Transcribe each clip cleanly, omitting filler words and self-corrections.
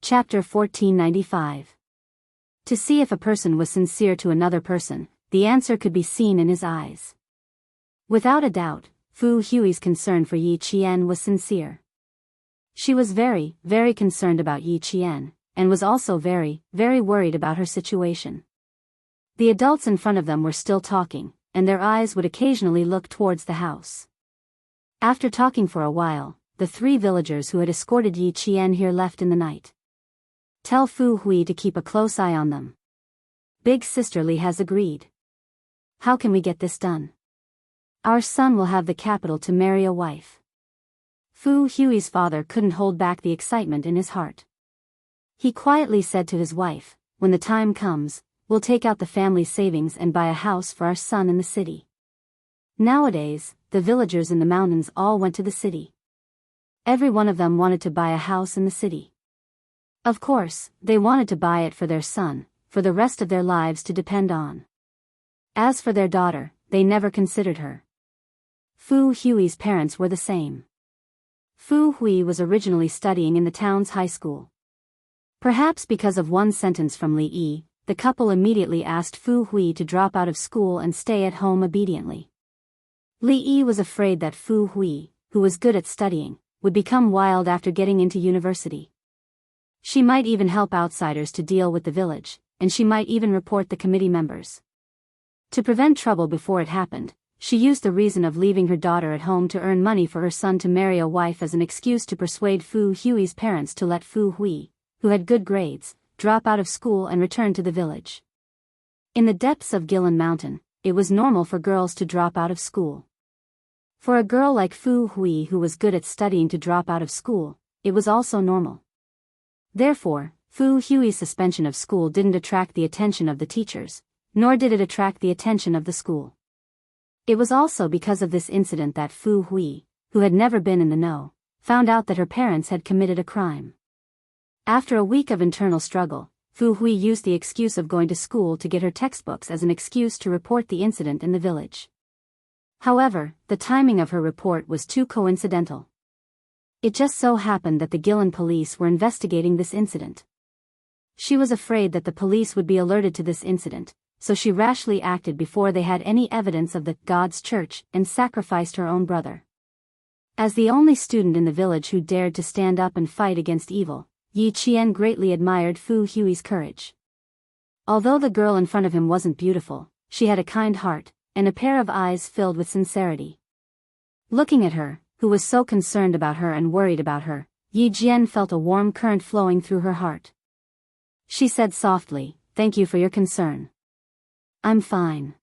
Chapter 1495. To see if a person was sincere to another person, the answer could be seen in his eyes. Without a doubt, Fu Hui's concern for Yi Qian was sincere. She was very, very concerned about Yi Qian, and was also very, very worried about her situation. The adults in front of them were still talking, and their eyes would occasionally look towards the house. After talking for a while, the 3 villagers who had escorted Yi Qian here left in the night. Tell Fu Hui to keep a close eye on them. Big Sister Li has agreed. How can we get this done? Our son will have the capital to marry a wife. Fu Hui's father couldn't hold back the excitement in his heart. He quietly said to his wife, when the time comes, we'll take out the family savings and buy a house for our son in the city. Nowadays, the villagers in the mountains all went to the city. Every one of them wanted to buy a house in the city. Of course, they wanted to buy it for their son, for the rest of their lives to depend on. As for their daughter, they never considered her. Fu Hui's parents were the same. Fu Hui was originally studying in the town's high school. Perhaps because of one sentence from Li Yi, the couple immediately asked Fu Hui to drop out of school and stay at home obediently. Li Yi was afraid that Fu Hui, who was good at studying, would become wild after getting into university. She might even help outsiders to deal with the village, and she might even report the committee members. To prevent trouble before it happened, she used the reason of leaving her daughter at home to earn money for her son to marry a wife as an excuse to persuade Fu Hui's parents to let Fu Hui, who had good grades, drop out of school and return to the village. In the depths of Gilan Mountain, it was normal for girls to drop out of school. For a girl like Fu Hui who was good at studying to drop out of school, it was also normal. Therefore, Fu Hui's suspension of school didn't attract the attention of the teachers, nor did it attract the attention of the school. It was also because of this incident that Fu Hui, who had never been in the know, found out that her parents had committed a crime. After a week of internal struggle, Fu Hui used the excuse of going to school to get her textbooks as an excuse to report the incident in the village. However, the timing of her report was too coincidental. It just so happened that the Gilan police were investigating this incident. She was afraid that the police would be alerted to this incident, so she rashly acted before they had any evidence of the God's church and sacrificed her own brother. As the only student in the village who dared to stand up and fight against evil, Yi Qian greatly admired Fu Hui's courage. Although the girl in front of him wasn't beautiful, she had a kind heart, and a pair of eyes filled with sincerity. Looking at her, who was so concerned about her and worried about her, Yi Jian felt a warm current flowing through her heart. She said softly, "Thank you for your concern. I'm fine."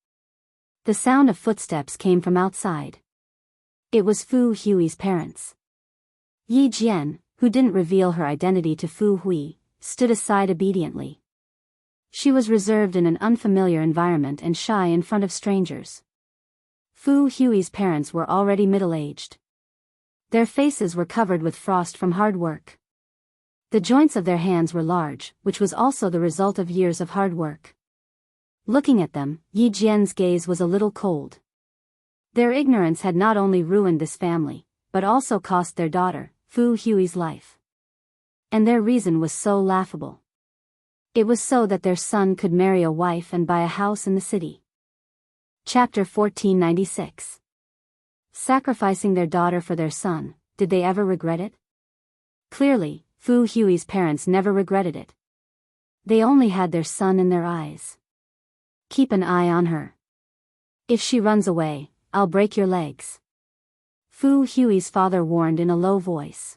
The sound of footsteps came from outside. It was Fu Hui's parents. Yi Jian, who didn't reveal her identity to Fu Hui, stood aside obediently. She was reserved in an unfamiliar environment and shy in front of strangers. Fu Hui's parents were already middle-aged. Their faces were covered with frost from hard work. The joints of their hands were large, which was also the result of years of hard work. Looking at them, Yi Jian's gaze was a little cold. Their ignorance had not only ruined this family, but also cost their daughter, Fu Hui's life. And their reason was so laughable. It was so that their son could marry a wife and buy a house in the city. Chapter 1496. Sacrificing their daughter for their son, did they ever regret it? Clearly, Fu Hui's parents never regretted it. They only had their son in their eyes. Keep an eye on her. If she runs away, I'll break your legs. Fu Hui's father warned in a low voice.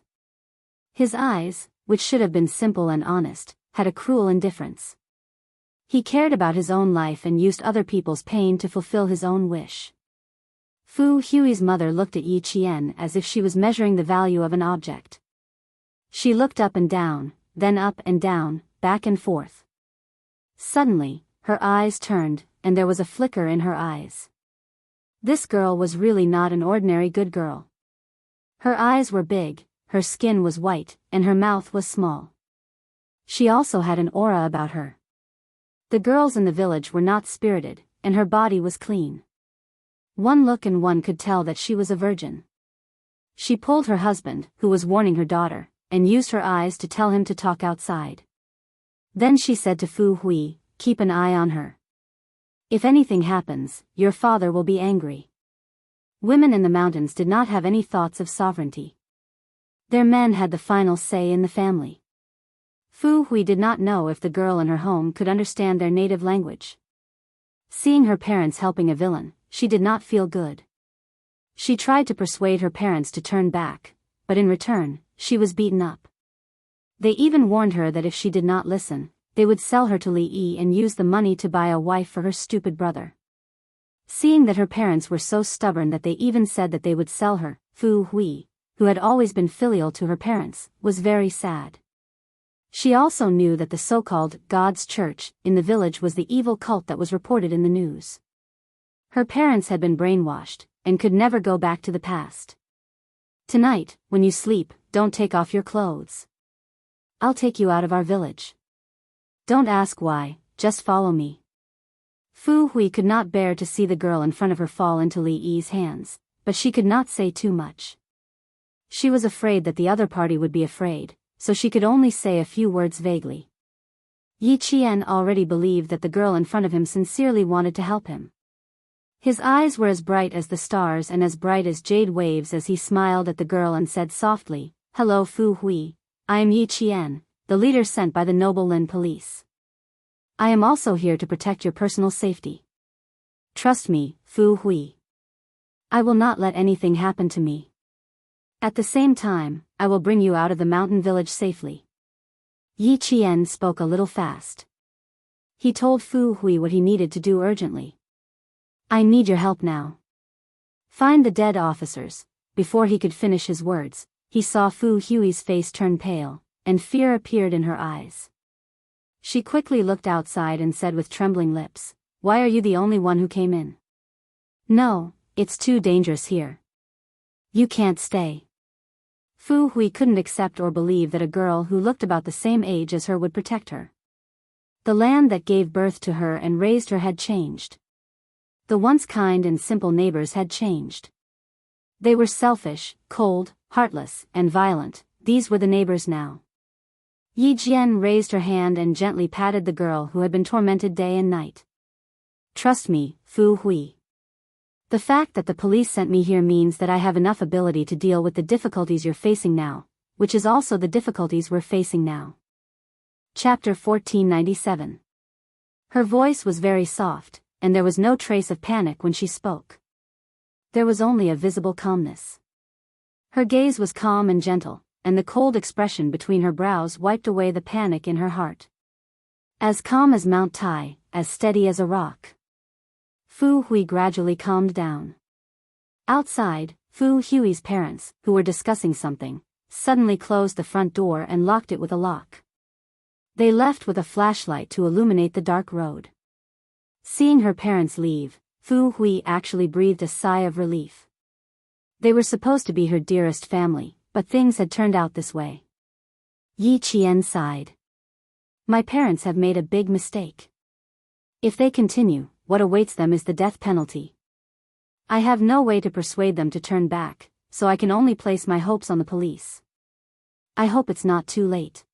His eyes, which should have been simple and honest, had a cruel indifference. He cared about his own life and used other people's pain to fulfill his own wish. Fu Hui's mother looked at Yi Qian as if she was measuring the value of an object. She looked up and down, then up and down, back and forth. Suddenly, her eyes turned, and there was a flicker in her eyes. This girl was really not an ordinary good girl. Her eyes were big, her skin was white, and her mouth was small. She also had an aura about her. The girls in the village were not spirited, and her body was clean. One look and one could tell that she was a virgin. She pulled her husband, who was warning her daughter, and used her eyes to tell him to talk outside. Then she said to Fu Hui, "Keep an eye on her. If anything happens, your father will be angry." Women in the mountains did not have any thoughts of sovereignty. Their men had the final say in the family. Fu Hui did not know if the girl in her home could understand their native language. Seeing her parents helping a villain, she did not feel good. She tried to persuade her parents to turn back, but in return, she was beaten up. They even warned her that if she did not listen, they would sell her to Li Yi and use the money to buy a wife for her stupid brother. Seeing that her parents were so stubborn that they even said that they would sell her, Fu Hui, who had always been filial to her parents, was very sad. She also knew that the so-called God's Church in the village was the evil cult that was reported in the news. Her parents had been brainwashed, and could never go back to the past. "Tonight, when you sleep, don't take off your clothes. I'll take you out of our village. Don't ask why, just follow me." Fu Hui could not bear to see the girl in front of her fall into Li Yi's hands, but she could not say too much. She was afraid that the other party would be afraid, so she could only say a few words vaguely. Yi Qian already believed that the girl in front of him sincerely wanted to help him. His eyes were as bright as the stars and as bright as jade waves as he smiled at the girl and said softly, "Hello Fu Hui, I am Yi Qian, the leader sent by the noble Lin police. I am also here to protect your personal safety. Trust me, Fu Hui. I will not let anything happen to me. At the same time, I will bring you out of the mountain village safely." Yi Qian spoke a little fast. He told Fu Hui what he needed to do urgently. "I need your help now. Find the dead officers." Before he could finish his words, he saw Fu Hui's face turn pale, and fear appeared in her eyes. She quickly looked outside and said with trembling lips, "Why are you the only one who came in?" "No, it's too dangerous here. You can't stay." Fu Hui couldn't accept or believe that a girl who looked about the same age as her would protect her. The land that gave birth to her and raised her had changed. The once kind and simple neighbors had changed. They were selfish, cold, heartless, and violent. These were the neighbors now. Yi Jian raised her hand and gently patted the girl who had been tormented day and night. "Trust me, Fu Hui. The fact that the police sent me here means that I have enough ability to deal with the difficulties you're facing now, which is also the difficulties we're facing now." Chapter 1497. Her voice was very soft, and there was no trace of panic when she spoke. There was only a visible calmness. Her gaze was calm and gentle, and the cold expression between her brows wiped away the panic in her heart. As calm as Mount Tai, as steady as a rock. Fu Hui gradually calmed down. Outside, Fu Hui's parents, who were discussing something, suddenly closed the front door and locked it with a lock. They left with a flashlight to illuminate the dark road. Seeing her parents leave, Fu Hui actually breathed a sigh of relief. They were supposed to be her dearest family, but things had turned out this way. Yi Qian sighed. "My parents have made a big mistake. If they continue, what awaits them is the death penalty. I have no way to persuade them to turn back, so I can only place my hopes on the police. I hope it's not too late."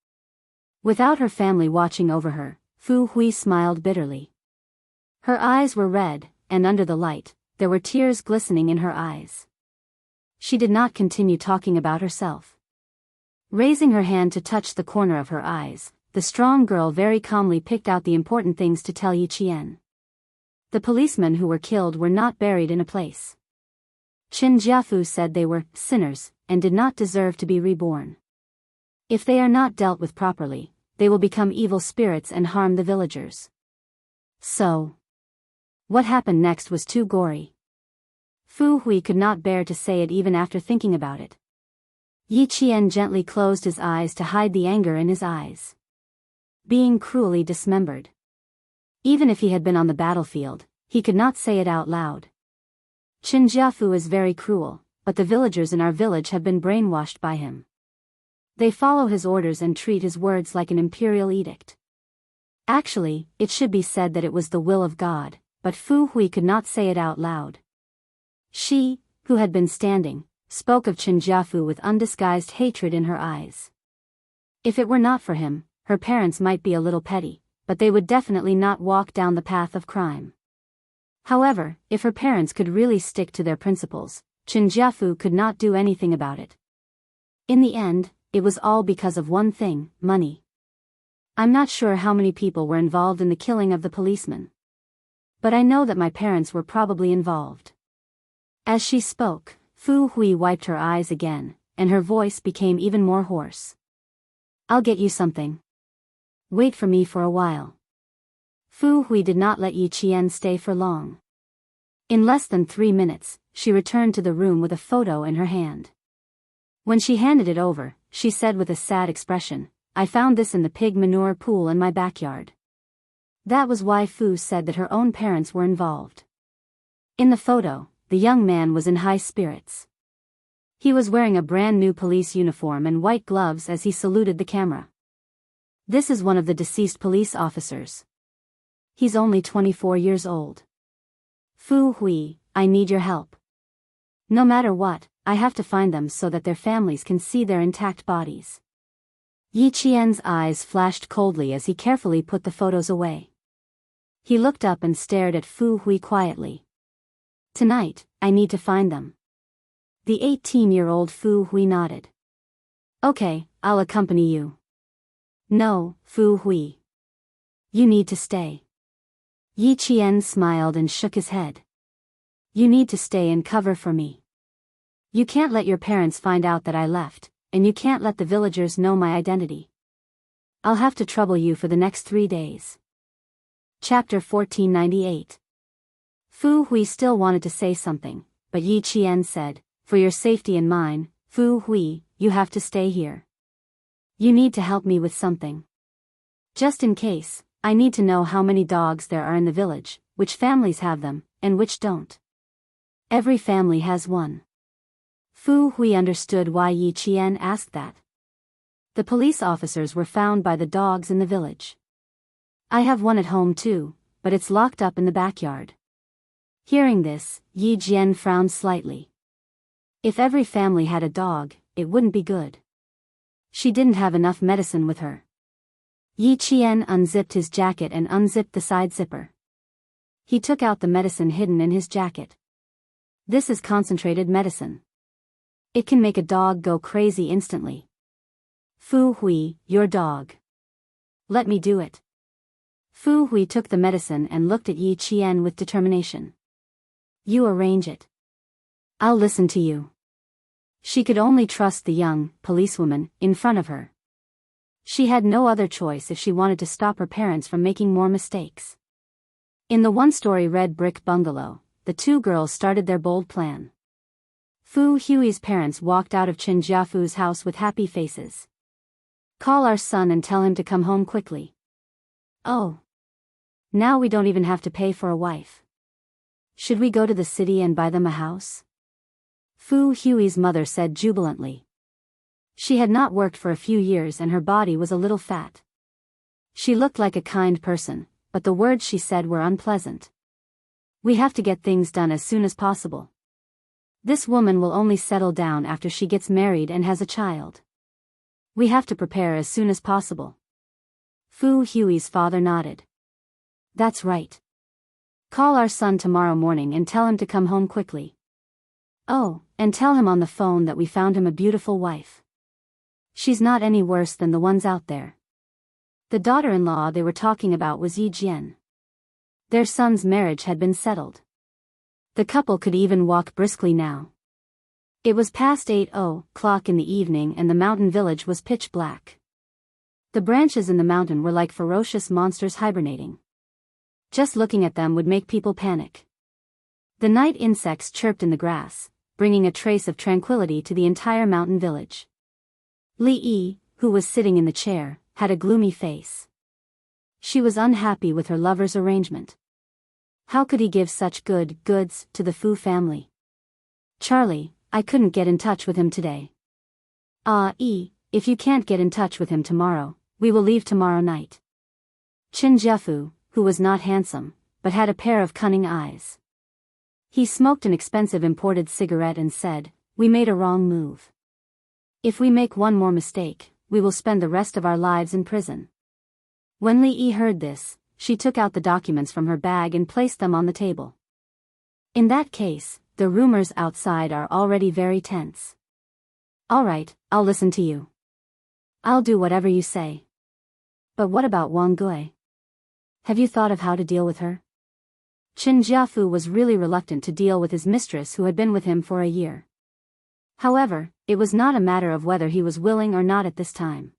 Without her family watching over her, Fu Hui smiled bitterly. Her eyes were red, and under the light, there were tears glistening in her eyes. She did not continue talking about herself. Raising her hand to touch the corner of her eyes, the strong girl very calmly picked out the important things to tell Yi Qian. The policemen who were killed were not buried in a place. Qin Jiafu said they were sinners, and did not deserve to be reborn. If they are not dealt with properly, they will become evil spirits and harm the villagers. So, what happened next was too gory. Fu Hui could not bear to say it even after thinking about it. Yi Qian gently closed his eyes to hide the anger in his eyes. Being cruelly dismembered. Even if he had been on the battlefield, he could not say it out loud. Qin Jiafu is very cruel, but the villagers in our village have been brainwashed by him. They follow his orders and treat his words like an imperial edict. Actually, it should be said that it was the will of God, but Fu Hui could not say it out loud. She, who had been standing, spoke of Qin Jiafu with undisguised hatred in her eyes. If it were not for him, her parents might be a little petty, but they would definitely not walk down the path of crime. However, if her parents could really stick to their principles, Chen Jiafu could not do anything about it. In the end, it was all because of one thing: money. I'm not sure how many people were involved in the killing of the policeman. But I know that my parents were probably involved. As she spoke, Fu Hui wiped her eyes again, and her voice became even more hoarse. I'll get you something. Wait for me for a while. Fu Hui did not let Yi Qian stay for long. In less than 3 minutes, she returned to the room with a photo in her hand. When she handed it over, she said with a sad expression, I found this in the pig manure pool in my backyard. That was why Fu said that her own parents were involved. In the photo, the young man was in high spirits. He was wearing a brand new police uniform and white gloves as he saluted the camera. This is one of the deceased police officers. He's only 24 years old. Fu Hui, I need your help. No matter what, I have to find them so that their families can see their intact bodies. Yi Qian's eyes flashed coldly as he carefully put the photos away. He looked up and stared at Fu Hui quietly. Tonight, I need to find them. The 18-year-old Fu Hui nodded. Okay, I'll accompany you. No, Fu Hui. You need to stay. Yi Qian smiled and shook his head. You need to stay and cover for me. You can't let your parents find out that I left, and you can't let the villagers know my identity. I'll have to trouble you for the next 3 days. Chapter 1498. Fu Hui still wanted to say something, but Yi Qian said, for your safety and mine, Fu Hui, you have to stay here. You need to help me with something. Just in case, I need to know how many dogs there are in the village, which families have them, and which don't. Every family has one. Fu Hui understood why Yi Qian asked that. The police officers were found by the dogs in the village. I have one at home too, but it's locked up in the backyard. Hearing this, Yi Jian frowned slightly. If every family had a dog, it wouldn't be good. She didn't have enough medicine with her. Yi Qian unzipped his jacket and unzipped the side zipper. He took out the medicine hidden in his jacket. This is concentrated medicine. It can make a dog go crazy instantly. Fu Hui, your dog. Let me do it. Fu Hui took the medicine and looked at Yi Qian with determination. You arrange it. I'll listen to you. She could only trust the young policewoman in front of her. She had no other choice if she wanted to stop her parents from making more mistakes. In the one-story red brick bungalow, the two girls started their bold plan. Fu Hui's parents walked out of Chen Jiafu's house with happy faces. Call our son and tell him to come home quickly. Oh. Now we don't even have to pay for a wife. Should we go to the city and buy them a house? Fu Hui's mother said jubilantly. She had not worked for a few years and her body was a little fat. She looked like a kind person, but the words she said were unpleasant. We have to get things done as soon as possible. This woman will only settle down after she gets married and has a child. We have to prepare as soon as possible. Fu Hui's father nodded. That's right. Call our son tomorrow morning and tell him to come home quickly. Oh, and tell him on the phone that we found him a beautiful wife. She's not any worse than the ones out there. The daughter-in-law they were talking about was Yi Jian. Their son's marriage had been settled. The couple could even walk briskly now. It was past 8:00 in the evening and the mountain village was pitch black. The branches in the mountain were like ferocious monsters hibernating. Just looking at them would make people panic. The night insects chirped in the grass, bringing a trace of tranquility to the entire mountain village. Li Yi, who was sitting in the chair, had a gloomy face. She was unhappy with her lover's arrangement. How could he give such goods to the Fu family? Charlie, I couldn't get in touch with him today. If you can't get in touch with him tomorrow, we will leave tomorrow night. Chen Jiafu, who was not handsome, but had a pair of cunning eyes. He smoked an expensive imported cigarette and said, we made a wrong move. If we make one more mistake, we will spend the rest of our lives in prison. When Li Yi heard this, she took out the documents from her bag and placed them on the table. In that case, the rumors outside are already very tense. All right, I'll listen to you. I'll do whatever you say. But what about Wang Gui? Have you thought of how to deal with her? Qin Jiafu was really reluctant to deal with his mistress who had been with him for a year. However, it was not a matter of whether he was willing or not at this time.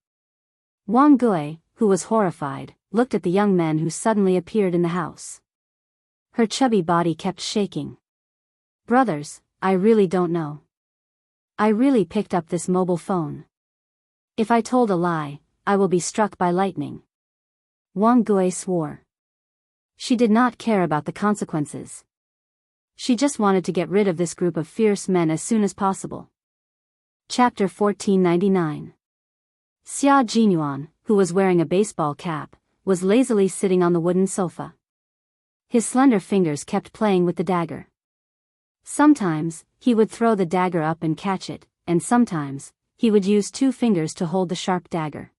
Wang Gui, who was horrified, looked at the young men who suddenly appeared in the house. Her chubby body kept shaking. Brothers, I really don't know. I really picked up this mobile phone. If I told a lie, I will be struck by lightning. Wang Gui swore. She did not care about the consequences. She just wanted to get rid of this group of fierce men as soon as possible. Chapter 1499. Xia Jinyuan, who was wearing a baseball cap, was lazily sitting on the wooden sofa. His slender fingers kept playing with the dagger. Sometimes, he would throw the dagger up and catch it, and sometimes, he would use 2 fingers to hold the sharp dagger.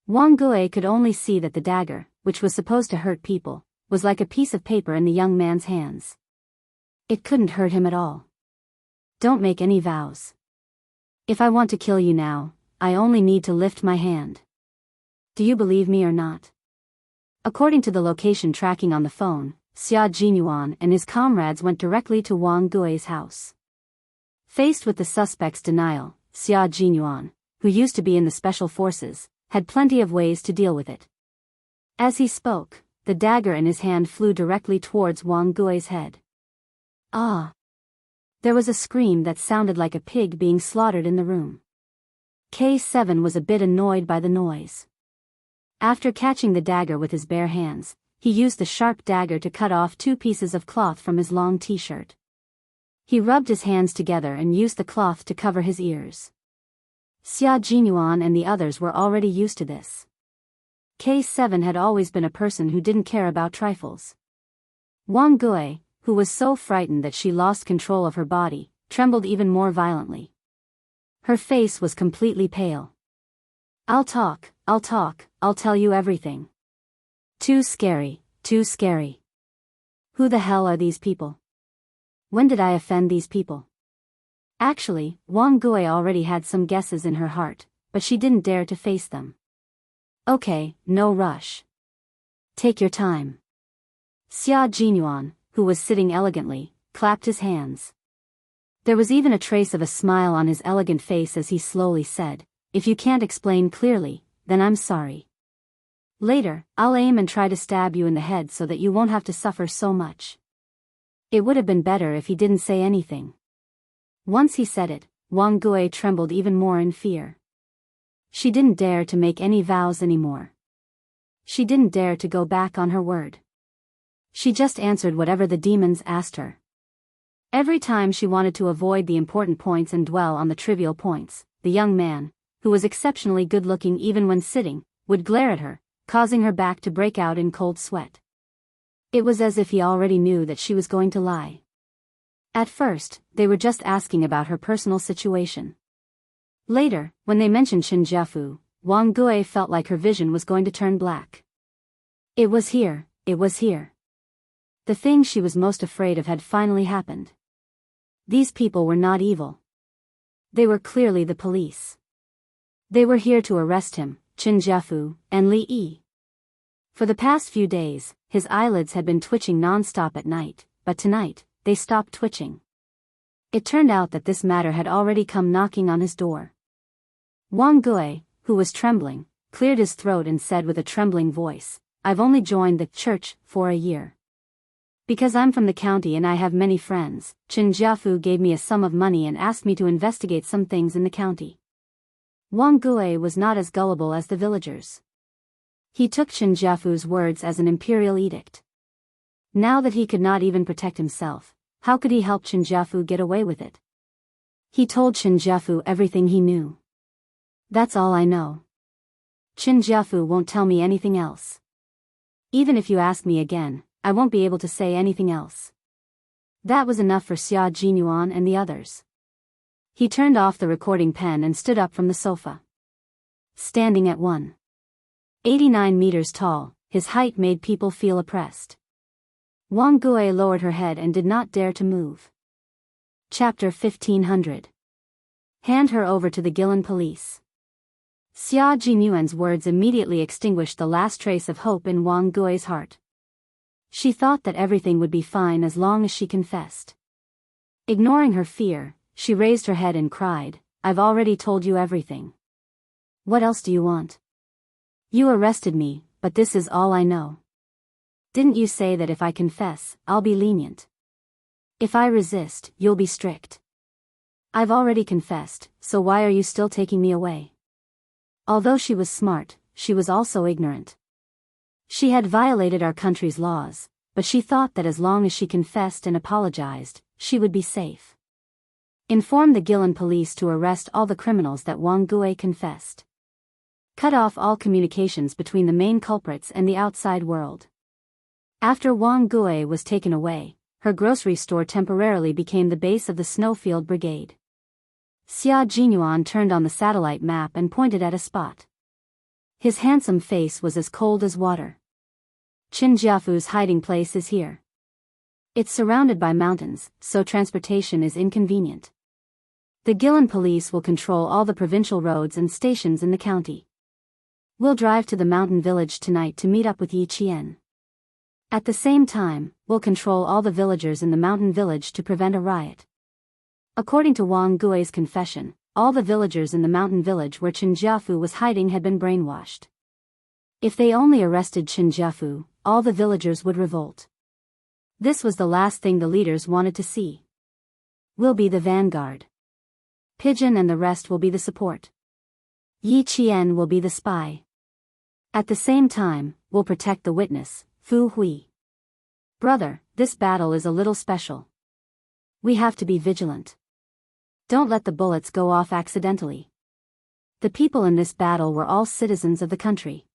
Wang Gui could only see that the dagger, which was supposed to hurt people, was like a piece of paper in the young man's hands. It couldn't hurt him at all. Don't make any vows. If I want to kill you now, I only need to lift my hand. Do you believe me or not? According to the location tracking on the phone, Xia Jinyuan and his comrades went directly to Wang Gui's house. Faced with the suspect's denial, Xia Jinyuan, who used to be in the special forces, had plenty of ways to deal with it. As he spoke, the dagger in his hand flew directly towards Wang Gui's head. Ah! There was a scream that sounded like a pig being slaughtered in the room. K7 was a bit annoyed by the noise. After catching the dagger with his bare hands, he used the sharp dagger to cut off 2 pieces of cloth from his long t-shirt. He rubbed his hands together and used the cloth to cover his ears. Xia Jinyuan and the others were already used to this. K7 had always been a person who didn't care about trifles. Wang Gui, who was so frightened that she lost control of her body, trembled even more violently. Her face was completely pale. I'll talk, I'll tell you everything. Too scary, too scary. Who the hell are these people? When did I offend these people? Actually, Wang Gui already had some guesses in her heart, but she didn't dare to face them. Okay, no rush. Take your time. Xia Jinyuan, who was sitting elegantly, clapped his hands. There was even a trace of a smile on his elegant face as he slowly said, "If you can't explain clearly, then I'm sorry. Later, I'll aim and try to stab you in the head so that you won't have to suffer so much." It would have been better if he didn't say anything. Once he said it, Wang Gui trembled even more in fear. She didn't dare to make any vows anymore. She didn't dare to go back on her word. She just answered whatever the demons asked her. Every time she wanted to avoid the important points and dwell on the trivial points, the young man, who was exceptionally good-looking even when sitting, would glare at her, causing her back to break out in cold sweat. It was as if he already knew that she was going to lie. At first, they were just asking about her personal situation. Later, when they mentioned Qin Jiafu, Wang Gui felt like her vision was going to turn black. It was here, it was here. The thing she was most afraid of had finally happened. These people were not evil. They were clearly the police. They were here to arrest him, Qin Jiafu, and Li Yi. For the past few days, his eyelids had been twitching non-stop at night, but tonight, they stopped twitching. It turned out that this matter had already come knocking on his door. Wang Gui, who was trembling, cleared his throat and said with a trembling voice, "I've only joined the church for a year. Because I'm from the county and I have many friends, Qin Jiafu gave me a sum of money and asked me to investigate some things in the county." Wang Gui was not as gullible as the villagers. He took Qin Jiafu's words as an imperial edict. Now that he could not even protect himself, how could he help Qin Jiafu get away with it? He told Qin Jiafu everything he knew. "That's all I know. Qin Jiafu won't tell me anything else. Even if you ask me again, I won't be able to say anything else." That was enough for Xia Jinyuan and the others. He turned off the recording pen and stood up from the sofa. Standing at 189 meters tall, his height made people feel oppressed. Wang Gui lowered her head and did not dare to move. Chapter 1500. Hand her over to the Guilin police. Xia Jinyuan's words immediately extinguished the last trace of hope in Wang Gui's heart. She thought that everything would be fine as long as she confessed. Ignoring her fear, she raised her head and cried, "I've already told you everything. What else do you want? You arrested me, but this is all I know. Didn't you say that if I confess, I'll be lenient? If I resist, you'll be strict? I've already confessed, so why are you still taking me away?" Although she was smart, she was also ignorant. She had violated our country's laws, but she thought that as long as she confessed and apologized, she would be safe. Inform the Guilin police to arrest all the criminals that Wang Gui confessed. Cut off all communications between the main culprits and the outside world. After Wang Gui was taken away, her grocery store temporarily became the base of the Snowfield Brigade. Xia Jinyuan turned on the satellite map and pointed at a spot. His handsome face was as cold as water. Qinjiafu's hiding place is here. It's surrounded by mountains, so transportation is inconvenient. The Guilin police will control all the provincial roads and stations in the county. We'll drive to the mountain village tonight to meet up with Yi Qian. At the same time, we'll control all the villagers in the mountain village to prevent a riot. According to Wang Gui's confession, all the villagers in the mountain village where Qinjiafu was hiding had been brainwashed. If they only arrested Qinjiafu, all the villagers would revolt. This was the last thing the leaders wanted to see. We'll be the vanguard. Pigeon and the rest will be the support. Yi Qian will be the spy. At the same time, we'll protect the witness, Fu Hui. Brother, this battle is a little special. We have to be vigilant. Don't let the bullets go off accidentally. The people in this battle were all citizens of the country.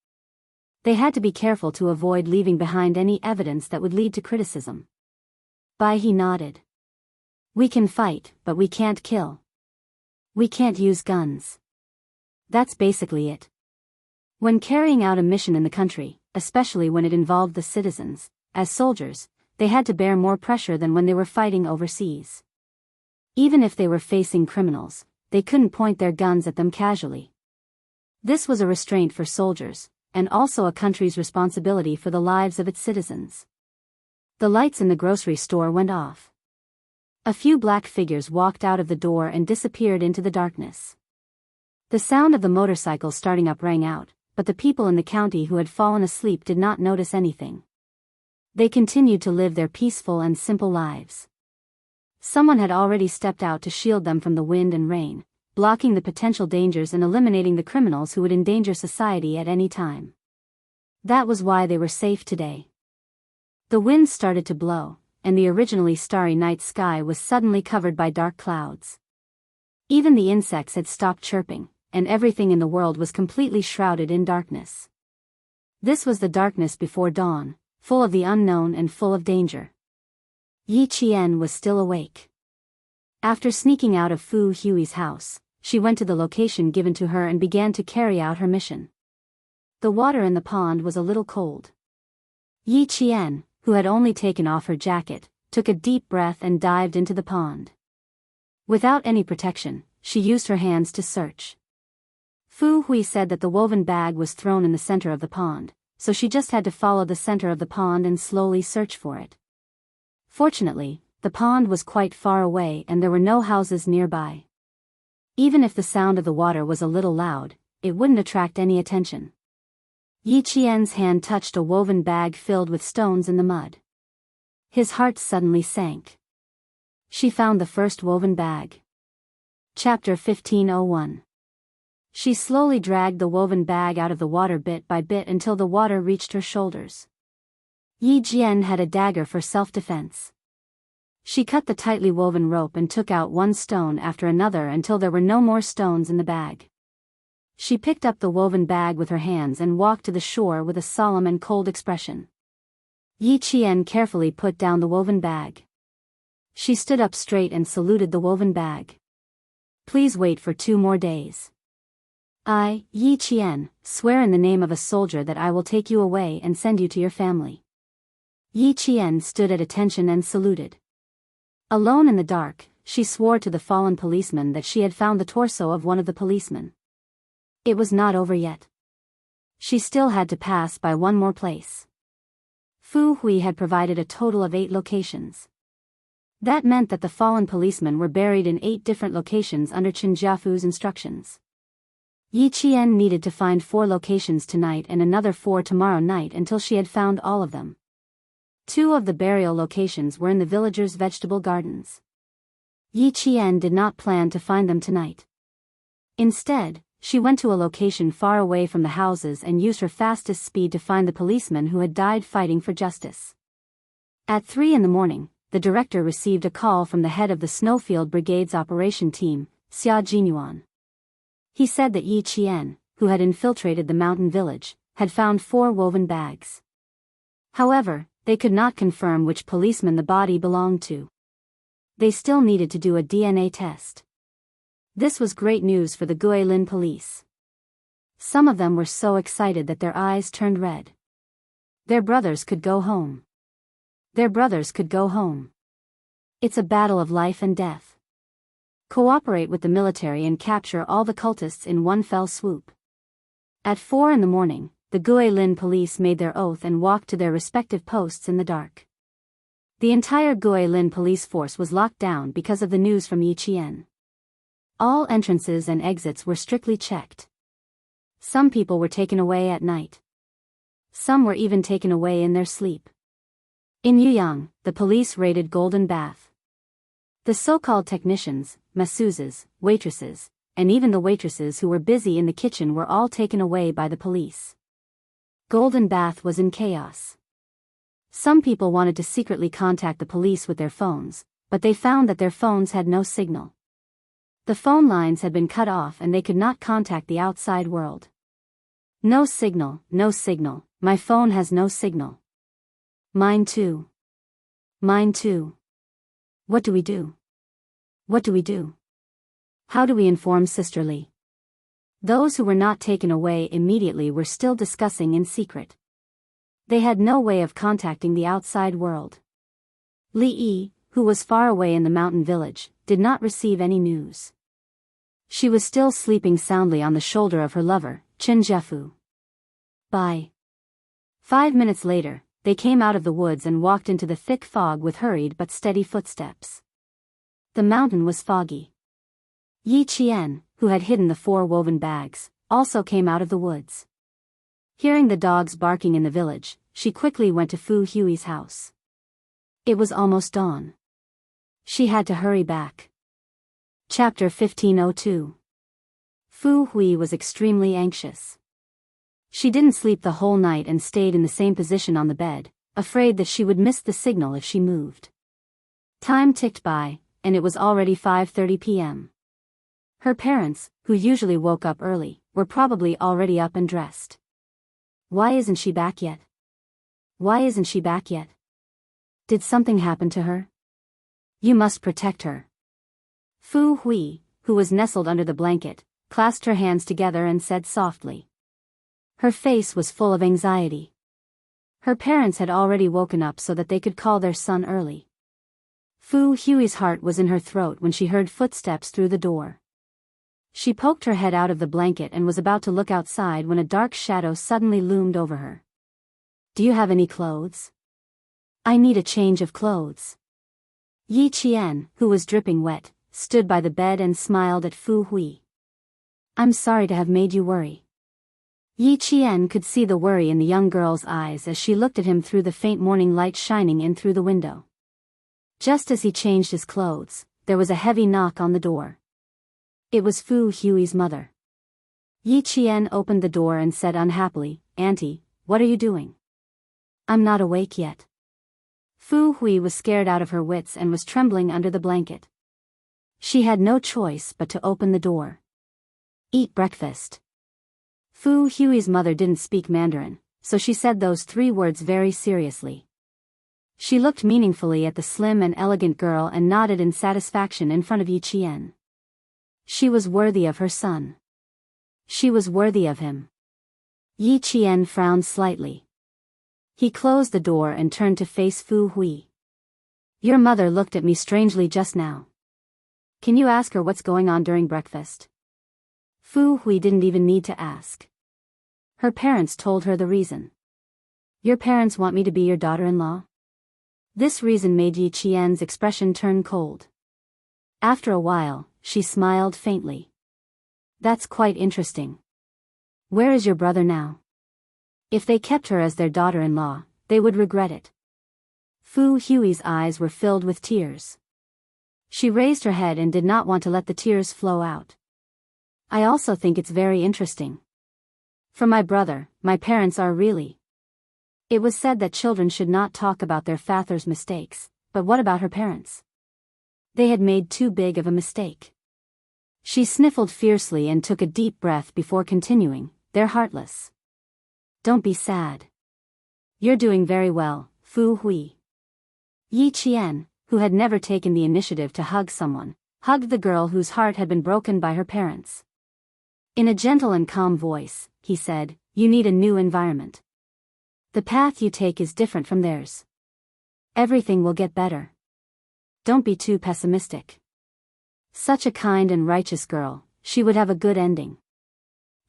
They had to be careful to avoid leaving behind any evidence that would lead to criticism. Bai He nodded. We can fight, but we can't kill. We can't use guns. That's basically it. When carrying out a mission in the country, especially when it involved the citizens, as soldiers, they had to bear more pressure than when they were fighting overseas. Even if they were facing criminals, they couldn't point their guns at them casually. This was a restraint for soldiers, and also a country's responsibility for the lives of its citizens. The lights in the grocery store went off. A few black figures walked out of the door and disappeared into the darkness. The sound of the motorcycle starting up rang out, but the people in the county who had fallen asleep did not notice anything. They continued to live their peaceful and simple lives. Someone had already stepped out to shield them from the wind and rain, blocking the potential dangers and eliminating the criminals who would endanger society at any time. That was why they were safe today. The wind started to blow, and the originally starry night sky was suddenly covered by dark clouds. Even the insects had stopped chirping, and everything in the world was completely shrouded in darkness. This was the darkness before dawn, full of the unknown and full of danger. Yi Qian was still awake. After sneaking out of Fu Hui's house, she went to the location given to her and began to carry out her mission. The water in the pond was a little cold. Yi Qian, who had only taken off her jacket, took a deep breath and dived into the pond. Without any protection, she used her hands to search. Fu Hui said that the woven bag was thrown in the center of the pond, so she just had to follow the center of the pond and slowly search for it. Fortunately, the pond was quite far away and there were no houses nearby. Even if the sound of the water was a little loud, it wouldn't attract any attention. Yi Qian's hand touched a woven bag filled with stones in the mud. His heart suddenly sank. She found the first woven bag. Chapter 1501. She slowly dragged the woven bag out of the water bit by bit until the water reached her shoulders. Yi Jian had a dagger for self-defense. She cut the tightly woven rope and took out one stone after another until there were no more stones in the bag. She picked up the woven bag with her hands and walked to the shore with a solemn and cold expression. Yi Qian carefully put down the woven bag. She stood up straight and saluted the woven bag. Please wait for 2 more days. I, Yi Qian, swear in the name of a soldier that I will take you away and send you to your family. Yi Qian stood at attention and saluted. Alone in the dark, she swore to the fallen policeman that she had found the torso of one of the policemen. It was not over yet. She still had to pass by one more place. Fu Hui had provided a total of 8 locations. That meant that the fallen policemen were buried in 8 different locations under Chen Jiafu's instructions. Yi Qian needed to find 4 locations tonight and another 4 tomorrow night until she had found all of them. 2 of the burial locations were in the villagers' vegetable gardens. Yi Qian did not plan to find them tonight. Instead, she went to a location far away from the houses and used her fastest speed to find the policeman who had died fighting for justice. At 3 in the morning, the director received a call from the head of the Snowfield Brigade's operation team, Xia Jinyuan. He said that Yi Qian, who had infiltrated the mountain village, had found 4 woven bags. However, they could not confirm which policeman the body belonged to. They still needed to do a DNA test. This was great news for the Guilin police. Some of them were so excited that their eyes turned red. Their brothers could go home. Their brothers could go home. It's a battle of life and death. Cooperate with the military and capture all the cultists in one fell swoop. At 4 in the morning, the Guilin police made their oath and walked to their respective posts in the dark. The entire Guilin police force was locked down because of the news from Yi Qian. All entrances and exits were strictly checked. Some people were taken away at night. Some were even taken away in their sleep. In Yuyang, the police raided Golden Bath. The so-called technicians, masseuses, waitresses, and even the waitresses who were busy in the kitchen were all taken away by the police. Golden Bath was in chaos. Some people wanted to secretly contact the police with their phones, but they found that their phones had no signal. The phone lines had been cut off and they could not contact the outside world. No signal, no signal, my phone has no signal. Mine too. Mine too. What do we do? What do we do? How do we inform Sister Li? Those who were not taken away immediately were still discussing in secret. They had no way of contacting the outside world. Li Yi, who was far away in the mountain village, did not receive any news. She was still sleeping soundly on the shoulder of her lover, Chen Jiafu. By 5 minutes later, they came out of the woods and walked into the thick fog with hurried but steady footsteps. The mountain was foggy. Yi Qian, who had hidden the 4 woven bags, also came out of the woods. Hearing the dogs barking in the village, she quickly went to Fu Hui's house. It was almost dawn. She had to hurry back. Chapter 1502. Fu Hui was extremely anxious. She didn't sleep the whole night and stayed in the same position on the bed, afraid that she would miss the signal if she moved. Time ticked by, and it was already 5:30 p.m. Her parents, who usually woke up early, were probably already up and dressed. Why isn't she back yet? Why isn't she back yet? Did something happen to her? You must protect her. Fu Hui, who was nestled under the blanket, clasped her hands together and said softly. Her face was full of anxiety. Her parents had already woken up so that they could call their son early. Fu Hui's heart was in her throat when she heard footsteps through the door. She poked her head out of the blanket and was about to look outside when a dark shadow suddenly loomed over her. Do you have any clothes? I need a change of clothes. Yi Qian, who was dripping wet, stood by the bed and smiled at Fu Hui. I'm sorry to have made you worry. Yi Qian could see the worry in the young girl's eyes as she looked at him through the faint morning light shining in through the window. Just as he changed his clothes, there was a heavy knock on the door. It was Fu Hui's mother. Yi Qian opened the door and said unhappily, Auntie, what are you doing? I'm not awake yet. Fu Hui was scared out of her wits and was trembling under the blanket. She had no choice but to open the door. Eat breakfast. Fu Hui's mother didn't speak Mandarin, so she said those 3 words very seriously. She looked meaningfully at the slim and elegant girl and nodded in satisfaction in front of Yi Qian. She was worthy of her son. She was worthy of him. Yi Qian frowned slightly. He closed the door and turned to face Fu Hui. Your mother looked at me strangely just now. Can you ask her what's going on during breakfast? Fu Hui didn't even need to ask. Her parents told her the reason. Your parents want me to be your daughter-in-law? This reason made Yi Qian's expression turn cold. After a while, she smiled faintly. That's quite interesting. Where is your brother now? If they kept her as their daughter-in-law, they would regret it. Fu Hui's eyes were filled with tears. She raised her head and did not want to let the tears flow out. I also think it's very interesting. For my brother, my parents are really... It was said that children should not talk about their father's mistakes, but what about her parents? They had made too big of a mistake. She sniffled fiercely and took a deep breath before continuing, they're heartless. Don't be sad. You're doing very well, Fu Hui. Yi Qian, who had never taken the initiative to hug someone, hugged the girl whose heart had been broken by her parents. In a gentle and calm voice, he said, you need a new environment. The path you take is different from theirs. Everything will get better. Don't be too pessimistic. Such a kind and righteous girl, she would have a good ending.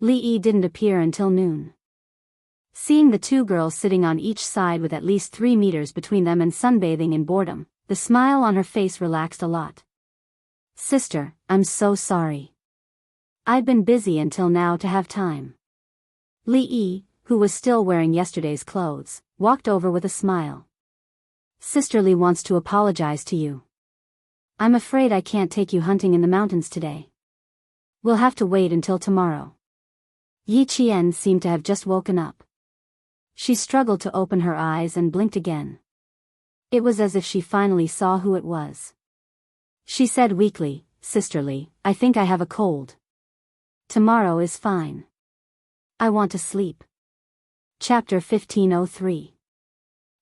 Li Yi didn't appear until noon. Seeing the two girls sitting on each side with at least 3 meters between them and sunbathing in boredom, the smile on her face relaxed a lot. Sister, I'm so sorry. I've been busy until now to have time. Li Yi, who was still wearing yesterday's clothes, walked over with a smile. Sister Li wants to apologize to you. I'm afraid I can't take you hunting in the mountains today. We'll have to wait until tomorrow. Yi Qian seemed to have just woken up. She struggled to open her eyes and blinked again. It was as if she finally saw who it was. She said weakly, Sister Li, I think I have a cold. Tomorrow is fine. I want to sleep. Chapter 1503.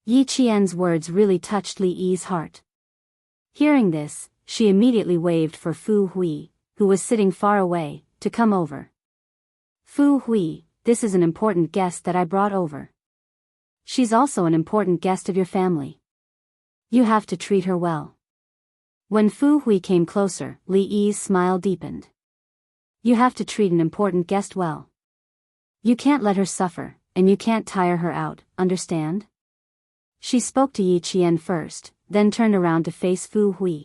Yi Qian's words really touched Li Yi's heart. Hearing this, she immediately waved for Fu Hui, who was sitting far away, to come over. Fu Hui, this is an important guest that I brought over. She's also an important guest of your family. You have to treat her well. When Fu Hui came closer, Li Yi's smile deepened. You have to treat an important guest well. You can't let her suffer, and you can't tire her out, understand? She spoke to Yi Qian first, then turned around to face Fu Hui.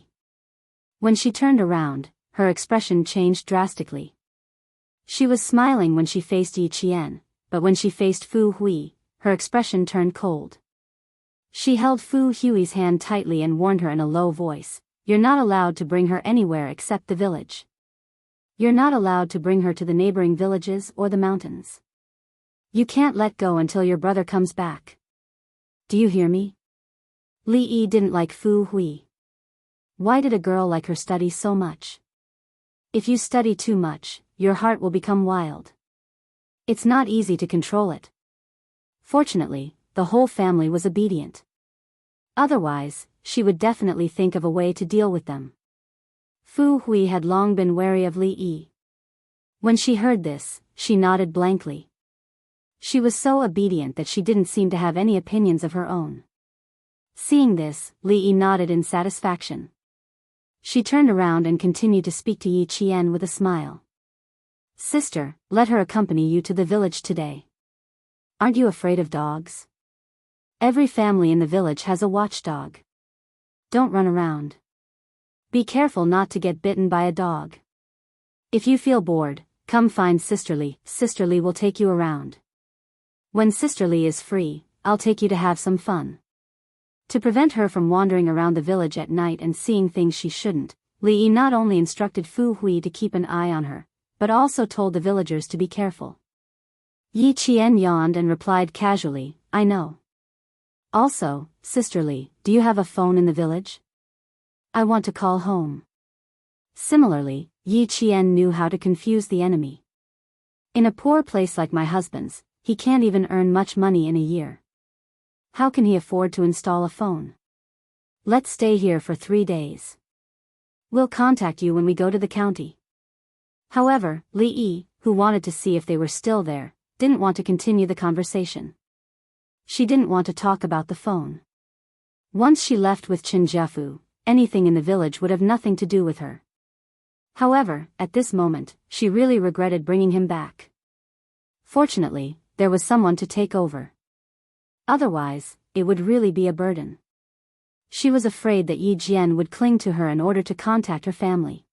When she turned around, her expression changed drastically. She was smiling when she faced Yi Qian, but when she faced Fu Hui, her expression turned cold. She held Fu Hui's hand tightly and warned her in a low voice, you're not allowed to bring her anywhere except the village. You're not allowed to bring her to the neighboring villages or the mountains. You can't let go until your brother comes back. Do you hear me? Li Yi didn't like Fu Hui. Why did a girl like her study so much? If you study too much, your heart will become wild. It's not easy to control it. Fortunately, the whole family was obedient. Otherwise, she would definitely think of a way to deal with them. Fu Hui had long been wary of Li Yi. When she heard this, she nodded blankly. She was so obedient that she didn't seem to have any opinions of her own. Seeing this, Li Yi nodded in satisfaction. She turned around and continued to speak to Yi Qian with a smile. Sister, let her accompany you to the village today. Aren't you afraid of dogs? Every family in the village has a watchdog. Don't run around. Be careful not to get bitten by a dog. If you feel bored, come find Sister Li. Sister Li will take you around. When Sister Li is free, I'll take you to have some fun. To prevent her from wandering around the village at night and seeing things she shouldn't, Li Yi not only instructed Fu Hui to keep an eye on her, but also told the villagers to be careful. Yi Qian yawned and replied casually, I know. Also, Sister Li, do you have a phone in the village? I want to call home. Similarly, Yi Qian knew how to confuse the enemy. In a poor place like my husband's, he can't even earn much money in a year. How can he afford to install a phone? Let's stay here for 3 days. We'll contact you when we go to the county. However, Li Yi, who wanted to see if they were still there, didn't want to continue the conversation. She didn't want to talk about the phone. Once she left with Chen Jiafu, anything in the village would have nothing to do with her. However, at this moment, she really regretted bringing him back. Fortunately, there was someone to take over. Otherwise, it would really be a burden. She was afraid that Yi Jian would cling to her in order to contact her family.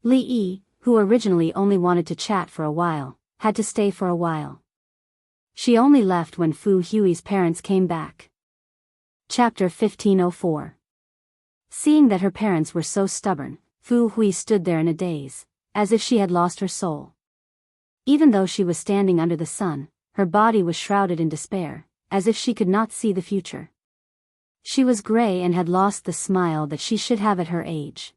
Li Yi, who originally only wanted to chat for a while, had to stay for a while. She only left when Fu Hui's parents came back. Chapter 1504. Seeing that her parents were so stubborn, Fu Hui stood there in a daze, as if she had lost her soul. Even though she was standing under the sun, her body was shrouded in despair, as if she could not see the future. She was gray and had lost the smile that she should have at her age.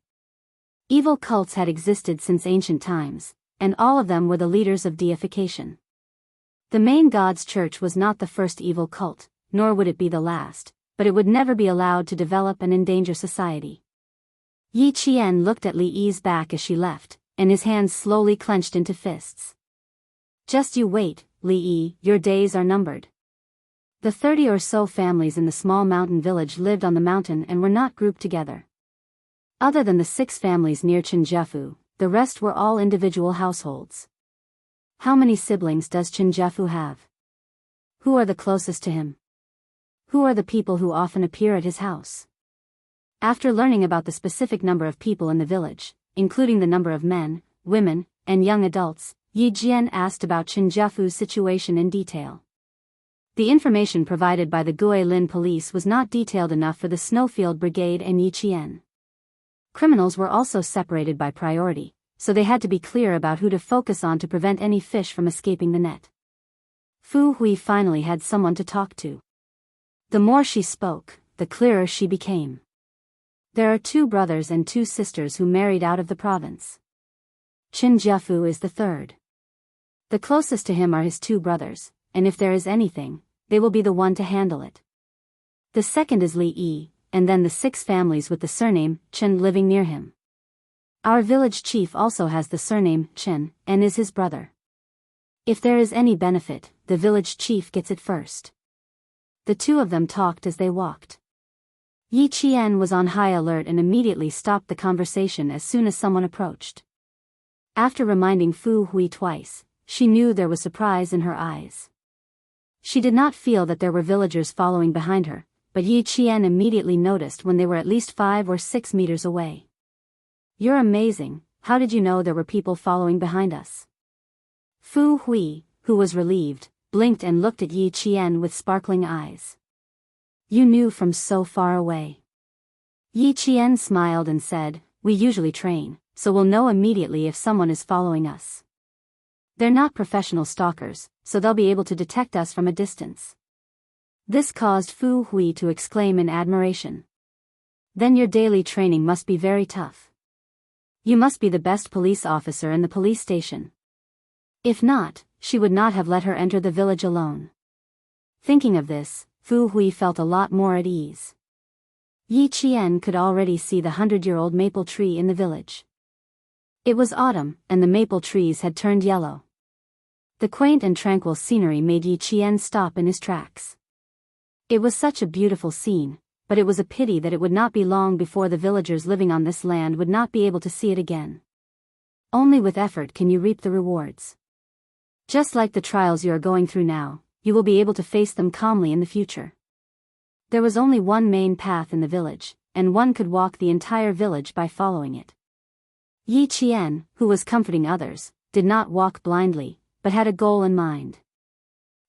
Evil cults had existed since ancient times, and all of them were the leaders of deification. The main god's church was not the first evil cult, nor would it be the last, but it would never be allowed to develop and endanger society. Yi Qian looked at Li Yi's back as she left, and his hands slowly clenched into fists. Just you wait, Li Yi, your days are numbered. The 30 or so families in the small mountain village lived on the mountain and were not grouped together. Other than the 6 families near Chenjiafu, the rest were all individual households. How many siblings does Chenjiafu have? Who are the closest to him? Who are the people who often appear at his house? After learning about the specific number of people in the village, including the number of men, women, and young adults, Yi Jian asked about Chenjiafu's situation in detail. The information provided by the Guilin police was not detailed enough for the Snowfield Brigade and Yi Qian. Criminals were also separated by priority, so they had to be clear about who to focus on to prevent any fish from escaping the net. Fu Hui finally had someone to talk to. The more she spoke, the clearer she became. There are 2 brothers and 2 sisters who married out of the province. Chen Jiafu is the third. The closest to him are his 2 brothers, and if there is anything, they will be the one to handle it. The second is Li Yi, and then the 6 families with the surname Chen living near him. Our village chief also has the surname Chen, and is his brother. If there is any benefit, the village chief gets it first. The 2 of them talked as they walked. Yi Qian was on high alert and immediately stopped the conversation as soon as someone approached. After reminding Fu Hui twice, she knew there was surprise in her eyes. She did not feel that there were villagers following behind her, but Yi Qian immediately noticed when they were at least 5 or 6 meters away. You're amazing, how did you know there were people following behind us? Fu Hui, who was relieved, blinked and looked at Yi Qian with sparkling eyes. You knew from so far away. Yi Qian smiled and said, we usually train, so we'll know immediately if someone is following us. They're not professional stalkers, so they'll be able to detect us from a distance. This caused Fu Hui to exclaim in admiration. Then your daily training must be very tough. You must be the best police officer in the police station. If not, she would not have let her enter the village alone. Thinking of this, Fu Hui felt a lot more at ease. Yi Qian could already see the 100-year-old maple tree in the village. It was autumn, and the maple trees had turned yellow. The quaint and tranquil scenery made Yi Qian stop in his tracks. It was such a beautiful scene, but it was a pity that it would not be long before the villagers living on this land would not be able to see it again. Only with effort can you reap the rewards. Just like the trials you are going through now, you will be able to face them calmly in the future. There was only one main path in the village, and one could walk the entire village by following it. Yi Qian, who was comforting others, did not walk blindly, but had a goal in mind.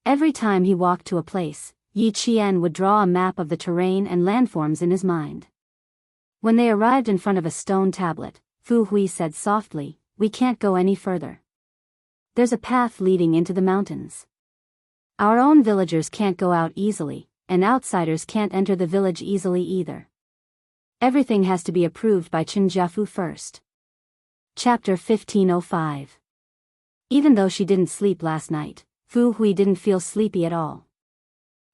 Every time he walked to a place, Yi Qian would draw a map of the terrain and landforms in his mind. When they arrived in front of a stone tablet, Fu Hui said softly, we can't go any further. There's a path leading into the mountains. Our own villagers can't go out easily, and outsiders can't enter the village easily either. Everything has to be approved by Chenjiafu first. Chapter 1505. Even though she didn't sleep last night, Fu Hui didn't feel sleepy at all.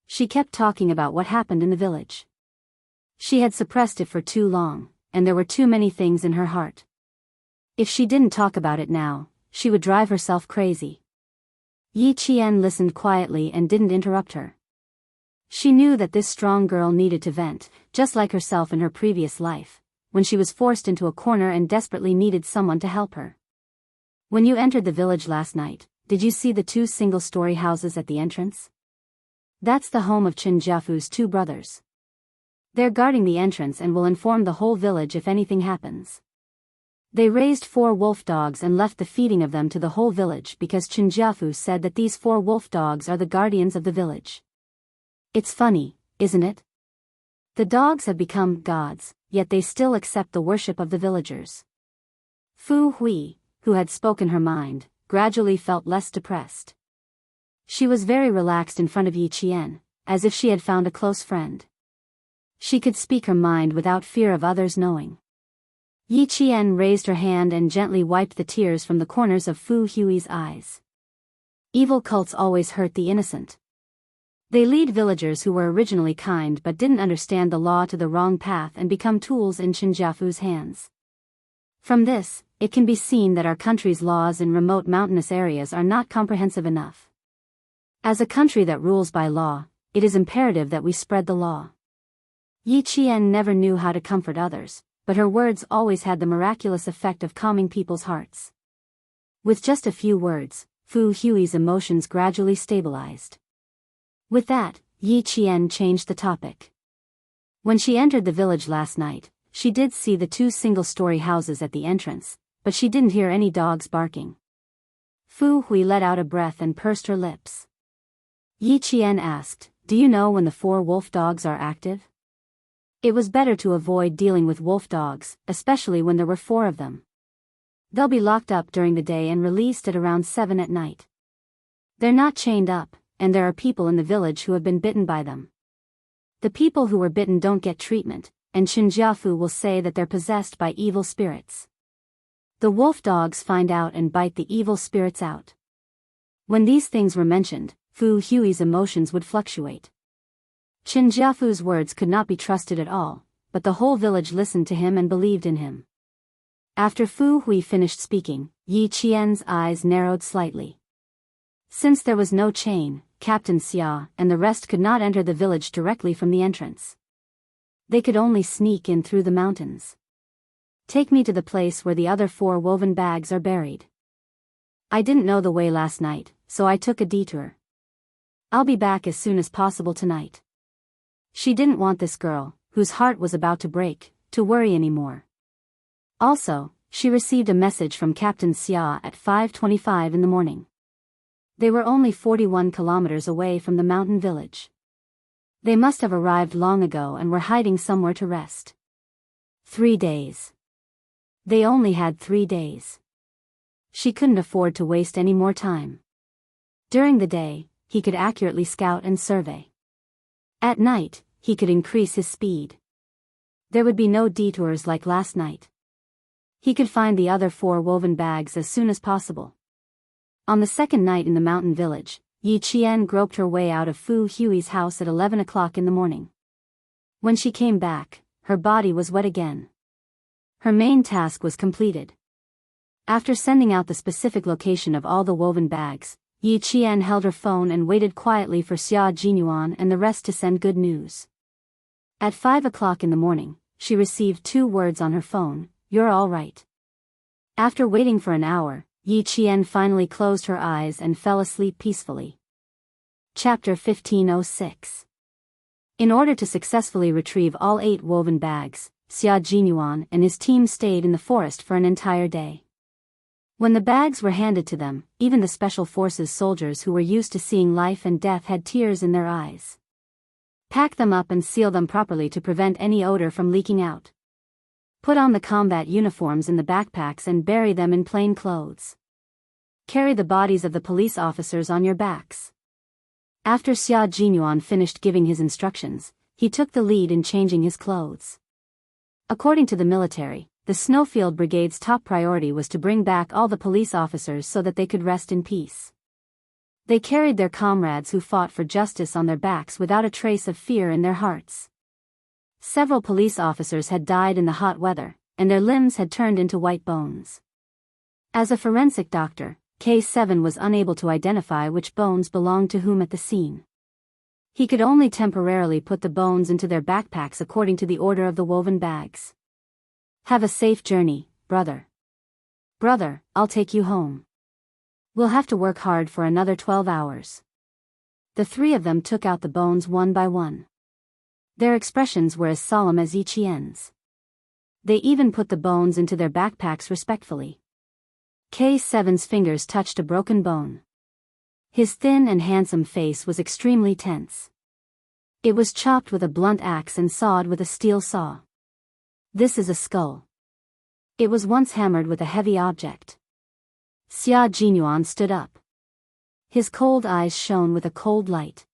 She kept talking about what happened in the village. She had suppressed it for too long, and there were too many things in her heart. If she didn't talk about it now, she would drive herself crazy. Yi Qian listened quietly and didn't interrupt her. She knew that this strong girl needed to vent, just like herself in her previous life, when she was forced into a corner and desperately needed someone to help her. When you entered the village last night, did you see the 2 single-story houses at the entrance? That's the home of Chen Jiafu's 2 brothers. They're guarding the entrance and will inform the whole village if anything happens. They raised 4 wolf dogs and left the feeding of them to the whole village because Chen Jiafu said that these 4 wolf dogs are the guardians of the village. It's funny, isn't it? The dogs have become gods, yet they still accept the worship of the villagers. Fu Hui, who had spoken her mind, gradually felt less depressed. She was very relaxed in front of Yi Qian, as if she had found a close friend. She could speak her mind without fear of others knowing. Yi Qian raised her hand and gently wiped the tears from the corners of Fu Hui's eyes. Evil cults always hurt the innocent. They lead villagers who were originally kind but didn't understand the law to the wrong path and become tools in Chen Jiafu's hands. From this, it can be seen that our country's laws in remote mountainous areas are not comprehensive enough. As a country that rules by law, it is imperative that we spread the law. Yi Qian never knew how to comfort others, but her words always had the miraculous effect of calming people's hearts. With just a few words, Fu Hui's emotions gradually stabilized. With that, Yi Qian changed the topic. When she entered the village last night, she did see the 2 single-story houses at the entrance, but she didn't hear any dogs barking. Fu Hui let out a breath and pursed her lips. Yi Qian asked, "Do you know when the 4 wolf dogs are active?" It was better to avoid dealing with wolf dogs, especially when there were 4 of them. They'll be locked up during the day and released at around 7 at night. They're not chained up, and there are people in the village who have been bitten by them. The people who were bitten don't get treatment, and Chen Jiafu will say that they're possessed by evil spirits. The wolf dogs find out and bite the evil spirits out. When these things were mentioned, Fu Hui's emotions would fluctuate. Chen Jiafu's words could not be trusted at all, but the whole village listened to him and believed in him. After Fu Hui finished speaking, Yi Qian's eyes narrowed slightly. Since there was no chain, Captain Xia and the rest could not enter the village directly from the entrance. They could only sneak in through the mountains. Take me to the place where the other 4 woven bags are buried. I didn't know the way last night, so I took a detour. I'll be back as soon as possible tonight. She didn't want this girl, whose heart was about to break, to worry anymore. Also, she received a message from Captain Xia at 5:25 in the morning. They were only 41 kilometers away from the mountain village. They must have arrived long ago and were hiding somewhere to rest. 3 days. They only had 3 days. She couldn't afford to waste any more time. During the day, he could accurately scout and survey. At night, he could increase his speed. There would be no detours like last night. He could find the other 4 woven bags as soon as possible. On the second night in the mountain village, Yi Qian groped her way out of Fu Hui's house at 11 o'clock in the morning. When she came back, her body was wet again. Her main task was completed. After sending out the specific location of all the woven bags, Yi Qian held her phone and waited quietly for Xia Jinyuan and the rest to send good news. At 5 o'clock in the morning, she received 2 words on her phone, "You're all right." After waiting for an hour, Yi Qian finally closed her eyes and fell asleep peacefully. Chapter 1506. In order to successfully retrieve all 8 woven bags, Xia Jinyuan and his team stayed in the forest for an entire day. When the bags were handed to them, even the Special Forces soldiers who were used to seeing life and death had tears in their eyes. Pack them up and seal them properly to prevent any odor from leaking out. Put on the combat uniforms in the backpacks and bury them in plain clothes. Carry the bodies of the police officers on your backs. After Xia Jinyuan finished giving his instructions, he took the lead in changing his clothes. According to the military, the Snowfield Brigade's top priority was to bring back all the police officers so that they could rest in peace. They carried their comrades who fought for justice on their backs without a trace of fear in their hearts. Several police officers had died in the hot weather, and their limbs had turned into white bones. As a forensic doctor, K7 was unable to identify which bones belonged to whom at the scene. He could only temporarily put the bones into their backpacks according to the order of the woven bags. Have a safe journey, brother. Brother, I'll take you home. We'll have to work hard for another 12 hours. The three of them took out the bones one by one. Their expressions were as solemn as Yi Qian's. They even put the bones into their backpacks respectfully. K7's fingers touched a broken bone. His thin and handsome face was extremely tense. It was chopped with a blunt axe and sawed with a steel saw. This is a skull. It was once hammered with a heavy object. Xia Jinyuan stood up. His cold eyes shone with a cold light.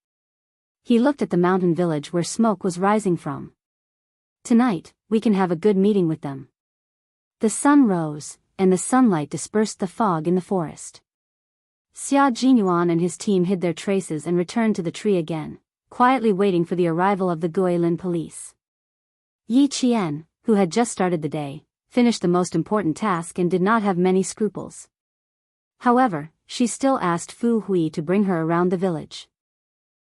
He looked at the mountain village where smoke was rising from. Tonight, we can have a good meeting with them. The sun rose, and the sunlight dispersed the fog in the forest. Xia Jinyuan and his team hid their traces and returned to the tree again, quietly waiting for the arrival of the Guilin police. Yi Qian, who had just started the day, finished the most important task and did not have many scruples. However, she still asked Fu Hui to bring her around the village.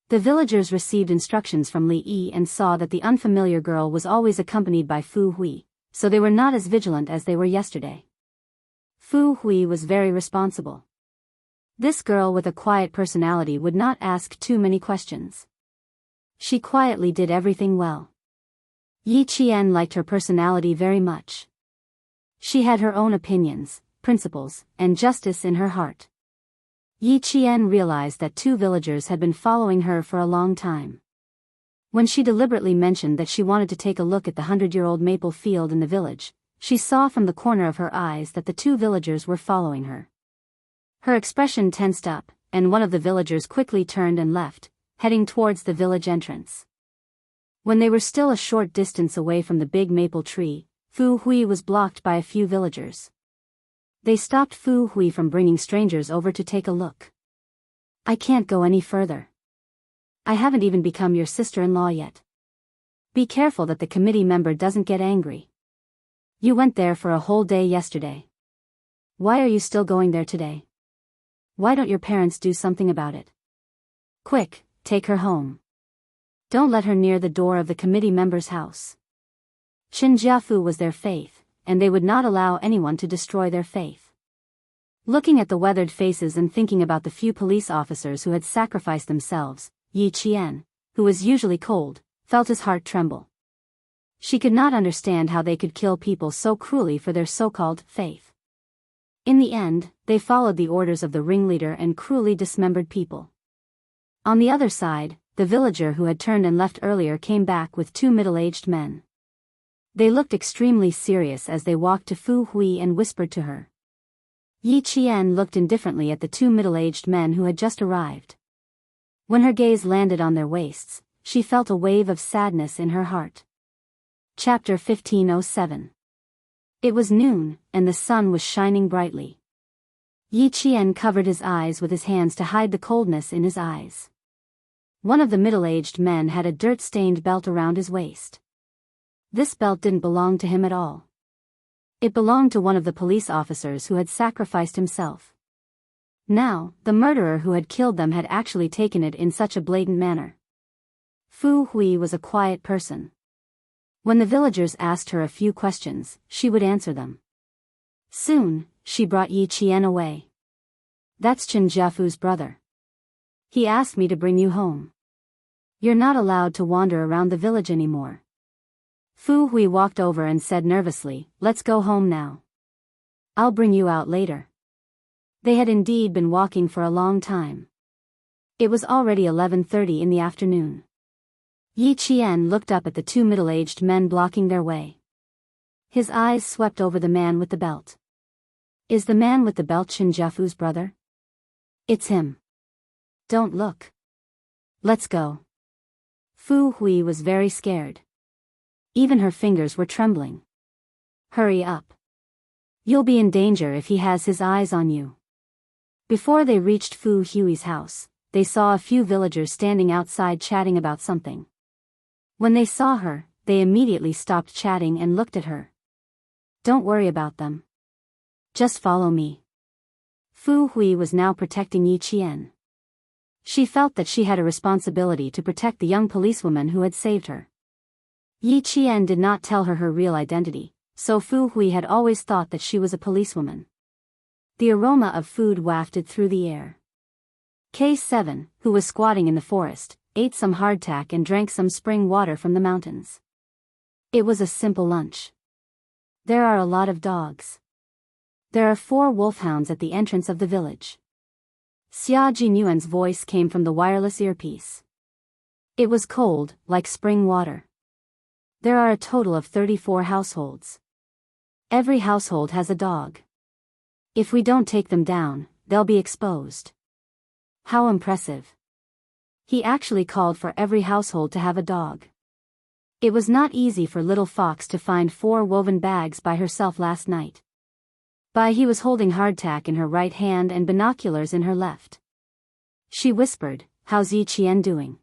The villagers received instructions from Li Yi and saw that the unfamiliar girl was always accompanied by Fu Hui, so they were not as vigilant as they were yesterday. Fu Hui was very responsible. This girl with a quiet personality would not ask too many questions. She quietly did everything well. Yi Qian liked her personality very much. She had her own opinions, principles, and justice in her heart. Yi Qian realized that two villagers had been following her for a long time. When she deliberately mentioned that she wanted to take a look at the 100-year-old maple field in the village, she saw from the corner of her eyes that the two villagers were following her. Her expression tensed up, and one of the villagers quickly turned and left, heading towards the village entrance. When they were still a short distance away from the big maple tree, Fu Hui was blocked by a few villagers. They stopped Fu Hui from bringing strangers over to take a look. I can't go any further. I haven't even become your sister-in-law yet. Be careful that the committee member doesn't get angry. You went there for a whole day yesterday. Why are you still going there today? Why don't your parents do something about it? Quick, take her home. Don't let her near the door of the committee member's house. Qin Jiafu was their faith, and they would not allow anyone to destroy their faith. Looking at the weathered faces and thinking about the few police officers who had sacrificed themselves, Yi Qian, who was usually cold, felt his heart tremble. She could not understand how they could kill people so cruelly for their so-called faith. In the end, they followed the orders of the ringleader and cruelly dismembered people. On the other side, the villager who had turned and left earlier came back with two middle-aged men. They looked extremely serious as they walked to Fu Hui and whispered to her. Yi Qian looked indifferently at the two middle-aged men who had just arrived. When her gaze landed on their waists, she felt a wave of sadness in her heart. Chapter 1507. It was noon, and the sun was shining brightly. Yi Qian covered his eyes with his hands to hide the coldness in his eyes. One of the middle-aged men had a dirt-stained belt around his waist. This belt didn't belong to him at all. It belonged to one of the police officers who had sacrificed himself. Now, the murderer who had killed them had actually taken it in such a blatant manner. Fu Hui was a quiet person. When the villagers asked her a few questions, she would answer them. Soon, she brought Yi Qian away. That's Qin Jiafu's brother. He asked me to bring you home. You're not allowed to wander around the village anymore. Fu Hui walked over and said nervously, let's go home now. I'll bring you out later. They had indeed been walking for a long time. It was already 11:30 in the afternoon. Yi Qian looked up at the two middle-aged men blocking their way. His eyes swept over the man with the belt. Is the man with the belt Qin Jiafu's brother? It's him. Don't look. Let's go. Fu Hui was very scared. Even her fingers were trembling. Hurry up. You'll be in danger if he has his eyes on you. Before they reached Fu Hui's house, they saw a few villagers standing outside chatting about something. When they saw her, they immediately stopped chatting and looked at her. Don't worry about them. Just follow me. Fu Hui was now protecting Yi Qian. She felt that she had a responsibility to protect the young policewoman who had saved her. Yi Qian did not tell her real identity, so Fu Hui had always thought that she was a policewoman. The aroma of food wafted through the air. K7, who was squatting in the forest, ate some hardtack and drank some spring water from the mountains. It was a simple lunch. There are a lot of dogs. There are 4 wolfhounds at the entrance of the village. Xia Jinyuan's voice came from the wireless earpiece. It was cold, like spring water. There are a total of 34 households. Every household has a dog. If we don't take them down, they'll be exposed. How impressive. He actually called for every household to have a dog. It was not easy for Little Fox to find 4 woven bags by herself last night. He was holding hardtack in her right hand and binoculars in her left. She whispered, "How's Yi Qian doing?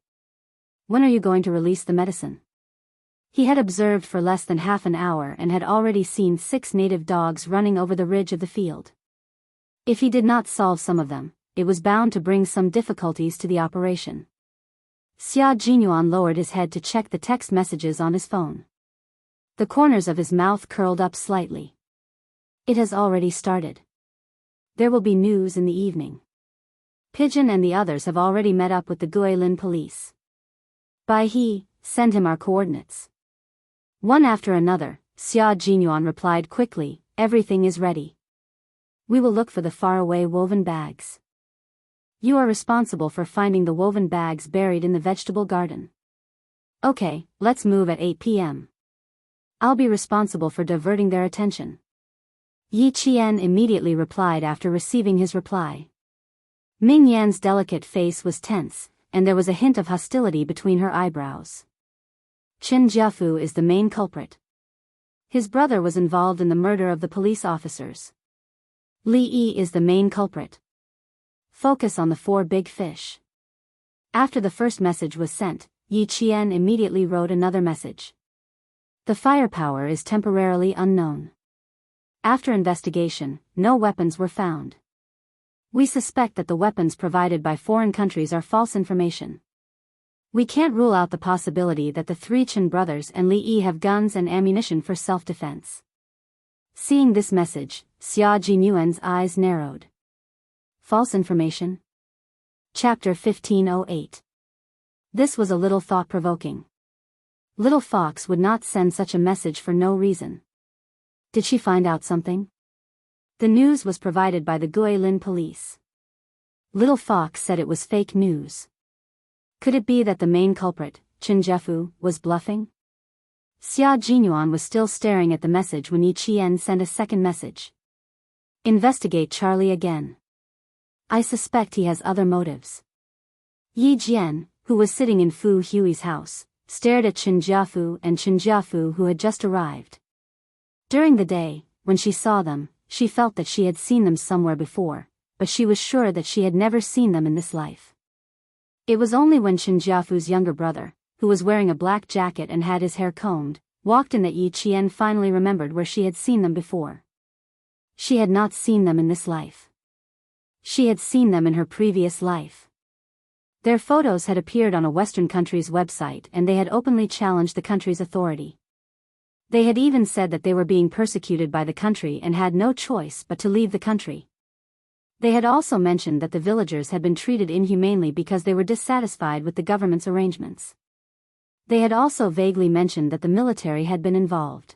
When are you going to release the medicine?" He had observed for less than half an hour and had already seen 6 native dogs running over the ridge of the field. If he did not solve some of them, it was bound to bring some difficulties to the operation. Xia Jinyuan lowered his head to check the text messages on his phone. The corners of his mouth curled up slightly. It has already started. There will be news in the evening. Pigeon and the others have already met up with the Guilin police. Send him our coordinates. One after another, Xia Jinyuan replied quickly, "Everything is ready. We will look for the faraway woven bags. You are responsible for finding the woven bags buried in the vegetable garden. Okay, let's move at 8 p.m. I'll be responsible for diverting their attention." Yi Qian immediately replied after receiving his reply. Ming Yan's delicate face was tense, and there was a hint of hostility between her eyebrows. Qin Jiafu is the main culprit. His brother was involved in the murder of the police officers. Li Yi is the main culprit. Focus on the 4 big fish. After the first message was sent, Yi Qian immediately wrote another message. The firepower is temporarily unknown. After investigation, no weapons were found. We suspect that the weapons provided by foreign countries are false information. We can't rule out the possibility that the 3 Chen brothers and Li Yi have guns and ammunition for self-defense. Seeing this message, Xia Jinyuan's eyes narrowed. False information? Chapter 1508. This was a little thought-provoking. Little Fox would not send such a message for no reason. Did she find out something? The news was provided by the Guilin police. Little Fox said it was fake news. Could it be that the main culprit, Qin Jiafu, was bluffing? Xia Jinyuan was still staring at the message when Yi Qian sent a second message. Investigate Charlie again. I suspect he has other motives. Yi Jian, who was sitting in Fu Hui's house, stared at Qin Jiafu and Qin Jiafu, who had just arrived. During the day, when she saw them, she felt that she had seen them somewhere before, but she was sure that she had never seen them in this life. It was only when Qin Jiafu's younger brother, who was wearing a black jacket and had his hair combed, walked in that Yi Qian finally remembered where she had seen them before. She had not seen them in this life. She had seen them in her previous life. Their photos had appeared on a Western country's website and they had openly challenged the country's authority. They had even said that they were being persecuted by the country and had no choice but to leave the country. They had also mentioned that the villagers had been treated inhumanely because they were dissatisfied with the government's arrangements. They had also vaguely mentioned that the military had been involved.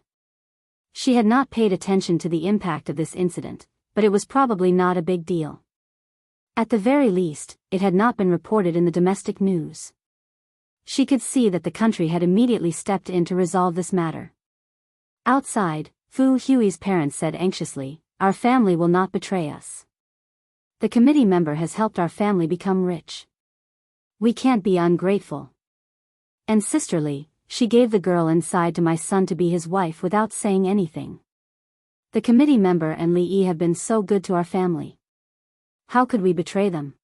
She had not paid attention to the impact of this incident, but it was probably not a big deal. At the very least, it had not been reported in the domestic news. She could see that the country had immediately stepped in to resolve this matter. Outside, Fu Hui's parents said anxiously, "Our family will not betray us. The committee member has helped our family become rich. We can't be ungrateful." And sisterly, she gave the girl inside to my son to be his wife without saying anything. The committee member and Li Yi have been so good to our family. How could we betray them?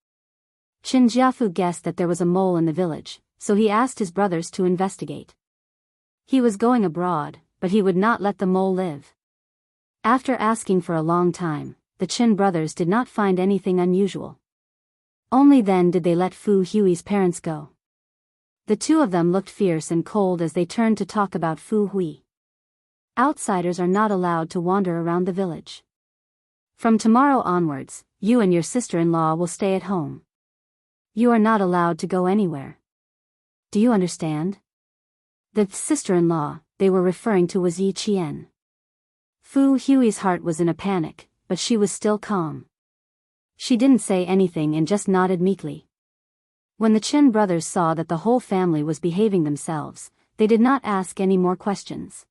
Qin Jiafu guessed that there was a mole in the village, so he asked his brothers to investigate. He was going abroad, but he would not let the mole live. After asking for a long time, the Chin brothers did not find anything unusual. Only then did they let Fu Hui's parents go. The two of them looked fierce and cold as they turned to talk about Fu Hui. Outsiders are not allowed to wander around the village. From tomorrow onwards, you and your sister-in-law will stay at home. You are not allowed to go anywhere. Do you understand? The sister-in-law they were referring to was Yi Qian. Fu Hui's heart was in a panic, but she was still calm. She didn't say anything and just nodded meekly. When the Chin brothers saw that the whole family was behaving themselves, they did not ask any more questions.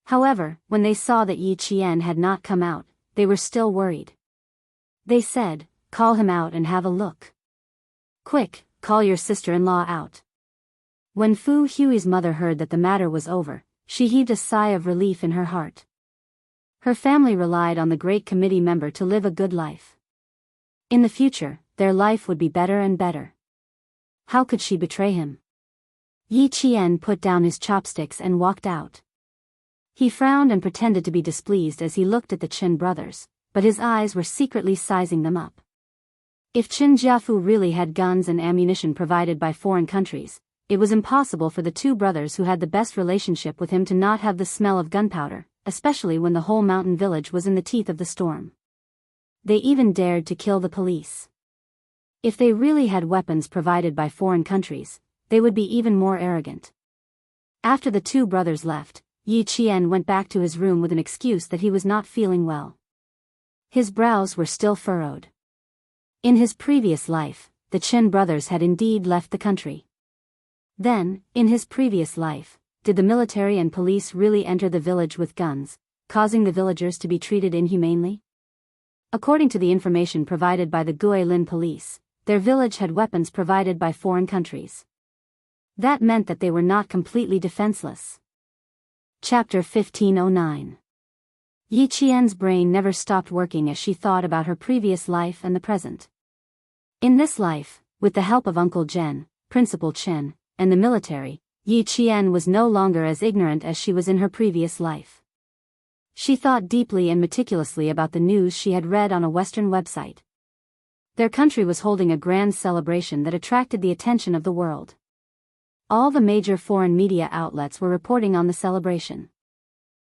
However, when they saw that Yi Qian had not come out, they were still worried. They said, "Call him out and have a look. Quick, call your sister-in-law out." When Fu Hui's mother heard that the matter was over, she heaved a sigh of relief in her heart. Her family relied on the great committee member to live a good life. In the future, their life would be better and better. How could she betray him? Yi Qian put down his chopsticks and walked out. He frowned and pretended to be displeased as he looked at the Chin brothers, but his eyes were secretly sizing them up. If Qin Jiafu really had guns and ammunition provided by foreign countries, it was impossible for the two brothers who had the best relationship with him to not have the smell of gunpowder, especially when the whole mountain village was in the teeth of the storm. They even dared to kill the police. If they really had weapons provided by foreign countries, they would be even more arrogant. After the two brothers left, Yi Qian went back to his room with an excuse that he was not feeling well. His brows were still furrowed. In his previous life, the Chin brothers had indeed left the country. Then, in his previous life, did the military and police really enter the village with guns, causing the villagers to be treated inhumanely? According to the information provided by the Guilin police, their village had weapons provided by foreign countries. That meant that they were not completely defenseless. Chapter 1509. Yi Qian's brain never stopped working as she thought about her previous life and the present. In this life, with the help of Uncle Zhen, Principal Chen, and the military, Yi Qian was no longer as ignorant as she was in her previous life. She thought deeply and meticulously about the news she had read on a Western website. Their country was holding a grand celebration that attracted the attention of the world. All the major foreign media outlets were reporting on the celebration.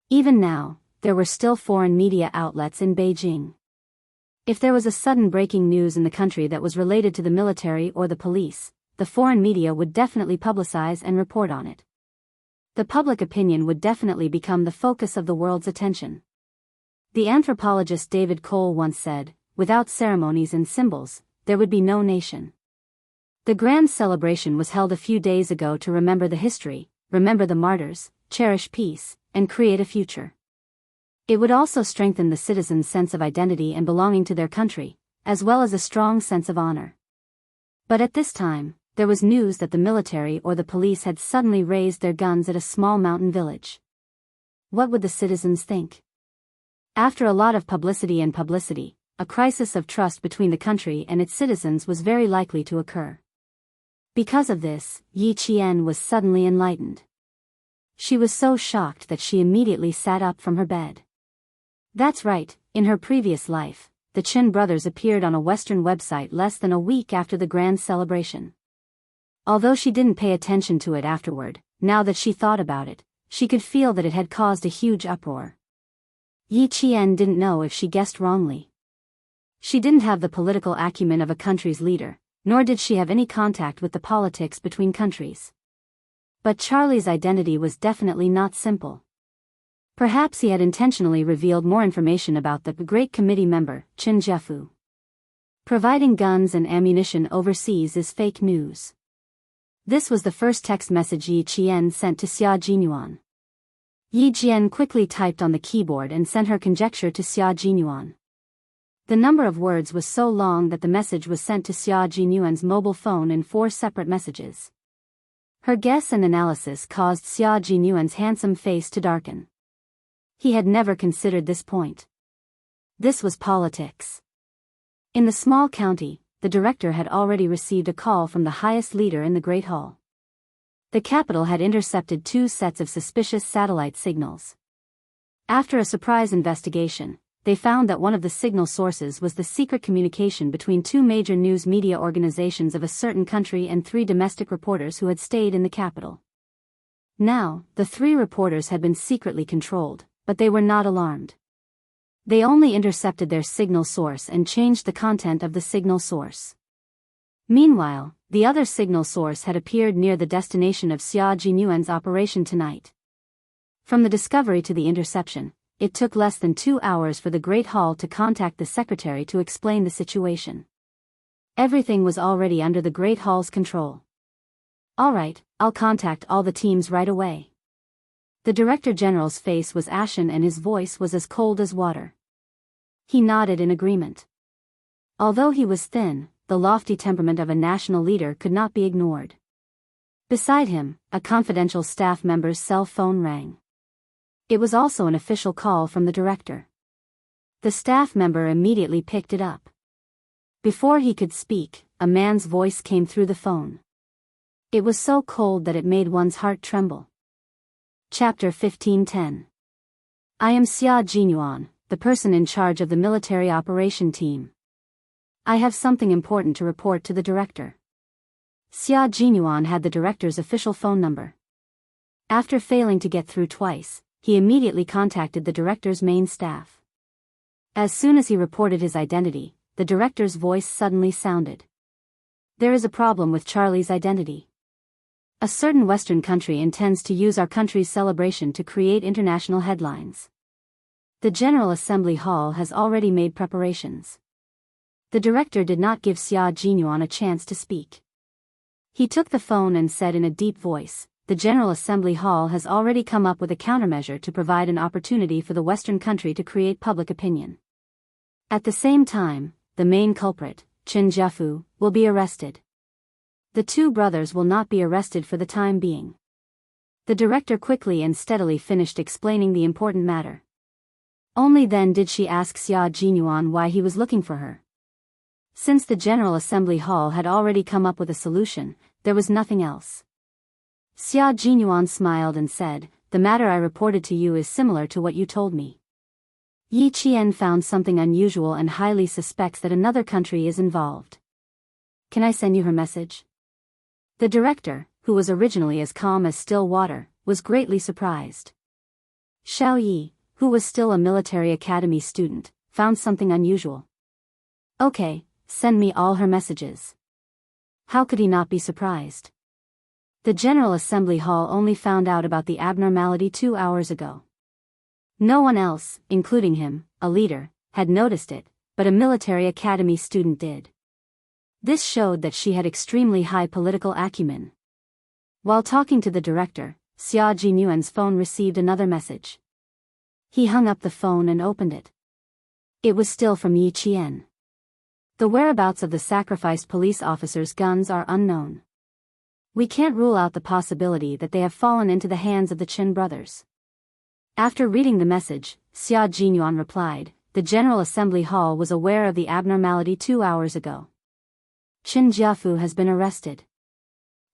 Even now, there were still foreign media outlets in Beijing. If there was a sudden breaking news in the country that was related to the military or the police, the foreign media would definitely publicize and report on it. The public opinion would definitely become the focus of the world's attention. The anthropologist David Cole once said, "Without ceremonies and symbols, there would be no nation." The grand celebration was held a few days ago to remember the history, remember the martyrs, cherish peace, and create a future. It would also strengthen the citizens' sense of identity and belonging to their country, as well as a strong sense of honor. But at this time, there was news that the military or the police had suddenly raised their guns at a small mountain village. What would the citizens think? After a lot of publicity, a crisis of trust between the country and its citizens was very likely to occur. Because of this, Yi Qian was suddenly enlightened. She was so shocked that she immediately sat up from her bed. That's right, in her previous life, the Chin brothers appeared on a Western website less than a week after the grand celebration. Although she didn't pay attention to it afterward, now that she thought about it, she could feel that it had caused a huge uproar. Yi Qian didn't know if she guessed wrongly. She didn't have the political acumen of a country's leader, nor did she have any contact with the politics between countries. But Charlie's identity was definitely not simple. Perhaps he had intentionally revealed more information about the great committee member, Qin Jiafu. Providing guns and ammunition overseas is fake news. This was the first text message Yi Qian sent to Xia Jinyuan. Yi Jian quickly typed on the keyboard and sent her conjecture to Xia Jinyuan. The number of words was so long that the message was sent to Xia Jinyuan's mobile phone in 4 separate messages. Her guess and analysis caused Xia Jinyuan's handsome face to darken. He had never considered this point. This was politics. In the small county, the director had already received a call from the highest leader in the Great Hall. The capital had intercepted 2 sets of suspicious satellite signals. After a surprise investigation, they found that one of the signal sources was the secret communication between two major news media organizations of a certain country and 3 domestic reporters who had stayed in the capital. Now, the 3 reporters had been secretly controlled, but they were not alarmed. They only intercepted their signal source and changed the content of the signal source. Meanwhile, the other signal source had appeared near the destination of Xia Jinyuan's operation tonight. From the discovery to the interception, it took less than 2 hours for the Great Hall to contact the secretary to explain the situation. Everything was already under the Great Hall's control. "All right, I'll contact all the teams right away." The Director General's face was ashen and his voice was as cold as water. He nodded in agreement. Although he was thin, the lofty temperament of a national leader could not be ignored. Beside him, a confidential staff member's cell phone rang. It was also an official call from the director. The staff member immediately picked it up. Before he could speak, a man's voice came through the phone. It was so cold that it made one's heart tremble. Chapter 15:10. I am Xia Jinyuan, the person in charge of the military operation team. I have something important to report to the director. Xia Jinyuan had the director's official phone number. After failing to get through twice, he immediately contacted the director's main staff. As soon as he reported his identity, the director's voice suddenly sounded. There is a problem with Charlie's identity. A certain Western country intends to use our country's celebration to create international headlines. The General Assembly Hall has already made preparations. The director did not give Xia Jinyuan a chance to speak. He took the phone and said in a deep voice, "The General Assembly Hall has already come up with a countermeasure to provide an opportunity for the Western country to create public opinion. At the same time, the main culprit, Chen Jiafu, will be arrested. The 2 brothers will not be arrested for the time being." The director quickly and steadily finished explaining the important matter. Only then did she ask Xia Jinyuan why he was looking for her. Since the General Assembly Hall had already come up with a solution, there was nothing else. Xia Jinyuan smiled and said, "The matter I reported to you is similar to what you told me. Yi Qian found something unusual and highly suspects that another country is involved. Can I send you her message?" The director, who was originally as calm as still water, was greatly surprised. Xiao Yi, who was still a military academy student, found something unusual. "Okay, send me all her messages." How could he not be surprised? The General Assembly Hall only found out about the abnormality 2 hours ago. No one else, including him, a leader, had noticed it, but a military academy student did. This showed that she had extremely high political acumen. While talking to the director, Xia Jinyuan's phone received another message. He hung up the phone and opened it. It was still from Yi Qian. The whereabouts of the sacrificed police officers' guns are unknown. We can't rule out the possibility that they have fallen into the hands of the Chen brothers. After reading the message, Xia Jinyuan replied, "The General Assembly Hall was aware of the abnormality 2 hours ago. Chen Jiafu has been arrested.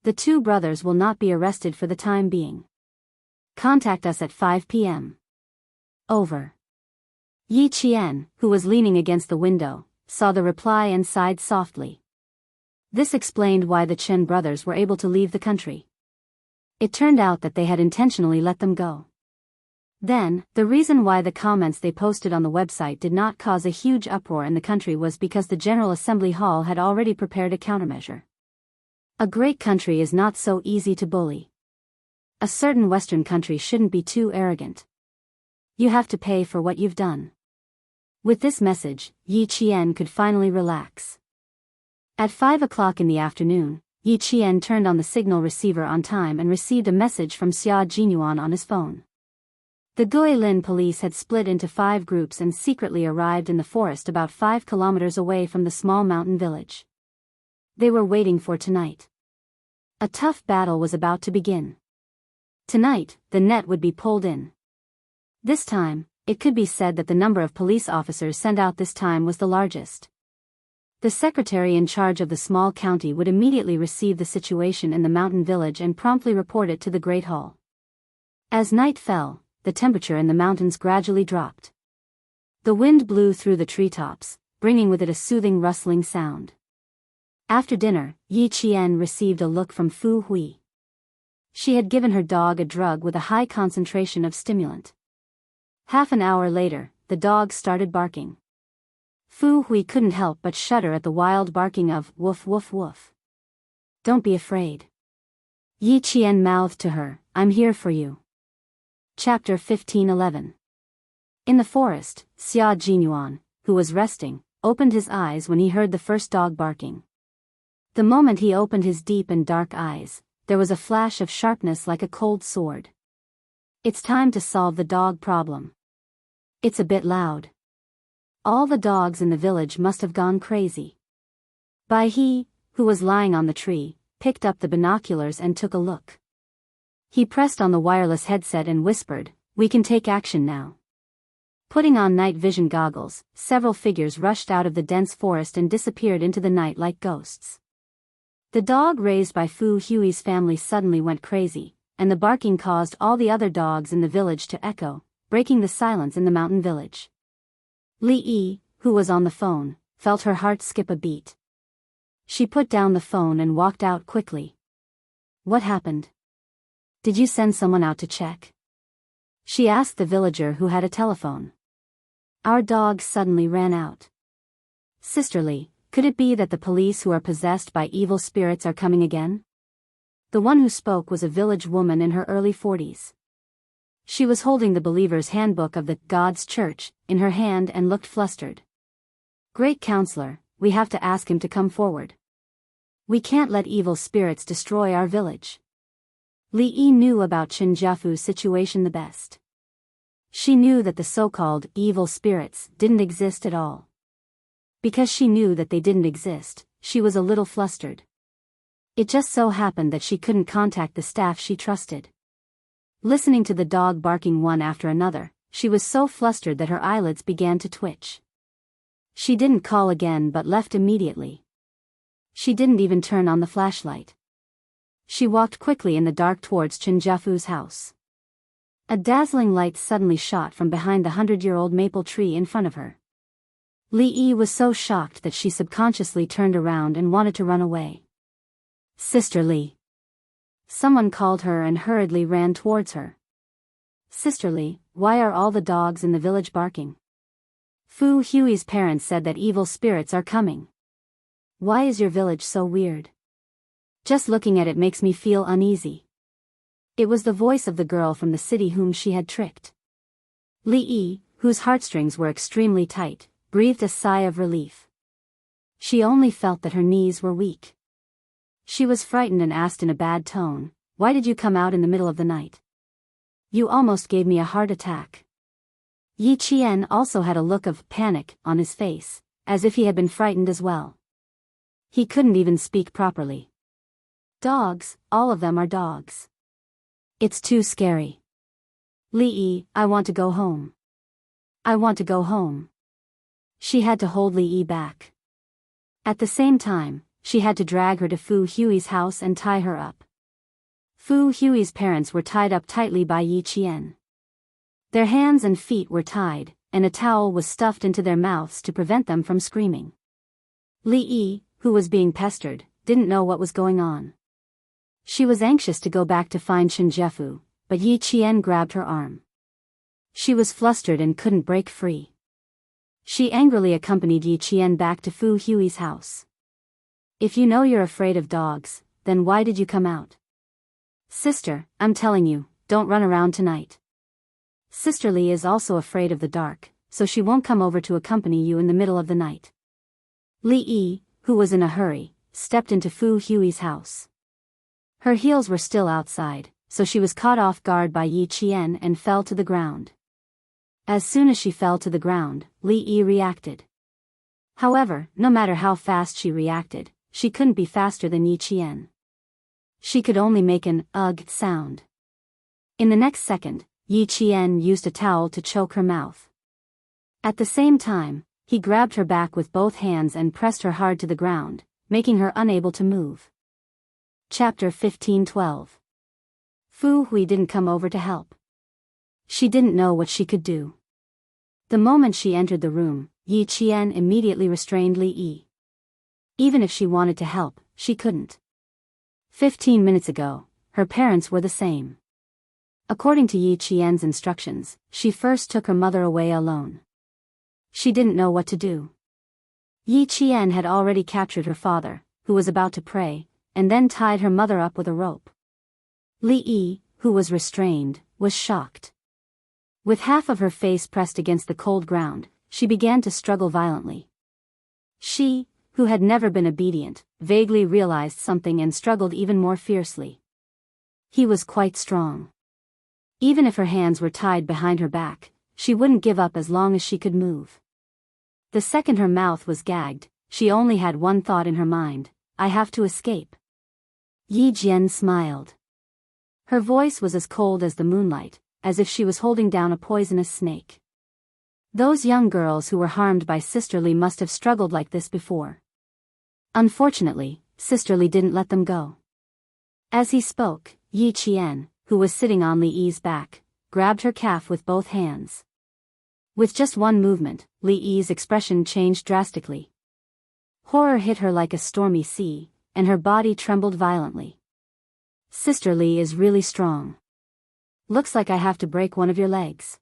The 2 brothers will not be arrested for the time being. Contact us at 5 p.m. Over." Yi Qian, who was leaning against the window, saw the reply and sighed softly. This explained why the Chen brothers were able to leave the country. It turned out that they had intentionally let them go. Then, the reason why the comments they posted on the website did not cause a huge uproar in the country was because the General Assembly Hall had already prepared a countermeasure. A great country is not so easy to bully. A certain Western country shouldn't be too arrogant. You have to pay for what you've done. With this message, Yi Qian could finally relax. At 5 o'clock in the afternoon, Yi Qian turned on the signal receiver on time and received a message from Xia Jinyuan on his phone. The Guilin police had split into 5 groups and secretly arrived in the forest about 5 kilometers away from the small mountain village. They were waiting for tonight. A tough battle was about to begin. Tonight, the net would be pulled in. This time, it could be said that the number of police officers sent out this time was the largest. The secretary in charge of the small county would immediately receive the situation in the mountain village and promptly report it to the Great Hall. As night fell, the temperature in the mountains gradually dropped. The wind blew through the treetops, bringing with it a soothing rustling sound. After dinner, Yi Qian received a look from Fu Hui. She had given her dog a drug with a high concentration of stimulant. Half an hour later, the dog started barking. Fu Hui couldn't help but shudder at the wild barking of woof woof woof. "Don't be afraid." Yi Qian mouthed to her, "I'm here for you." Chapter 15:11. In the forest, Xia Jinyuan, who was resting, opened his eyes when he heard the first dog barking. The moment he opened his deep and dark eyes, there was a flash of sharpness like a cold sword. It's time to solve the dog problem. It's a bit loud. All the dogs in the village must have gone crazy. Bai He, who was lying on the tree, picked up the binoculars and took a look. He pressed on the wireless headset and whispered, "We can take action now." Putting on night vision goggles, several figures rushed out of the dense forest and disappeared into the night like ghosts. The dog raised by Fu Hui's family suddenly went crazy, and the barking caused all the other dogs in the village to echo, breaking the silence in the mountain village. Li Yi, who was on the phone, felt her heart skip a beat. She put down the phone and walked out quickly. "What happened? Did you send someone out to check?" she asked the villager who had a telephone. "Our dog suddenly ran out." "Sisterly, could it be that the police who are possessed by evil spirits are coming again?" The one who spoke was a village woman in her early 40s. She was holding the believer's handbook of the God's Church in her hand and looked flustered. "Great counselor, we have to ask him to come forward. We can't let evil spirits destroy our village." Li Yi knew about Chen Jiafu's situation the best. She knew that the so-called evil spirits didn't exist at all. Because she knew that they didn't exist, she was a little flustered. It just so happened that she couldn't contact the staff she trusted. Listening to the dog barking one after another, she was so flustered that her eyelids began to twitch. She didn't call again but left immediately. She didn't even turn on the flashlight. She walked quickly in the dark towards Chen Jiafu's house. A dazzling light suddenly shot from behind the 100-year-old maple tree in front of her. Li Yi was so shocked that she subconsciously turned around and wanted to run away. "Sister Li." Someone called her and hurriedly ran towards her. "Sister Li, why are all the dogs in the village barking?" "Fu Hui's parents said that evil spirits are coming." "Why is your village so weird? Just looking at it makes me feel uneasy." It was the voice of the girl from the city whom she had tricked. Li Yi, whose heartstrings were extremely tight, breathed a sigh of relief. She only felt that her knees were weak. She was frightened and asked in a bad tone, "Why did you come out in the middle of the night? You almost gave me a heart attack." Yi Qian also had a look of panic on his face, as if he had been frightened as well. He couldn't even speak properly. "Dogs, all of them are dogs. It's too scary. Li Yi, I want to go home. I want to go home." She had to hold Li Yi back. At the same time, she had to drag her to Fu Hui's house and tie her up. Fu Hui's parents were tied up tightly by Yi Qian. Their hands and feet were tied, and a towel was stuffed into their mouths to prevent them from screaming. Li Yi, who was being pestered, didn't know what was going on. She was anxious to go back to find Chen Jiafu, but Yi Qian grabbed her arm. She was flustered and couldn't break free. She angrily accompanied Yi Qian back to Fu Hui's house. "If you know you're afraid of dogs, then why did you come out?" "Sister, I'm telling you, don't run around tonight. Sister Li is also afraid of the dark, so she won't come over to accompany you in the middle of the night." Li Yi, who was in a hurry, stepped into Fu Hui's house. Her heels were still outside, so she was caught off guard by Yi Qian and fell to the ground. As soon as she fell to the ground, Li Yi reacted. However, no matter how fast she reacted, she couldn't be faster than Yi Qian. She could only make an "ugh" sound. In the next second, Yi Qian used a towel to choke her mouth. At the same time, he grabbed her back with both hands and pressed her hard to the ground, making her unable to move. Chapter 15:12. Fu Hui didn't come over to help. She didn't know what she could do. The moment she entered the room, Yi Qian immediately restrained Li Yi. Even if she wanted to help, she couldn't. 15 minutes ago, her parents were the same. According to Yi Qian's instructions, she first took her mother away alone. She didn't know what to do. Yi Qian had already captured her father, who was about to pray, and then tied her mother up with a rope. Li Yi, who was restrained, was shocked. With half of her face pressed against the cold ground, she began to struggle violently. She, who had never been obedient, vaguely realized something and struggled even more fiercely. He was quite strong. Even if her hands were tied behind her back, she wouldn't give up as long as she could move. The second her mouth was gagged, she only had one thought in her mind: I have to escape. Yi Jian smiled. Her voice was as cold as the moonlight, as if she was holding down a poisonous snake. Those young girls who were harmed by Sister Li must have struggled like this before. Unfortunately, Sister Li didn't let them go. As he spoke, Yi Qian, who was sitting on Li Yi's back, grabbed her calf with both hands. With just one movement, Li Yi's expression changed drastically. Horror hit her like a stormy sea, and her body trembled violently. Sister Li is really strong. Looks like I have to break one of your legs.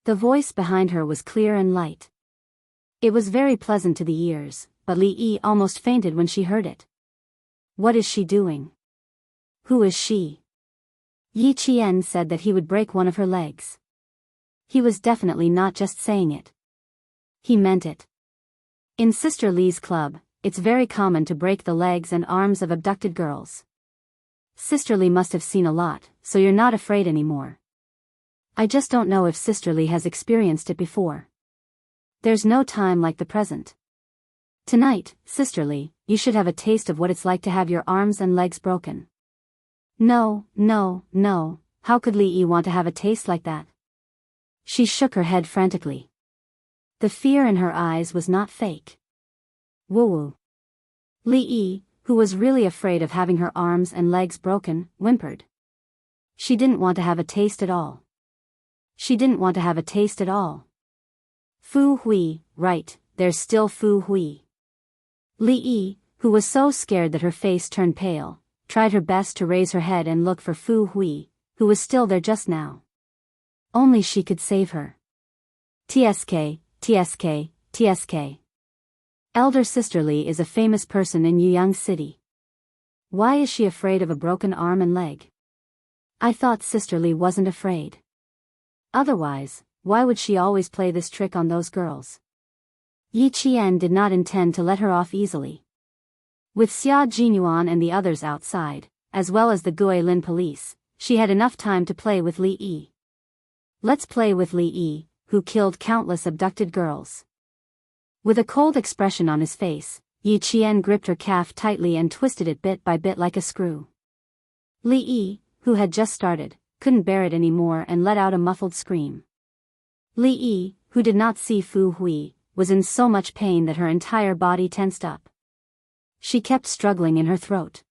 The voice behind her was clear and light. It was very pleasant to the ears, but Li Yi almost fainted when she heard it. What is she doing? Who is she? Yi Qian said that he would break one of her legs. He was definitely not just saying it. He meant it. In Sister Li's club, it's very common to break the legs and arms of abducted girls. Sister Li must have seen a lot, so you're not afraid anymore. I just don't know if Sister Li has experienced it before. There's no time like the present. Tonight, Sister Li, you should have a taste of what it's like to have your arms and legs broken. No, no, no, how could Li Yi want to have a taste like that? She shook her head frantically. The fear in her eyes was not fake. Woo-woo. Li Yi, who was really afraid of having her arms and legs broken, whimpered. She didn't want to have a taste at all. She didn't want to have a taste at all. Fu Hui, right, there's still Fu Hui. Li Yi, who was so scared that her face turned pale, tried her best to raise her head and look for Fu Hui, who was still there just now. Only she could save her. TSK, TSK, TSK. Elder Sister Li is a famous person in Yuyang City. Why is she afraid of a broken arm and leg? I thought Sister Li wasn't afraid. Otherwise, why would she always play this trick on those girls? Yi Qian did not intend to let her off easily. With Xia Jinyuan and the others outside, as well as the Guilin police, she had enough time to play with Li Yi. Let's play with Li Yi, who killed countless abducted girls. With a cold expression on his face, Yi Qian gripped her calf tightly and twisted it bit by bit like a screw. Li Yi, who had just started, couldn't bear it anymore and let out a muffled scream. Li Yi, who did not see Fu Hui, was in so much pain that her entire body tensed up. She kept struggling in her throat.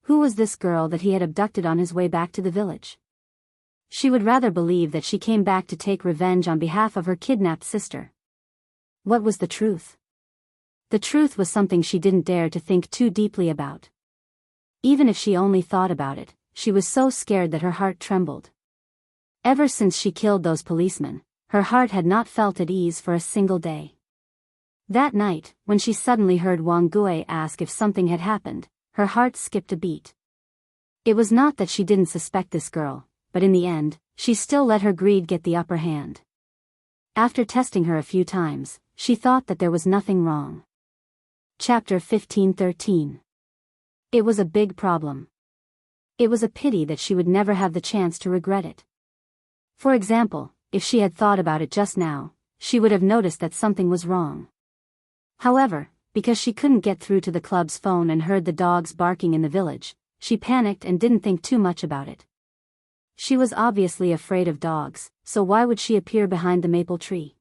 Who was this girl that he had abducted on his way back to the village? She would rather believe that she came back to take revenge on behalf of her kidnapped sister. What was the truth? The truth was something she didn't dare to think too deeply about. Even if she only thought about it, she was so scared that her heart trembled. Ever since she killed those policemen, her heart had not felt at ease for a single day. That night, when she suddenly heard Wang Gui ask if something had happened, her heart skipped a beat. It was not that she didn't suspect this girl, but in the end, she still let her greed get the upper hand. After testing her a few times, she thought that there was nothing wrong. Chapter 15:13. It was a big problem. It was a pity that she would never have the chance to regret it. For example, if she had thought about it just now, she would have noticed that something was wrong. However, because she couldn't get through to the club's phone and heard the dogs barking in the village, she panicked and didn't think too much about it. She was obviously afraid of dogs, so why would she appear behind the maple tree?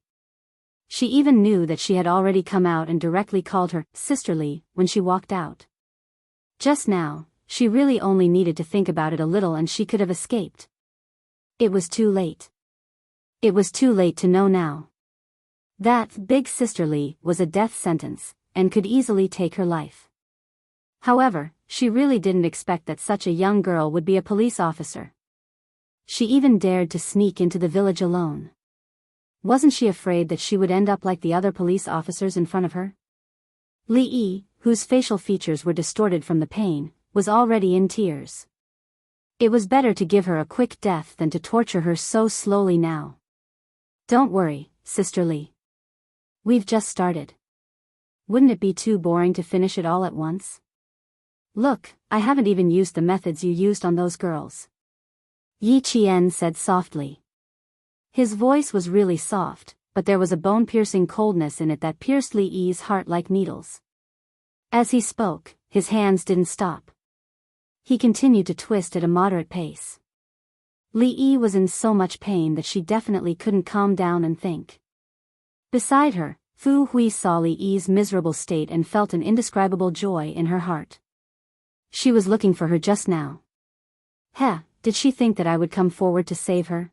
She even knew that she had already come out and directly called her Sister Li when she walked out. Just now, she really only needed to think about it a little and she could have escaped. It was too late. It was too late to know now. That big sister Li was a death sentence, and could easily take her life. However, she really didn't expect that such a young girl would be a police officer. She even dared to sneak into the village alone. Wasn't she afraid that she would end up like the other police officers in front of her? Li Yi, whose facial features were distorted from the pain, was already in tears. It was better to give her a quick death than to torture her so slowly now. Don't worry, Sister Li. We've just started. Wouldn't it be too boring to finish it all at once? Look, I haven't even used the methods you used on those girls. Yi Qian said softly. His voice was really soft, but there was a bone-piercing coldness in it that pierced Li Yi's heart like needles. As he spoke, his hands didn't stop. He continued to twist at a moderate pace. Li Yi was in so much pain that she definitely couldn't calm down and think. Beside her, Fu Hui saw Li Yi's miserable state and felt an indescribable joy in her heart. She was looking for her just now. Heh, did she think that I would come forward to save her?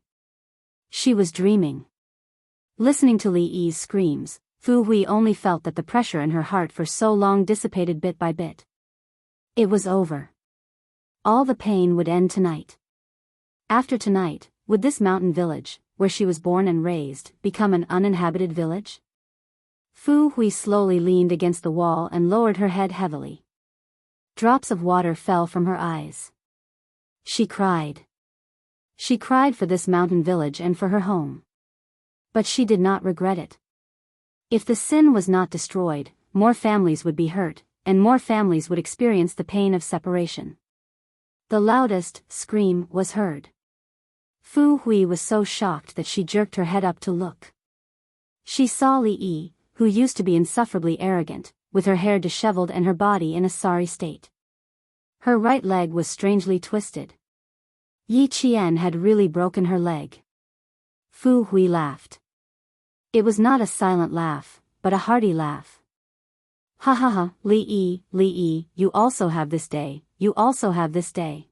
She was dreaming. Listening to Li Yi's screams, Fu Hui only felt that the pressure in her heart for so long dissipated bit by bit. It was over. All the pain would end tonight. After tonight, would this mountain village, where she was born and raised, become an uninhabited village? Fu Hui slowly leaned against the wall and lowered her head heavily. Drops of water fell from her eyes. She cried. She cried for this mountain village and for her home. But she did not regret it. If the sin was not destroyed, more families would be hurt, and more families would experience the pain of separation. The loudest scream was heard. Fu Hui was so shocked that she jerked her head up to look. She saw Li Yi, who used to be insufferably arrogant, with her hair disheveled and her body in a sorry state. Her right leg was strangely twisted. Yi Qian had really broken her leg. Fu Hui laughed. It was not a silent laugh, but a hearty laugh. Ha ha ha, Li Yi, you also have this day, you also have this day.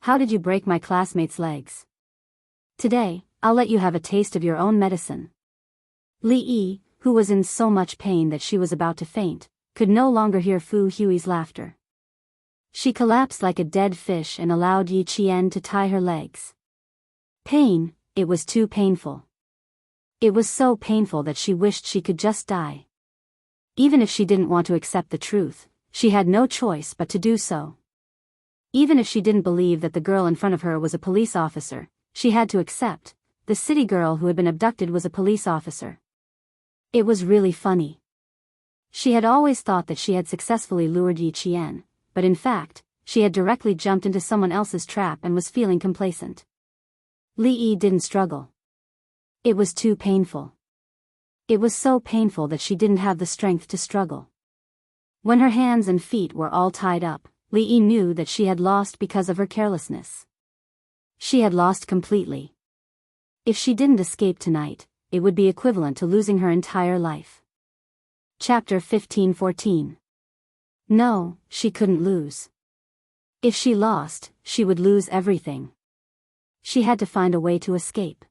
How did you break my classmate's legs? Today, I'll let you have a taste of your own medicine. Li Yi, who was in so much pain that she was about to faint, could no longer hear Fu Hui's laughter. She collapsed like a dead fish and allowed Yi Qian to tie her legs. Pain, it was too painful. It was so painful that she wished she could just die. Even if she didn't want to accept the truth, she had no choice but to do so. Even if she didn't believe that the girl in front of her was a police officer, she had to accept, the city girl who had been abducted was a police officer. It was really funny. She had always thought that she had successfully lured Yi Qian, but in fact, she had directly jumped into someone else's trap and was feeling complacent. Li Yi didn't struggle. It was too painful. It was so painful that she didn't have the strength to struggle. When her hands and feet were all tied up, Li Yi knew that she had lost because of her carelessness. She had lost completely. If she didn't escape tonight, it would be equivalent to losing her entire life. Chapter 15-14. No, she couldn't lose. If she lost, she would lose everything. She had to find a way to escape.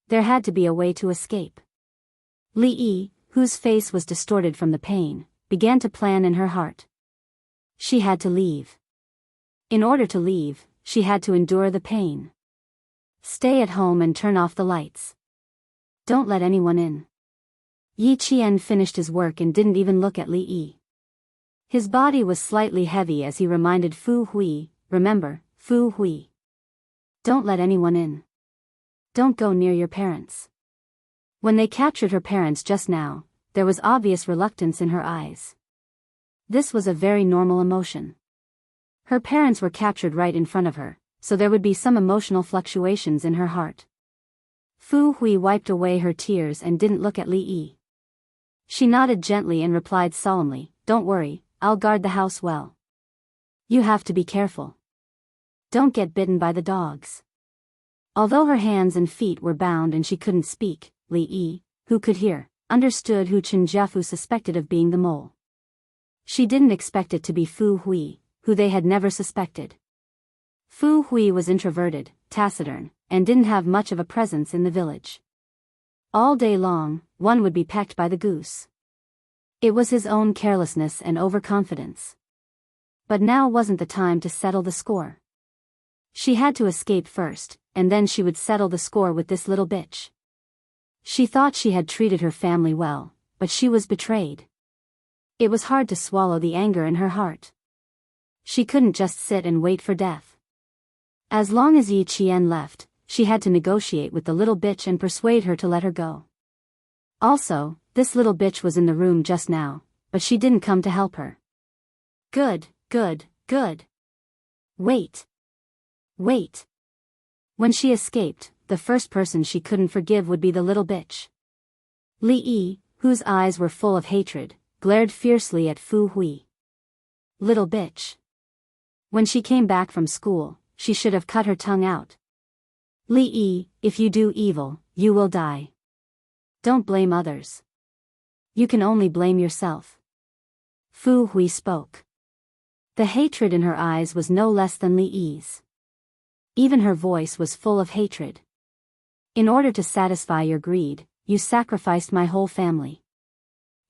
There had to be a way to escape. Li Yi, whose face was distorted from the pain, began to plan in her heart. She had to leave. In order to leave, she had to endure the pain. Stay at home and turn off the lights. Don't let anyone in. Yi Qian finished his work and didn't even look at Li Yi. His body was slightly heavy as he reminded Fu Hui, remember, Fu Hui. Don't let anyone in. Don't go near your parents. When they captured her parents just now, there was obvious reluctance in her eyes. This was a very normal emotion. Her parents were captured right in front of her, so there would be some emotional fluctuations in her heart. Fu Hui wiped away her tears and didn't look at Li Yi. She nodded gently and replied solemnly, "Don't worry, I'll guard the house well. You have to be careful. Don't get bitten by the dogs." Although her hands and feet were bound and she couldn't speak, Li Yi, who could hear, understood who Chen Jiafu suspected of being the mole. She didn't expect it to be Fu Hui, who they had never suspected. Fu Hui was introverted, taciturn, and didn't have much of a presence in the village. All day long, one would be pecked by the goose. It was his own carelessness and overconfidence. But now wasn't the time to settle the score. She had to escape first, and then she would settle the score with this little bitch. She thought she had treated her family well, but she was betrayed. It was hard to swallow the anger in her heart. She couldn't just sit and wait for death. As long as Yi Qian left, she had to negotiate with the little bitch and persuade her to let her go. Also, this little bitch was in the room just now, but she didn't come to help her. Good, good, good. Wait. Wait. When she escaped, the first person she couldn't forgive would be the little bitch. Li Yi, whose eyes were full of hatred, glared fiercely at Fu Hui. Little bitch. When she came back from school, she should have cut her tongue out. Li Yi, if you do evil, you will die. Don't blame others. You can only blame yourself. Fu Hui spoke. The hatred in her eyes was no less than Li Yi's. Even her voice was full of hatred. In order to satisfy your greed, you sacrificed my whole family.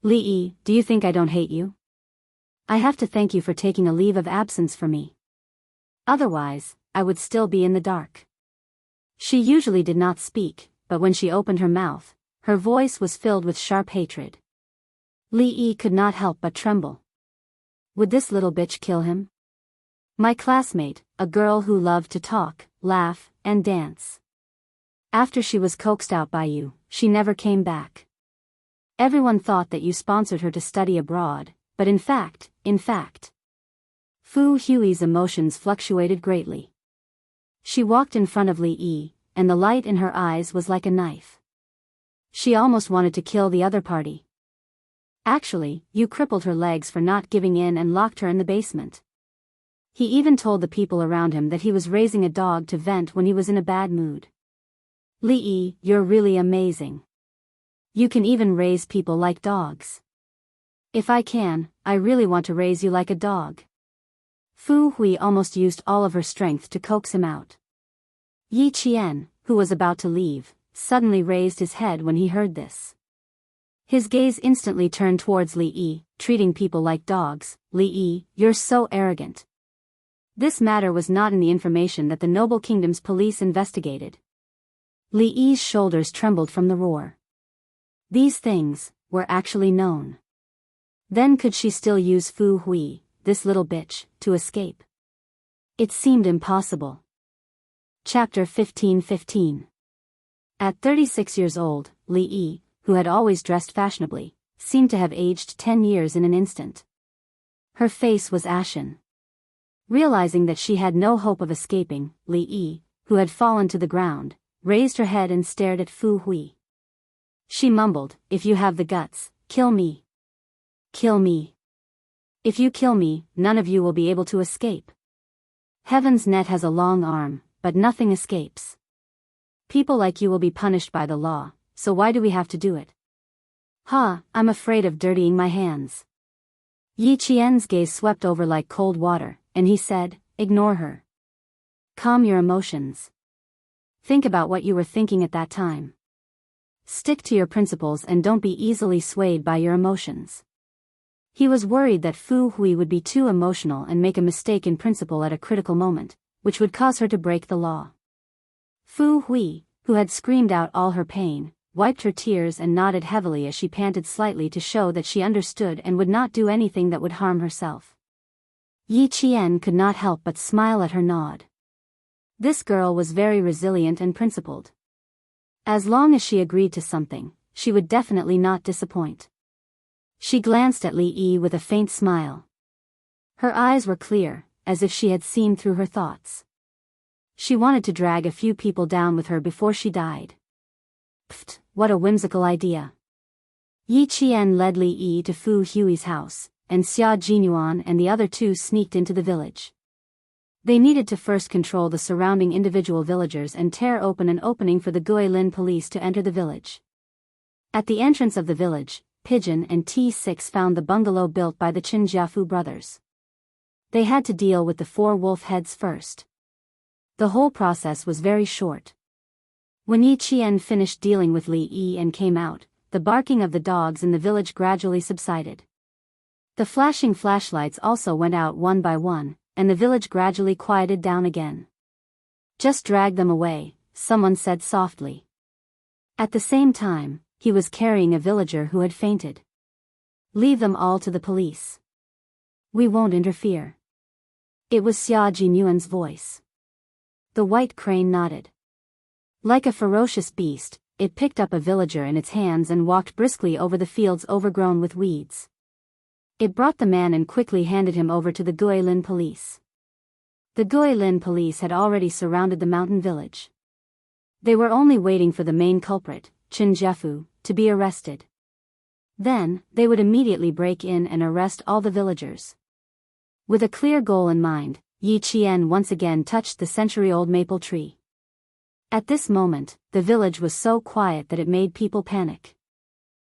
Li Yi, do you think I don't hate you? I have to thank you for taking a leave of absence for me. Otherwise, I would still be in the dark. She usually did not speak, but when she opened her mouth, her voice was filled with sharp hatred. Li Yi could not help but tremble. Would this little bitch kill him? My classmate, a girl who loved to talk, laugh, and dance. After she was coaxed out by you, she never came back. Everyone thought that you sponsored her to study abroad, but in fact. Fu Hui's emotions fluctuated greatly. She walked in front of Li Yi, and the light in her eyes was like a knife. She almost wanted to kill the other party. Actually, you crippled her legs for not giving in and locked her in the basement. He even told the people around him that he was raising a dog to vent when he was in a bad mood. Li Yi, you're really amazing. You can even raise people like dogs. If I can, I really want to raise you like a dog. Fu Hui almost used all of her strength to coax him out. Yi Qian, who was about to leave, suddenly raised his head when he heard this. His gaze instantly turned towards Li Yi, treating people like dogs. Li Yi, you're so arrogant. This matter was not in the information that the Noble Kingdom's police investigated. Li Yi's shoulders trembled from the roar. These things were actually known. Then could she still use Fu Hui, this little bitch, to escape? It seemed impossible. Chapter 15:15. At 36 years old, Li Yi, who had always dressed fashionably, seemed to have aged 10 years in an instant. Her face was ashen. Realizing that she had no hope of escaping, Li Yi, who had fallen to the ground, raised her head and stared at Fu Hui. She mumbled, "If you have the guts, kill me. Kill me. If you kill me, none of you will be able to escape. Heaven's net has a long arm, but nothing escapes. People like you will be punished by the law, so why do we have to do it? I'm afraid of dirtying my hands." Yi Qian's gaze swept over like cold water, and he said, "Ignore her. Calm your emotions. Think about what you were thinking at that time. Stick to your principles and don't be easily swayed by your emotions." He was worried that Fu Hui would be too emotional and make a mistake in principle at a critical moment, which would cause her to break the law. Fu Hui, who had screamed out all her pain, wiped her tears and nodded heavily as she panted slightly to show that she understood and would not do anything that would harm herself. Yi Qian could not help but smile at her nod. This girl was very resilient and principled. As long as she agreed to something, she would definitely not disappoint. She glanced at Li Yi with a faint smile. Her eyes were clear, as if she had seen through her thoughts. She wanted to drag a few people down with her before she died. Pfft, what a whimsical idea. Yi Qian led Li Yi to Fu Hui's house, and Xia Jinyuan and the other two sneaked into the village. They needed to first control the surrounding individual villagers and tear open an opening for the Guilin police to enter the village. At the entrance of the village, Pigeon and T6 found the bungalow built by the Qin Jiafu brothers. They had to deal with the 4 wolf heads first. The whole process was very short. When Yi Qian finished dealing with Li Yi and came out, the barking of the dogs in the village gradually subsided. The flashing flashlights also went out one by one, and the village gradually quieted down again. Just drag them away, someone said softly. At the same time, he was carrying a villager who had fainted. Leave them all to the police. We won't interfere. It was Xia Jinyuan's voice. The white crane nodded. Like a ferocious beast, it picked up a villager in its hands and walked briskly over the fields overgrown with weeds. It brought the man and quickly handed him over to the Guilin police. The Guilin police had already surrounded the mountain village. They were only waiting for the main culprit, Chen Jiafu, to be arrested. Then, they would immediately break in and arrest all the villagers. With a clear goal in mind, Yi Qian once again touched the century-old maple tree. At this moment, the village was so quiet that it made people panic.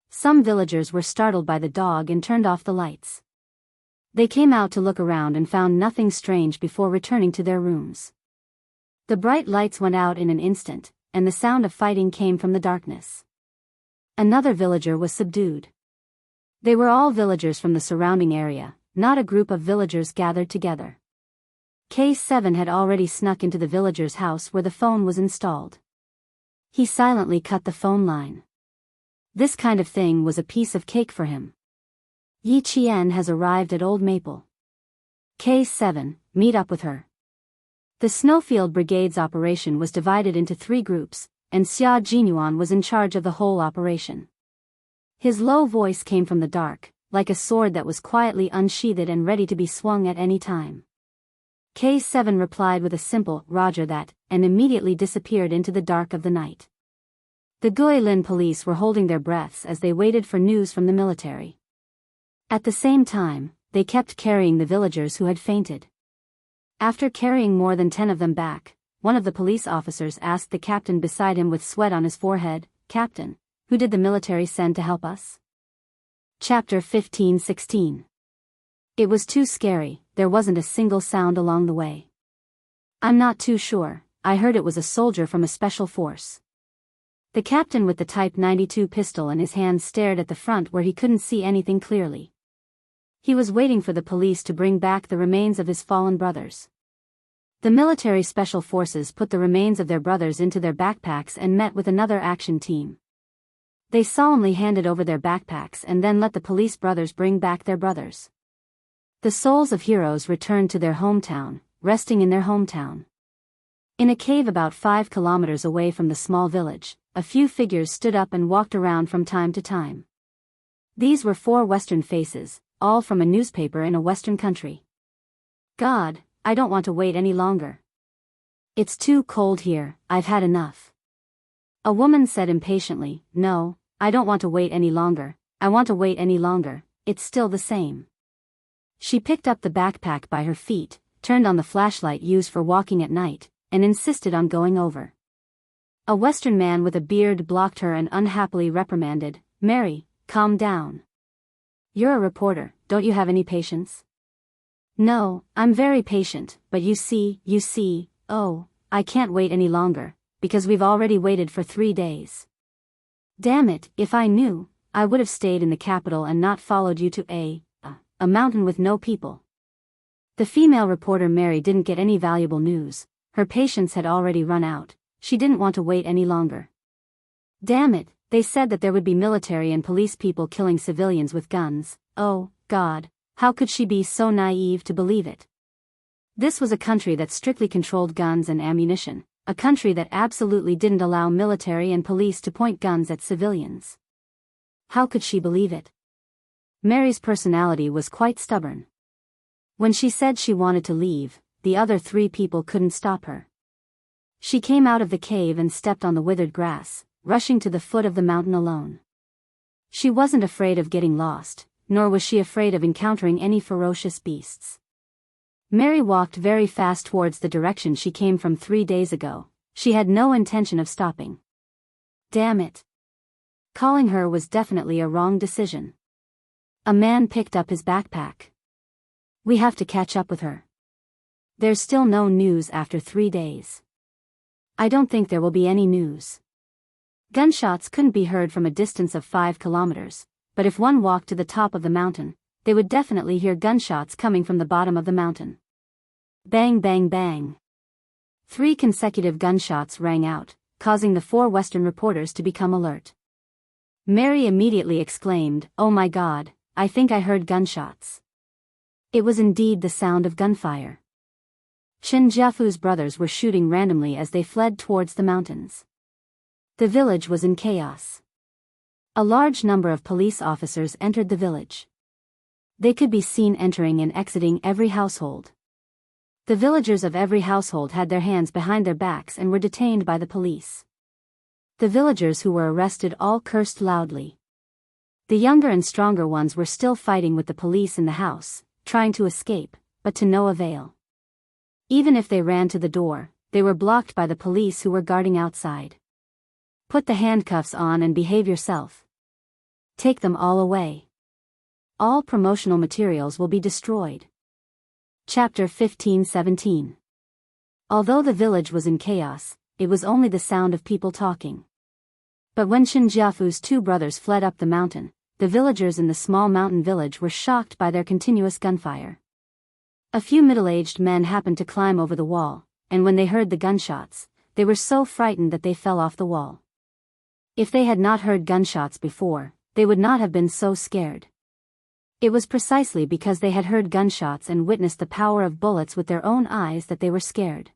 Some villagers were startled by the dog and turned off the lights. They came out to look around and found nothing strange before returning to their rooms. The bright lights went out in an instant, and the sound of fighting came from the darkness. Another villager was subdued. They were all villagers from the surrounding area, not a group of villagers gathered together. K7 had already snuck into the villager's house where the phone was installed. He silently cut the phone line. This kind of thing was a piece of cake for him. Yi Qian has arrived at Old Maple. K7, meet up with her. The Snowfield Brigade's operation was divided into 3 groups, and Xia Jinyuan was in charge of the whole operation. His low voice came from the dark, like a sword that was quietly unsheathed and ready to be swung at any time. K7 replied with a simple, "Roger that," and immediately disappeared into the dark of the night. The Guilin police were holding their breaths as they waited for news from the military. At the same time, they kept carrying the villagers who had fainted. After carrying more than 10 of them back, one of the police officers asked the captain beside him with sweat on his forehead, "Captain, who did the military send to help us?" Chapter 15-16. It was too scary, there wasn't a single sound along the way. I'm not too sure, I heard it was a soldier from a special force. The captain with the Type 92 pistol in his hand stared at the front where he couldn't see anything clearly. He was waiting for the police to bring back the remains of his fallen brothers. The military special forces put the remains of their brothers into their backpacks and met with another action team. They solemnly handed over their backpacks and then let the police brothers bring back their brothers. The souls of heroes returned to their hometown, resting in their hometown. In a cave about 5 kilometers away from the small village, a few figures stood up and walked around from time to time. These were 4 Western faces, all from a newspaper in a Western country. God, I don't want to wait any longer. It's too cold here, I've had enough. A woman said impatiently, "No, I don't want to wait any longer, I want to wait any longer, it's still the same." She picked up the backpack by her feet, turned on the flashlight used for walking at night, and insisted on going over. A Western man with a beard blocked her and unhappily reprimanded, "Mary, calm down. You're a reporter, don't you have any patience?" "No, I'm very patient, but you see, oh, I can't wait any longer, because we've already waited for 3 days. Damn it, if I knew, I would have stayed in the capital and not followed you to a mountain with no people." The female reporter Mary didn't get any valuable news, her patience had already run out, she didn't want to wait any longer. Damn it, they said that there would be military and police people killing civilians with guns, oh, God, how could she be so naive to believe it? This was a country that strictly controlled guns and ammunition, a country that absolutely didn't allow military and police to point guns at civilians. How could she believe it? Mary's personality was quite stubborn. When she said she wanted to leave, the other 3 people couldn't stop her. She came out of the cave and stepped on the withered grass, rushing to the foot of the mountain alone. She wasn't afraid of getting lost, nor was she afraid of encountering any ferocious beasts. Mary walked very fast towards the direction she came from 3 days ago, she had no intention of stopping. Damn it. Calling her was definitely a wrong decision. A man picked up his backpack. We have to catch up with her. There's still no news after 3 days. I don't think there will be any news. Gunshots couldn't be heard from a distance of 5 kilometers, but if one walked to the top of the mountain, they would definitely hear gunshots coming from the bottom of the mountain. Bang bang bang. 3 consecutive gunshots rang out, causing the 4 Western reporters to become alert. Mary immediately exclaimed, "Oh my God, I think I heard gunshots." It was indeed the sound of gunfire. Chen Jiafu's brothers were shooting randomly as they fled towards the mountains. The village was in chaos. A large number of police officers entered the village. They could be seen entering and exiting every household. The villagers of every household had their hands behind their backs and were detained by the police. The villagers who were arrested all cursed loudly. The younger and stronger ones were still fighting with the police in the house, trying to escape, but to no avail. Even if they ran to the door, they were blocked by the police who were guarding outside. Put the handcuffs on and behave yourself. Take them all away. All promotional materials will be destroyed. Chapter 15-17. Although the village was in chaos, it was only the sound of people talking. But when Chen Jiafu's 2 brothers fled up the mountain, the villagers in the small mountain village were shocked by their continuous gunfire. A few middle-aged men happened to climb over the wall, and when they heard the gunshots, they were so frightened that they fell off the wall. If they had not heard gunshots before, they would not have been so scared. It was precisely because they had heard gunshots and witnessed the power of bullets with their own eyes that they were scared.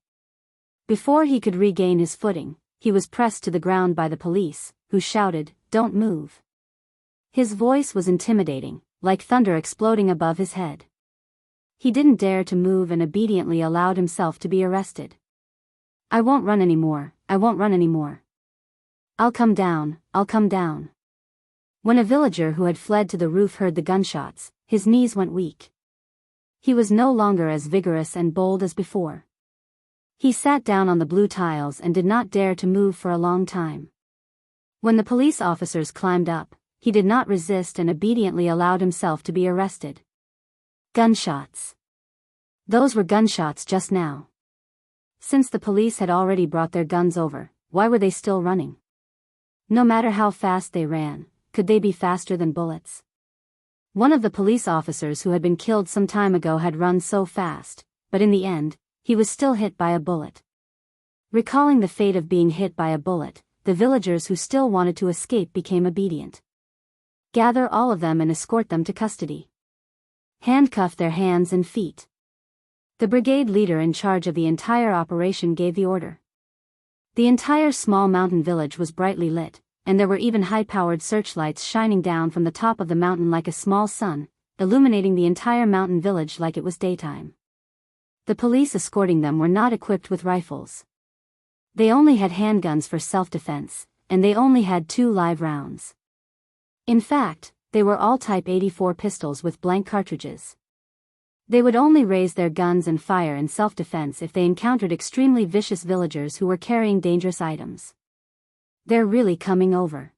Before he could regain his footing, he was pressed to the ground by the police, who shouted, "Don't move." His voice was intimidating, like thunder exploding above his head. He didn't dare to move and obediently allowed himself to be arrested. "I won't run anymore, I won't run anymore. I'll come down, I'll come down." When a villager who had fled to the roof heard the gunshots, his knees went weak. He was no longer as vigorous and bold as before. He sat down on the blue tiles and did not dare to move for a long time. When the police officers climbed up, he did not resist and obediently allowed himself to be arrested. Gunshots. Those were gunshots just now. Since the police had already brought their guns over, why were they still running? No matter how fast they ran, could they be faster than bullets? One of the police officers who had been killed some time ago had run so fast, but in the end, he was still hit by a bullet. Recalling the fate of being hit by a bullet, the villagers who still wanted to escape became obedient. Gather all of them and escort them to custody. Handcuff their hands and feet. The brigade leader in charge of the entire operation gave the order. The entire small mountain village was brightly lit, and there were even high-powered searchlights shining down from the top of the mountain like a small sun, illuminating the entire mountain village like it was daytime. The police escorting them were not equipped with rifles. They only had handguns for self-defense, and they only had 2 live rounds. In fact, they were all Type 84 pistols with blank cartridges. They would only raise their guns and fire in self-defense if they encountered extremely vicious villagers who were carrying dangerous items. They're really coming over.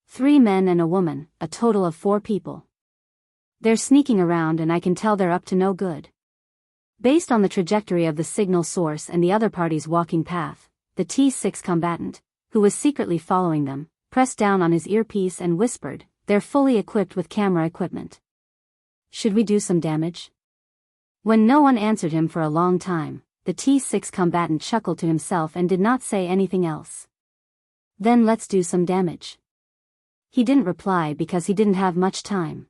3 men and a woman, a total of 4 people. They're sneaking around and I can tell they're up to no good. Based on the trajectory of the signal source and the other party's walking path, the T6 combatant, who was secretly following them, pressed down on his earpiece and whispered, "They're fully equipped with camera equipment. Should we do some damage?" When no one answered him for a long time, the T6 combatant chuckled to himself and did not say anything else. "Then let's do some damage." He didn't reply because he didn't have much time.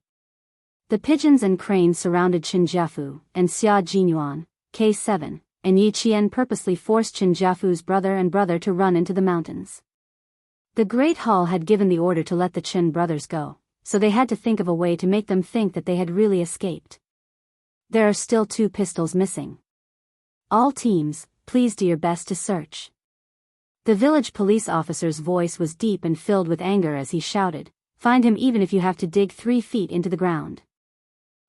The pigeons and cranes surrounded Chen Jiafu, and Xia Jinyuan, K7, and Yi Qian purposely forced Chen Jiafu's brother to run into the mountains. The Great Hall had given the order to let the Chen brothers go, so they had to think of a way to make them think that they had really escaped. There are still 2 pistols missing. All teams, please do your best to search. The village police officer's voice was deep and filled with anger as he shouted, "Find him even if you have to dig 3 feet into the ground."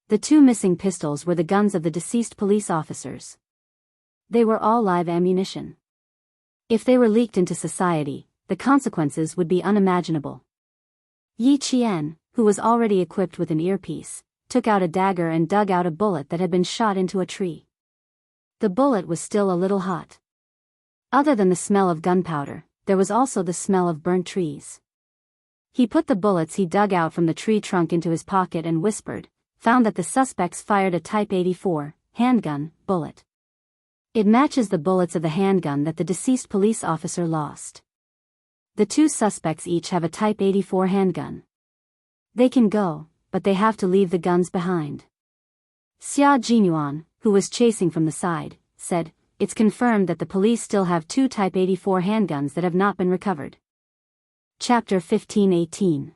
The 2 missing pistols were the guns of the deceased police officers. They were all live ammunition. If they were leaked into society, the consequences would be unimaginable. Yi Qian, who was already equipped with an earpiece, took out a dagger and dug out a bullet that had been shot into a tree. The bullet was still a little hot. Other than the smell of gunpowder, there was also the smell of burnt trees. He put the bullets he dug out from the tree trunk into his pocket and whispered, found that the suspects fired a Type 84 handgun bullet. It matches the bullets of the handgun that the deceased police officer lost. The two suspects each have a Type 84 handgun. They can go, but they have to leave the guns behind. Xia Jinyuan, who was chasing from the side, said, "It's confirmed that the police still have two Type 84 handguns that have not been recovered." Chapter 15:18.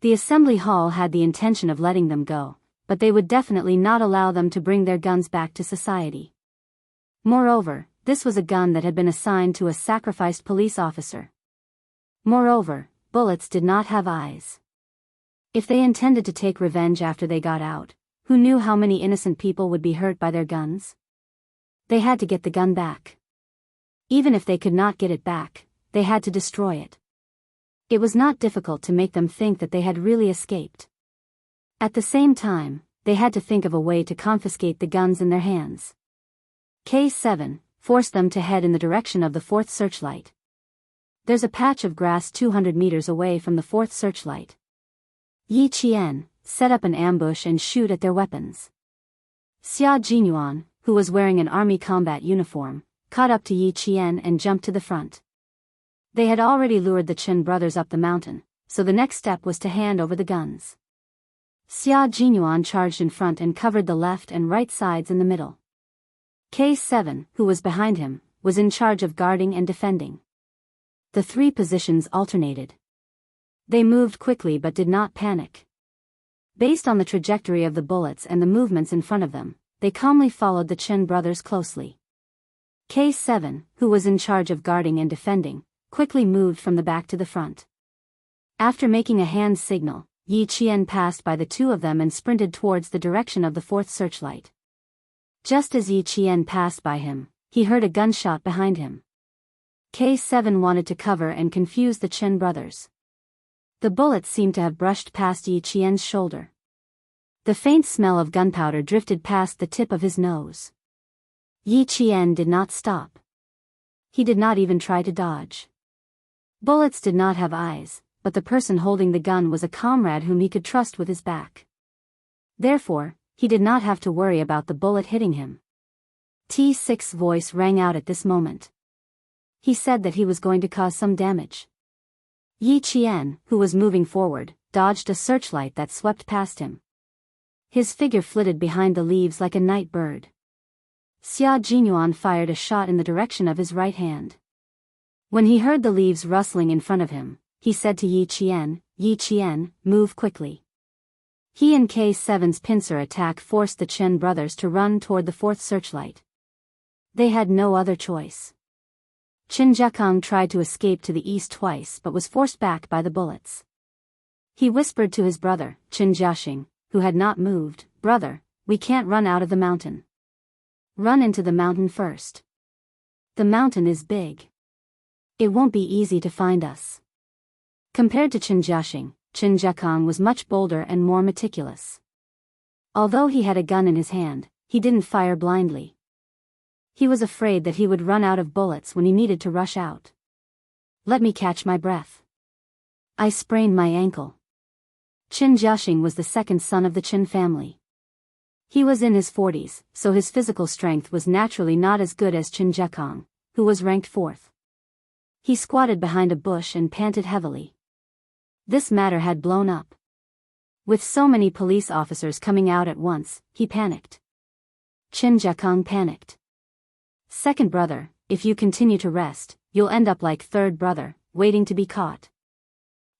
The assembly hall had the intention of letting them go, but they would definitely not allow them to bring their guns back to society. Moreover, this was a gun that had been assigned to a sacrificed police officer. Moreover, bullets did not have eyes. If they intended to take revenge after they got out, who knew how many innocent people would be hurt by their guns? They had to get the gun back. Even if they could not get it back, they had to destroy it. It was not difficult to make them think that they had really escaped. At the same time, they had to think of a way to confiscate the guns in their hands. K7 forced them to head in the direction of the fourth searchlight. There's a patch of grass 200 meters away from the fourth searchlight. Yi Qian set up an ambush and shoot at their weapons. Xia Jinyuan, who was wearing an army combat uniform, caught up to Yi Qian and jumped to the front. They had already lured the Chen brothers up the mountain, so the next step was to hand over the guns. Xia Jinyuan charged in front and covered the left and right sides in the middle. K7, who was behind him, was in charge of guarding and defending. The three positions alternated. They moved quickly but did not panic. Based on the trajectory of the bullets and the movements in front of them, they calmly followed the Chen brothers closely. K7, who was in charge of guarding and defending, quickly moved from the back to the front. After making a hand signal, Yi Qian passed by the two of them and sprinted towards the direction of the fourth searchlight. Just as Yi Qian passed by him, he heard a gunshot behind him. K7 wanted to cover and confuse the Chen brothers. The bullets seemed to have brushed past Yi Qian's shoulder. The faint smell of gunpowder drifted past the tip of his nose. Yi Qian did not stop. He did not even try to dodge. Bullets did not have eyes, but the person holding the gun was a comrade whom he could trust with his back. Therefore, he did not have to worry about the bullet hitting him. T6's voice rang out at this moment. He said that he was going to cause some damage. Yi Qian, who was moving forward, dodged a searchlight that swept past him. His figure flitted behind the leaves like a night bird. Xia Jinyuan fired a shot in the direction of his right hand. When he heard the leaves rustling in front of him, he said to Yi Qian, move quickly. He and K7's pincer attack forced the Chen brothers to run toward the fourth searchlight. They had no other choice. Qin Jiakang tried to escape to the east twice but was forced back by the bullets. He whispered to his brother, Qin Jiaxing, who had not moved, "Brother, we can't run out of the mountain. Run into the mountain first. The mountain is big. It won't be easy to find us." Compared to Qin Jiaxing, Qin Jiakang was much bolder and more meticulous. Although he had a gun in his hand, he didn't fire blindly. He was afraid that he would run out of bullets when he needed to rush out. "Let me catch my breath. I sprained my ankle." Qin Jiaxing was the second son of the Qin family. He was in his 40s, so his physical strength was naturally not as good as Qin Jiakang, who was ranked fourth. He squatted behind a bush and panted heavily. This matter had blown up. With so many police officers coming out at once, he panicked. Qin Jiakang panicked. "Second brother, if you continue to rest, you'll end up like third brother, waiting to be caught.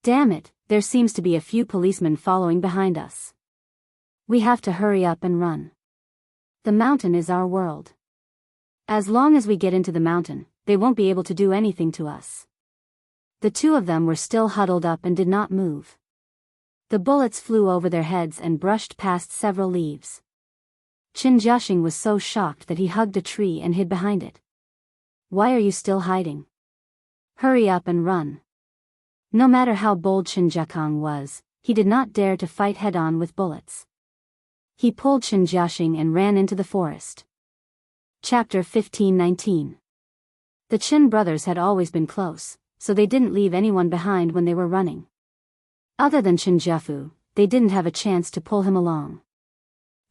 Damn it, there seems to be a few policemen following behind us. We have to hurry up and run. The mountain is our world. As long as we get into the mountain, they won't be able to do anything to us." The two of them were still huddled up and did not move. The bullets flew over their heads and brushed past several leaves. Qin Jiaxing was so shocked that he hugged a tree and hid behind it. "Why are you still hiding? Hurry up and run." No matter how bold Qin Jiakang was, he did not dare to fight head-on with bullets. He pulled Qin Jiaxing and ran into the forest. Chapter 15-19. The Qin brothers had always been close, so they didn't leave anyone behind when they were running. Other than Qin Jiafu, they didn't have a chance to pull him along.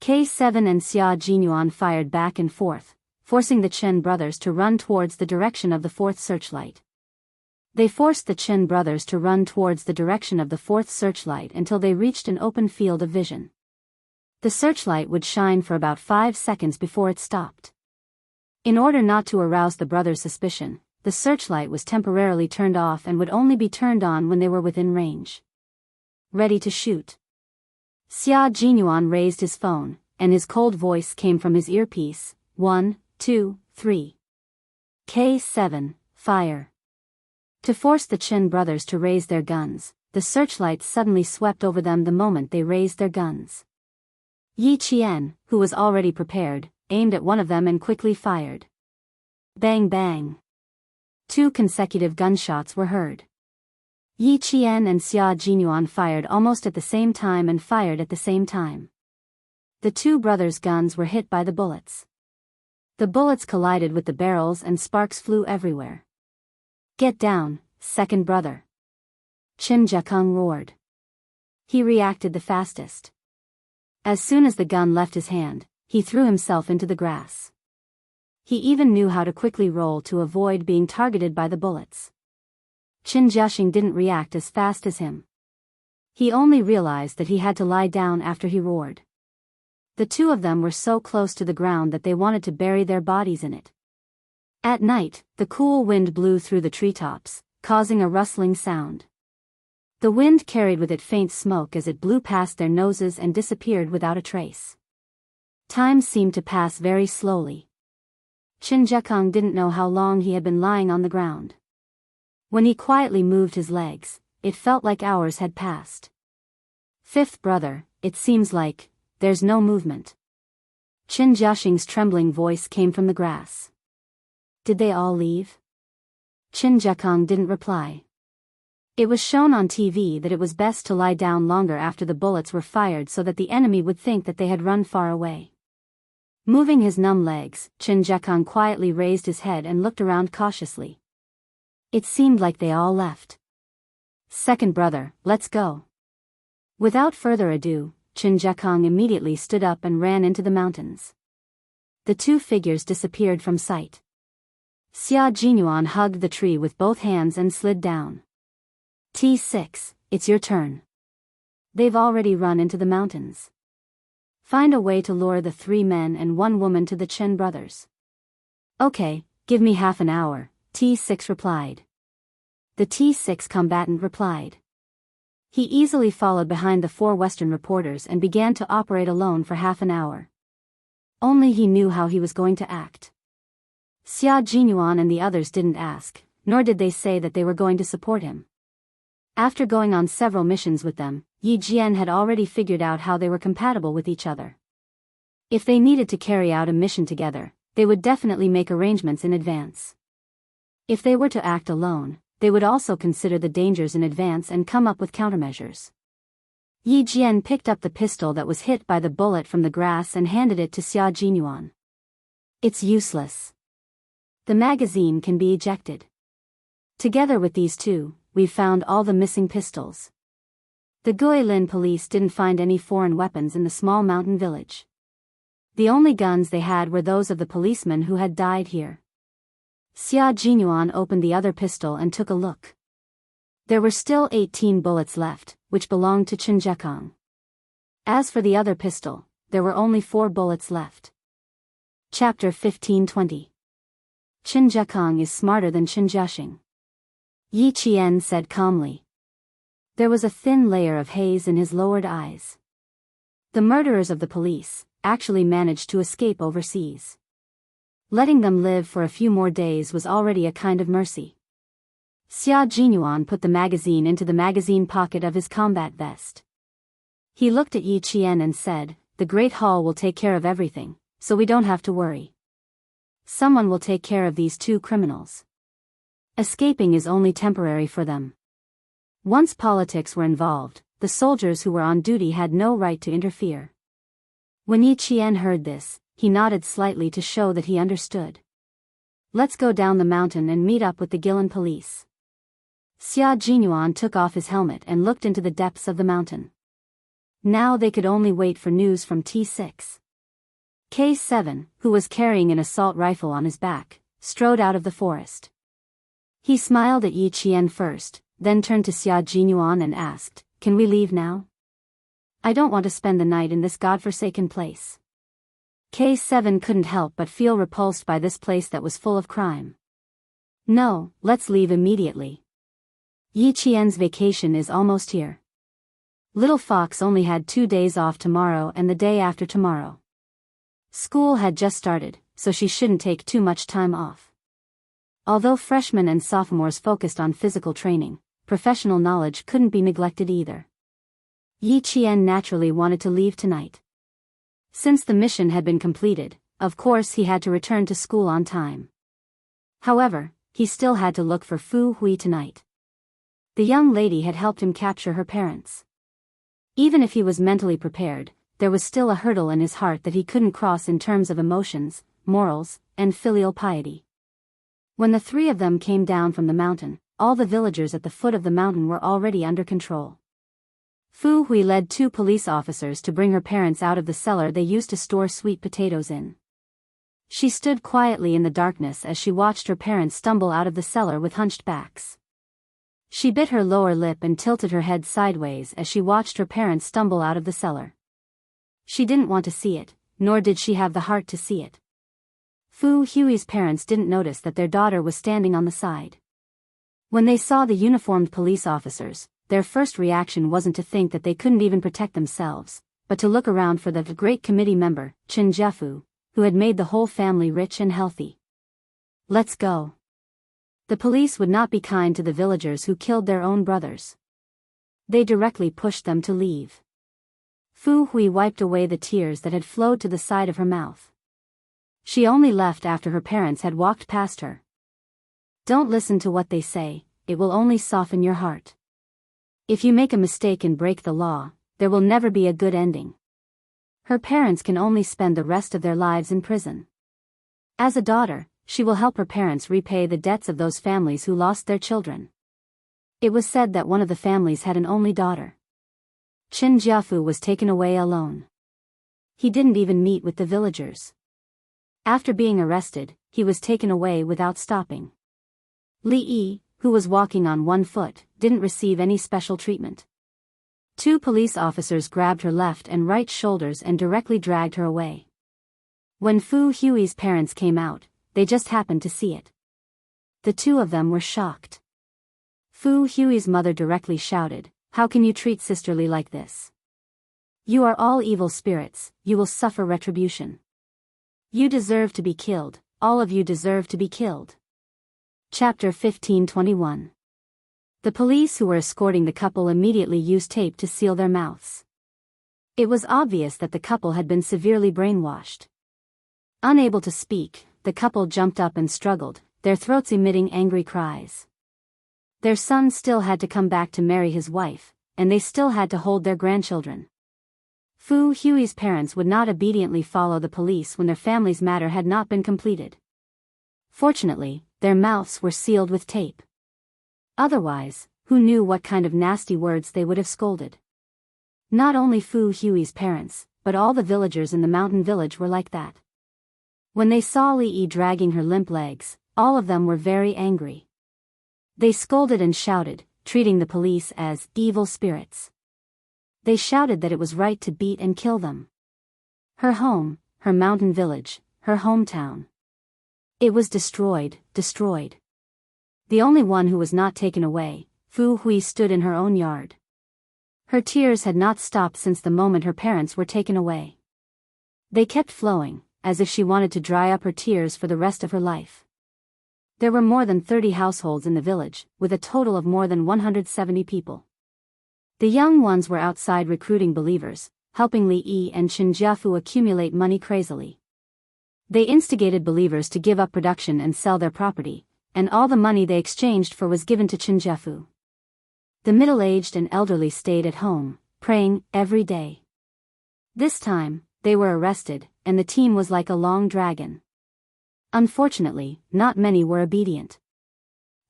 K7 and Xia Jinyuan fired back and forth, forcing the Qin brothers to run towards the direction of the fourth searchlight. They forced the Qin brothers to run towards the direction of the fourth searchlight until they reached an open field of vision. The searchlight would shine for about 5 seconds before it stopped. In order not to arouse the brothers' suspicion, the searchlight was temporarily turned off and would only be turned on when they were within range. Ready to shoot. Xia Jinyuan raised his phone, and his cold voice came from his earpiece. 1, 2, 3. K7, fire. To force the Qin brothers to raise their guns, the searchlight suddenly swept over them the moment they raised their guns. Yi Qian, who was already prepared, aimed at one of them and quickly fired. Bang bang. 2 consecutive gunshots were heard. Yi Qian and Xia Jinyuan fired almost at the same time and fired at the same time. The 2 brothers' guns were hit by the bullets. The bullets collided with the barrels and sparks flew everywhere. Get down, second brother. Qin Jiakeng roared. He reacted the fastest. As soon as the gun left his hand, he threw himself into the grass. He even knew how to quickly roll to avoid being targeted by the bullets. Qin Jiaxing didn't react as fast as him. He only realized that he had to lie down after he roared. The 2 of them were so close to the ground that they wanted to bury their bodies in it. At night, the cool wind blew through the treetops, causing a rustling sound. The wind carried with it faint smoke as it blew past their noses and disappeared without a trace. Time seemed to pass very slowly. Qin Jiakeng didn't know how long he had been lying on the ground. When he quietly moved his legs, it felt like hours had passed. Fifth brother, it seems like, there's no movement. Qin Jiaxing's trembling voice came from the grass. Did they all leave? Qin Jiakeng didn't reply. It was shown on TV that it was best to lie down longer after the bullets were fired so that the enemy would think that they had run far away. Moving his numb legs, Qin Jiakeng quietly raised his head and looked around cautiously. It seemed like they all left. Second brother, let's go. Without further ado, Qin Jiakeng immediately stood up and ran into the mountains. The 2 figures disappeared from sight. Xia Jinyuan hugged the tree with both hands and slid down. T6, it's your turn. They've already run into the mountains. Find a way to lure the 3 men and 1 woman to the Qin brothers. Okay, give me half an hour, T6 replied. The T6 combatant replied. He easily followed behind the 4 Western reporters and began to operate alone for half an hour. Only he knew how he was going to act. Xia Jinyuan and the others didn't ask, nor did they say that they were going to support him. After going on several missions with them, Yi Jian had already figured out how they were compatible with each other. If they needed to carry out a mission together, they would definitely make arrangements in advance. If they were to act alone, they would also consider the dangers in advance and come up with countermeasures. Yi Jian picked up the pistol that was hit by the bullet from the grass and handed it to Xia Jinyuan. It's useless. The magazine can be ejected. Together with these 2, we've found all the missing pistols. The Guilin police didn't find any foreign weapons in the small mountain village. The only guns they had were those of the policemen who had died here. Xia Jinyuan opened the other pistol and took a look. There were still 18 bullets left, which belonged to Qin Jiakeng. As for the other pistol, there were only 4 bullets left. Chapter 15-20. Qin Jiakeng is smarter than Qin Jiaxing. Yi Qian said calmly. There was a thin layer of haze in his lowered eyes. The murderers of the police actually managed to escape overseas. Letting them live for a few more days was already a kind of mercy. Xia Jinyuan put the magazine into the magazine pocket of his combat vest. He looked at Yi Qian and said, the Great Hall will take care of everything, so we don't have to worry. Someone will take care of these 2 criminals. Escaping is only temporary for them. Once politics were involved, the soldiers who were on duty had no right to interfere. When Yi Qian heard this, he nodded slightly to show that he understood. Let's go down the mountain and meet up with the Gilan police. Xia Jinyuan took off his helmet and looked into the depths of the mountain. Now they could only wait for news from T6. K7, who was carrying an assault rifle on his back, strode out of the forest. He smiled at Yi Qian first, then turned to Xia Jinyuan and asked, "Can we leave now? I don't want to spend the night in this godforsaken place." K7 couldn't help but feel repulsed by this place that was full of crime. "No, let's leave immediately. Yi Qian's vacation is almost here. Little Fox only had 2 days off tomorrow and the day after tomorrow. School had just started, so she shouldn't take too much time off." Although freshmen and sophomores focused on physical training, professional knowledge couldn't be neglected either. Yi Qian naturally wanted to leave tonight. Since the mission had been completed, of course he had to return to school on time. However, he still had to look for Fu Hui tonight. The young lady had helped him capture her parents. Even if he was mentally prepared, there was still a hurdle in his heart that he couldn't cross in terms of emotions, morals, and filial piety. When the three of them came down from the mountain, all the villagers at the foot of the mountain were already under control. Fu Hui led 2 police officers to bring her parents out of the cellar they used to store sweet potatoes in. She stood quietly in the darkness as she watched her parents stumble out of the cellar with hunched backs. She bit her lower lip and tilted her head sideways as she watched her parents stumble out of the cellar. She didn't want to see it, nor did she have the heart to see it. Fu Hui's parents didn't notice that their daughter was standing on the side. When they saw the uniformed police officers, their first reaction wasn't to think that they couldn't even protect themselves, but to look around for the great committee member, Chen Jiafu, who had made the whole family rich and healthy. "Let's go." The police would not be kind to the villagers who killed their own brothers. They directly pushed them to leave. Fu Hui wiped away the tears that had flowed to the side of her mouth. She only left after her parents had walked past her. "Don't listen to what they say, it will only soften your heart. If you make a mistake and break the law, there will never be a good ending. Her parents can only spend the rest of their lives in prison. As a daughter, she will help her parents repay the debts of those families who lost their children." It was said that one of the families had an only daughter. Chen Jiafu was taken away alone. He didn't even meet with the villagers. After being arrested, he was taken away without stopping. Li Yi, who was walking on one foot, didn't receive any special treatment. 2 police officers grabbed her left and right shoulders and directly dragged her away. When Fu Hui's parents came out, they just happened to see it. The 2 of them were shocked. Fu Hui's mother directly shouted, "How can you treat sisterly like this? You are all evil spirits, you will suffer retribution. You deserve to be killed, all of you deserve to be killed." Chapter 15:21. The police who were escorting the couple immediately used tape to seal their mouths. It was obvious that the couple had been severely brainwashed. Unable to speak, the couple jumped up and struggled, their throats emitting angry cries. Their son still had to come back to marry his wife, and they still had to hold their grandchildren. Fu Hui's parents would not obediently follow the police when their family's matter had not been completed. Fortunately, their mouths were sealed with tape. Otherwise, who knew what kind of nasty words they would have scolded. Not only Fu Hui's parents, but all the villagers in the mountain village were like that. When they saw Li Yi dragging her limp legs, all of them were very angry. They scolded and shouted, treating the police as evil spirits. They shouted that it was right to beat and kill them. Her home, her mountain village, her hometown. It was destroyed, destroyed. The only one who was not taken away, Fu Hui, stood in her own yard. Her tears had not stopped since the moment her parents were taken away. They kept flowing, as if she wanted to dry up her tears for the rest of her life. There were more than 30 households in the village, with a total of more than 170 people. The young ones were outside recruiting believers, helping Li Yi and Chen Jiafu accumulate money crazily. They instigated believers to give up production and sell their property, and all the money they exchanged for was given to Chen Jiafu. The middle-aged and elderly stayed at home, praying every day. This time, they were arrested, and the team was like a long dragon. Unfortunately, not many were obedient.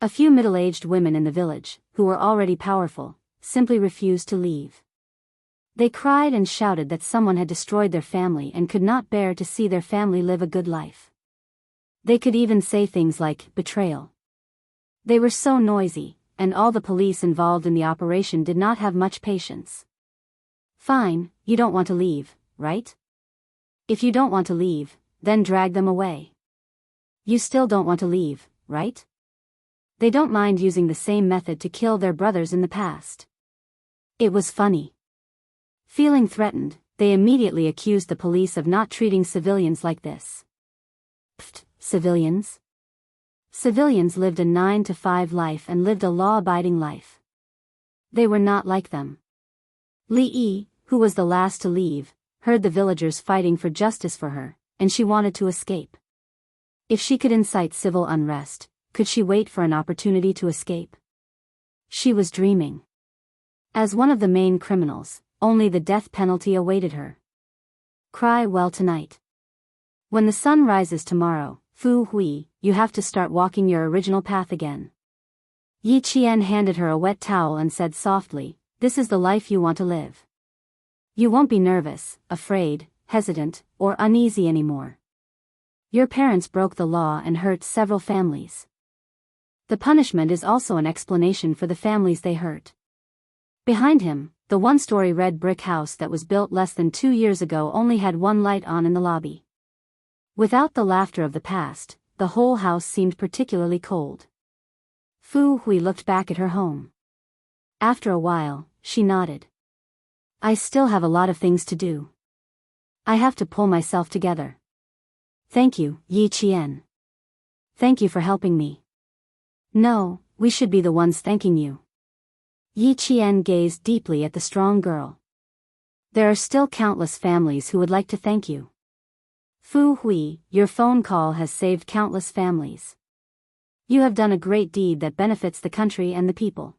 A few middle-aged women in the village, who were already powerful, simply refused to leave. They cried and shouted that someone had destroyed their family and could not bear to see their family live a good life. They could even say things like betrayal. They were so noisy, and all the police involved in the operation did not have much patience. Fine, you don't want to leave, right? If you don't want to leave, then drag them away. You still don't want to leave, right? They don't mind using the same method to kill their brothers in the past. It was funny. Feeling threatened, they immediately accused the police of not treating civilians like this. Pfft, civilians? Civilians lived a 9-to-5 life and lived a law-abiding life. They were not like them. Li Yi, who was the last to leave, heard the villagers fighting for justice for her, and she wanted to escape. If she could incite civil unrest, could she wait for an opportunity to escape? She was dreaming. As one of the main criminals, only the death penalty awaited her. Cry well tonight. When the sun rises tomorrow, Fu Hui, you have to start walking your original path again. Yi Qian handed her a wet towel and said softly, this is the life you want to live. You won't be nervous, afraid, hesitant, or uneasy anymore. Your parents broke the law and hurt several families. The punishment is also an explanation for the families they hurt. Behind him, the one-story red brick house that was built less than 2 years ago only had one light on in the lobby. Without the laughter of the past, the whole house seemed particularly cold. Fu Hui looked back at her home. After a while, she nodded. I still have a lot of things to do. I have to pull myself together. Thank you, Yi Qian. Thank you for helping me. No, we should be the ones thanking you. Yi Qian gazed deeply at the strong girl. There are still countless families who would like to thank you. Fu Hui, your phone call has saved countless families. You have done a great deed that benefits the country and the people.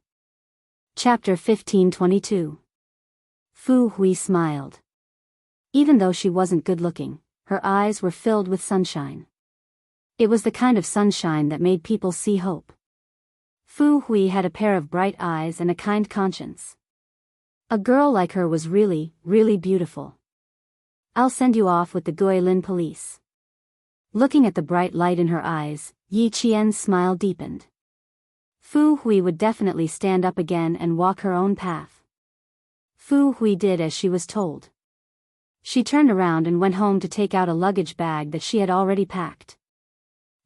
Chapter 1522. Fu Hui smiled. Even though she wasn't good-looking, her eyes were filled with sunshine. It was the kind of sunshine that made people see hope. Fu Hui had a pair of bright eyes and a kind conscience. A girl like her was really, really beautiful. I'll send you off with the Guilin police. Looking at the bright light in her eyes, Yi Qian's smile deepened. Fu Hui would definitely stand up again and walk her own path. Fu Hui did as she was told. She turned around and went home to take out a luggage bag that she had already packed.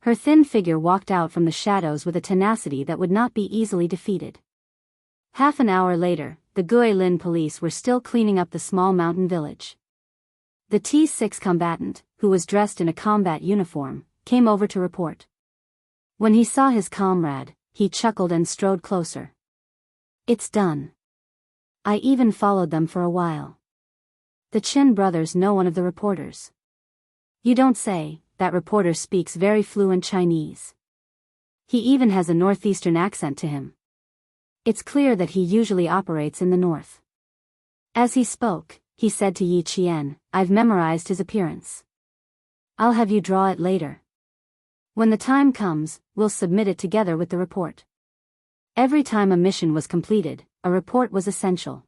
Her thin figure walked out from the shadows with a tenacity that would not be easily defeated. Half an hour later, the Guilin police were still cleaning up the small mountain village. The T6 combatant, who was dressed in a combat uniform, came over to report. When he saw his comrade, he chuckled and strode closer. It's done. I even followed them for a while. The Chin brothers know one of the reporters. You don't say, that reporter speaks very fluent Chinese. He even has a northeastern accent to him. It's clear that he usually operates in the north. As he spoke, he said to Yi Qian, I've memorized his appearance. I'll have you draw it later. When the time comes, we'll submit it together with the report. Every time a mission was completed, a report was essential.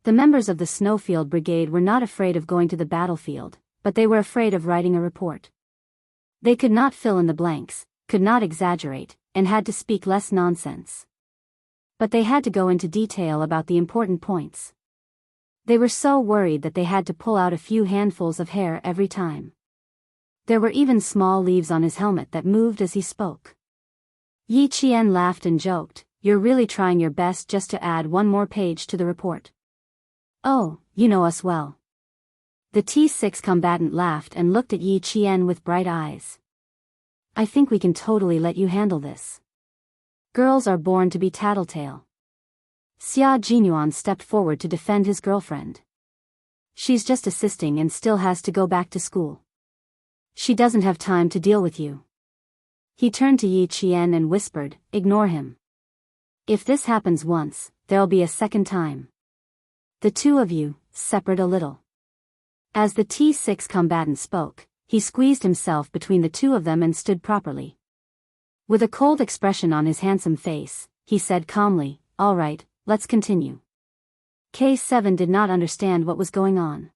The members of the Snowfield Brigade were not afraid of going to the battlefield, but they were afraid of writing a report. They could not fill in the blanks, could not exaggerate, and had to speak less nonsense. But they had to go into detail about the important points. They were so worried that they had to pull out a few handfuls of hair every time. There were even small leaves on his helmet that moved as he spoke. Yi Qian laughed and joked, you're really trying your best just to add one more page to the report. Oh, you know us well. The T6 combatant laughed and looked at Yi Qian with bright eyes. I think we can totally let you handle this. Girls are born to be tattletale. Xia Jinyuan stepped forward to defend his girlfriend. She's just assisting and still has to go back to school. She doesn't have time to deal with you. He turned to Yi Qian and whispered, ignore him. If this happens once, there'll be a second time. The two of you, separate a little. As the T6 combatant spoke, he squeezed himself between the two of them and stood properly. With a cold expression on his handsome face, he said calmly, "All right, let's continue." K7 did not understand what was going on.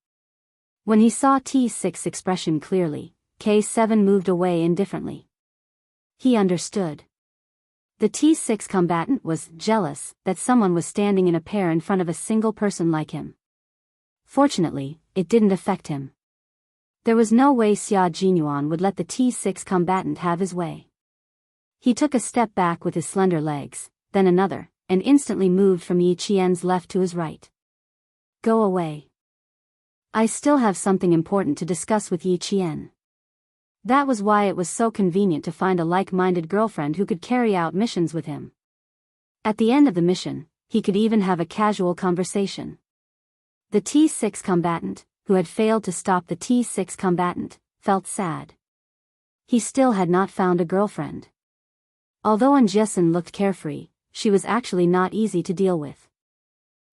When he saw T6's expression clearly, K7 moved away indifferently. He understood. The T6 combatant was jealous that someone was standing in a pair in front of a single person like him. Fortunately, it didn't affect him. There was no way Xia Jinyuan would let the T6 combatant have his way. He took a step back with his slender legs, then another, and instantly moved from Yi Qian's left to his right. "Go away. I still have something important to discuss with Yi Qian." That was why it was so convenient to find a like-minded girlfriend who could carry out missions with him. At the end of the mission, he could even have a casual conversation. The T6 combatant, who had failed to stop the T6 combatant, felt sad. He still had not found a girlfriend. Although Anjesin looked carefree, she was actually not easy to deal with.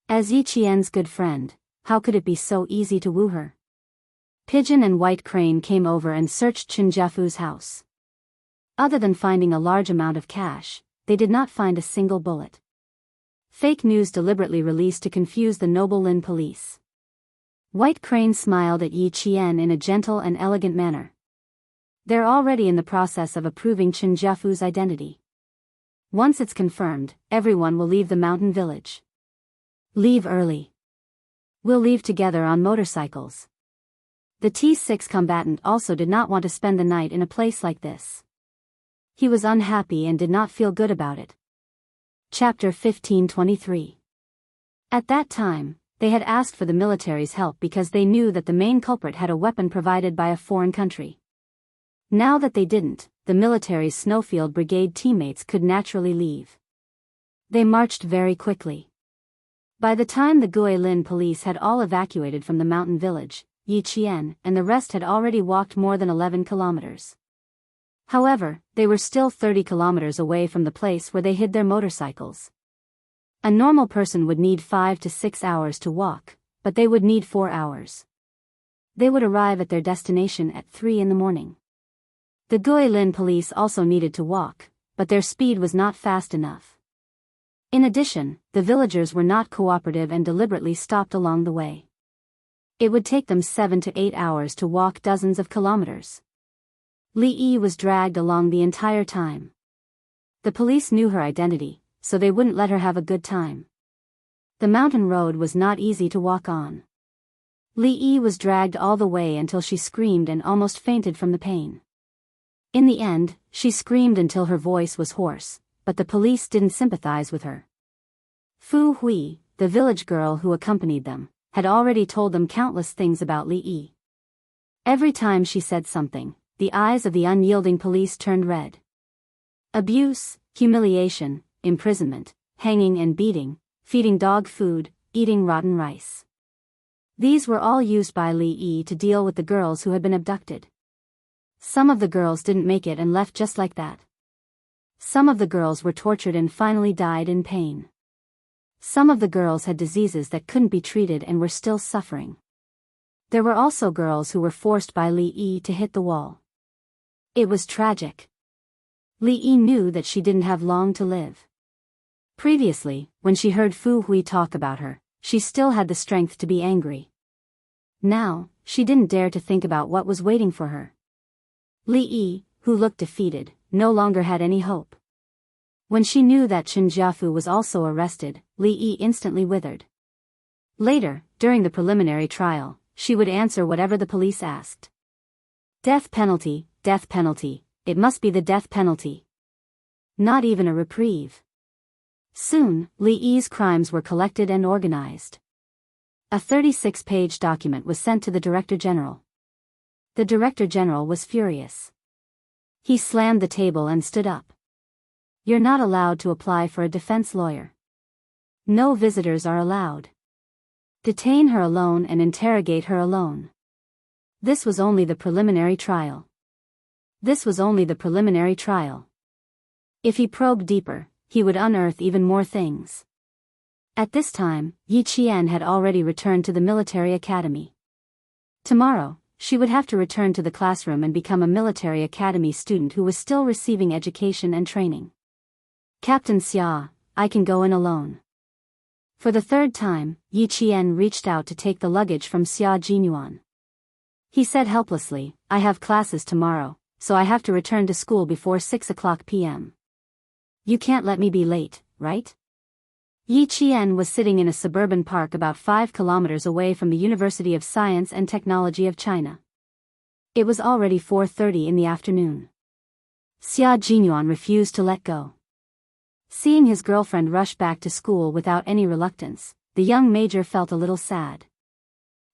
As Yi Qian's good friend, how could it be so easy to woo her? Pigeon and White Crane came over and searched Chinjiafu's house. Other than finding a large amount of cash, they did not find a single bullet. Fake news deliberately released to confuse the Noble Lin police. White Crane smiled at Yi Qian in a gentle and elegant manner. They're already in the process of approving Chinjiafu's identity. Once it's confirmed, everyone will leave the mountain village. Leave early. We'll leave together on motorcycles. The T6 combatant also did not want to spend the night in a place like this. He was unhappy and did not feel good about it. Chapter 1523. At that time, they had asked for the military's help because they knew that the main culprit had a weapon provided by a foreign country. Now that they didn't, the military's Snowfield Brigade teammates could naturally leave. They marched very quickly. By the time the Guilin police had all evacuated from the mountain village, Yi Qian and the rest had already walked more than 11 kilometers. However, they were still 30 kilometers away from the place where they hid their motorcycles. A normal person would need 5 to 6 hours to walk, but they would need 4 hours. They would arrive at their destination at 3 in the morning. The Guilin police also needed to walk, but their speed was not fast enough. In addition, the villagers were not cooperative and deliberately stopped along the way. It would take them 7 to 8 hours to walk dozens of kilometers. Li Yi was dragged along the entire time. The police knew her identity, so they wouldn't let her have a good time. The mountain road was not easy to walk on. Li Yi was dragged all the way until she screamed and almost fainted from the pain. In the end, she screamed until her voice was hoarse, but the police didn't sympathize with her. Fu Hui, the village girl who accompanied them, had already told them countless things about Li Yi. Every time she said something, the eyes of the unyielding police turned red. Abuse, humiliation, imprisonment, hanging and beating, feeding dog food, eating rotten rice. These were all used by Li Yi to deal with the girls who had been abducted. Some of the girls didn't make it and left just like that. Some of the girls were tortured and finally died in pain. Some of the girls had diseases that couldn't be treated and were still suffering. There were also girls who were forced by Li Yi to hit the wall. It was tragic. Li Yi knew that she didn't have long to live. Previously, when she heard Fu Hui talk about her, she still had the strength to be angry. Now, she didn't dare to think about what was waiting for her. Li Yi, who looked defeated, no longer had any hope. When she knew that Chinjiafu was also arrested, Li Yi instantly withered. Later, during the preliminary trial, she would answer whatever the police asked. Death penalty, it must be the death penalty. Not even a reprieve. Soon, Li Yi's crimes were collected and organized. A 36-page document was sent to the Director General. The Director General was furious. He slammed the table and stood up. You're not allowed to apply for a defense lawyer. No visitors are allowed. Detain her alone and interrogate her alone. This was only the preliminary trial. This was only the preliminary trial. If he probed deeper, he would unearth even more things. At this time, Yi Qian had already returned to the military academy. Tomorrow, she would have to return to the classroom and become a military academy student who was still receiving education and training. Captain Xia, I can go in alone. For the third time, Yi Qian reached out to take the luggage from Xia Jinyuan. He said helplessly, I have classes tomorrow, so I have to return to school before 6 o'clock p.m. You can't let me be late, right? Yi Qian was sitting in a suburban park about 5 kilometers away from the University of Science and Technology of China. It was already 4:30 in the afternoon. Xia Jinyuan refused to let go. Seeing his girlfriend rush back to school without any reluctance, the young major felt a little sad.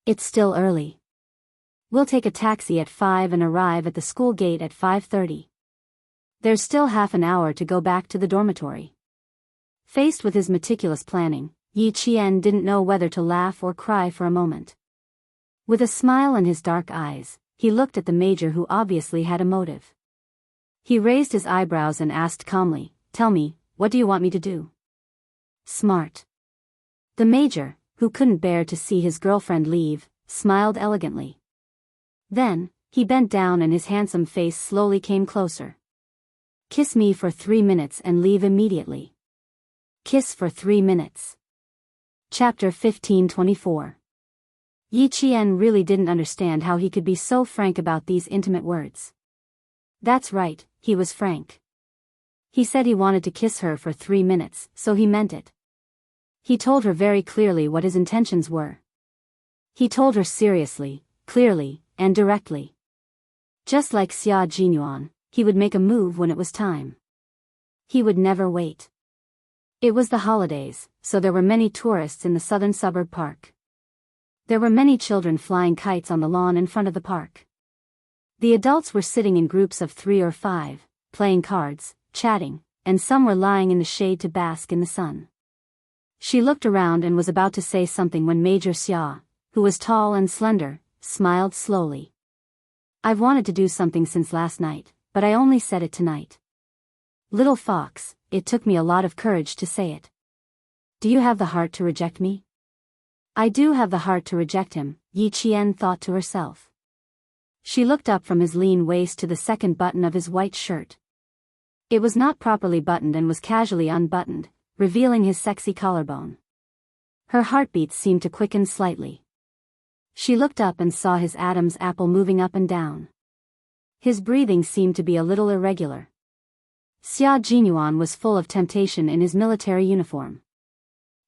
It's still early. We'll take a taxi at 5 and arrive at the school gate at 5:30. There's still half an hour to go back to the dormitory. Faced with his meticulous planning, Yi Qian didn't know whether to laugh or cry for a moment. With a smile in his dark eyes, he looked at the major who obviously had a motive. He raised his eyebrows and asked calmly, Tell me, what do you want me to do? Smart. The major, who couldn't bear to see his girlfriend leave, smiled elegantly. Then, he bent down and his handsome face slowly came closer. Kiss me for 3 minutes and leave immediately. Kiss for 3 minutes. Chapter 15:24. Yi Qian really didn't understand how he could be so frank about these intimate words. That's right, he was frank. He said he wanted to kiss her for 3 minutes, so he meant it. He told her very clearly what his intentions were. He told her seriously, clearly, and directly. Just like Xia Jinyuan, he would make a move when it was time. He would never wait. It was the holidays, so there were many tourists in the southern suburb park. There were many children flying kites on the lawn in front of the park. The adults were sitting in groups of 3 or 5, playing cards, chatting, and some were lying in the shade to bask in the sun. She looked around and was about to say something when Major Xia, who was tall and slender, smiled slowly. I've wanted to do something since last night, but I only said it tonight. Little fox, it took me a lot of courage to say it. Do you have the heart to reject me? I do have the heart to reject him, Yi Qian thought to herself. She looked up from his lean waist to the second button of his white shirt. It was not properly buttoned and was casually unbuttoned, revealing his sexy collarbone. Her heartbeat seemed to quicken slightly. She looked up and saw his Adam's apple moving up and down. His breathing seemed to be a little irregular. Xia Jinyuan was full of temptation in his military uniform.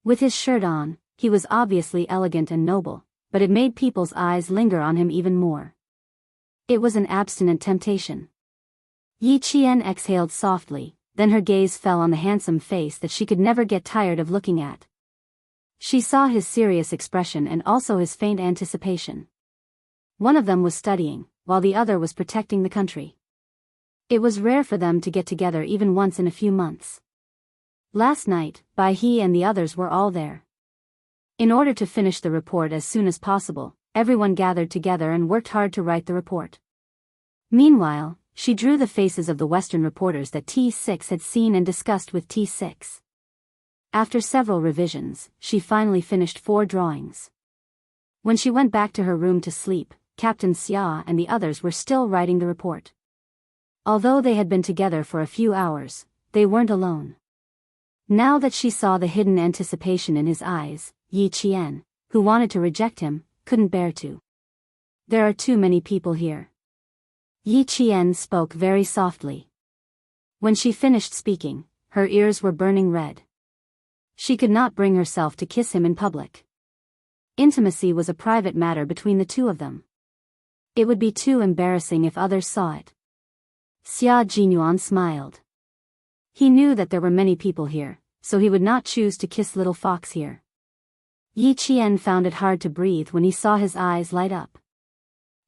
With his shirt on, he was obviously elegant and noble, but it made people's eyes linger on him even more. It was an abstinent temptation. Yi Qian exhaled softly, then her gaze fell on the handsome face that she could never get tired of looking at. She saw his serious expression and also his faint anticipation. One of them was studying, while the other was protecting the country. It was rare for them to get together even once in a few months. Last night, Bai He and the others were all there. In order to finish the report as soon as possible, everyone gathered together and worked hard to write the report. Meanwhile, she drew the faces of the Western reporters that T6 had seen and discussed with T6. After several revisions, she finally finished 4 drawings. When she went back to her room to sleep, Captain Xia and the others were still writing the report. Although they had been together for a few hours, they weren't alone. Now that she saw the hidden anticipation in his eyes, Yi Qian, who wanted to reject him, couldn't bear to. There are too many people here. Yi Qian spoke very softly. When she finished speaking, her ears were burning red. She could not bring herself to kiss him in public. Intimacy was a private matter between the two of them. It would be too embarrassing if others saw it. Xia Jinyuan smiled. He knew that there were many people here, so he would not choose to kiss little fox here. Yi Qian found it hard to breathe when he saw his eyes light up.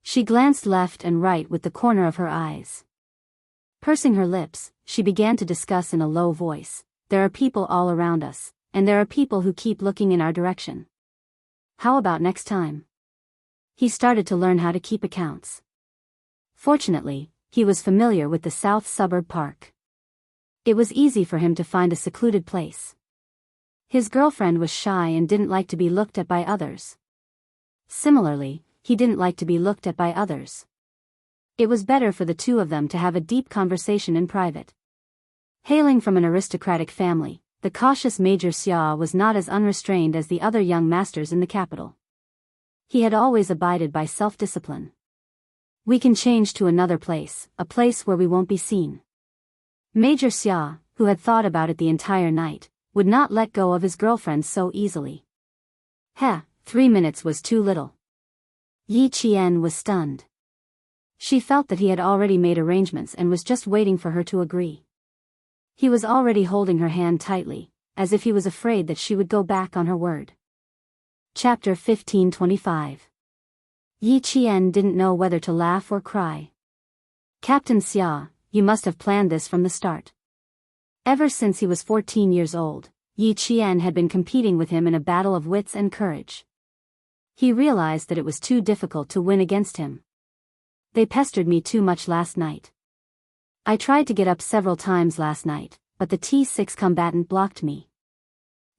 She glanced left and right with the corner of her eyes. Pursing her lips, she began to discuss in a low voice, there are people all around us, and there are people who keep looking in our direction. How about next time? He started to learn how to keep accounts. Fortunately, he was familiar with the South Suburb Park. It was easy for him to find a secluded place. His girlfriend was shy and didn't like to be looked at by others. Similarly, he didn't like to be looked at by others. It was better for the two of them to have a deep conversation in private. Hailing from an aristocratic family, the cautious Major Xia was not as unrestrained as the other young masters in the capital. He had always abided by self-discipline. We can change to another place, a place where we won't be seen. Major Xia, who had thought about it the entire night, would not let go of his girlfriend so easily. 3 minutes was too little. Yi Qian was stunned. She felt that he had already made arrangements and was just waiting for her to agree. He was already holding her hand tightly, as if he was afraid that she would go back on her word. Chapter 1525. Yi Qian didn't know whether to laugh or cry. Captain Xia, you must have planned this from the start. Ever since he was 14 years old, Yi Qian had been competing with him in a battle of wits and courage. He realized that it was too difficult to win against him. They pestered me too much last night. I tried to get up several times last night, but the T6 combatant blocked me.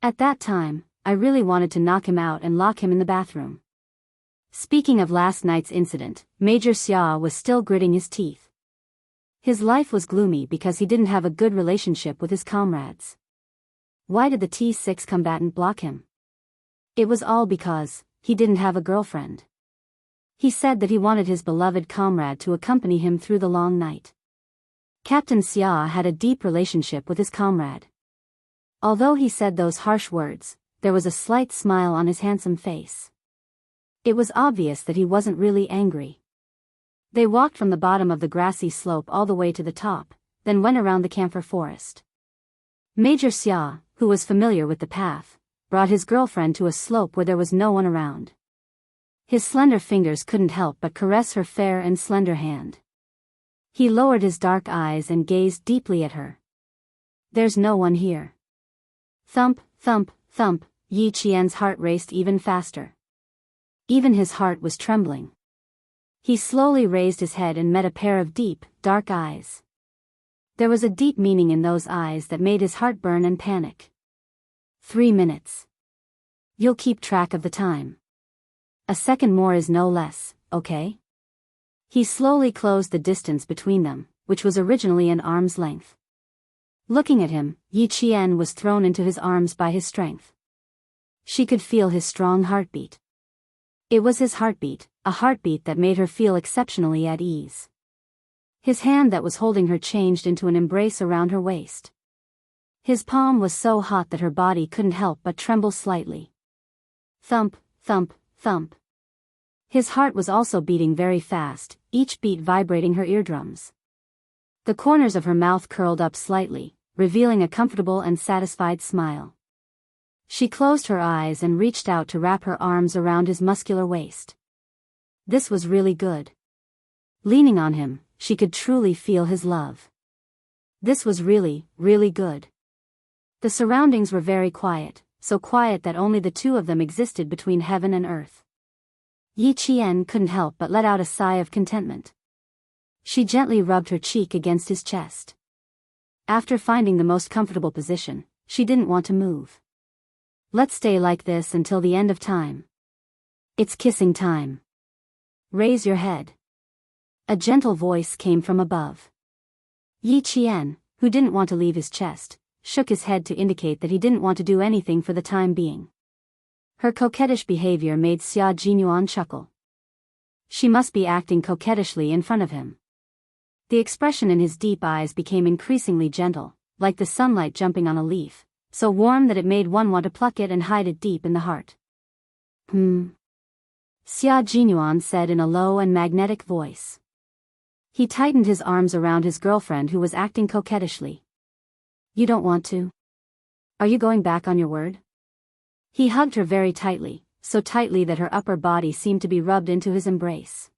At that time, I really wanted to knock him out and lock him in the bathroom. Speaking of last night's incident, Major Xia was still gritting his teeth. His life was gloomy because he didn't have a good relationship with his comrades. Why did the T6 combatant block him? It was all because he didn't have a girlfriend. He said that he wanted his beloved comrade to accompany him through the long night. Captain Xia had a deep relationship with his comrade. Although he said those harsh words, there was a slight smile on his handsome face. It was obvious that he wasn't really angry. They walked from the bottom of the grassy slope all the way to the top, then went around the camphor forest. Major Xia, who was familiar with the path, brought his girlfriend to a slope where there was no one around. His slender fingers couldn't help but caress her fair and slender hand. He lowered his dark eyes and gazed deeply at her. There's no one here. Thump, thump, thump, Yi Qian's heart raced even faster. Even his heart was trembling. He slowly raised his head and met a pair of deep, dark eyes. There was a deep meaning in those eyes that made his heart burn and panic. 3 minutes. You'll keep track of the time. A second more is no less, okay? He slowly closed the distance between them, which was originally an arm's length. Looking at him, Yi Qian was thrown into his arms by his strength. She could feel his strong heartbeat. It was his heartbeat, a heartbeat that made her feel exceptionally at ease. His hand that was holding her changed into an embrace around her waist. His palm was so hot that her body couldn't help but tremble slightly. Thump, thump, thump. His heart was also beating very fast, each beat vibrating her eardrums. The corners of her mouth curled up slightly, revealing a comfortable and satisfied smile. She closed her eyes and reached out to wrap her arms around his muscular waist. This was really good. Leaning on him, she could truly feel his love. This was really, really good. The surroundings were very quiet, so quiet that only the two of them existed between heaven and earth. Yi Qian couldn't help but let out a sigh of contentment. She gently rubbed her cheek against his chest. After finding the most comfortable position, she didn't want to move. Let's stay like this until the end of time. It's kissing time. Raise your head. A gentle voice came from above. Yi Qian, who didn't want to leave his chest, shook his head to indicate that he didn't want to do anything for the time being. Her coquettish behavior made Xia Jinyuan chuckle. She must be acting coquettishly in front of him. The expression in his deep eyes became increasingly gentle, like the sunlight jumping on a leaf, so warm that it made one want to pluck it and hide it deep in the heart. Xia Jinyuan said in a low and magnetic voice. He tightened his arms around his girlfriend who was acting coquettishly. You don't want to? Are you going back on your word? He hugged her very tightly, so tightly that her upper body seemed to be rubbed into his embrace.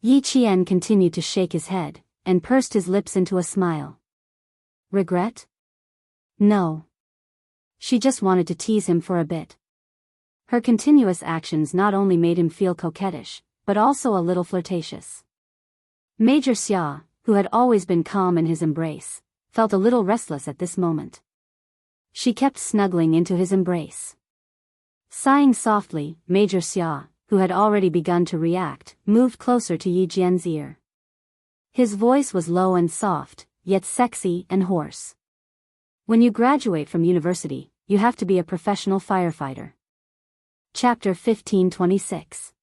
Yi Qian continued to shake his head, and pursed his lips into a smile. Regret? No. She just wanted to tease him for a bit. Her continuous actions not only made him feel coquettish, but also a little flirtatious. Major Xia, who had always been calm in his embrace, felt a little restless at this moment. She kept snuggling into his embrace. Sighing softly, Major Xia, who had already begun to react, moved closer to Yi Jian's ear. His voice was low and soft, yet sexy and hoarse. When you graduate from university, you have to be a professional firefighter. Chapter 1526.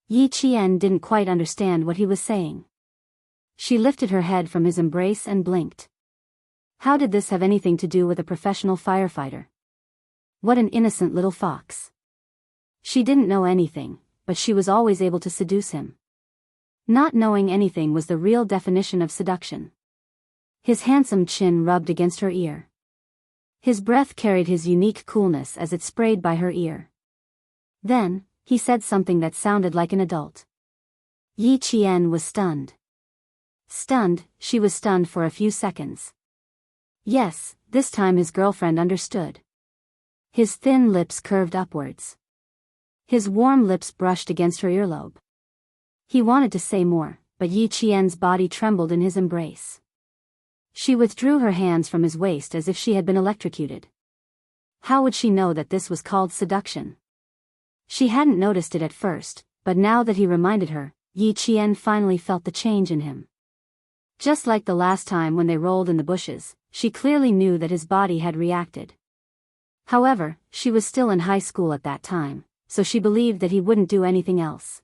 Yi Qian didn't quite understand what he was saying. She lifted her head from his embrace and blinked. How did this have anything to do with a professional firefighter? What an innocent little fox. She didn't know anything, but she was always able to seduce him. Not knowing anything was the real definition of seduction. His handsome chin rubbed against her ear. His breath carried his unique coolness as it sprayed by her ear. Then, he said something that sounded like an adult. Yi Qian was stunned. Stunned, she was stunned for a few seconds. Yes, this time his girlfriend understood. His thin lips curved upwards. His warm lips brushed against her earlobe. He wanted to say more, but Yi Qian's body trembled in his embrace. She withdrew her hands from his waist as if she had been electrocuted. How would she know that this was called seduction? She hadn't noticed it at first, but now that he reminded her, Yi Qian finally felt the change in him. Just like the last time when they rolled in the bushes, she clearly knew that his body had reacted. However, she was still in high school at that time, so she believed that he wouldn't do anything else.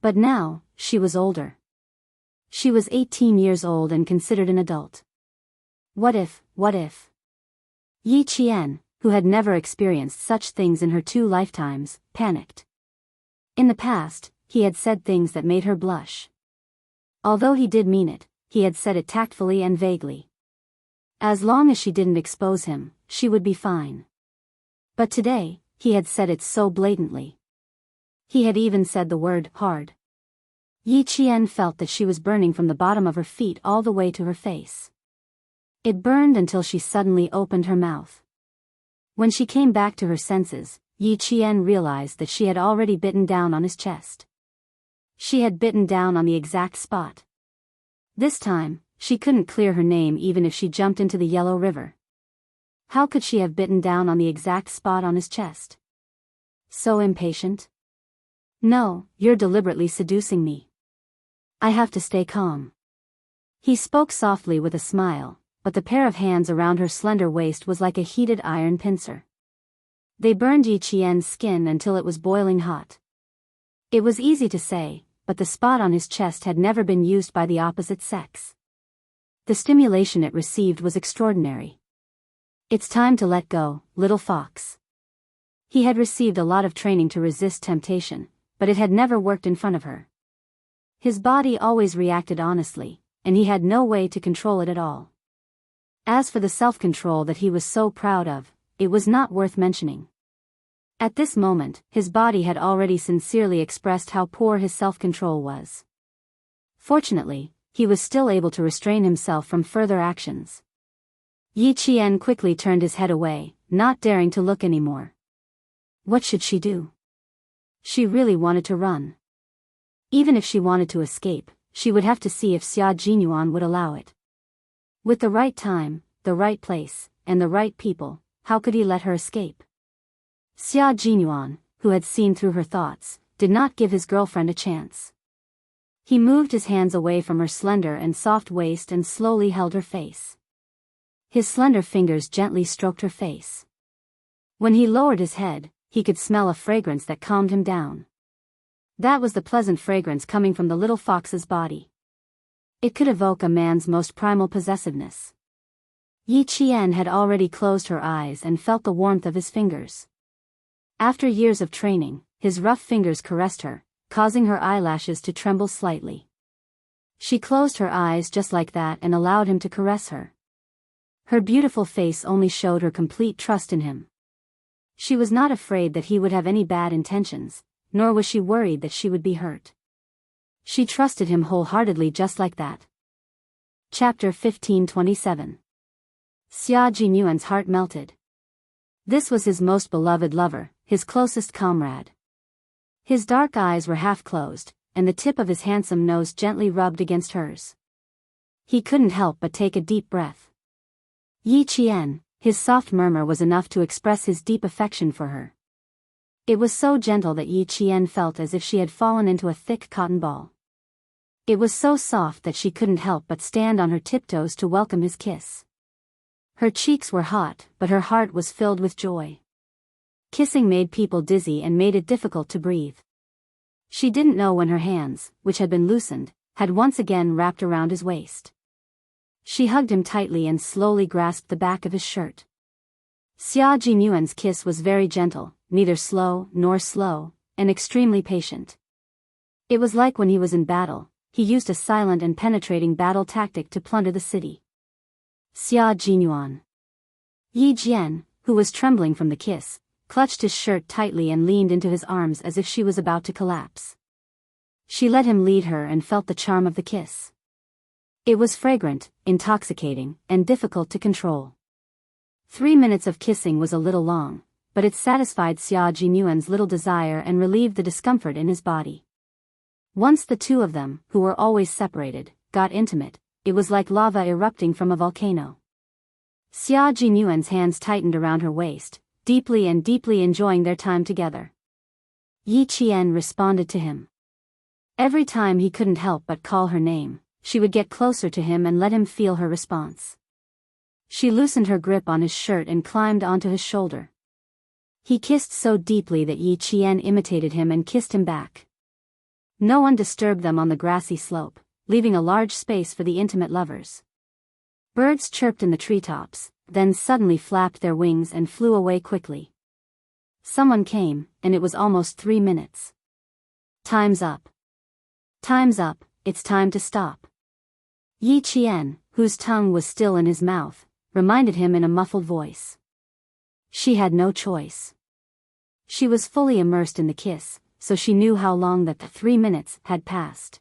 But now, she was older. She was 18 years old and considered an adult. What if? Yi Qian, who had never experienced such things in her 2 lifetimes, panicked. In the past, he had said things that made her blush. Although he did mean it, he had said it tactfully and vaguely. As long as she didn't expose him, she would be fine. But today, he had said it so blatantly. He had even said the word hard. Yi Qian felt that she was burning from the bottom of her feet all the way to her face. It burned until she suddenly opened her mouth. When she came back to her senses, Yi Qian realized that she had already bitten down on his chest. She had bitten down on the exact spot. This time, she couldn't clear her name even if she jumped into the Yellow River. How could she have bitten down on the exact spot on his chest? So impatient? No, you're deliberately seducing me. I have to stay calm. He spoke softly with a smile, but the pair of hands around her slender waist was like a heated iron pincer. They burned Yi Qian's skin until it was boiling hot. It was easy to say, but the spot on his chest had never been used by the opposite sex. The stimulation it received was extraordinary. It's time to let go, little fox. He had received a lot of training to resist temptation, but it had never worked in front of her. His body always reacted honestly, and he had no way to control it at all. As for the self-control that he was so proud of, it was not worth mentioning. At this moment, his body had already sincerely expressed how poor his self-control was. Fortunately, he was still able to restrain himself from further actions. Yi Qian quickly turned his head away, not daring to look anymore. What should she do? She really wanted to run. Even if she wanted to escape, she would have to see if Xia Jinyuan would allow it. With the right time, the right place, and the right people, how could he let her escape? Xia Jinyuan, who had seen through her thoughts, did not give his girlfriend a chance. He moved his hands away from her slender and soft waist and slowly held her face. His slender fingers gently stroked her face. When he lowered his head, he could smell a fragrance that calmed him down. That was the pleasant fragrance coming from the little fox's body. It could evoke a man's most primal possessiveness. Yi Qian had already closed her eyes and felt the warmth of his fingers. After years of training, his rough fingers caressed her, causing her eyelashes to tremble slightly. She closed her eyes just like that and allowed him to caress her. Her beautiful face only showed her complete trust in him. She was not afraid that he would have any bad intentions, nor was she worried that she would be hurt. She trusted him wholeheartedly just like that. Chapter 1527. Xia Jinyuan's heart melted. This was his most beloved lover, his closest comrade. His dark eyes were half closed, and the tip of his handsome nose gently rubbed against hers. He couldn't help but take a deep breath. Yi Qian, his soft murmur was enough to express his deep affection for her. It was so gentle that Yi Qian felt as if she had fallen into a thick cotton ball. It was so soft that she couldn't help but stand on her tiptoes to welcome his kiss. Her cheeks were hot, but her heart was filled with joy. Kissing made people dizzy and made it difficult to breathe. She didn't know when her hands, which had been loosened, had once again wrapped around his waist. She hugged him tightly and slowly grasped the back of his shirt. Xia Jinyuan's kiss was very gentle, neither slow nor slow, and extremely patient. It was like when he was in battle, he used a silent and penetrating battle tactic to plunder the city. Xia Jinyuan. Yi Jian, who was trembling from the kiss, clutched his shirt tightly and leaned into his arms as if she was about to collapse. She let him lead her and felt the charm of the kiss. It was fragrant, intoxicating, and difficult to control. 3 minutes of kissing was a little long, but it satisfied Xia Jinyuan's little desire and relieved the discomfort in his body. Once the two of them, who were always separated, got intimate, it was like lava erupting from a volcano. Xia Jinyuan's hands tightened around her waist, deeply and deeply enjoying their time together. Yi Qian responded to him. Every time he couldn't help but call her name, she would get closer to him and let him feel her response. She loosened her grip on his shirt and climbed onto his shoulder. He kissed so deeply that Yi Qian imitated him and kissed him back. No one disturbed them on the grassy slope, leaving a large space for the intimate lovers. Birds chirped in the treetops, then suddenly flapped their wings and flew away quickly. Someone came, and it was almost 3 minutes. Time's up. Time's up, it's time to stop. Yi Qian, whose tongue was still in his mouth, reminded him in a muffled voice. She had no choice. She was fully immersed in the kiss, so she knew how long that the 3 minutes had passed.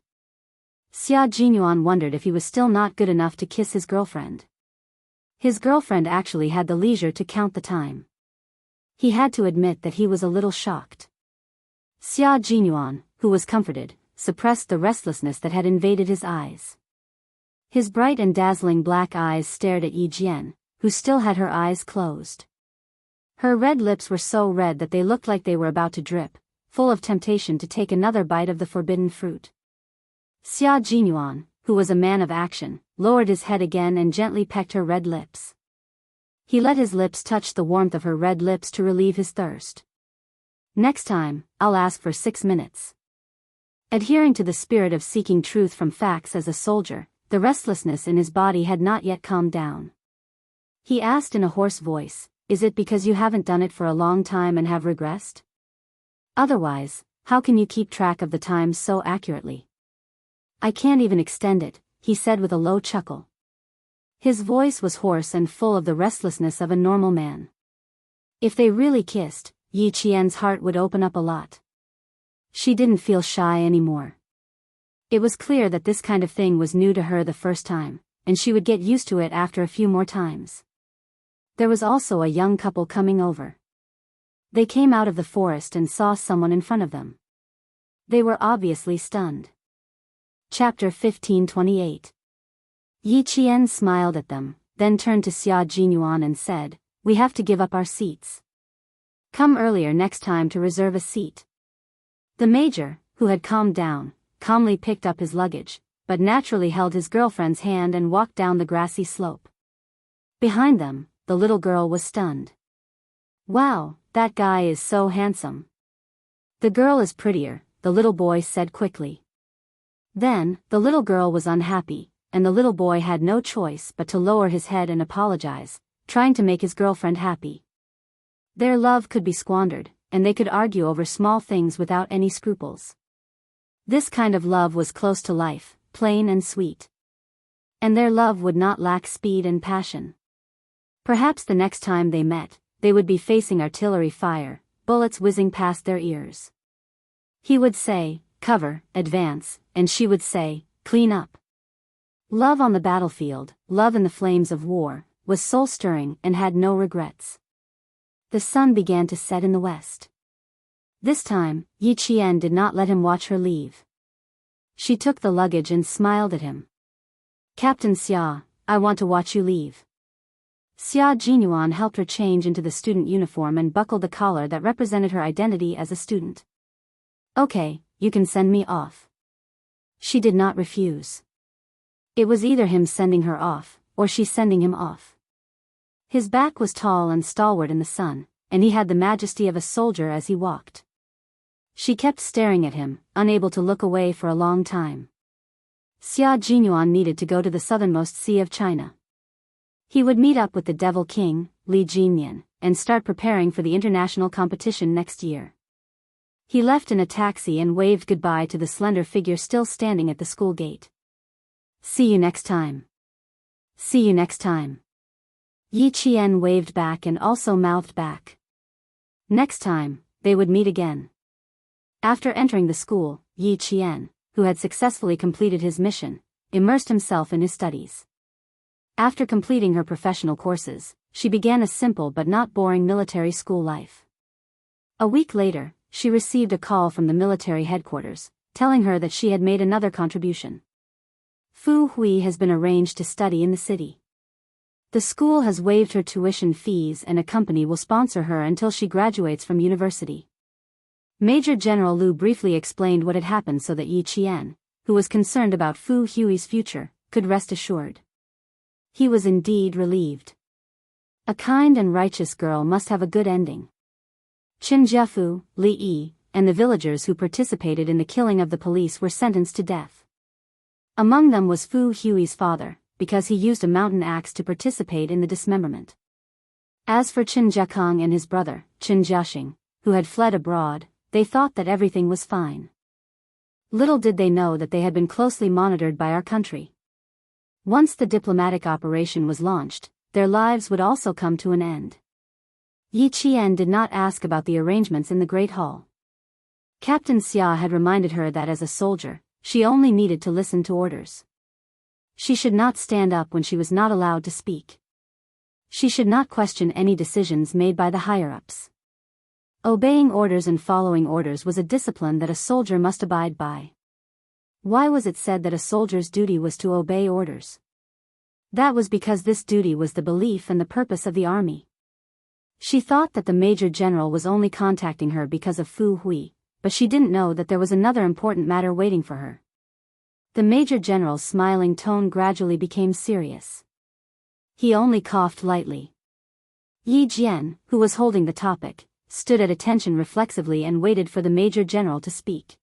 Xia Jinyuan wondered if he was still not good enough to kiss his girlfriend. His girlfriend actually had the leisure to count the time. He had to admit that he was a little shocked. Xia Jinyuan, who was comforted, suppressed the restlessness that had invaded his eyes. His bright and dazzling black eyes stared at Yi Jian, who still had her eyes closed. Her red lips were so red that they looked like they were about to drip, full of temptation to take another bite of the forbidden fruit. Xia Jinyuan, who was a man of action, lowered his head again and gently pecked her red lips. He let his lips touch the warmth of her red lips to relieve his thirst. Next time, I'll ask for 6 minutes. Adhering to the spirit of seeking truth from facts as a soldier, the restlessness in his body had not yet calmed down. He asked in a hoarse voice, "Is it because you haven't done it for a long time and have regressed? Otherwise, how can you keep track of the time so accurately?" "I can't even extend it," he said with a low chuckle. His voice was hoarse and full of the restlessness of a normal man. If they really kissed, Yi Qian's heart would open up a lot. She didn't feel shy anymore. It was clear that this kind of thing was new to her the first time, and she would get used to it after a few more times. There was also a young couple coming over. They came out of the forest and saw someone in front of them. They were obviously stunned. Chapter 15:28. Yi Qian smiled at them, then turned to Xia Jinyuan and said, "We have to give up our seats. Come earlier next time to reserve a seat." The major, who had calmed down, calmly picked up his luggage, but naturally held his girlfriend's hand and walked down the grassy slope. Behind them, the little girl was stunned. "Wow, that guy is so handsome." "The girl is prettier," the little boy said quickly. Then, the little girl was unhappy, and the little boy had no choice but to lower his head and apologize, trying to make his girlfriend happy. Their love could be squandered, and they could argue over small things without any scruples. This kind of love was close to life, plain and sweet. And their love would not lack speed and passion. Perhaps the next time they met, they would be facing artillery fire, bullets whizzing past their ears. He would say, "Cover, advance," and she would say, "Clean up." Love on the battlefield, love in the flames of war, was soul-stirring and had no regrets. The sun began to set in the west. This time, Yi Qian did not let him watch her leave. She took the luggage and smiled at him. "Captain Xia, I want to watch you leave." Xia Jinyuan helped her change into the student uniform and buckled the collar that represented her identity as a student. Okay, you can send me off. She did not refuse. It was either him sending her off, or she sending him off. His back was tall and stalwart in the sun, and he had the majesty of a soldier as he walked. She kept staring at him, unable to look away for a long time. Xia Jinyuan needed to go to the southernmost sea of China. He would meet up with the Devil King, Li Jinyan, and start preparing for the international competition next year. He left in a taxi and waved goodbye to the slender figure still standing at the school gate. See you next time. See you next time. Yi Qian waved back and also mouthed back. Next time, they would meet again. After entering the school, Yi Qian, who had successfully completed his mission, immersed himself in his studies. After completing her professional courses, she began a simple but not boring military school life. A week later, she received a call from the military headquarters, telling her that she had made another contribution. Fu Hui has been arranged to study in the city. The school has waived her tuition fees and a company will sponsor her until she graduates from university. Major General Lu briefly explained what had happened so that Yi Qian, who was concerned about Fu Hui's future, could rest assured. He was indeed relieved. A kind and righteous girl must have a good ending. Qin Jiafu, Li Yi, and the villagers who participated in the killing of the police were sentenced to death. Among them was Fu Hui's father, because he used a mountain axe to participate in the dismemberment. As for Qin Jiakong and his brother, Qin Jiaxing, who had fled abroad, they thought that everything was fine. Little did they know that they had been closely monitored by our country. Once the diplomatic operation was launched, their lives would also come to an end. Yi Qian did not ask about the arrangements in the Great Hall. Captain Xia had reminded her that as a soldier, she only needed to listen to orders. She should not stand up when she was not allowed to speak. She should not question any decisions made by the higher-ups. Obeying orders and following orders was a discipline that a soldier must abide by. Why was it said that a soldier's duty was to obey orders? That was because this duty was the belief and the purpose of the army. She thought that the Major General was only contacting her because of Fu Hui, but she didn't know that there was another important matter waiting for her. The Major General's smiling tone gradually became serious. He only coughed lightly. Yi Jian, who was holding the topic, stood at attention reflexively and waited for the Major General to speak.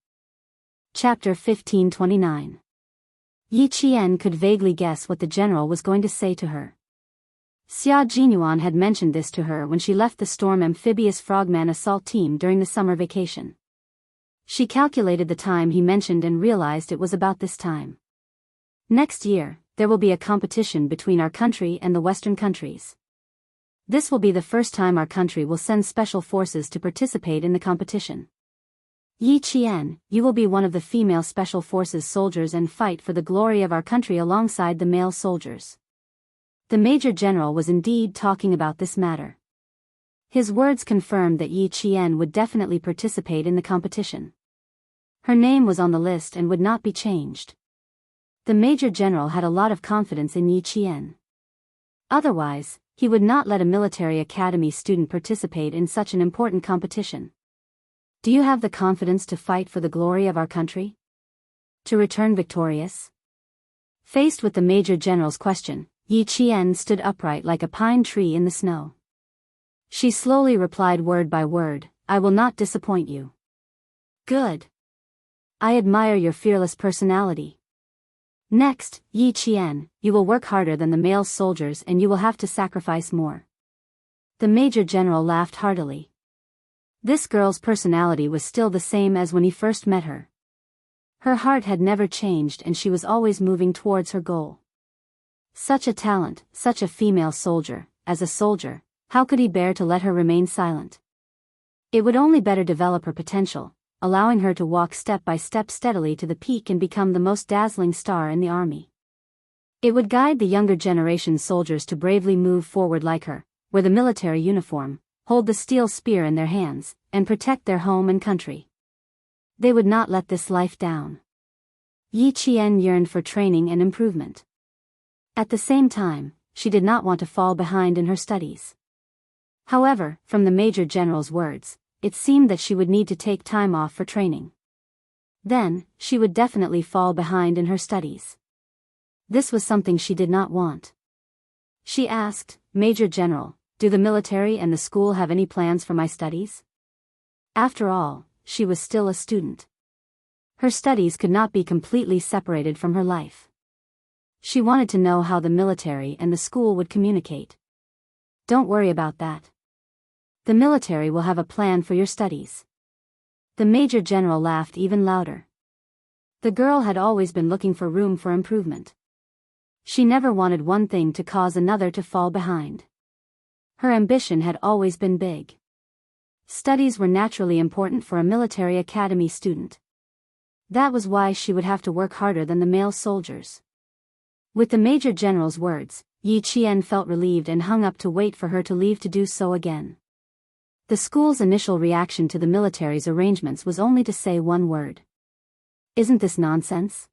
Chapter 1529. Yi Qian could vaguely guess what the general was going to say to her. Xia Jinyuan had mentioned this to her when she left the Storm Amphibious Frogman assault team during the summer vacation. She calculated the time he mentioned and realized it was about this time. Next year, there will be a competition between our country and the Western countries. This will be the first time our country will send special forces to participate in the competition. Yi Qian, you will be one of the female special forces soldiers and fight for the glory of our country alongside the male soldiers. The Major General was indeed talking about this matter. His words confirmed that Yi Qian would definitely participate in the competition. Her name was on the list and would not be changed. The Major General had a lot of confidence in Yi Qian. Otherwise, he would not let a military academy student participate in such an important competition. Do you have the confidence to fight for the glory of our country? To return victorious? Faced with the Major General's question, Yi Qian stood upright like a pine tree in the snow. She slowly replied word by word, I will not disappoint you. Good. I admire your fearless personality. Next, Yi Qian, you will work harder than the male soldiers and you will have to sacrifice more. The Major General laughed heartily. This girl's personality was still the same as when he first met her. Her heart had never changed and she was always moving towards her goal. Such a talent, such a female soldier, as a soldier, how could he bear to let her remain silent? It would only better develop her potential, allowing her to walk step by step steadily to the peak and become the most dazzling star in the army. It would guide the younger generation soldiers to bravely move forward like her, wear the military uniform, hold the steel spear in their hands, and protect their home and country. They would not let this life down. Yi Qian yearned for training and improvement. At the same time, she did not want to fall behind in her studies. However, from the Major General's words, it seemed that she would need to take time off for training. Then, she would definitely fall behind in her studies. This was something she did not want. She asked, "Major General, do the military and the school have any plans for my studies?" After all, she was still a student. Her studies could not be completely separated from her life. She wanted to know how the military and the school would communicate. "Don't worry about that. The military will have a plan for your studies." The Major General laughed even louder. The girl had always been looking for room for improvement. She never wanted one thing to cause another to fall behind. Her ambition had always been big. Studies were naturally important for a military academy student. That was why she would have to work harder than the male soldiers. With the Major General's words, Yi Qian felt relieved and hung up to wait for her to leave to do so again. The school's initial reaction to the military's arrangements was only to say one word. "Isn't this nonsense?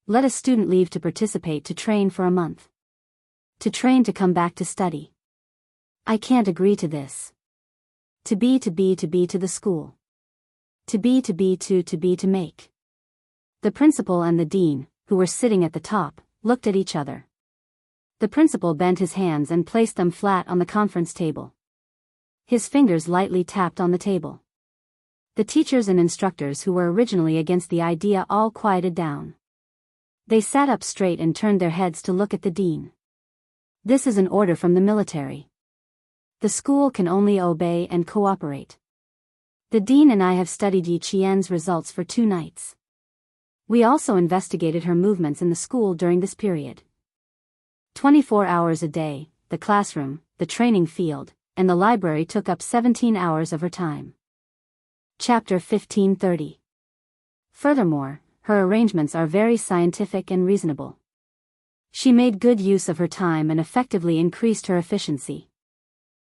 Let a student leave to participate to train for a month. To train to come back to study. I can't agree to this. To be to the school. To be to make." The principal and the dean, who were sitting at the top, looked at each other. The principal bent his hands and placed them flat on the conference table. His fingers lightly tapped on the table. The teachers and instructors who were originally against the idea all quieted down. They sat up straight and turned their heads to look at the dean. "This is an order from the military. The school can only obey and cooperate. The dean and I have studied Yi Qian's results for 2 nights. We also investigated her movements in the school during this period. 24 hours a day, the classroom, the training field, and the library took up 17 hours of her time." Chapter 1530. Furthermore, her arrangements are very scientific and reasonable. She made good use of her time and effectively increased her efficiency.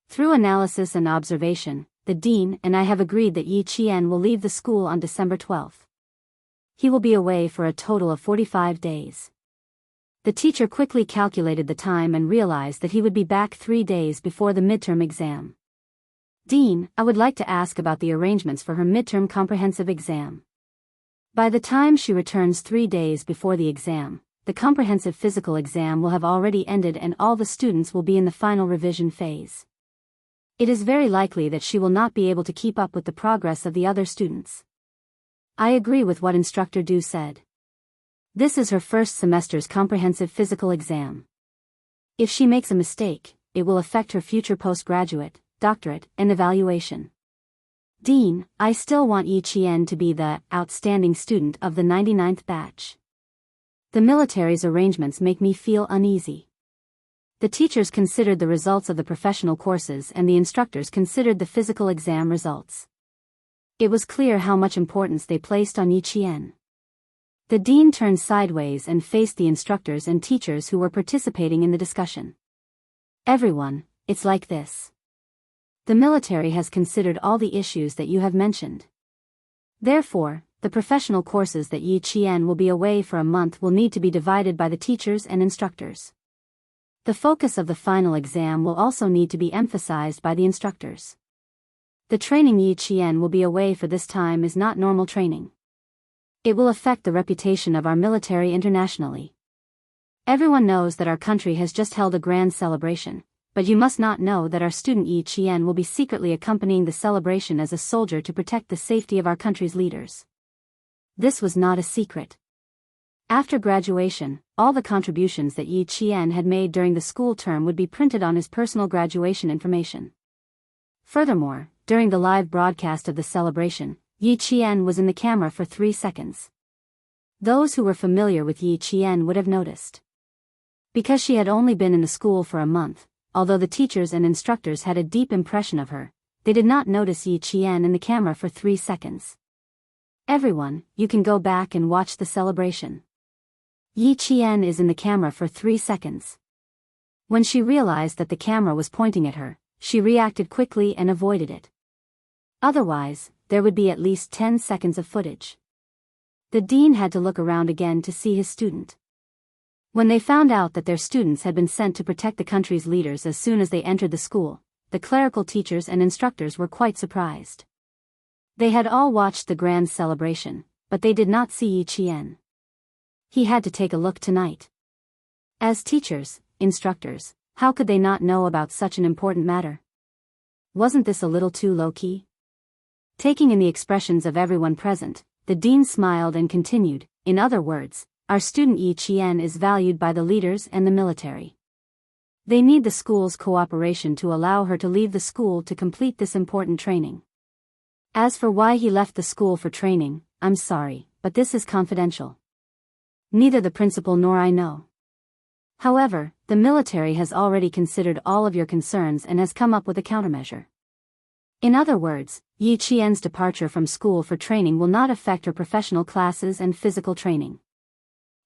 Through analysis and observation, the dean and I have agreed that Yi Qian will leave the school on December 12th. He will be away for a total of 45 days. The teacher quickly calculated the time and realized that he would be back 3 days before the midterm exam. "Dean, I would like to ask about the arrangements for her midterm comprehensive exam. By the time she returns 3 days before the exam, the comprehensive physical exam will have already ended and all the students will be in the final revision phase. It is very likely that she will not be able to keep up with the progress of the other students." I agree with what Instructor Du said. This is her first semester's comprehensive physical exam. If she makes a mistake, it will affect her future postgraduate, doctorate, and evaluation. "Dean, I still want Yi Qian to be the outstanding student of the 99th batch. The military's arrangements make me feel uneasy." The teachers considered the results of the professional courses and the instructors considered the physical exam results. It was clear how much importance they placed on Yi Qian. The dean turned sideways and faced the instructors and teachers who were participating in the discussion. "Everyone, it's like this. The military has considered all the issues that you have mentioned. Therefore, the professional courses that Yi Qian will be away for a month will need to be divided by the teachers and instructors. The focus of the final exam will also need to be emphasized by the instructors. The training Yi Qian will be away for this time is not normal training. It will affect the reputation of our military internationally. Everyone knows that our country has just held a grand celebration, but you must not know that our student Yi Qian will be secretly accompanying the celebration as a soldier to protect the safety of our country's leaders." This was not a secret. After graduation, all the contributions that Yi Qian had made during the school term would be printed on his personal graduation information. Furthermore, during the live broadcast of the celebration, Yi Qian was in the camera for 3 seconds. Those who were familiar with Yi Qian would have noticed. Because she had only been in the school for a month, although the teachers and instructors had a deep impression of her, they did not notice Yi Qian in the camera for 3 seconds. "Everyone, you can go back and watch the celebration. Yi Qian is in the camera for 3 seconds." When she realized that the camera was pointing at her, she reacted quickly and avoided it. Otherwise, there would be at least 10 seconds of footage. The dean had to look around again to see his student. When they found out that their students had been sent to protect the country's leaders as soon as they entered the school, the clerical teachers and instructors were quite surprised. They had all watched the grand celebration, but they did not see Yi Qian. He had to take a look tonight. As teachers, instructors, how could they not know about such an important matter? Wasn't this a little too low-key? Taking in the expressions of everyone present, the dean smiled and continued, in other words, our student Yi Qian is valued by the leaders and the military. They need the school's cooperation to allow her to leave the school to complete this important training. As for why he left the school for training, I'm sorry, but this is confidential. Neither the principal nor I know. However, the military has already considered all of your concerns and has come up with a countermeasure. In other words, Yi Qian's departure from school for training will not affect her professional classes and physical training.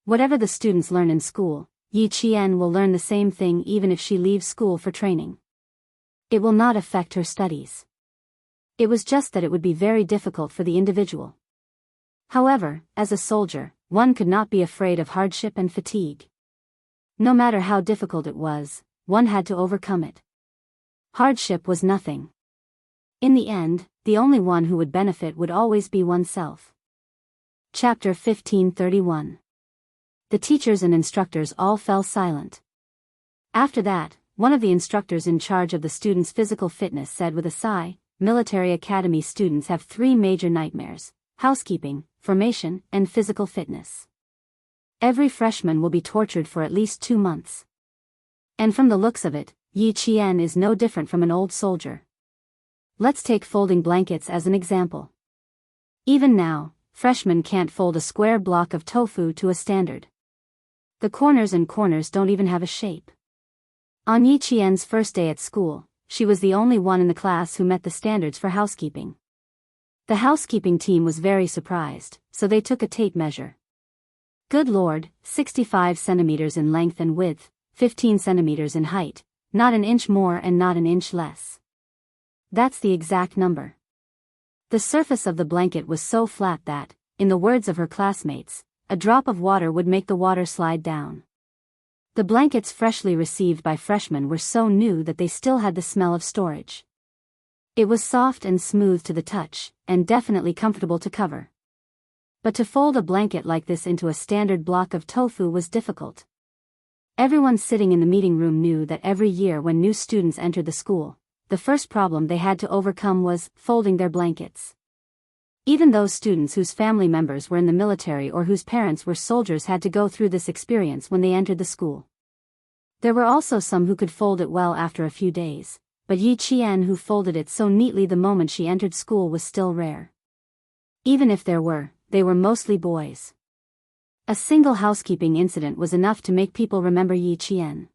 Whatever the students learn in school, Yi Qian will learn the same thing even if she leaves school for training. It will not affect her studies. It was just that it would be very difficult for the individual. However, as a soldier, one could not be afraid of hardship and fatigue. No matter how difficult it was, one had to overcome it. Hardship was nothing. In the end, the only one who would benefit would always be oneself. Chapter 1531. The teachers and instructors all fell silent. After that, one of the instructors in charge of the students' physical fitness said with a sigh, military academy students have 3 major nightmares: housekeeping, formation, and physical fitness. Every freshman will be tortured for at least 2 months. And from the looks of it, Yi Qian is no different from an old soldier. Let's take folding blankets as an example. Even now, freshmen can't fold a square block of tofu to a standard. The corners don't even have a shape. On Yi Qian's first day at school, she was the only one in the class who met the standards for housekeeping. The housekeeping team was very surprised, so they took a tape measure. Good Lord, 65 centimeters in length and width, 15 centimeters in height, not an inch more and not an inch less. That's the exact number. The surface of the blanket was so flat that, in the words of her classmates, a drop of water would make the water slide down. The blankets freshly received by freshmen were so new that they still had the smell of storage. It was soft and smooth to the touch, and definitely comfortable to cover. But to fold a blanket like this into a standard block of tofu was difficult. Everyone sitting in the meeting room knew that every year when new students entered the school, the first problem they had to overcome was folding their blankets. Even those students whose family members were in the military or whose parents were soldiers had to go through this experience when they entered the school. There were also some who could fold it well after a few days, but Yi Qian, who folded it so neatly the moment she entered school, was still rare. Even if there were, they were mostly boys. A single housekeeping incident was enough to make people remember Yi Qian.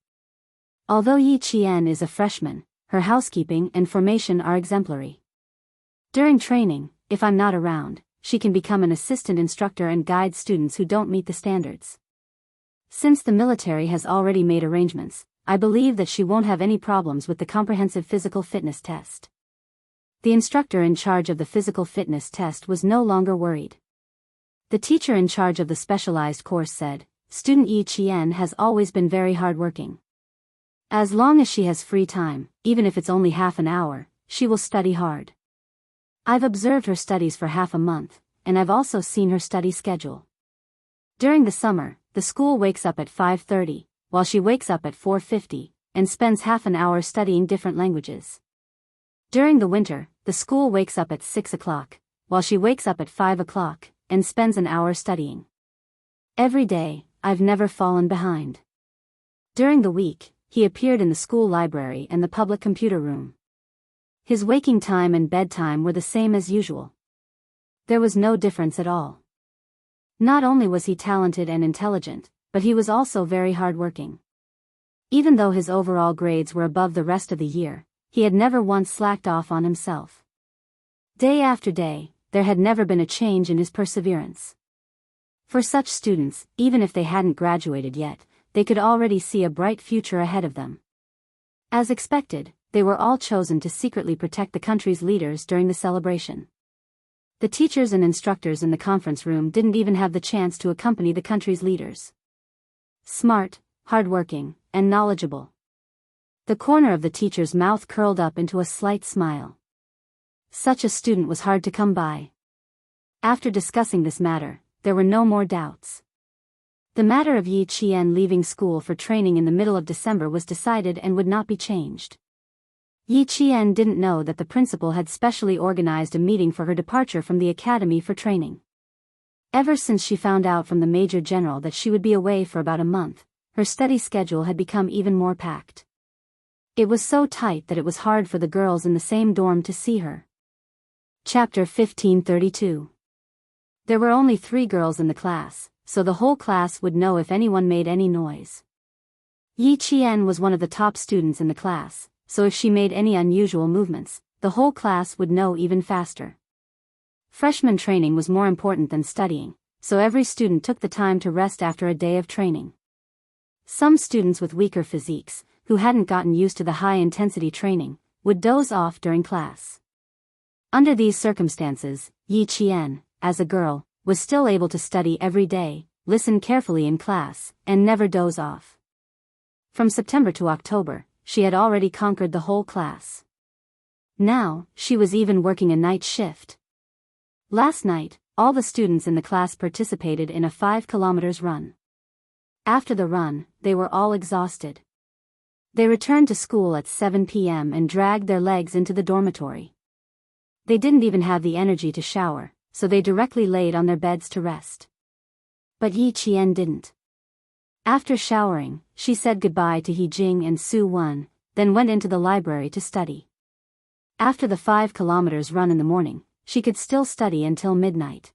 Although Yi Qian is a freshman, her housekeeping and formation are exemplary. During training, if I'm not around, she can become an assistant instructor and guide students who don't meet the standards. Since the military has already made arrangements, I believe that she won't have any problems with the comprehensive physical fitness test. The instructor in charge of the physical fitness test was no longer worried. The teacher in charge of the specialized course said, "Student Yi Qian has always been very hardworking. As long as she has free time, even if it's only half an hour, she will study hard. I've observed her studies for half a month, and I've also seen her study schedule. During the summer, the school wakes up at 5:30, while she wakes up at 4:50, and spends half an hour studying different languages. During the winter, the school wakes up at 6 o'clock, while she wakes up at 5 o'clock, and spends an hour studying. Every day, I've never fallen behind." During the week, he appeared in the school library and the public computer room. His waking time and bedtime were the same as usual. There was no difference at all. Not only was he talented and intelligent, but he was also very hardworking. Even though his overall grades were above the rest of the year, he had never once slacked off on himself. Day after day, there had never been a change in his perseverance. For such students, even if they hadn't graduated yet, they could already see a bright future ahead of them. As expected, they were all chosen to secretly protect the country's leaders during the celebration. The teachers and instructors in the conference room didn't even have the chance to accompany the country's leaders. smart, hardworking, and knowledgeable. The corner of the teacher's mouth curled up into a slight smile. Such a student was hard to come by. After discussing this matter, there were no more doubts. The matter of Yi Qian leaving school for training in the middle of December was decided and would not be changed. Yi Qian didn't know that the principal had specially organized a meeting for her departure from the academy for training. Ever since she found out from the Major General that she would be away for about a month, her study schedule had become even more packed. It was so tight that it was hard for the girls in the same dorm to see her. Chapter 1532. There were only 3 girls in the class, so the whole class would know if anyone made any noise. Yi Qian was one of the top students in the class, so if she made any unusual movements, the whole class would know even faster. Freshman training was more important than studying, so every student took the time to rest after a day of training. Some students with weaker physiques, who hadn't gotten used to the high-intensity training, would doze off during class. Under these circumstances, Yi Qian, as a girl, was still able to study every day, listen carefully in class, and never doze off. From September to October, she had already conquered the whole class. Now, she was even working a night shift. Last night, all the students in the class participated in a 5 kilometers run. After the run, they were all exhausted. They returned to school at 7 p.m. and dragged their legs into the dormitory. They didn't even have the energy to shower, so they directly laid on their beds to rest. But Yi Qian didn't. After showering, she said goodbye to He Jing and Su Wen, then went into the library to study. After the 5 kilometers run in the morning, she could still study until midnight.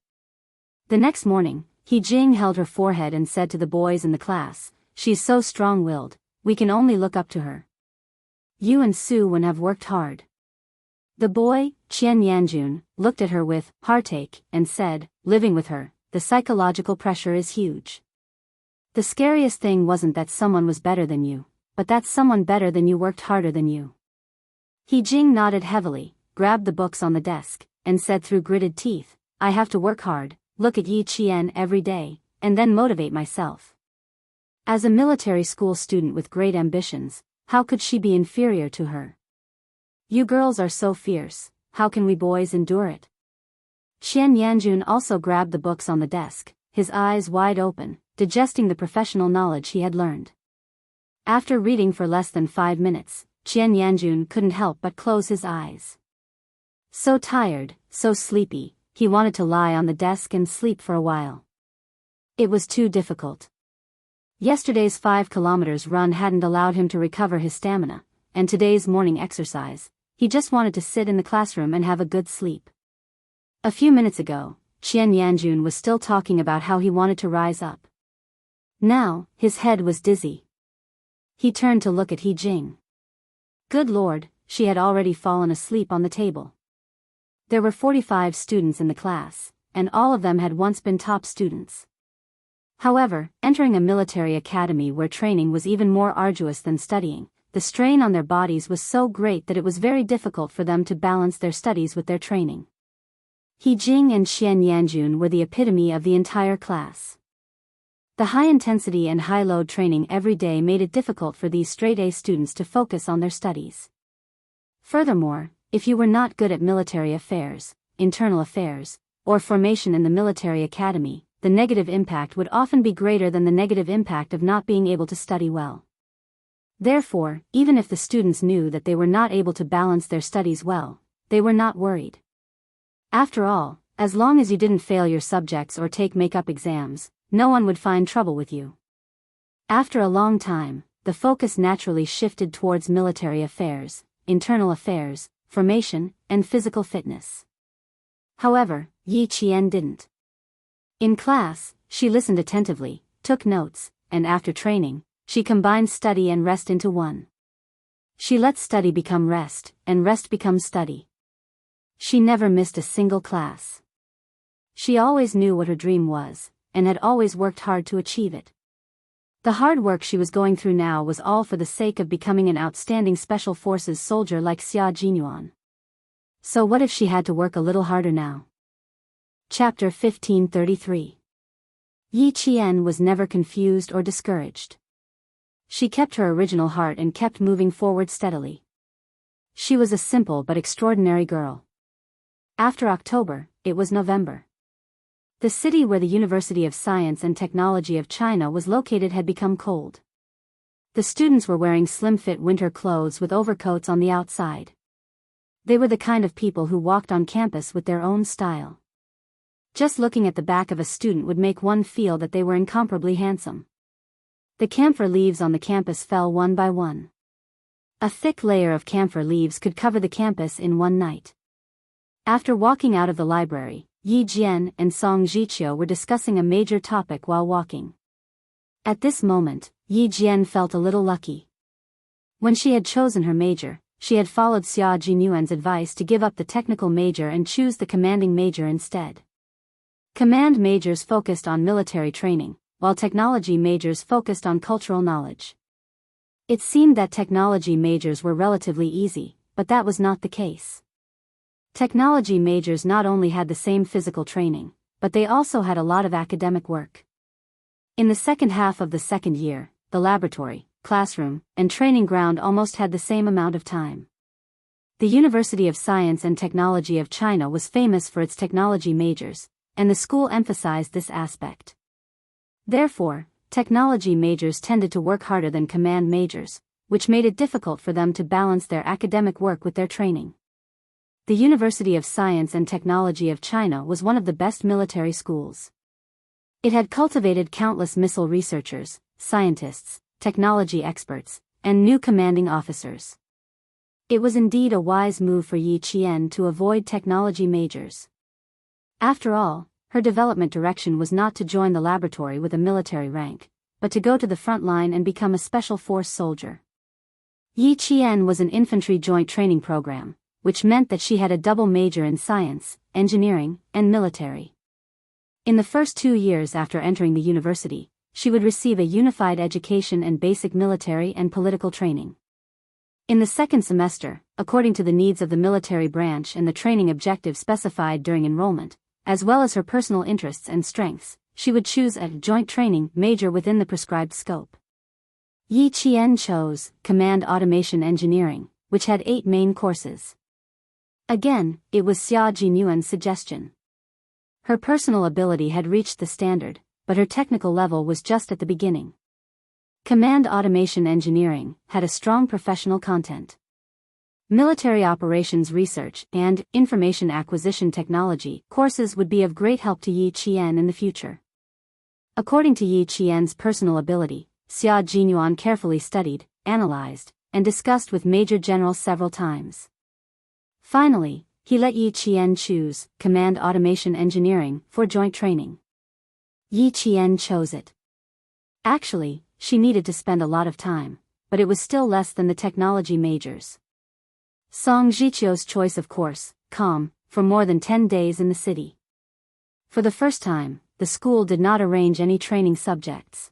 The next morning, He Jing held her forehead and said to the boys in the class, "She's so strong-willed, we can only look up to her. You and Su Wen have worked hard." The boy, Qian Yanjun, looked at her with heartache and said, "Living with her, the psychological pressure is huge. The scariest thing wasn't that someone was better than you, but that someone better than you worked harder than you." He Jing nodded heavily, grabbed the books on the desk, and said through gritted teeth, "I have to work hard, look at Yi Qian every day, and then motivate myself." As a military school student with great ambitions, how could she be inferior to her? "You girls are so fierce, how can we boys endure it?" Qian Yanjun also grabbed the books on the desk, his eyes wide open, digesting the professional knowledge he had learned. After reading for less than 5 minutes, Qian Yanjun couldn't help but close his eyes. So tired, so sleepy, he wanted to lie on the desk and sleep for a while. It was too difficult. Yesterday's 5 kilometers run hadn't allowed him to recover his stamina, and today's morning exercise, he just wanted to sit in the classroom and have a good sleep. A few minutes ago, Qian Yanjun was still talking about how he wanted to rise up. Now, his head was dizzy. He turned to look at He Jing. Good Lord, she had already fallen asleep on the table. There were 45 students in the class, and all of them had once been top students. However, entering a military academy where training was even more arduous than studying, the strain on their bodies was so great that it was very difficult for them to balance their studies with their training. He Jing and Qian Yanjun were the epitome of the entire class. The high-intensity and high-load training every day made it difficult for these straight-A students to focus on their studies. Furthermore, if you were not good at military affairs, internal affairs, or formation in the military academy, the negative impact would often be greater than the negative impact of not being able to study well. Therefore, even if the students knew that they were not able to balance their studies well, they were not worried. After all, as long as you didn't fail your subjects or take make-up exams, no one would find trouble with you. After a long time, the focus naturally shifted towards military affairs, internal affairs, formation, and physical fitness. However, Yi Qian didn't. In class, she listened attentively, took notes, and after training, she combined study and rest into one. She let study become rest, and rest become study. She never missed a single class. She always knew what her dream was, and had always worked hard to achieve it. The hard work she was going through now was all for the sake of becoming an outstanding Special Forces soldier like Xia Jinyuan. So what if she had to work a little harder now? Chapter 1533. Yi Qian was never confused or discouraged. She kept her original heart and kept moving forward steadily. She was a simple but extraordinary girl. After October, it was November. The city where the University of Science and Technology of China was located had become cold. The students were wearing slim-fit winter clothes with overcoats on the outside. They were the kind of people who walked on campus with their own style. Just looking at the back of a student would make one feel that they were incomparably handsome. The camphor leaves on the campus fell one by one. A thick layer of camphor leaves could cover the campus in one night. After walking out of the library, Yi Jian and Song Zhiqiu were discussing a major topic while walking. At this moment, Yi Jian felt a little lucky. When she had chosen her major, she had followed Xia Jinyuan's advice to give up the technical major and choose the commanding major instead. Command majors focused on military training, while technology majors focused on cultural knowledge. It seemed that technology majors were relatively easy, but that was not the case. Technology majors not only had the same physical training, but they also had a lot of academic work. In the second half of the second year, the laboratory, classroom, and training ground almost had the same amount of time. The University of Science and Technology of China was famous for its technology majors, and the school emphasized this aspect. Therefore, technology majors tended to work harder than command majors, which made it difficult for them to balance their academic work with their training. The University of Science and Technology of China was one of the best military schools. It had cultivated countless missile researchers, scientists, technology experts, and new commanding officers. It was indeed a wise move for Yi Qian to avoid technology majors. After all, her development direction was not to join the laboratory with a military rank, but to go to the front line and become a special force soldier. Yi Qian was an infantry joint training program, which meant that she had a double major in science, engineering, and military. In the first 2 years after entering the university, she would receive a unified education and basic military and political training. In the second semester, according to the needs of the military branch and the training objectives specified during enrollment, as well as her personal interests and strengths, she would choose a joint training major within the prescribed scope. Yi Qian chose Command Automation Engineering, which had 8 main courses. Again, it was Xia Jinyuan's suggestion. Her personal ability had reached the standard, but her technical level was just at the beginning. Command Automation Engineering had a strong professional content. Military operations research and information acquisition technology courses would be of great help to Yi Qian in the future. According to Yi Qian's personal ability, Xia Jinyuan carefully studied, analyzed, and discussed with Major General several times. Finally, he let Yi Qian choose Command Automation Engineering for joint training. Yi Qian chose it. Actually, she needed to spend a lot of time, but it was still less than the technology majors. Song Zhiqiu's choice of course, for more than 10 days in the city. For the first time, the school did not arrange any training subjects.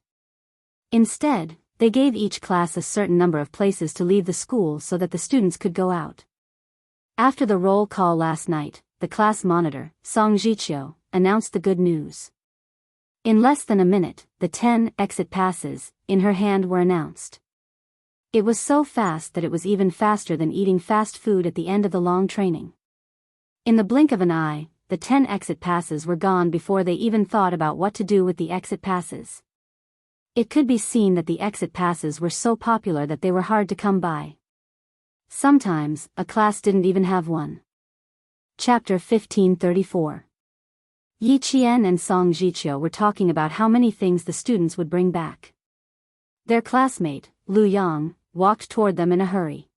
Instead, they gave each class a certain number of places to leave the school so that the students could go out. After the roll call last night, the class monitor, Song Zhiqiu, announced the good news. In less than a minute, the 10 exit passes in her hand were announced. It was so fast that it was even faster than eating fast food at the end of the long training. In the blink of an eye, the 10 exit passes were gone before they even thought about what to do with the exit passes. It could be seen that the exit passes were so popular that they were hard to come by. Sometimes, a class didn't even have one. Chapter 1534. Yi Qian and Song Zhiqiu were talking about how many things the students would bring back. Their classmate, Lu Yang, walked toward them in a hurry.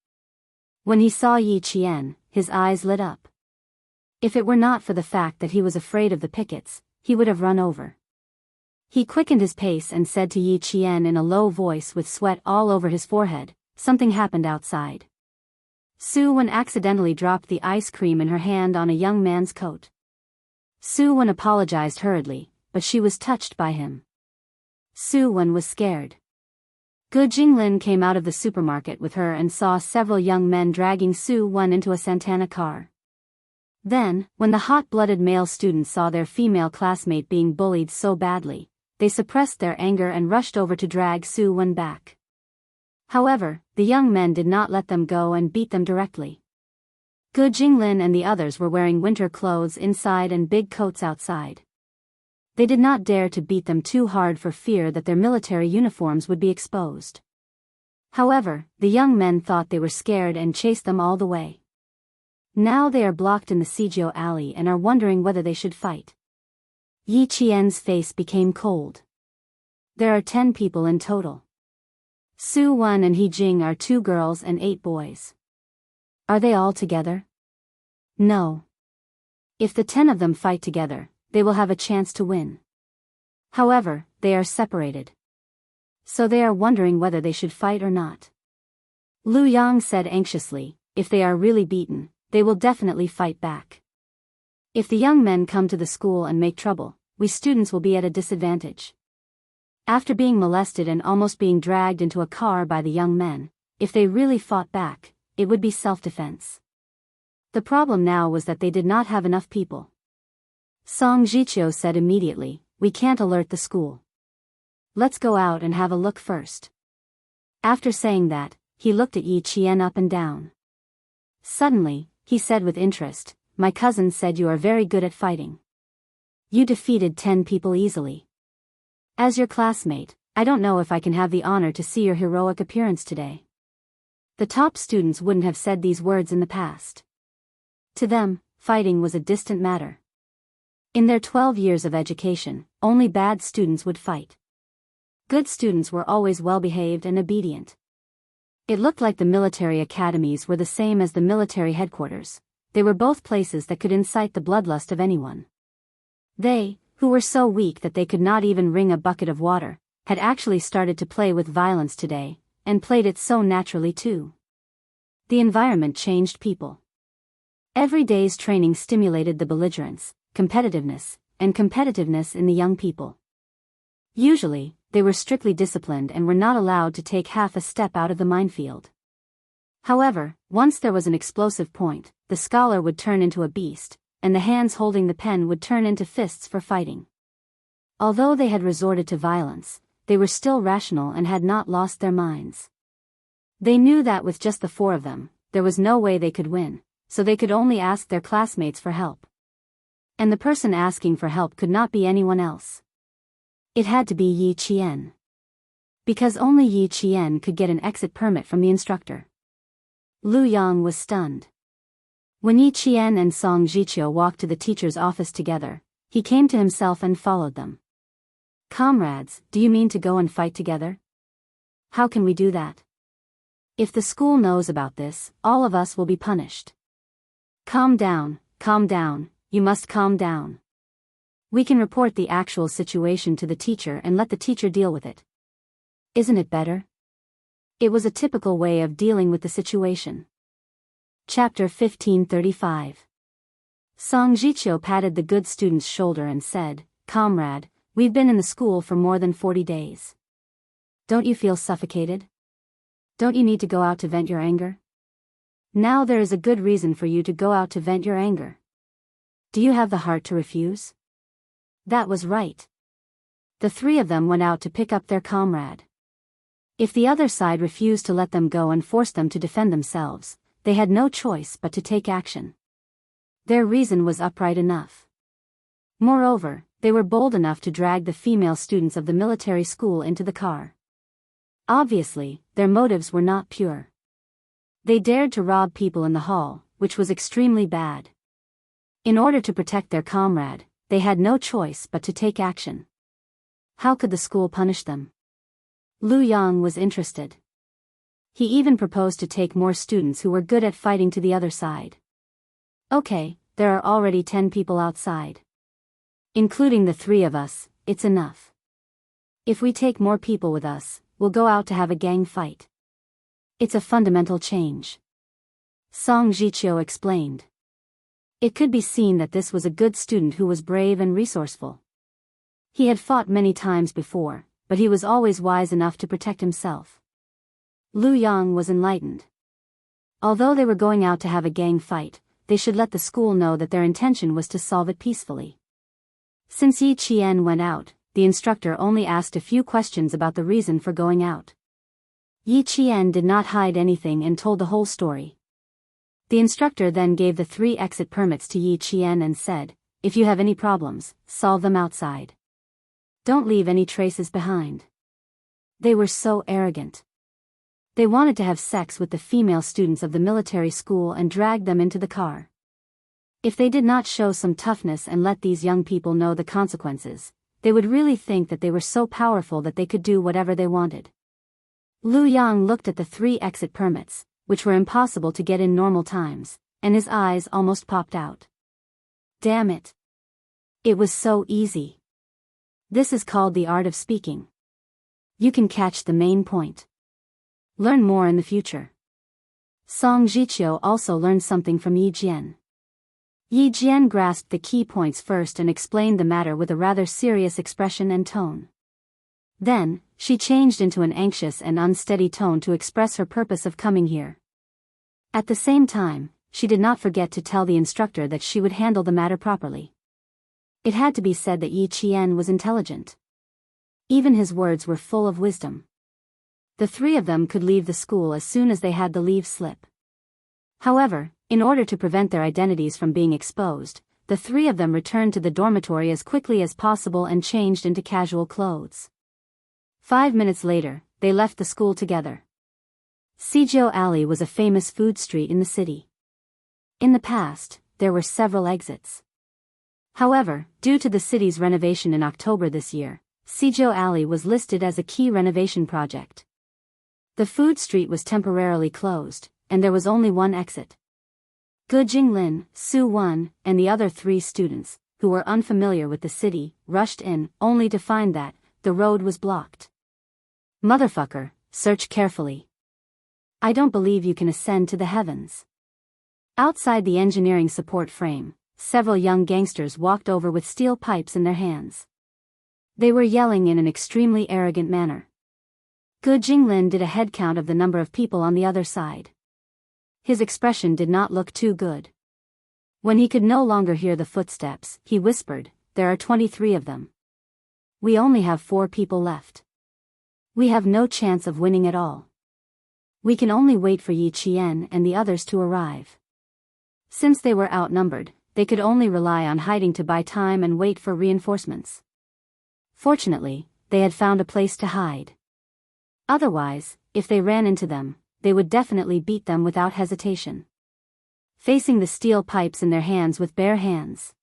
When he saw Yi Qian, his eyes lit up. If it were not for the fact that he was afraid of the pickets, he would have run over. He quickened his pace and said to Yi Qian in a low voice with sweat all over his forehead, "Something happened outside." Su Wen accidentally dropped the ice cream in her hand on a young man's coat. Su Wen apologized hurriedly, but she was touched by him. Su Wen was scared. Gu Jinglin came out of the supermarket with her and saw several young men dragging Su Wen into a Santana car. Then, when the hot-blooded male students saw their female classmate being bullied so badly, they suppressed their anger and rushed over to drag Su Wen back. However, the young men did not let them go and beat them directly. Gu Jinglin and the others were wearing winter clothes inside and big coats outside. They did not dare to beat them too hard for fear that their military uniforms would be exposed. However, the young men thought they were scared and chased them all the way. Now they are blocked in the Sijio alley and are wondering whether they should fight. Yi Qian's face became cold. There are 10 people in total. Su Wen and He Jing are 2 girls and 8 boys. Are they all together? No. If the 10 of them fight together, they will have a chance to win. However, they are separated. So they are wondering whether they should fight or not. Lu Yang said anxiously, if they are really beaten, they will definitely fight back. If the young men come to the school and make trouble, we students will be at a disadvantage. After being molested and almost being dragged into a car by the young men, if they really fought back, it would be self-defense. The problem now was that they did not have enough people. Song Jiqiu said immediately, we can't alert the school. Let's go out and have a look first. After saying that, he looked at Yi Qian up and down. Suddenly, he said with interest, my cousin said you are very good at fighting. You defeated 10 people easily. As your classmate, I don't know if I can have the honor to see your heroic appearance today. The top students wouldn't have said these words in the past. To them, fighting was a distant matter. In their 12 years of education, only bad students would fight. Good students were always well-behaved and obedient. It looked like the military academies were the same as the military headquarters. They were both places that could incite the bloodlust of anyone. They, who were so weak that they could not even wring a bucket of water, had actually started to play with violence today, and played it so naturally too. The environment changed people. Every day's training stimulated the belligerence, competitiveness in the young people. Usually, they were strictly disciplined and were not allowed to take half a step out of the minefield. However, once there was an explosive point, the scholar would turn into a beast, and the hands holding the pen would turn into fists for fighting. Although they had resorted to violence, they were still rational and had not lost their minds. They knew that with just the 4 of them, there was no way they could win, so they could only ask their classmates for help. And the person asking for help could not be anyone else. It had to be Yi Qian. Because only Yi Qian could get an exit permit from the instructor. Lu Yang was stunned. When Yi Qian and Song Jiqiu walked to the teacher's office together, he came to himself and followed them. Comrades, do you mean to go and fight together? How can we do that? If the school knows about this, all of us will be punished. Calm down, you must calm down. We can report the actual situation to the teacher and let the teacher deal with it. Isn't it better? It was a typical way of dealing with the situation. Chapter 1535. Song Jiqiu patted the good student's shoulder and said, Comrade, we've been in the school for more than 40 days. Don't you feel suffocated? Don't you need to go out to vent your anger? Now there is a good reason for you to go out to vent your anger. Do you have the heart to refuse? That was right. The 3 of them went out to pick up their comrade. If the other side refused to let them go and forced them to defend themselves, they had no choice but to take action. Their reason was upright enough. Moreover, they were bold enough to drag the female students of the military school into the car. Obviously, their motives were not pure. They dared to rob people in the hall, which was extremely bad. In order to protect their comrade, they had no choice but to take action. How could the school punish them? Lu Yang was interested. He even proposed to take more students who were good at fighting to the other side. Okay, there are already 10 people outside. Including the 3 of us, it's enough. If we take more people with us, we'll go out to have a gang fight. It's a fundamental change. Song Jiqiu explained. It could be seen that this was a good student who was brave and resourceful. He had fought many times before, but he was always wise enough to protect himself. Lu Yang was enlightened. Although they were going out to have a gang fight, they should let the school know that their intention was to solve it peacefully. Since Yi Qian went out, the instructor only asked a few questions about the reason for going out. Yi Qian did not hide anything and told the whole story. The instructor then gave the 3 exit permits to Yi Qian and said, "If you have any problems, solve them outside. Don't leave any traces behind." They were so arrogant. They wanted to have sex with the female students of the military school and dragged them into the car. If they did not show some toughness and let these young people know the consequences, they would really think that they were so powerful that they could do whatever they wanted. Lu Yang looked at the 3 exit permits, which were impossible to get in normal times, and his eyes almost popped out. Damn it. It was so easy. This is called the art of speaking. You can catch the main point. Learn more in the future. Song Jiqiu also learned something from Yi Jian. Yi Jian grasped the key points first and explained the matter with a rather serious expression and tone. Then, she changed into an anxious and unsteady tone to express her purpose of coming here. At the same time, she did not forget to tell the instructor that she would handle the matter properly. It had to be said that Yi Qian was intelligent. Even his words were full of wisdom. The 3 of them could leave the school as soon as they had the leave slip. However, in order to prevent their identities from being exposed, the 3 of them returned to the dormitory as quickly as possible and changed into casual clothes. 5 minutes later, they left the school together. Sijiu Alley was a famous food street in the city. In the past, there were several exits. However, due to the city's renovation in October this year, Sijiu Alley was listed as a key renovation project. The food street was temporarily closed, and there was only one exit. Ge Jinglin, Su Wen, and the other 3 students, who were unfamiliar with the city, rushed in, only to find that the road was blocked. Motherfucker, search carefully. I don't believe you can ascend to the heavens. Outside the engineering support frame, several young gangsters walked over with steel pipes in their hands. They were yelling in an extremely arrogant manner. Ge Jinglin did a head count of the number of people on the other side. His expression did not look too good. When he could no longer hear the footsteps, he whispered, "There are 23 of them. We only have 4 people left. We have no chance of winning at all. We can only wait for Yi Qian and the others to arrive." Since they were outnumbered, they could only rely on hiding to buy time and wait for reinforcements. Fortunately, they had found a place to hide. Otherwise, if they ran into them, they would definitely beat them without hesitation. Facing the steel pipes in their hands with bare hands,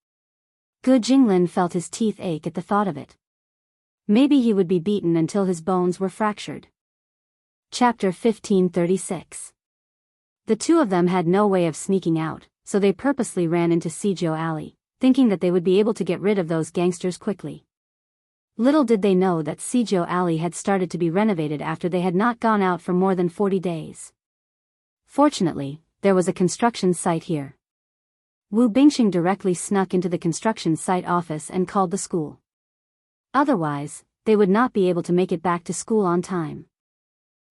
Ge Jinglin felt his teeth ache at the thought of it. Maybe he would be beaten until his bones were fractured. Chapter 1536. The 2 of them had no way of sneaking out, so they purposely ran into Sijiu Alley, thinking that they would be able to get rid of those gangsters quickly. Little did they know that Sijiu Alley had started to be renovated after they had not gone out for more than 40 days. Fortunately, there was a construction site here. Wu Bingxing directly snuck into the construction site office and called the school. Otherwise, they would not be able to make it back to school on time.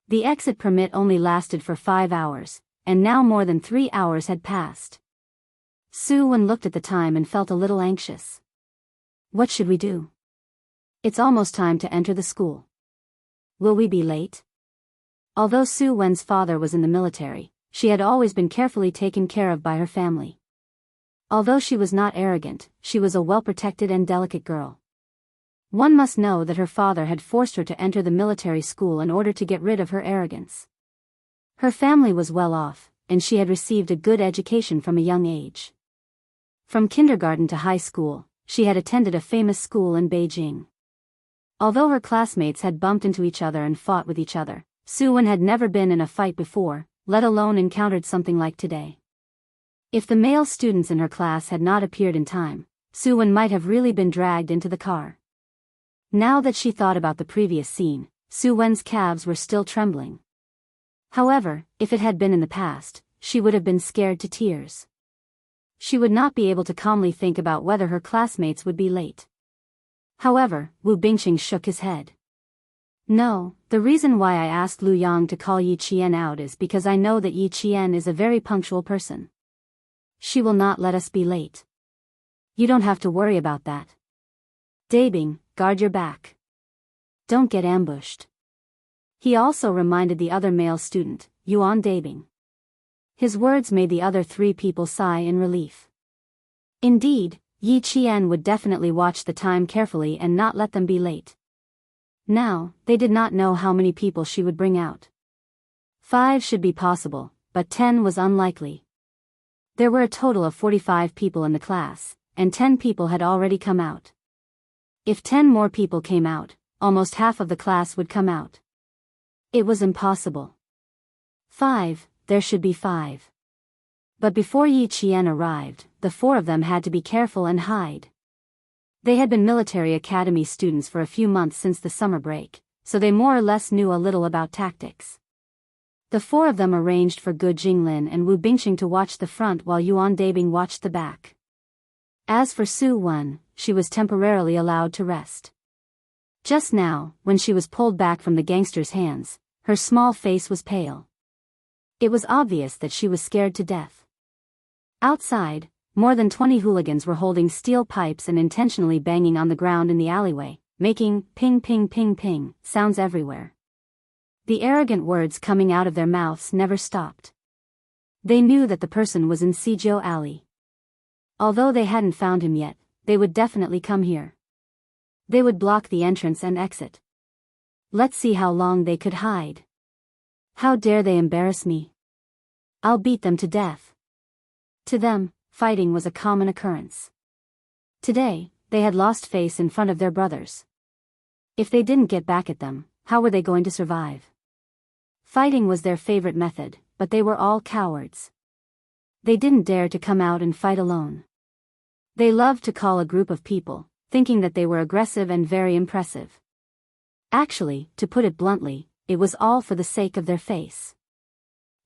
The exit permit only lasted for 5 hours, and now more than 3 hours had passed. Su Wen looked at the time and felt a little anxious. What should we do? It's almost time to enter the school. Will we be late? Although Su Wen's father was in the military, she had always been carefully taken care of by her family. Although she was not arrogant, she was a well-protected and delicate girl. One must know that her father had forced her to enter the military school in order to get rid of her arrogance. Her family was well off, and she had received a good education from a young age. From kindergarten to high school, she had attended a famous school in Beijing. Although her classmates had bumped into each other and fought with each other, Su Wen had never been in a fight before, let alone encountered something like today. If the male students in her class had not appeared in time, Su Wen might have really been dragged into the car. Now that she thought about the previous scene, Su Wen's calves were still trembling. However, if it had been in the past, she would have been scared to tears. She would not be able to calmly think about whether her classmates would be late. However, Wu Bingxing shook his head. No, the reason why I asked Lu Yang to call Yi Qian out is because I know that Yi Qian is a very punctual person. She will not let us be late. You don't have to worry about that. Dabing, guard your back. Don't get ambushed. He also reminded the other male student, Yuan Dabing. His words made the other 3 people sigh in relief. Indeed, Yi Qian would definitely watch the time carefully and not let them be late. Now, they did not know how many people she would bring out. 5 should be possible, but 10 was unlikely. There were a total of 45 people in the class, and 10 people had already come out. If 10 more people came out, almost half of the class would come out. It was impossible. 5, there should be 5. But before Yi Qian arrived, the 4 of them had to be careful and hide. They had been military academy students for a few months since the summer break, so they more or less knew a little about tactics. The 4 of them arranged for Gu Jinglin and Wu Bingxing to watch the front while Yuan Dabing watched the back. As for Su Wen, she was temporarily allowed to rest. Just now, when she was pulled back from the gangster's hands, her small face was pale. It was obvious that she was scared to death. Outside, more than 20 hooligans were holding steel pipes and intentionally banging on the ground in the alleyway, making ping ping ping ping sounds everywhere. The arrogant words coming out of their mouths never stopped. They knew that the person was in Sijou Alley. Although they hadn't found him yet, they would definitely come here. They would block the entrance and exit. Let's see how long they could hide. How dare they embarrass me? I'll beat them to death. To them, fighting was a common occurrence. Today, they had lost face in front of their brothers. If they didn't get back at them, how were they going to survive? Fighting was their favorite method, but they were all cowards. They didn't dare to come out and fight alone. They loved to call a group of people, thinking that they were aggressive and very impressive. Actually, to put it bluntly, it was all for the sake of their face.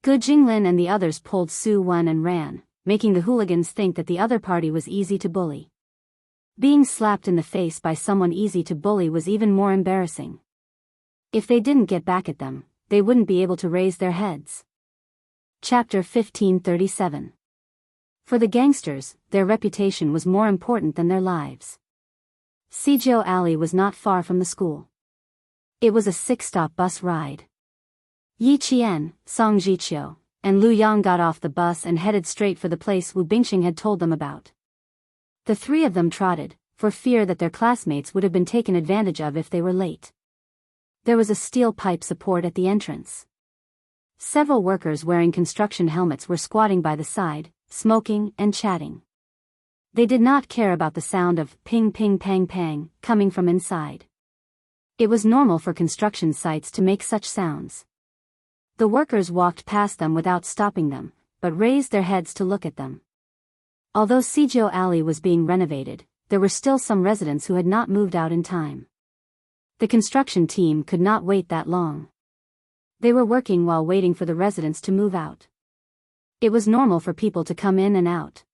Gu Jinglin and the others pulled Su Wen and ran, making the hooligans think that the other party was easy to bully. Being slapped in the face by someone easy to bully was even more embarrassing. If they didn't get back at them, they wouldn't be able to raise their heads. Chapter 1537. For the gangsters, their reputation was more important than their lives. Sijou Alley was not far from the school. It was a 6-stop bus ride. Yi Qian, Song Jiqiu, and Lu Yang got off the bus and headed straight for the place Wu Bingxing had told them about. The 3 of them trotted, for fear that their classmates would have been taken advantage of if they were late. There was a steel pipe support at the entrance. Several workers wearing construction helmets were squatting by the side, smoking and chatting. They did not care about the sound of ping ping pang pang coming from inside. It was normal for construction sites to make such sounds. The workers walked past them without stopping them, but raised their heads to look at them. Although Sijou Alley was being renovated, there were still some residents who had not moved out in time. The construction team could not wait that long. They were working while waiting for the residents to move out. It was normal for people to come in and out.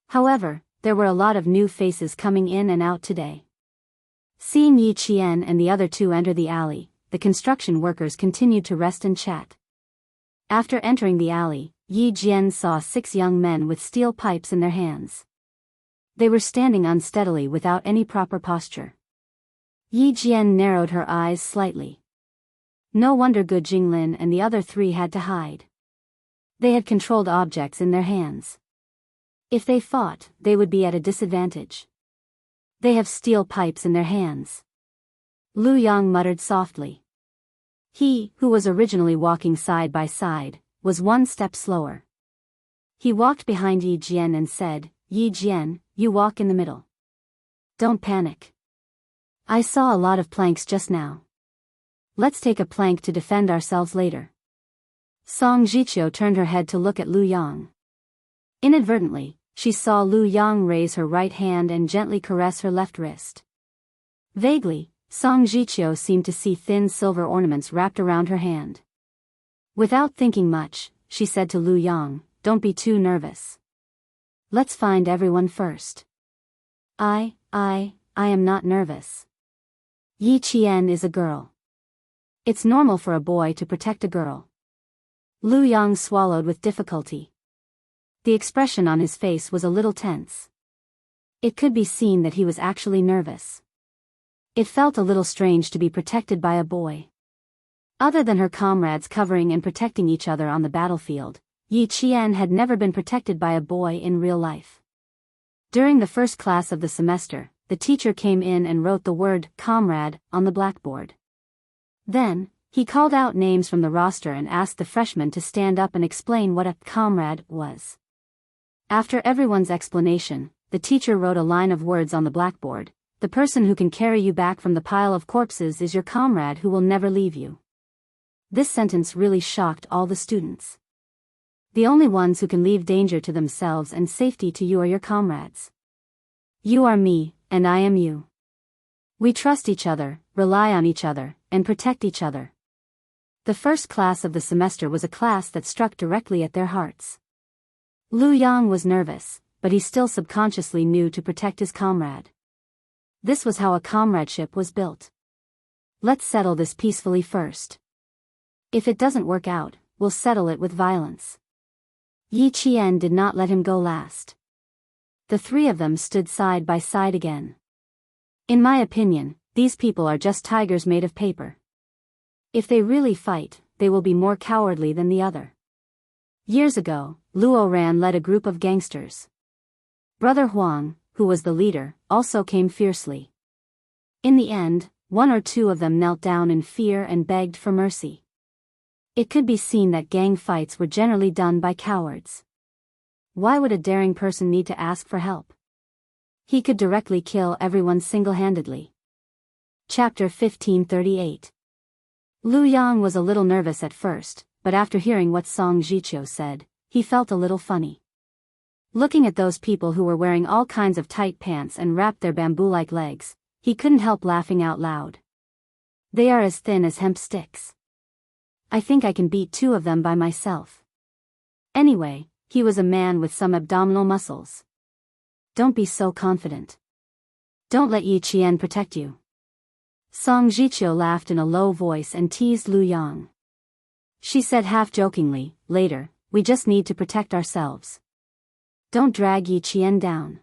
However, there were a lot of new faces coming in and out today. Seeing Yi Qian and the other 2 enter the alley, the construction workers continued to rest and chat. After entering the alley, Yi Jian saw 6 young men with steel pipes in their hands. They were standing unsteadily without any proper posture. Yi Jian narrowed her eyes slightly. No wonder Gu Jinglin and the other 3 had to hide. They had controlled objects in their hands. If they fought, they would be at a disadvantage. They have steel pipes in their hands. Lu Yang muttered softly. He, who was originally walking side by side, was 1 step slower. He walked behind Yi Jian and said, Yi Jian, you walk in the middle. Don't panic. I saw a lot of planks just now. Let's take a plank to defend ourselves later. Song Jiqiu turned her head to look at Lu Yang. Inadvertently, she saw Lu Yang raise her right hand and gently caress her left wrist. Vaguely, Song Jiqiu seemed to see thin silver ornaments wrapped around her hand. Without thinking much, she said to Lu Yang, don't be too nervous. Let's find everyone first. I am not nervous. Yi Qian is a girl. It's normal for a boy to protect a girl. Lu Yang swallowed with difficulty. The expression on his face was a little tense. It could be seen that he was actually nervous. It felt a little strange to be protected by a boy. Other than her comrades covering and protecting each other on the battlefield, Yi Qian had never been protected by a boy in real life. During the first class of the semester, the teacher came in and wrote the word comrade on the blackboard. Then, he called out names from the roster and asked the freshmen to stand up and explain what a comrade was. After everyone's explanation, the teacher wrote a line of words on the blackboard. The person who can carry you back from the pile of corpses is your comrade who will never leave you. This sentence really shocked all the students. The only ones who can leave danger to themselves and safety to you are your comrades. You are me, and I am you. We trust each other, rely on each other, and protect each other. The first class of the semester was a class that struck directly at their hearts. Lu Yang was nervous, but he still subconsciously knew to protect his comrade. This was how a comradeship was built. Let's settle this peacefully first. If it doesn't work out, we'll settle it with violence. Yi Qian did not let him go last. The three of them stood side by side again. In my opinion, these people are just tigers made of paper. If they really fight, they will be more cowardly than the other. Years ago, Luo Ran led a group of gangsters. Brother Huang, who was the leader, also came fiercely. In the end, one or two of them knelt down in fear and begged for mercy. It could be seen that gang fights were generally done by cowards. Why would a daring person need to ask for help? He could directly kill everyone single-handedly. Chapter 1538. Lu Yang was a little nervous at first, but after hearing what Song Jiqiu said, he felt a little funny. Looking at those people who were wearing all kinds of tight pants and wrapped their bamboo-like legs, he couldn't help laughing out loud. They are as thin as hemp sticks. I think I can beat two of them by myself. Anyway, he was a man with some abdominal muscles. Don't be so confident. Don't let Yi Qian protect you. Song Jiqiu laughed in a low voice and teased Lu Yang. She said half-jokingly, later, we just need to protect ourselves. Don't drag Yi Qian down.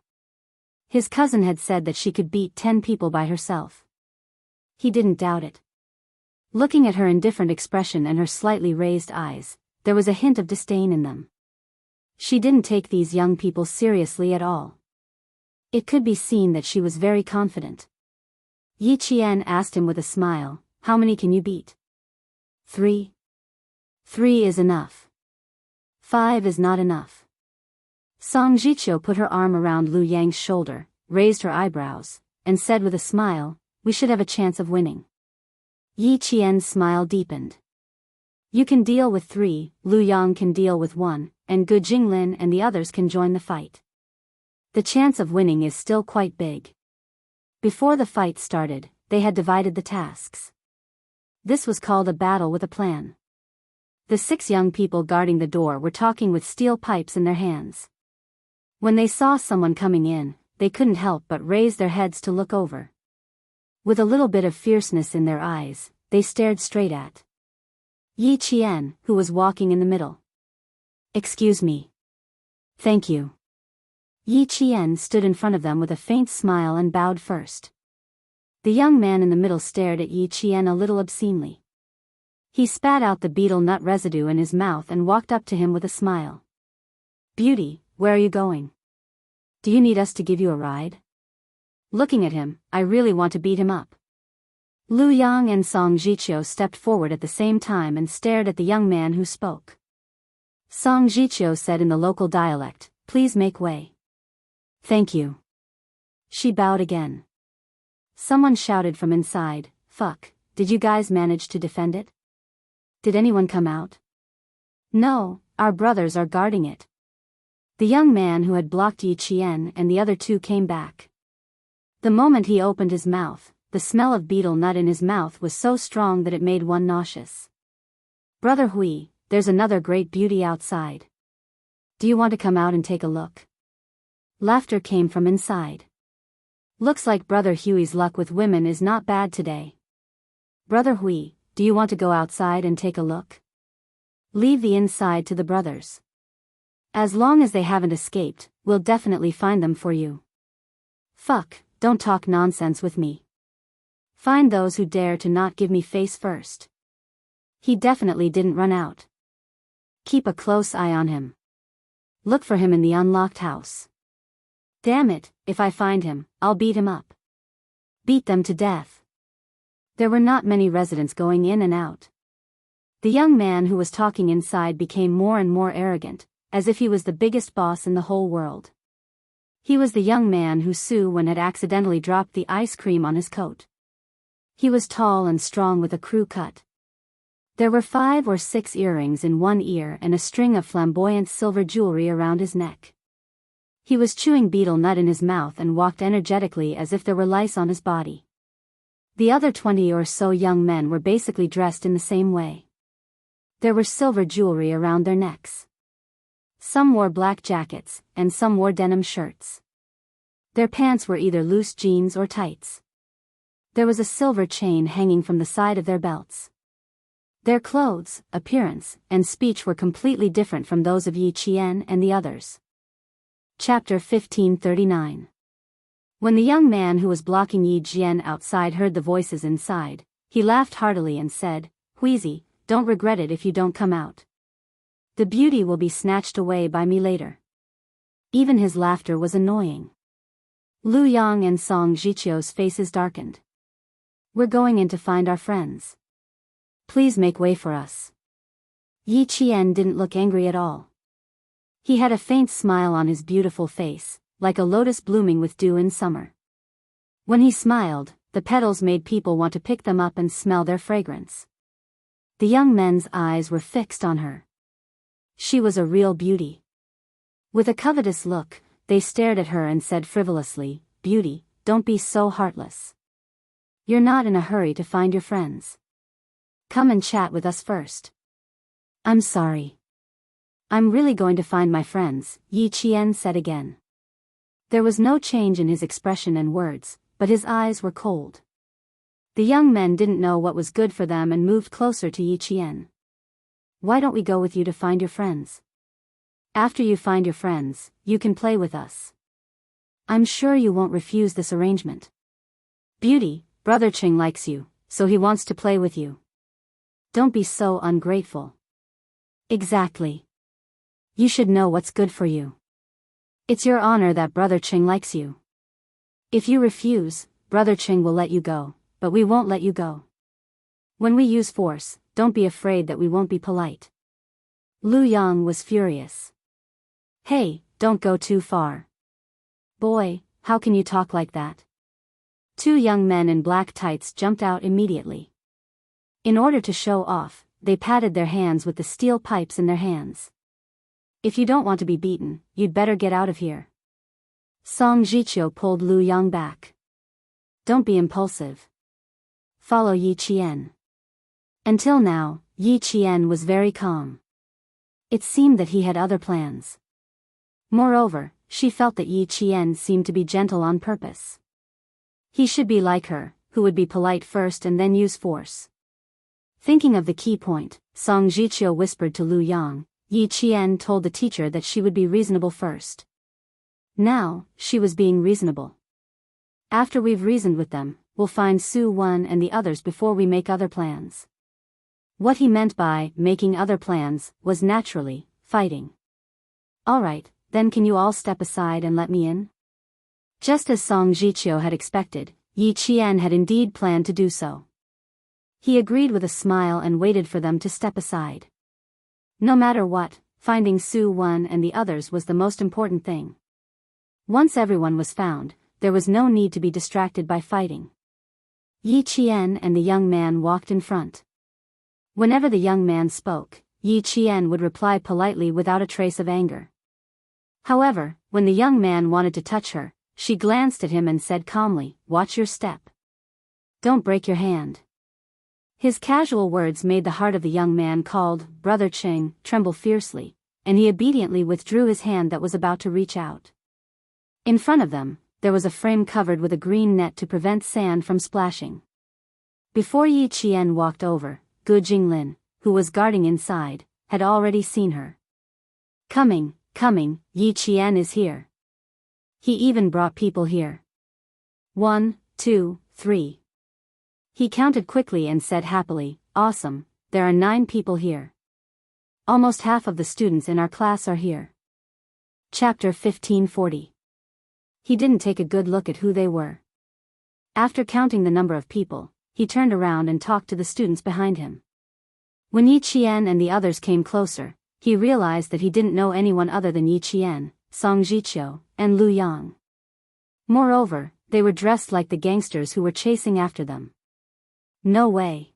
His cousin had said that she could beat 10 people by herself. He didn't doubt it. Looking at her indifferent expression and her slightly raised eyes, there was a hint of disdain in them. She didn't take these young people seriously at all. It could be seen that she was very confident. Yi Qian asked him with a smile, how many can you beat? 3. 3 is enough. 5 is not enough. Song Jiqiu put her arm around Lu Yang's shoulder, raised her eyebrows, and said with a smile, we should have a chance of winning. Yi Qian's smile deepened. You can deal with 3, Lu Yang can deal with 1, and Gu Jinglin and the others can join the fight. The chance of winning is still quite big. Before the fight started, they had divided the tasks. This was called a battle with a plan. The 6 young people guarding the door were talking with steel pipes in their hands. When they saw someone coming in, they couldn't help but raise their heads to look over. With a little bit of fierceness in their eyes, they stared straight at Yi Qian, who was walking in the middle. Excuse me. Thank you. Yi Qian stood in front of them with a faint smile and bowed first. The young man in the middle stared at Yi Qian a little obscenely. He spat out the betel nut residue in his mouth and walked up to him with a smile. Beauty, where are you going? Do you need us to give you a ride? Looking at him, I really want to beat him up. Lu Yang and Song Jiqiu stepped forward at the same time and stared at the young man who spoke. Song Jiqiu said in the local dialect, please make way. Thank you. She bowed again. Someone shouted from inside, fuck, did you guys manage to defend it? Did anyone come out? No, our brothers are guarding it. The young man who had blocked Yi Qian and the other 2 came back. The moment he opened his mouth, the smell of betel nut in his mouth was so strong that it made one nauseous. Brother Hui, there's another great beauty outside. Do you want to come out and take a look? Laughter came from inside. Looks like Brother Huey's luck with women is not bad today. Brother Hui, do you want to go outside and take a look? Leave the inside to the brothers. As long as they haven't escaped, we'll definitely find them for you. Fuck, don't talk nonsense with me. Find those who dare to not give me face first. He definitely didn't run out. Keep a close eye on him. Look for him in the unlocked house. Damn it, if I find him, I'll beat him up. Beat them to death. There were not many residents going in and out. The young man who was talking inside became more and more arrogant, as if he was the biggest boss in the whole world. He was the young man who Su Wen had accidentally dropped the ice cream on his coat. He was tall and strong with a crew cut. There were 5 or 6 earrings in one ear and a string of flamboyant silver jewelry around his neck. He was chewing betel nut in his mouth and walked energetically as if there were lice on his body. The other 20 or so young men were basically dressed in the same way. There were silver jewelry around their necks. Some wore black jackets, and some wore denim shirts. Their pants were either loose jeans or tights. There was a silver chain hanging from the side of their belts. Their clothes, appearance, and speech were completely different from those of Yi Qian and the others. Chapter 1539. When the young man who was blocking Yi Qian outside heard the voices inside, he laughed heartily and said, "Huizi, don't regret it if you don't come out. The beauty will be snatched away by me later." Even his laughter was annoying. Lu Yang and Song Jiqiu's faces darkened. "We're going in to find our friends. Please make way for us." Yi Qian didn't look angry at all. He had a faint smile on his beautiful face, like a lotus blooming with dew in summer. When he smiled, the petals made people want to pick them up and smell their fragrance. The young men's eyes were fixed on her. She was a real beauty. With a covetous look, they stared at her and said frivolously, "Beauty, don't be so heartless. You're not in a hurry to find your friends. Come and chat with us first." "I'm sorry. I'm really going to find my friends," Yi Qian said again. There was no change in his expression and words, but his eyes were cold. The young men didn't know what was good for them and moved closer to Yi Qian. "Why don't we go with you to find your friends? After you find your friends, you can play with us. I'm sure you won't refuse this arrangement. Beauty, Brother Ching likes you, so he wants to play with you. Don't be so ungrateful." "Exactly. You should know what's good for you. It's your honor that Brother Ching likes you. If you refuse, Brother Ching will let you go, but we won't let you go. When we use force, don't be afraid that we won't be polite." Lu Yang was furious. "Hey, don't go too far. Boy, how can you talk like that?" 2 young men in black tights jumped out immediately. In order to show off, they patted their hands with the steel pipes in their hands. "If you don't want to be beaten, you'd better get out of here." Song Jiqiu pulled Lu Yang back. "Don't be impulsive. Follow Yi Qian." Until now, Yi Qian was very calm. It seemed that he had other plans. Moreover, she felt that Yi Qian seemed to be gentle on purpose. He should be like her, who would be polite first and then use force. Thinking of the key point, Song Jiqiu whispered to Lu Yang. Yi Qian told the teacher that she would be reasonable first. Now, she was being reasonable. "After we've reasoned with them, we'll find Su Wen and the others before we make other plans." What he meant by making other plans was naturally fighting. "All right, then can you all step aside and let me in?" Just as Song Jiqiu had expected, Yi Qian had indeed planned to do so. He agreed with a smile and waited for them to step aside. No matter what, finding Su Wen and the others was the most important thing. Once everyone was found, there was no need to be distracted by fighting. Yi Qian and the young man walked in front. Whenever the young man spoke, Yi Qian would reply politely without a trace of anger. However, when the young man wanted to touch her, she glanced at him and said calmly, "Watch your step. Don't break your hand." His casual words made the heart of the young man called Brother Ching tremble fiercely, and he obediently withdrew his hand that was about to reach out. In front of them, there was a frame covered with a green net to prevent sand from splashing. Before Yi Qian walked over, Gu Jinglin, who was guarding inside, had already seen her. Coming, Yi Qian is here. He even brought people here. 1, 2, 3. He counted quickly and said happily, "Awesome, there are 9 people here. Almost half of the students in our class are here." Chapter 1540. He didn't take a good look at who they were. After counting the number of people, he turned around and talked to the students behind him. When Yi Qian and the others came closer, he realized that he didn't know anyone other than Yi Qian, Song Jiqiu, and Lu Yang. Moreover, they were dressed like the gangsters who were chasing after them. No way.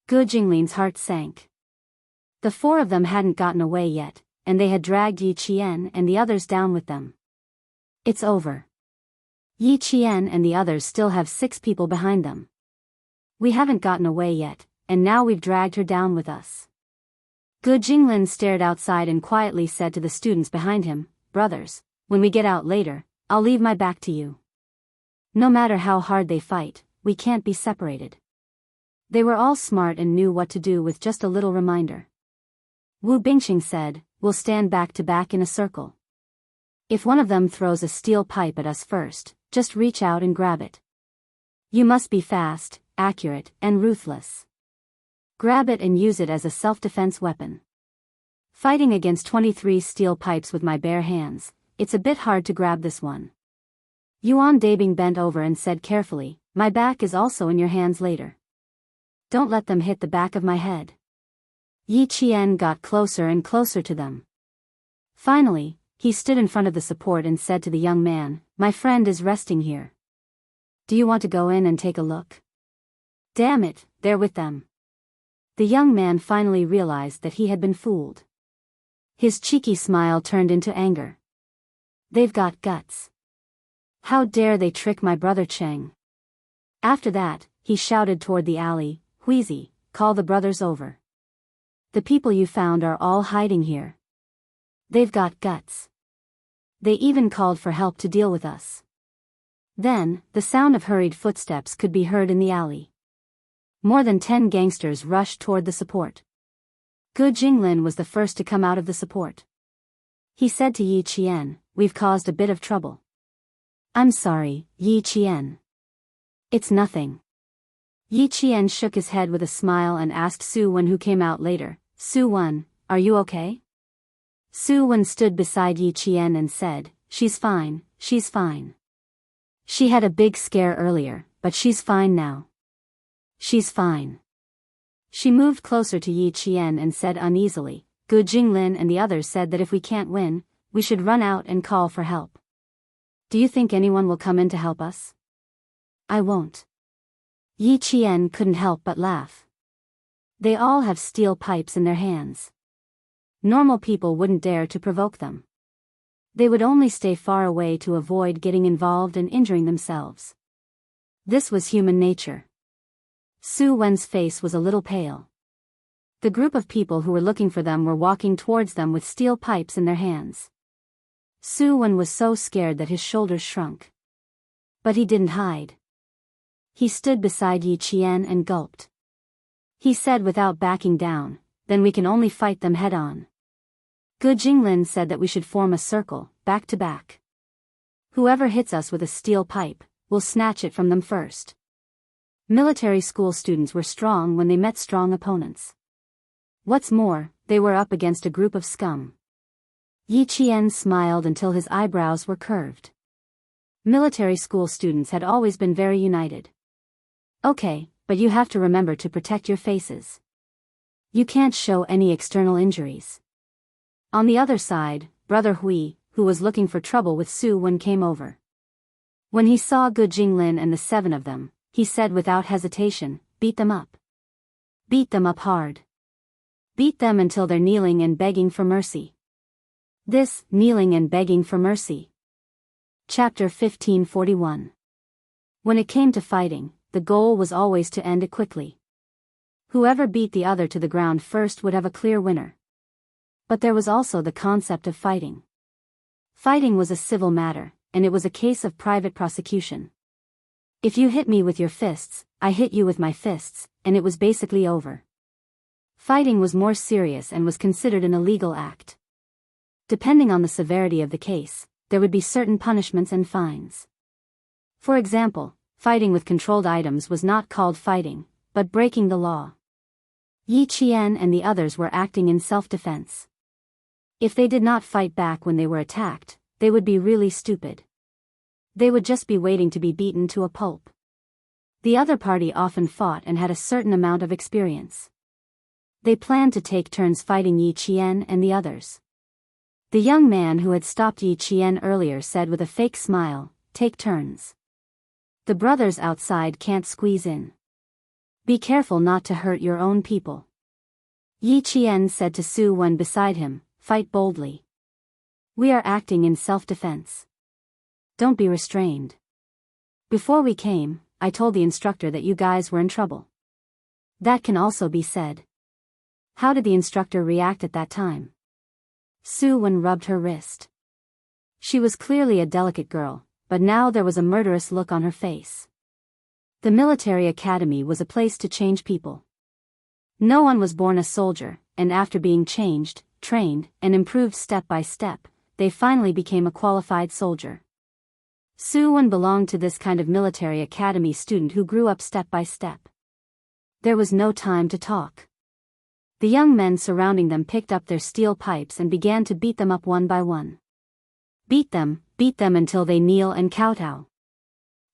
Gu Jinglin's heart sank. The 4 of them hadn't gotten away yet, and they had dragged Yi Qian and the others down with them. It's over. Yi Qian and the others still have 6 people behind them. We haven't gotten away yet, and now we've dragged her down with us. Gu Jinglin stared outside and quietly said to the students behind him, "Brothers, when we get out later, I'll leave my back to you. No matter how hard they fight, we can't be separated." They were all smart and knew what to do with just a little reminder. Wu Bingqing said, "We'll stand back to back in a circle. If one of them throws a steel pipe at us first, just reach out and grab it. You must be fast, accurate, and ruthless. Grab it and use it as a self-defense weapon. Fighting against 23 steel pipes with my bare hands, it's a bit hard to grab this one." Yuan Dabing bent over and said carefully, "My back is also in your hands later. Don't let them hit the back of my head." Yi Qian got closer and closer to them. Finally, he stood in front of the support and said to the young man, "My friend is resting here. Do you want to go in and take a look?" Damn it, they're with them. The young man finally realized that he had been fooled. His cheeky smile turned into anger. They've got guts. How dare they trick my brother Cheng? After that, he shouted toward the alley, "Huizi, call the brothers over. The people you found are all hiding here. They've got guts. They even called for help to deal with us." Then, the sound of hurried footsteps could be heard in the alley. More than 10 gangsters rushed toward the support. Gu Jinglin was the first to come out of the support. He said to Yi Qian, "We've caused a bit of trouble." "I'm sorry, Yi Qian. It's nothing." Yi Qian shook his head with a smile and asked Su Wen, who came out later, "Su Wen, are you okay?" Su Wen stood beside Yi Qian and said, "She's fine, she's fine. She had a big scare earlier, but she's fine now. She's fine." She moved closer to Yi Qian and said uneasily, "Gu Jinglin and the others said that if we can't win, we should run out and call for help. Do you think anyone will come in to help us?" "I won't." Yi Qian couldn't help but laugh. They all have steel pipes in their hands. Normal people wouldn't dare to provoke them. They would only stay far away to avoid getting involved and injuring themselves. This was human nature. Su Wen's face was a little pale. The group of people who were looking for them were walking towards them with steel pipes in their hands. Su Wen was so scared that his shoulders shrunk. But he didn't hide. He stood beside Yi Qian and gulped. He said without backing down, "Then we can only fight them head-on." Gu Jinglin said that we should form a circle, back to back. Whoever hits us with a steel pipe, we'll snatch it from them first. Military school students were strong when they met strong opponents. What's more, they were up against a group of scum. Yi Qian smiled until his eyebrows were curved. Military school students had always been very united. "Okay, but you have to remember to protect your faces. You can't show any external injuries." On the other side, Brother Hui, who was looking for trouble with Su Wen, came over. When he saw Gu Jinglin and the 7 of them, he said without hesitation, "Beat them up. Beat them up hard. Beat them until they're kneeling and begging for mercy." This, kneeling and begging for mercy. Chapter 1541. When it came to fighting, the goal was always to end it quickly. Whoever beat the other to the ground first would have a clear winner. But there was also the concept of fighting. Fighting was a civil matter, and it was a case of private prosecution. If you hit me with your fists, I hit you with my fists, and it was basically over. Fighting was more serious and was considered an illegal act. Depending on the severity of the case, there would be certain punishments and fines. For example, Fighting with controlled items was not called fighting, but breaking the law. Yi Qian and the others were acting in self-defense. If they did not fight back when they were attacked, they would be really stupid. They would just be waiting to be beaten to a pulp. The other party often fought and had a certain amount of experience. They planned to take turns fighting Yi Qian and the others. The young man who had stopped Yi Qian earlier said with a fake smile, "Take turns. The brothers outside can't squeeze in. Be careful not to hurt your own people." Yi Qian said to Su Wen beside him, "Fight boldly. We are acting in self-defense. Don't be restrained. Before we came, I told the instructor that you guys were in trouble. That can also be said." How did the instructor react at that time? Su Wen rubbed her wrist. She was clearly a delicate girl, but now there was a murderous look on her face. The military academy was a place to change people. No one was born a soldier, and after being changed, trained, and improved step by step, they finally became a qualified soldier. Su Wen belonged to this kind of military academy student who grew up step by step. There was no time to talk. The young men surrounding them picked up their steel pipes and began to beat them up one by one. Beat them until they kneel and kowtow.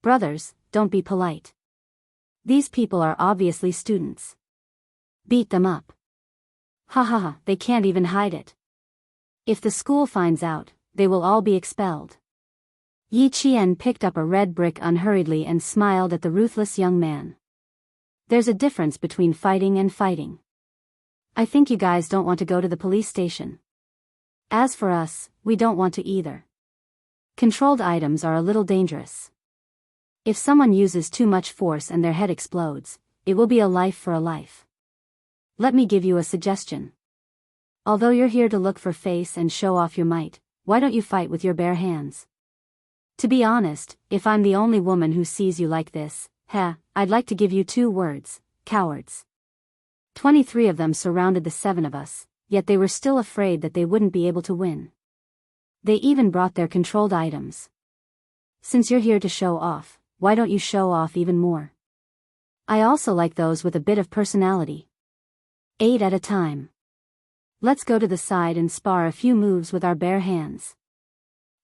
Brothers, don't be polite. These people are obviously students. Beat them up. Ha ha ha, they can't even hide it. If the school finds out, they will all be expelled. Yi Qian picked up a red brick unhurriedly and smiled at the ruthless young man. There's a difference between fighting and fighting. I think you guys don't want to go to the police station. As for us, we don't want to either. Controlled items are a little dangerous. If someone uses too much force and their head explodes, it will be a life for a life. Let me give you a suggestion. Although you're here to look for face and show off your might, why don't you fight with your bare hands? To be honest, if I'm the only woman who sees you like this, I'd like to give you 2 words, cowards. 23 of them surrounded the 7 of us, yet they were still afraid that they wouldn't be able to win. They even brought their controlled items. Since you're here to show off, why don't you show off even more? I also like those with a bit of personality. 8 at a time. Let's go to the side and spar a few moves with our bare hands.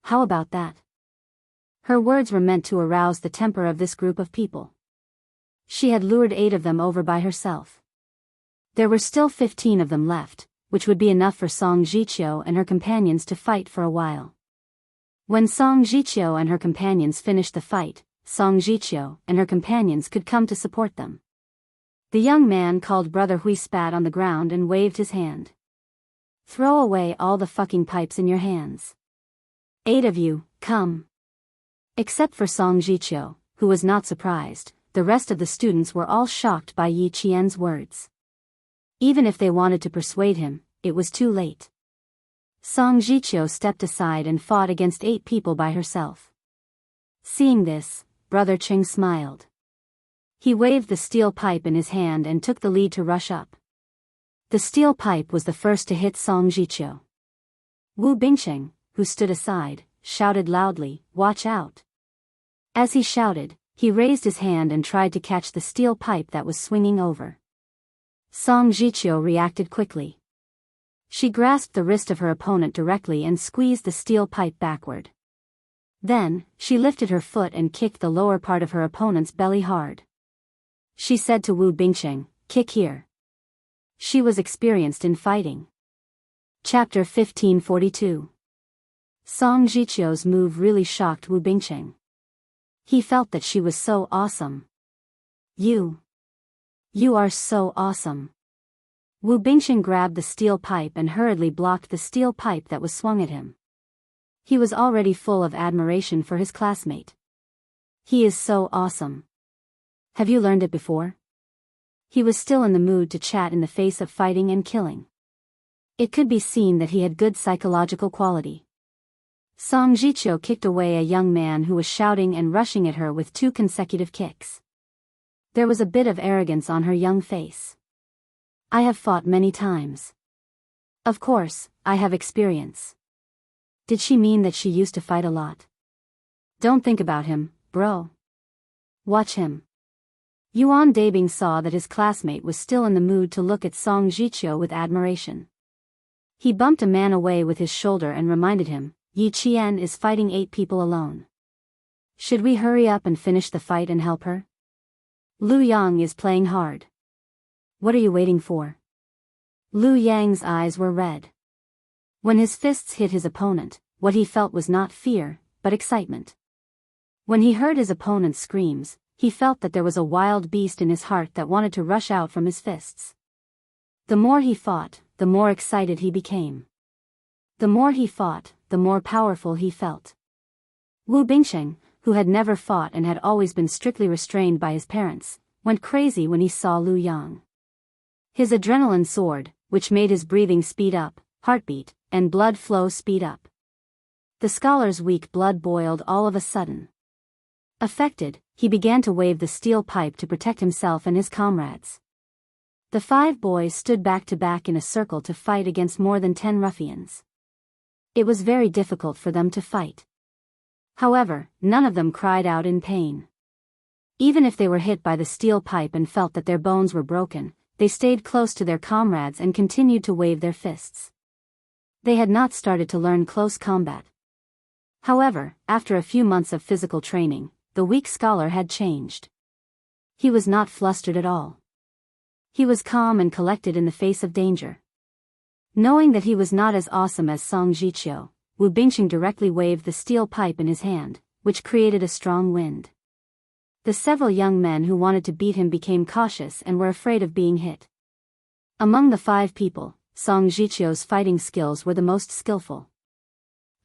How about that? Her words were meant to arouse the temper of this group of people. She had lured 8 of them over by herself. There were still 15 of them left, which would be enough for Song Jiqiu and her companions to fight for a while. When Song Jiqiu and her companions finished the fight, Song Jiqiu and her companions could come to support them. The young man called Brother Hui spat on the ground and waved his hand. Throw away all the fucking pipes in your hands. 8 of you, come. Except for Song Jiqiu, who was not surprised, the rest of the students were all shocked by Yi Qian's words. Even if they wanted to persuade him, it was too late. Song Jiqiu stepped aside and fought against 8 people by herself. Seeing this, Brother Ching smiled. He waved the steel pipe in his hand and took the lead to rush up. The steel pipe was the first to hit Song Jiqiu. Wu Bingsheng, who stood aside, shouted loudly, "Watch out!" As he shouted, he raised his hand and tried to catch the steel pipe that was swinging over. Song Jiqiu reacted quickly. She grasped the wrist of her opponent directly and squeezed the steel pipe backward. Then, she lifted her foot and kicked the lower part of her opponent's belly hard. She said to Wu Bingsheng, "Kick here." She was experienced in fighting. Chapter 1542. Song Jiqiu's move really shocked Wu Bingsheng. He felt that she was so awesome. You are so awesome. Wu Bingsheng grabbed the steel pipe and hurriedly blocked the steel pipe that was swung at him. He was already full of admiration for his classmate. He is so awesome. Have you learned it before? He was still in the mood to chat in the face of fighting and killing. It could be seen that he had good psychological quality. Song Jiqiu kicked away a young man who was shouting and rushing at her with 2 consecutive kicks. There was a bit of arrogance on her young face. I have fought many times. Of course, I have experience. Did she mean that she used to fight a lot? Don't think about him, bro. Watch him. Yuan Dabing saw that his classmate was still in the mood to look at Song Jiqiu with admiration. He bumped a man away with his shoulder and reminded him, Yi Qian is fighting 8 people alone. Should we hurry up and finish the fight and help her? Lu Yang is playing hard. What are you waiting for? Lu Yang's eyes were red. When his fists hit his opponent, what he felt was not fear, but excitement. When he heard his opponent's screams, he felt that there was a wild beast in his heart that wanted to rush out from his fists. The more he fought, the more excited he became. The more he fought, the more powerful he felt. Wu Bingsheng, who had never fought and had always been strictly restrained by his parents, went crazy when he saw Lu Yang. His adrenaline soared, which made his breathing speed up, heartbeat, and blood flow speed up. The scholar's weak blood boiled all of a sudden. Affected, he began to wave the steel pipe to protect himself and his comrades. The 5 boys stood back to back in a circle to fight against more than 10 ruffians. It was very difficult for them to fight. However, none of them cried out in pain. Even if they were hit by the steel pipe and felt that their bones were broken, they stayed close to their comrades and continued to wave their fists. They had not started to learn close combat. However, after a few months of physical training, the weak scholar had changed. He was not flustered at all. He was calm and collected in the face of danger. Knowing that he was not as awesome as Song Jiqiu, Wu Bingsheng directly waved the steel pipe in his hand, which created a strong wind. The several young men who wanted to beat him became cautious and were afraid of being hit. Among the 5 people, Song Jiqiu's fighting skills were the most skillful.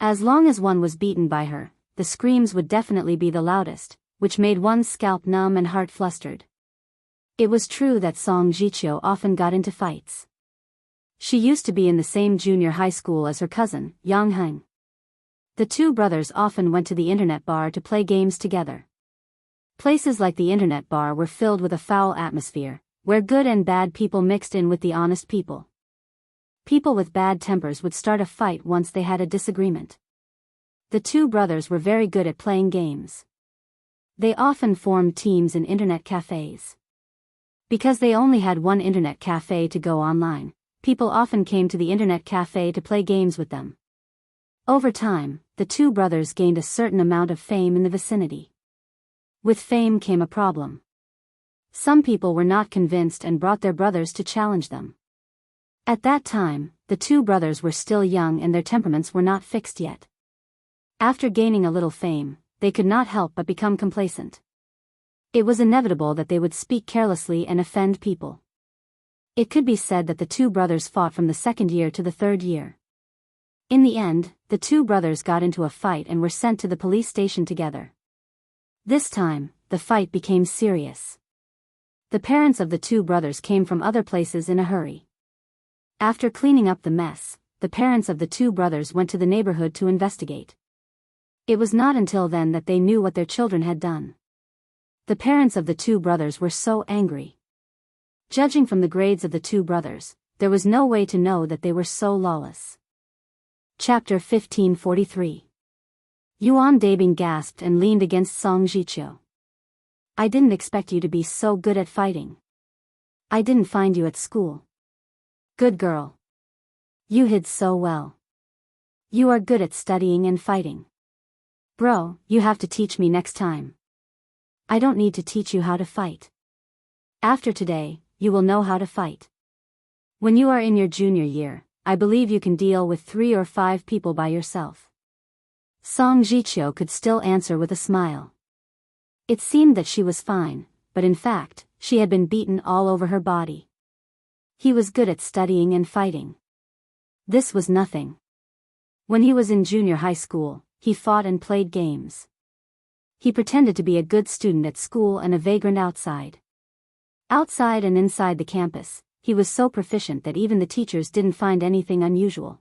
As long as one was beaten by her, the screams would definitely be the loudest, which made one's scalp numb and heart flustered. It was true that Song Jiqiu often got into fights. She used to be in the same junior high school as her cousin, Yang Heng. The 2 brothers often went to the internet bar to play games together. Places like the internet bar were filled with a foul atmosphere, where good and bad people mixed in with the honest people. People with bad tempers would start a fight once they had a disagreement. The 2 brothers were very good at playing games. They often formed teams in internet cafes. Because they only had one internet cafe to go online, people often came to the internet cafe to play games with them. Over time, the 2 brothers gained a certain amount of fame in the vicinity. With fame came a problem. Some people were not convinced and brought their brothers to challenge them. At that time, the 2 brothers were still young and their temperaments were not fixed yet. After gaining a little fame, they could not help but become complacent. It was inevitable that they would speak carelessly and offend people. It could be said that the 2 brothers fought from the 2nd year to the 3rd year. In the end, the 2 brothers got into a fight and were sent to the police station together. This time, the fight became serious. The parents of the 2 brothers came from other places in a hurry. After cleaning up the mess, the parents of the 2 brothers went to the neighborhood to investigate. It was not until then that they knew what their children had done. The parents of the 2 brothers were so angry. Judging from the grades of the 2 brothers, there was no way to know that they were so lawless. Chapter 1543. Yuan Dabing gasped and leaned against Song Jiqiu. I didn't expect you to be so good at fighting. I didn't find you at school. Good girl. You hid so well. You are good at studying and fighting. Bro, you have to teach me next time. I don't need to teach you how to fight. After today, you will know how to fight. When you are in your junior year, I believe you can deal with 3 or 5 people by yourself. Song Jiqiu could still answer with a smile. It seemed that she was fine, but in fact, she had been beaten all over her body. He was good at studying and fighting. This was nothing. When he was in junior high school, he fought and played games. He pretended to be a good student at school and a vagrant outside. Outside and inside the campus, he was so proficient that even the teachers didn't find anything unusual.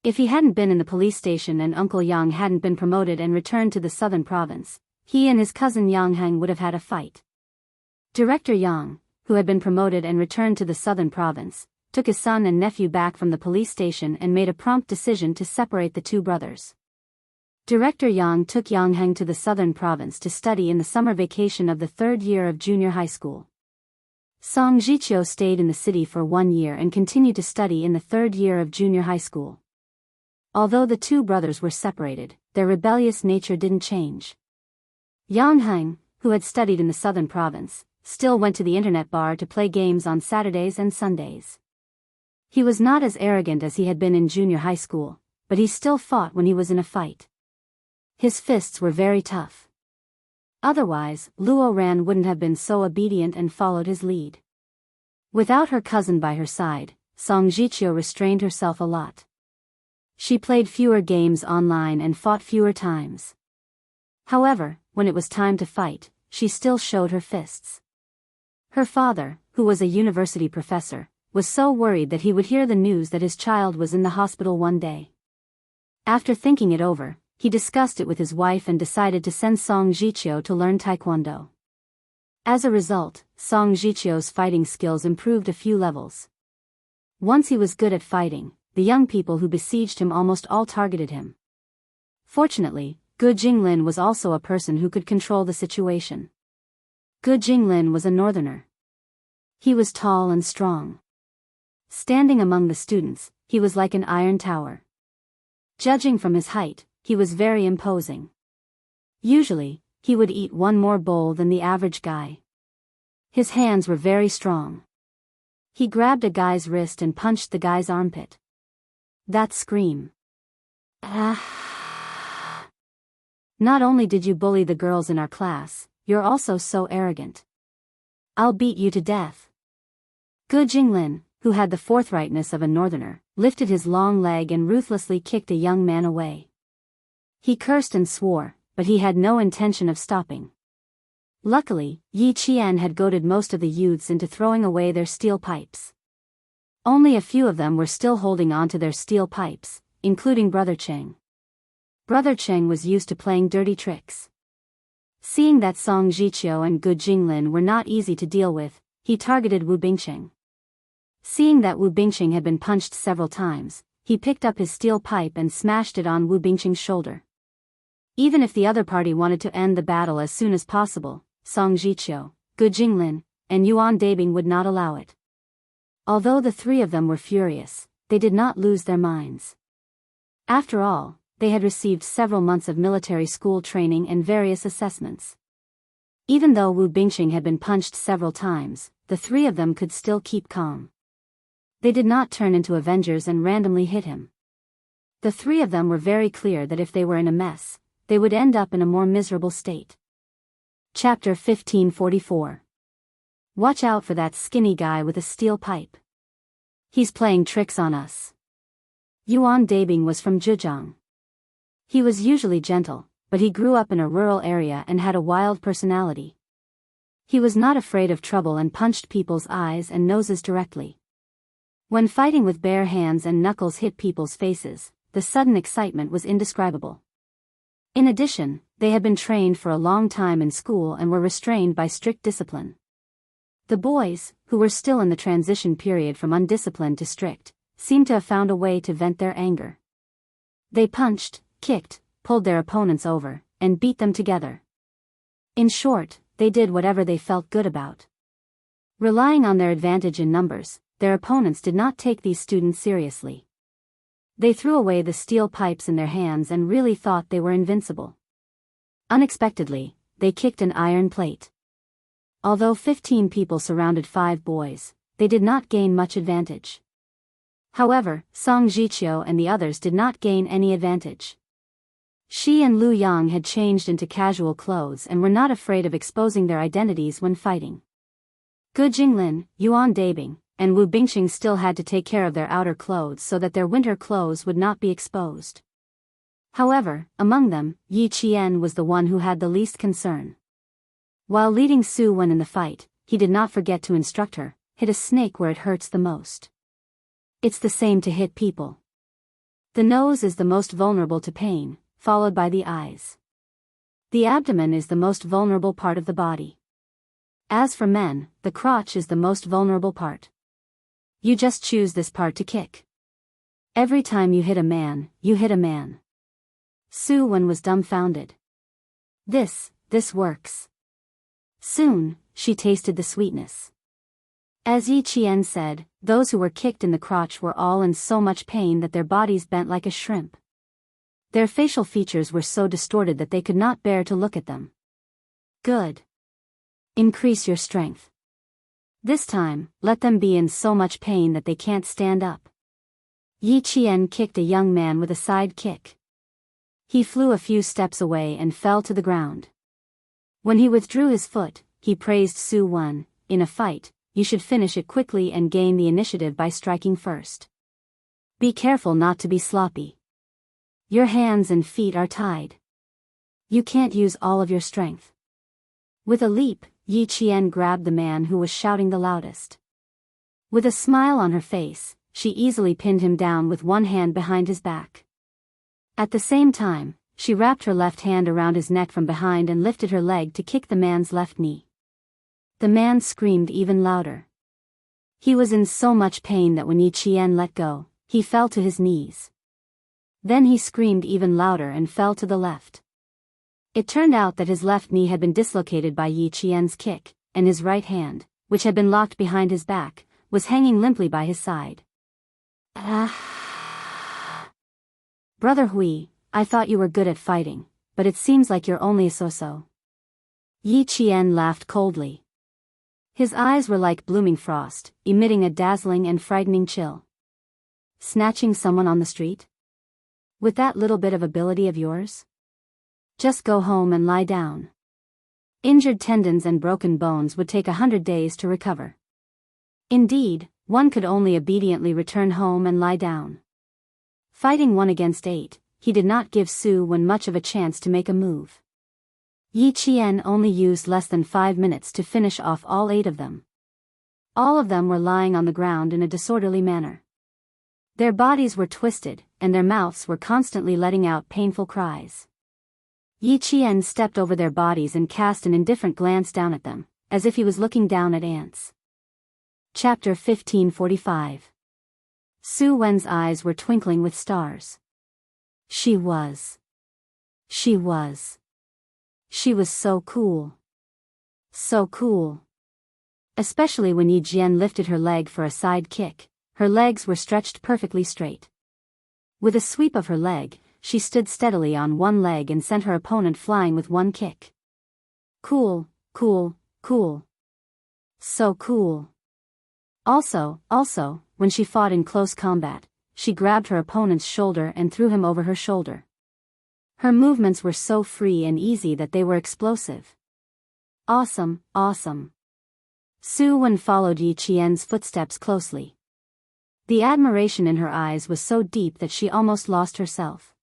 If he hadn't been in the police station and Uncle Yang hadn't been promoted and returned to the southern province, he and his cousin Yang Heng would have had a fight. Director Yang, who had been promoted and returned to the southern province, took his son and nephew back from the police station and made a prompt decision to separate the 2 brothers. Director Yang took Yangheng to the southern province to study in the summer vacation of the third year of junior high school. Song Jiqiu stayed in the city for 1 year and continued to study in the third year of junior high school. Although the two brothers were separated, their rebellious nature didn't change. Yangheng, who had studied in the southern province, still went to the internet bar to play games on Saturdays and Sundays. He was not as arrogant as he had been in junior high school, but he still fought when he was in a fight. His fists were very tough. Otherwise, Luo Ran wouldn't have been so obedient and followed his lead. Without her cousin by her side, Song Jiqiu restrained herself a lot. She played fewer games online and fought fewer times. However, when it was time to fight, she still showed her fists. Her father, who was a university professor, was so worried that he would hear the news that his child was in the hospital one day. After thinking it over, he discussed it with his wife and decided to send Song Jiqiu to learn taekwondo. As a result, Song Jiqiu's fighting skills improved a few levels. Once he was good at fighting, the young people who besieged him almost all targeted him. Fortunately, Gu Jinglin was also a person who could control the situation. Gu Jinglin was a northerner. He was tall and strong. Standing among the students, he was like an iron tower. Judging from his height, he was very imposing. Usually, he would eat one more bowl than the average guy. His hands were very strong. He grabbed a guy's wrist and punched the guy's armpit. That scream. Ah! Not only did you bully the girls in our class, you're also so arrogant. I'll beat you to death. Gu Jinglin, who had the forthrightness of a northerner, lifted his long leg and ruthlessly kicked a young man away. He cursed and swore, but he had no intention of stopping. Luckily, Yi Qian had goaded most of the youths into throwing away their steel pipes. Only a few of them were still holding on to their steel pipes, including Brother Cheng. Brother Cheng was used to playing dirty tricks. Seeing that Song Jiqiu and Gu Jinglin were not easy to deal with, he targeted Wu Bingqing. Seeing that Wu Bingqing had been punched several times, he picked up his steel pipe and smashed it on Wu Bingqing's shoulder. Even if the other party wanted to end the battle as soon as possible, Song Jiqiu, Gu Jinglin, and Yuan Dabing would not allow it. Although the three of them were furious, they did not lose their minds. After all, they had received several months of military school training and various assessments. Even though Wu Bingqing had been punched several times, the three of them could still keep calm. They did not turn into Avengers and randomly hit him. The three of them were very clear that if they were in a mess, they would end up in a more miserable state. Chapter 1544. Watch out for that skinny guy with a steel pipe. He's playing tricks on us. Yuan Dabing was from Zhejiang. He was usually gentle, but he grew up in a rural area and had a wild personality. He was not afraid of trouble and punched people's eyes and noses directly. When fighting with bare hands and knuckles hit people's faces, the sudden excitement was indescribable. In addition, they had been trained for a long time in school and were restrained by strict discipline. The boys, who were still in the transition period from undisciplined to strict, seemed to have found a way to vent their anger. They punched, kicked, pulled their opponents over, and beat them together. In short, they did whatever they felt good about. Relying on their advantage in numbers, their opponents did not take these students seriously. They threw away the steel pipes in their hands and really thought they were invincible. Unexpectedly, they kicked an iron plate. Although 15 people surrounded 5 boys, they did not gain much advantage. However, Song Jiqiu and the others did not gain any advantage. Shi and Lu Yang had changed into casual clothes and were not afraid of exposing their identities when fighting. Gu Jinglin, Yuan Dabing, and Wu Bingqing still had to take care of their outer clothes so that their winter clothes would not be exposed. However, among them, Yi Qian was the one who had the least concern. While leading Su Wen in the fight, he did not forget to instruct her, hit a snake where it hurts the most. It's the same to hit people. The nose is the most vulnerable to pain, followed by the eyes. The abdomen is the most vulnerable part of the body. As for men, the crotch is the most vulnerable part. You just choose this part to kick. Every time you hit a man, you hit a man. Su Wen was dumbfounded. This works. Soon, she tasted the sweetness. As Yi Qian said, those who were kicked in the crotch were all in so much pain that their bodies bent like a shrimp. Their facial features were so distorted that they could not bear to look at them. Good. Increase your strength. This time, let them be in so much pain that they can't stand up. Yi Qian kicked a young man with a side kick. He flew a few steps away and fell to the ground. When he withdrew his foot, he praised Su Wen. In a fight, you should finish it quickly and gain the initiative by striking first. Be careful not to be sloppy. Your hands and feet are tied. You can't use all of your strength. With a leap, Yi Qian grabbed the man who was shouting the loudest. With a smile on her face, she easily pinned him down with one hand behind his back. At the same time, she wrapped her left hand around his neck from behind and lifted her leg to kick the man's left knee. The man screamed even louder. He was in so much pain that when Yi Qian let go, he fell to his knees. Then he screamed even louder and fell to the left. It turned out that his left knee had been dislocated by Yi Qian's kick, and his right hand, which had been locked behind his back, was hanging limply by his side. Brother Hui, I thought you were good at fighting, but it seems like you're only a so-so. Yi Qian laughed coldly. His eyes were like blooming frost, emitting a dazzling and frightening chill. Snatching someone on the street? With that little bit of ability of yours? Just go home and lie down. Injured tendons and broken bones would take 100 days to recover. Indeed, one could only obediently return home and lie down. Fighting 1 against 8, he did not give Su Wen much of a chance to make a move. Yi Qian only used less than 5 minutes to finish off all 8 of them. All of them were lying on the ground in a disorderly manner. Their bodies were twisted, and their mouths were constantly letting out painful cries. Yi Qian stepped over their bodies and cast an indifferent glance down at them, as if he was looking down at ants. Chapter 1545. Su Wen's eyes were twinkling with stars. She was so cool. So cool. Especially when Yi Qian lifted her leg for a side kick, her legs were stretched perfectly straight. With a sweep of her leg, she stood steadily on one leg and sent her opponent flying with one kick. Cool, cool, cool. So cool. Also, when she fought in close combat, she grabbed her opponent's shoulder and threw him over her shoulder. Her movements were so free and easy that they were explosive. Awesome, awesome. Su Wen followed Yi Qian's footsteps closely. The admiration in her eyes was so deep that she almost lost herself.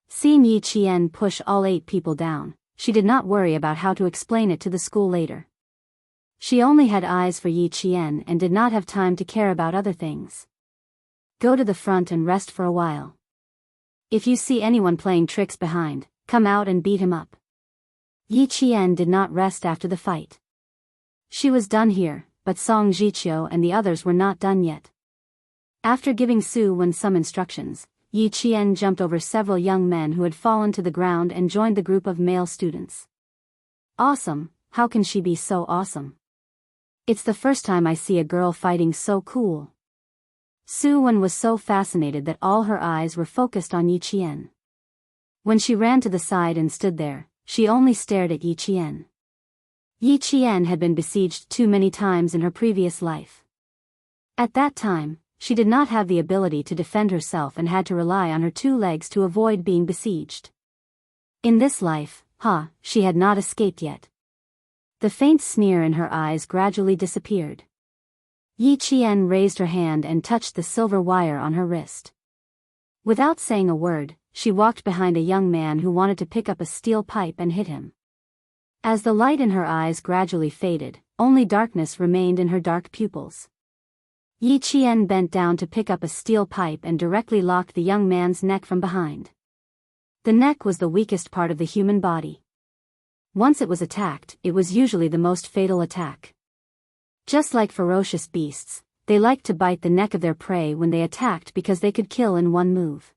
Seeing Yi Qian push all 8 people down, she did not worry about how to explain it to the school later. She only had eyes for Yi Qian and did not have time to care about other things. Go to the front and rest for a while. If you see anyone playing tricks behind, come out and beat him up. Yi Qian did not rest after the fight. She was done here, but Song Jiqiu and the others were not done yet. After giving Su Wen some instructions, Yi Qian jumped over several young men who had fallen to the ground and joined the group of male students. Awesome, how can she be so awesome? It's the first time I see a girl fighting so cool. Su Wen was so fascinated that all her eyes were focused on Yi Qian. When she ran to the side and stood there, she only stared at Yi Qian. Yi Qian had been besieged too many times in her previous life. At that time, she did not have the ability to defend herself and had to rely on her 2 legs to avoid being besieged. In this life, she had not escaped yet. The faint sneer in her eyes gradually disappeared. Yi Qian raised her hand and touched the silver wire on her wrist. Without saying a word, she walked behind a young man who wanted to pick up a steel pipe and hit him. As the light in her eyes gradually faded, only darkness remained in her dark pupils. Yi Qian bent down to pick up a steel pipe and directly locked the young man's neck from behind. The neck was the weakest part of the human body. Once it was attacked, it was usually the most fatal attack. Just like ferocious beasts, they liked to bite the neck of their prey when they attacked because they could kill in one move.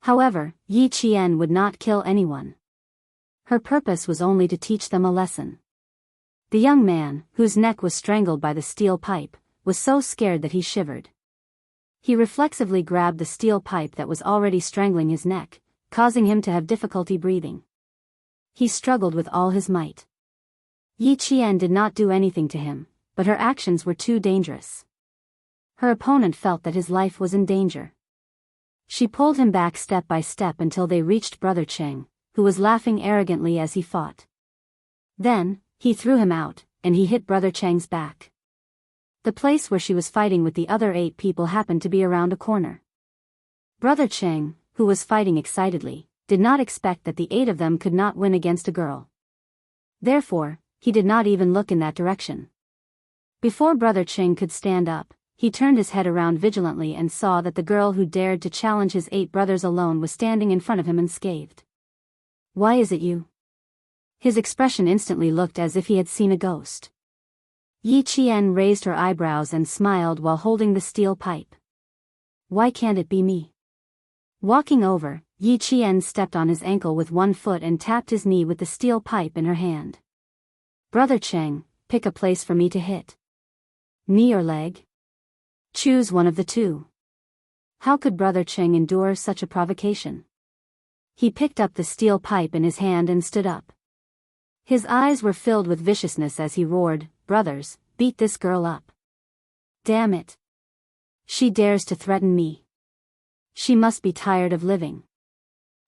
However, Yi Qian would not kill anyone. Her purpose was only to teach them a lesson. The young man, whose neck was strangled by the steel pipe, was so scared that he shivered. He reflexively grabbed the steel pipe that was already strangling his neck, causing him to have difficulty breathing. He struggled with all his might. Yi Qian did not do anything to him, but her actions were too dangerous. Her opponent felt that his life was in danger. She pulled him back step by step until they reached Brother Cheng, who was laughing arrogantly as he fought. Then, he threw him out, and he hit Brother Cheng's back. The place where she was fighting with the other 8 people happened to be around a corner. Brother Cheng, who was fighting excitedly, did not expect that the 8 of them could not win against a girl. Therefore, he did not even look in that direction. Before Brother Cheng could stand up, he turned his head around vigilantly and saw that the girl who dared to challenge his 8 brothers alone was standing in front of him and scathed. "Why is it you?" His expression instantly looked as if he had seen a ghost. Yi Qian raised her eyebrows and smiled while holding the steel pipe. "Why can't it be me?" Walking over, Yi Qian stepped on his ankle with one foot and tapped his knee with the steel pipe in her hand. "Brother Cheng, pick a place for me to hit. Knee or leg? Choose one of the two." How could Brother Cheng endure such a provocation? He picked up the steel pipe in his hand and stood up. His eyes were filled with viciousness as he roared, "Brothers, beat this girl up. Damn it. She dares to threaten me. She must be tired of living."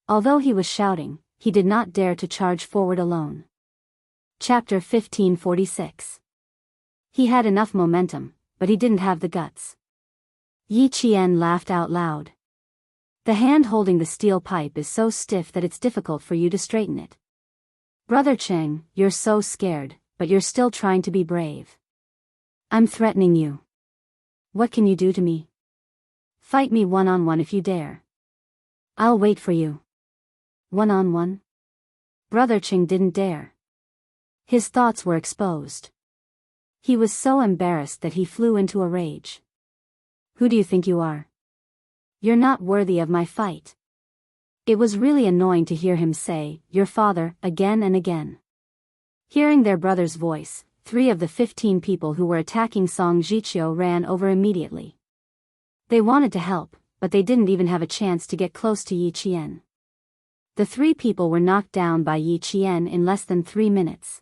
Although he was shouting, he did not dare to charge forward alone. Chapter 1546. He had enough momentum, but he didn't have the guts. Yi Qian laughed out loud. "The hand holding the steel pipe is so stiff that it's difficult for you to straighten it. Brother Cheng, you're so scared, but you're still trying to be brave. I'm threatening you. What can you do to me? Fight me one-on-one if you dare. I'll wait for you." One-on-one? Brother Cheng didn't dare. His thoughts were exposed. He was so embarrassed that he flew into a rage. "Who do you think you are? You're not worthy of my fight." It was really annoying to hear him say, "Your father," again and again. Hearing their brother's voice, 3 of the 15 people who were attacking Song Jiqiu ran over immediately. They wanted to help, but they didn't even have a chance to get close to Yi Qian. The 3 people were knocked down by Yi Qian in less than 3 minutes.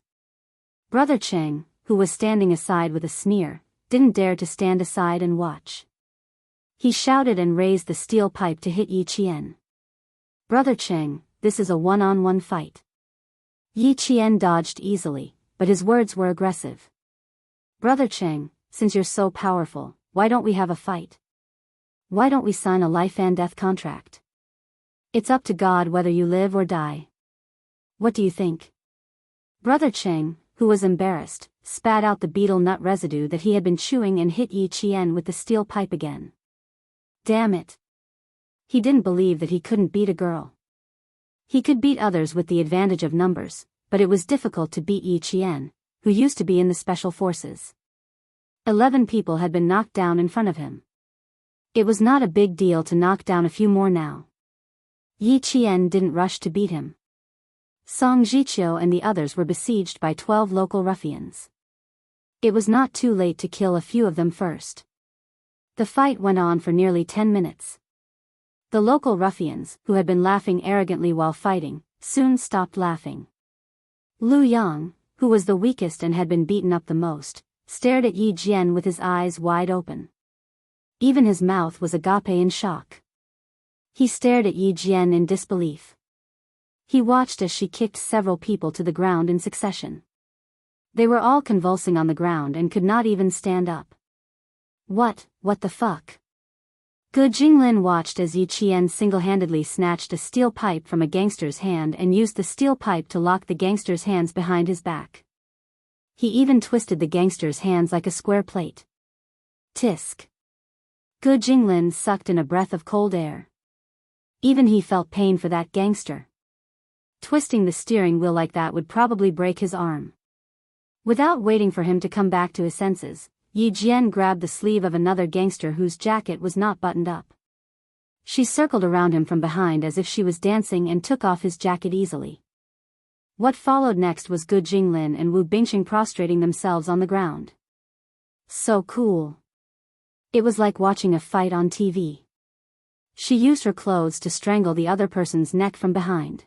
Brother Cheng, who was standing aside with a sneer, didn't dare to stand aside and watch. He shouted and raised the steel pipe to hit Yi Qian. "Brother Cheng, this is a one-on-one fight." Yi Qian dodged easily, but his words were aggressive. "Brother Cheng, since you're so powerful, why don't we have a fight? Why don't we sign a life and death contract? It's up to God whether you live or die. What do you think?" Brother Cheng, who was embarrassed, spat out the betel nut residue that he had been chewing and hit Yi Qian with the steel pipe again. Damn it. He didn't believe that he couldn't beat a girl. He could beat others with the advantage of numbers, but it was difficult to beat Yi Qian, who used to be in the special forces. 11 people had been knocked down in front of him. It was not a big deal to knock down a few more now. Yi Qian didn't rush to beat him. Song Jiqiu and the others were besieged by 12 local ruffians. It was not too late to kill a few of them first. The fight went on for nearly 10 minutes. The local ruffians, who had been laughing arrogantly while fighting, soon stopped laughing. Lu Yang, who was the weakest and had been beaten up the most, stared at Yi Jian with his eyes wide open. Even his mouth was agape in shock. He stared at Yi Jian in disbelief. He watched as she kicked several people to the ground in succession. They were all convulsing on the ground and could not even stand up. What the fuck? Gu Jinglin watched as Yi Qian single-handedly snatched a steel pipe from a gangster's hand and used the steel pipe to lock the gangster's hands behind his back. He even twisted the gangster's hands like a square plate. Tisk. Gu Jinglin sucked in a breath of cold air. Even he felt pain for that gangster. Twisting the steering wheel like that would probably break his arm. Without waiting for him to come back to his senses, Yi Jian grabbed the sleeve of another gangster whose jacket was not buttoned up. She circled around him from behind as if she was dancing and took off his jacket easily. What followed next was Gu Jinglin and Wu Bingqing prostrating themselves on the ground. So cool. It was like watching a fight on TV. She used her clothes to strangle the other person's neck from behind.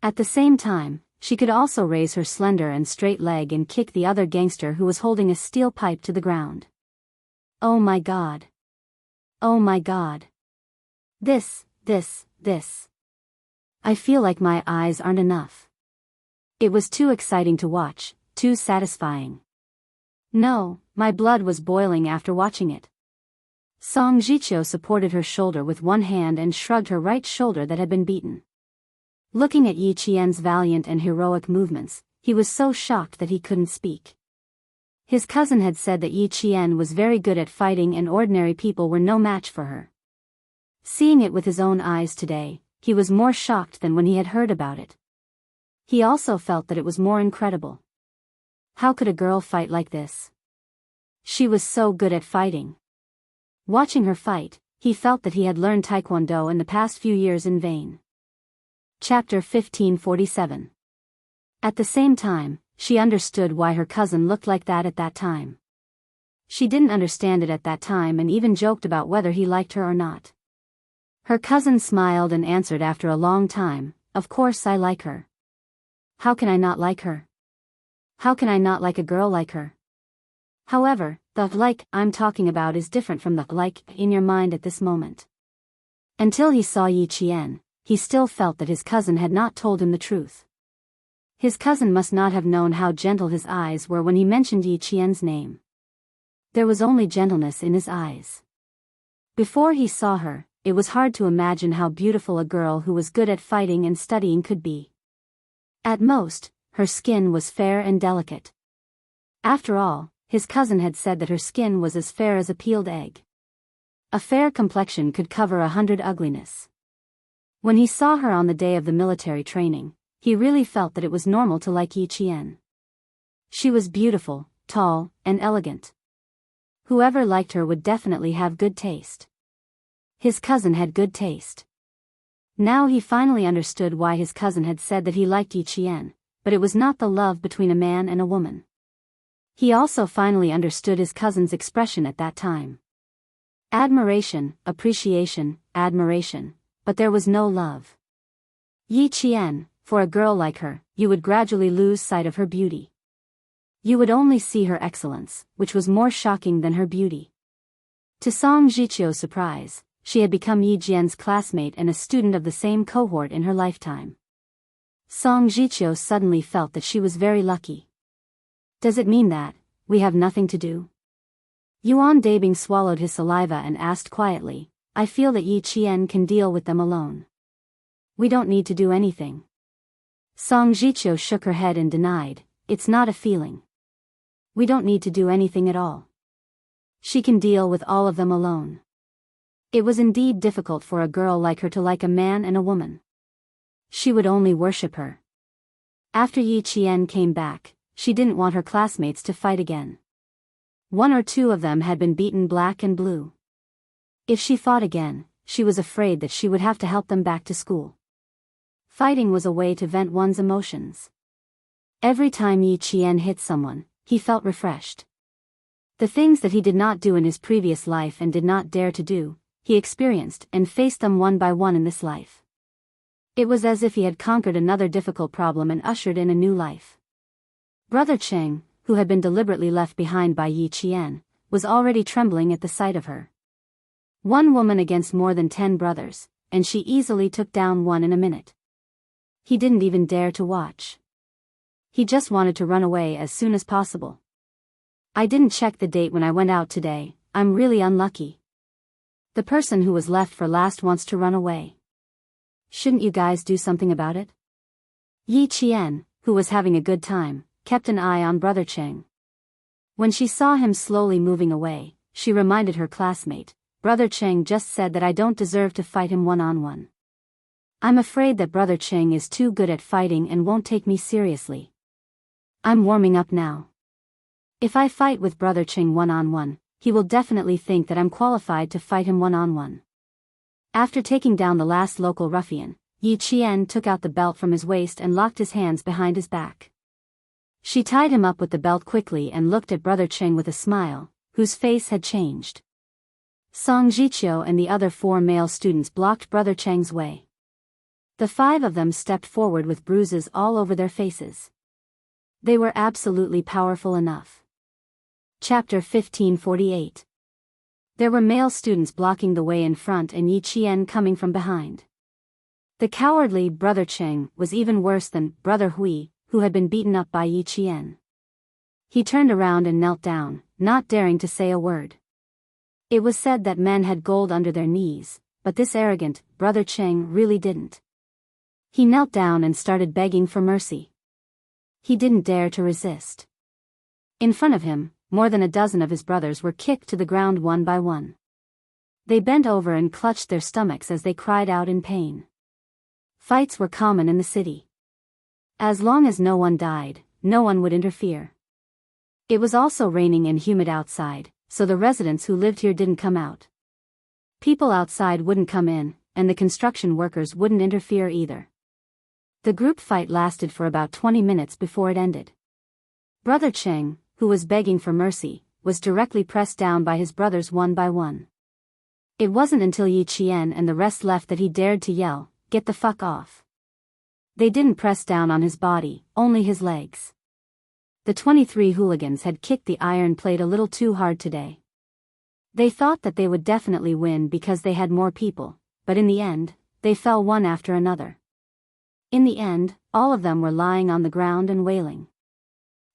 At the same time, she could also raise her slender and straight leg and kick the other gangster who was holding a steel pipe to the ground. Oh my god. Oh my god. This. I feel like my eyes aren't enough. It was too exciting to watch, too satisfying. No, my blood was boiling after watching it. Song Jiqiu supported her shoulder with one hand and shrugged her right shoulder that had been beaten. Looking at Yi Qian's valiant and heroic movements, he was so shocked that he couldn't speak. His cousin had said that Yi Qian was very good at fighting and ordinary people were no match for her. Seeing it with his own eyes today, he was more shocked than when he had heard about it. He also felt that it was more incredible. How could a girl fight like this? She was so good at fighting. Watching her fight, he felt that he had learned Taekwondo in the past few years in vain. Chapter 1547. At the same time, she understood why her cousin looked like that at that time. She didn't understand it at that time and even joked about whether he liked her or not. Her cousin smiled and answered after a long time, "Of course I like her. How can I not like her? How can I not like a girl like her?" However, the like I'm talking about is different from the like in your mind at this moment. Until he saw Yi Qian, he still felt that his cousin had not told him the truth. His cousin must not have known how gentle his eyes were when he mentioned Yi Qian's name. There was only gentleness in his eyes. Before he saw her, it was hard to imagine how beautiful a girl who was good at fighting and studying could be. At most, her skin was fair and delicate. After all, his cousin had said that her skin was as fair as a peeled egg. A fair complexion could cover 100 ugliness. When he saw her on the day of the military training, he really felt that it was normal to like Yi Qian. She was beautiful, tall, and elegant. Whoever liked her would definitely have good taste. His cousin had good taste. Now he finally understood why his cousin had said that he liked Yi Qian, but it was not the love between a man and a woman. He also finally understood his cousin's expression at that time. Admiration, appreciation, admiration, but there was no love. Yi Qian, for a girl like her, you would gradually lose sight of her beauty. You would only see her excellence, which was more shocking than her beauty. To Song Jiqiu's surprise, she had become Yi Jian's classmate and a student of the same cohort in her lifetime. Song Jiqiu suddenly felt that she was very lucky. Does it mean that we have nothing to do? Yuan Dabing swallowed his saliva and asked quietly, I feel that Yi Qian can deal with them alone. We don't need to do anything. Song Jiqiu shook her head and denied, it's not a feeling. We don't need to do anything at all. She can deal with all of them alone. It was indeed difficult for a girl like her to like a man and a woman. She would only worship her. After Yi Qian came back, she didn't want her classmates to fight again. One or two of them had been beaten black and blue. If she fought again, she was afraid that she would have to help them back to school. Fighting was a way to vent one's emotions. Every time Yi Qian hit someone, he felt refreshed. The things that he did not do in his previous life and did not dare to do, he experienced and faced them one by one in this life. It was as if he had conquered another difficult problem and ushered in a new life. Brother Cheng, who had been deliberately left behind by Yi Qian, was already trembling at the sight of her. One woman against more than 10 brothers, and she easily took down one in a minute. He didn't even dare to watch. He just wanted to run away as soon as possible. I didn't check the date when I went out today, I'm really unlucky. The person who was left for last wants to run away. Shouldn't you guys do something about it? Yi Qian, who was having a good time, kept an eye on Brother Cheng. When she saw him slowly moving away, she reminded her classmate, Brother Cheng just said that I don't deserve to fight him one-on-one. I'm afraid that Brother Cheng is too good at fighting and won't take me seriously. I'm warming up now. If I fight with Brother Cheng one-on-one, he will definitely think that I'm qualified to fight him one-on-one. After taking down the last local ruffian, Yi Qian took out the belt from his waist and locked his hands behind his back. She tied him up with the belt quickly and looked at Brother Cheng with a smile, whose face had changed. Song Jiqiu and the other 4 male students blocked Brother Cheng's way. The 5 of them stepped forward with bruises all over their faces. They were absolutely powerful enough. Chapter 1548. There were male students blocking the way in front and Yi Qian coming from behind. The cowardly Brother Cheng was even worse than Brother Hui, who had been beaten up by Yi Qian. He turned around and knelt down, not daring to say a word. It was said that men had gold under their knees, but this arrogant Brother Cheng really didn't. He knelt down and started begging for mercy. He didn't dare to resist. In front of him, more than a dozen of his brothers were kicked to the ground one by one. They bent over and clutched their stomachs as they cried out in pain. Fights were common in the city. As long as no one died, no one would interfere. It was also raining and humid outside, so the residents who lived here didn't come out. People outside wouldn't come in, and the construction workers wouldn't interfere either. The group fight lasted for about 20 minutes before it ended. Brother Cheng, who was begging for mercy, was directly pressed down by his brothers one by one. It wasn't until Yi Qian and the rest left that he dared to yell, "Get the fuck off." They didn't press down on his body, only his legs. The 23 hooligans had kicked the iron plate a little too hard today. They thought that they would definitely win because they had more people, but in the end, they fell one after another. In the end, all of them were lying on the ground and wailing.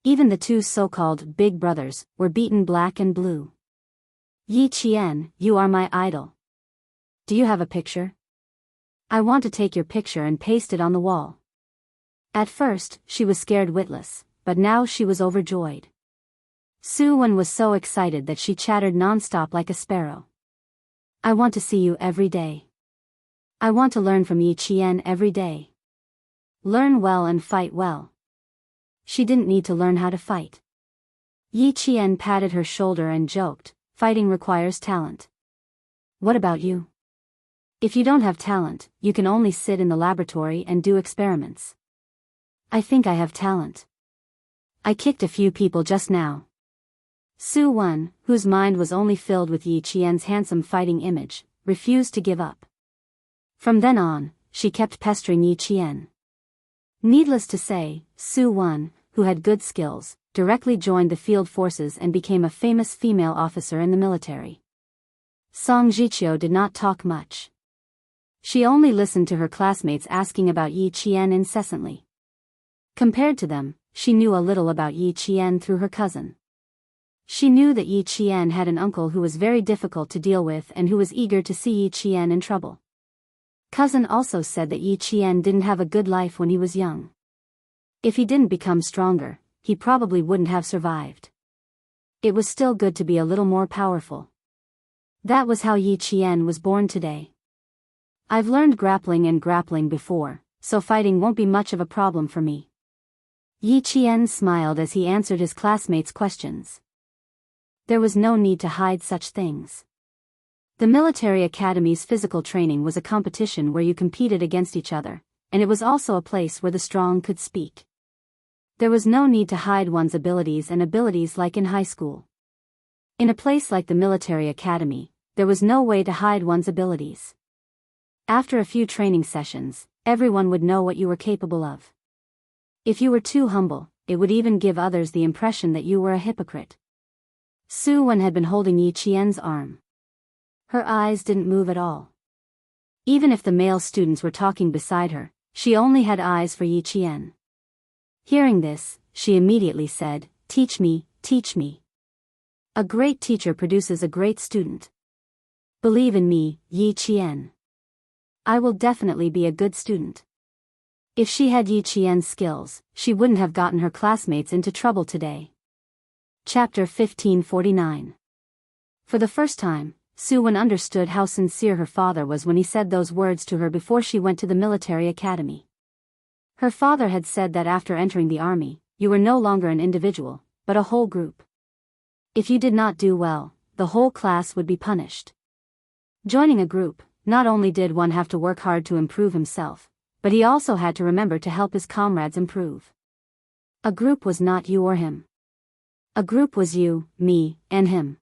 Even the 2 so-called big brothers were beaten black and blue. "Yi Qian, you are my idol. Do you have a picture? I want to take your picture and paste it on the wall." At first, she was scared witless, but now she was overjoyed. Su Wen was so excited that she chattered non-stop like a sparrow. "I want to see you every day. I want to learn from Yi Qian every day. Learn well and fight well." She didn't need to learn how to fight. Yi Qian patted her shoulder and joked, "Fighting requires talent. What about you? If you don't have talent, you can only sit in the laboratory and do experiments." "I think I have talent. I kicked a few people just now." Su Wen, whose mind was only filled with Yi Qian's handsome fighting image, refused to give up. From then on, she kept pestering Yi Qian. Needless to say, Su Wen, who had good skills, directly joined the field forces and became a famous female officer in the military. Song Jiqiu did not talk much. She only listened to her classmates asking about Yi Qian incessantly. Compared to them, she knew a little about Yi Qian through her cousin. She knew that Yi Qian had an uncle who was very difficult to deal with and who was eager to see Yi Qian in trouble. Cousin also said that Yi Qian didn't have a good life when he was young. If he didn't become stronger, he probably wouldn't have survived. It was still good to be a little more powerful. That was how Yi Qian was born today. "I've learned grappling before, so fighting won't be much of a problem for me." Yi Qian smiled as he answered his classmates' questions. There was no need to hide such things. The military academy's physical training was a competition where you competed against each other, and it was also a place where the strong could speak. There was no need to hide one's abilities like in high school. In a place like the military academy, there was no way to hide one's abilities. After a few training sessions, everyone would know what you were capable of. If you were too humble, it would even give others the impression that you were a hypocrite. Su Wen had been holding Yi Qian's arm. Her eyes didn't move at all. Even if the male students were talking beside her, she only had eyes for Yi Qian. Hearing this, she immediately said, "Teach me, teach me. A great teacher produces a great student. Believe in me, Yi Qian. I will definitely be a good student." If she had Yi Qian's skills, she wouldn't have gotten her classmates into trouble today. Chapter 1549. For the first time, Su Wen understood how sincere her father was when he said those words to her before she went to the military academy. Her father had said that after entering the army, you were no longer an individual, but a whole group. If you did not do well, the whole class would be punished. Joining a group, not only did one have to work hard to improve himself, but he also had to remember to help his comrades improve. A group was not you or him. A group was you, me, and him.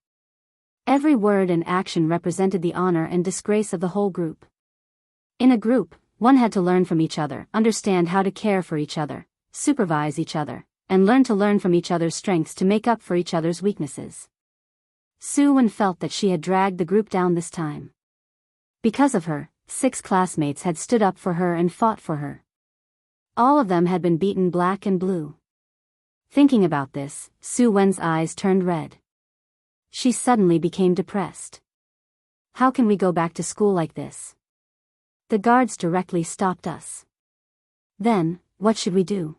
Every word and action represented the honor and disgrace of the whole group. In a group, one had to learn from each other, understand how to care for each other, supervise each other, and learn from each other's strengths to make up for each other's weaknesses. Su-wen felt that she had dragged the group down this time. Because of her, 6 classmates had stood up for her and fought for her. All of them had been beaten black and blue. Thinking about this, Su-wen's eyes turned red. She suddenly became depressed. How can we go back to school like this? The guards directly stopped us. Then, what should we do?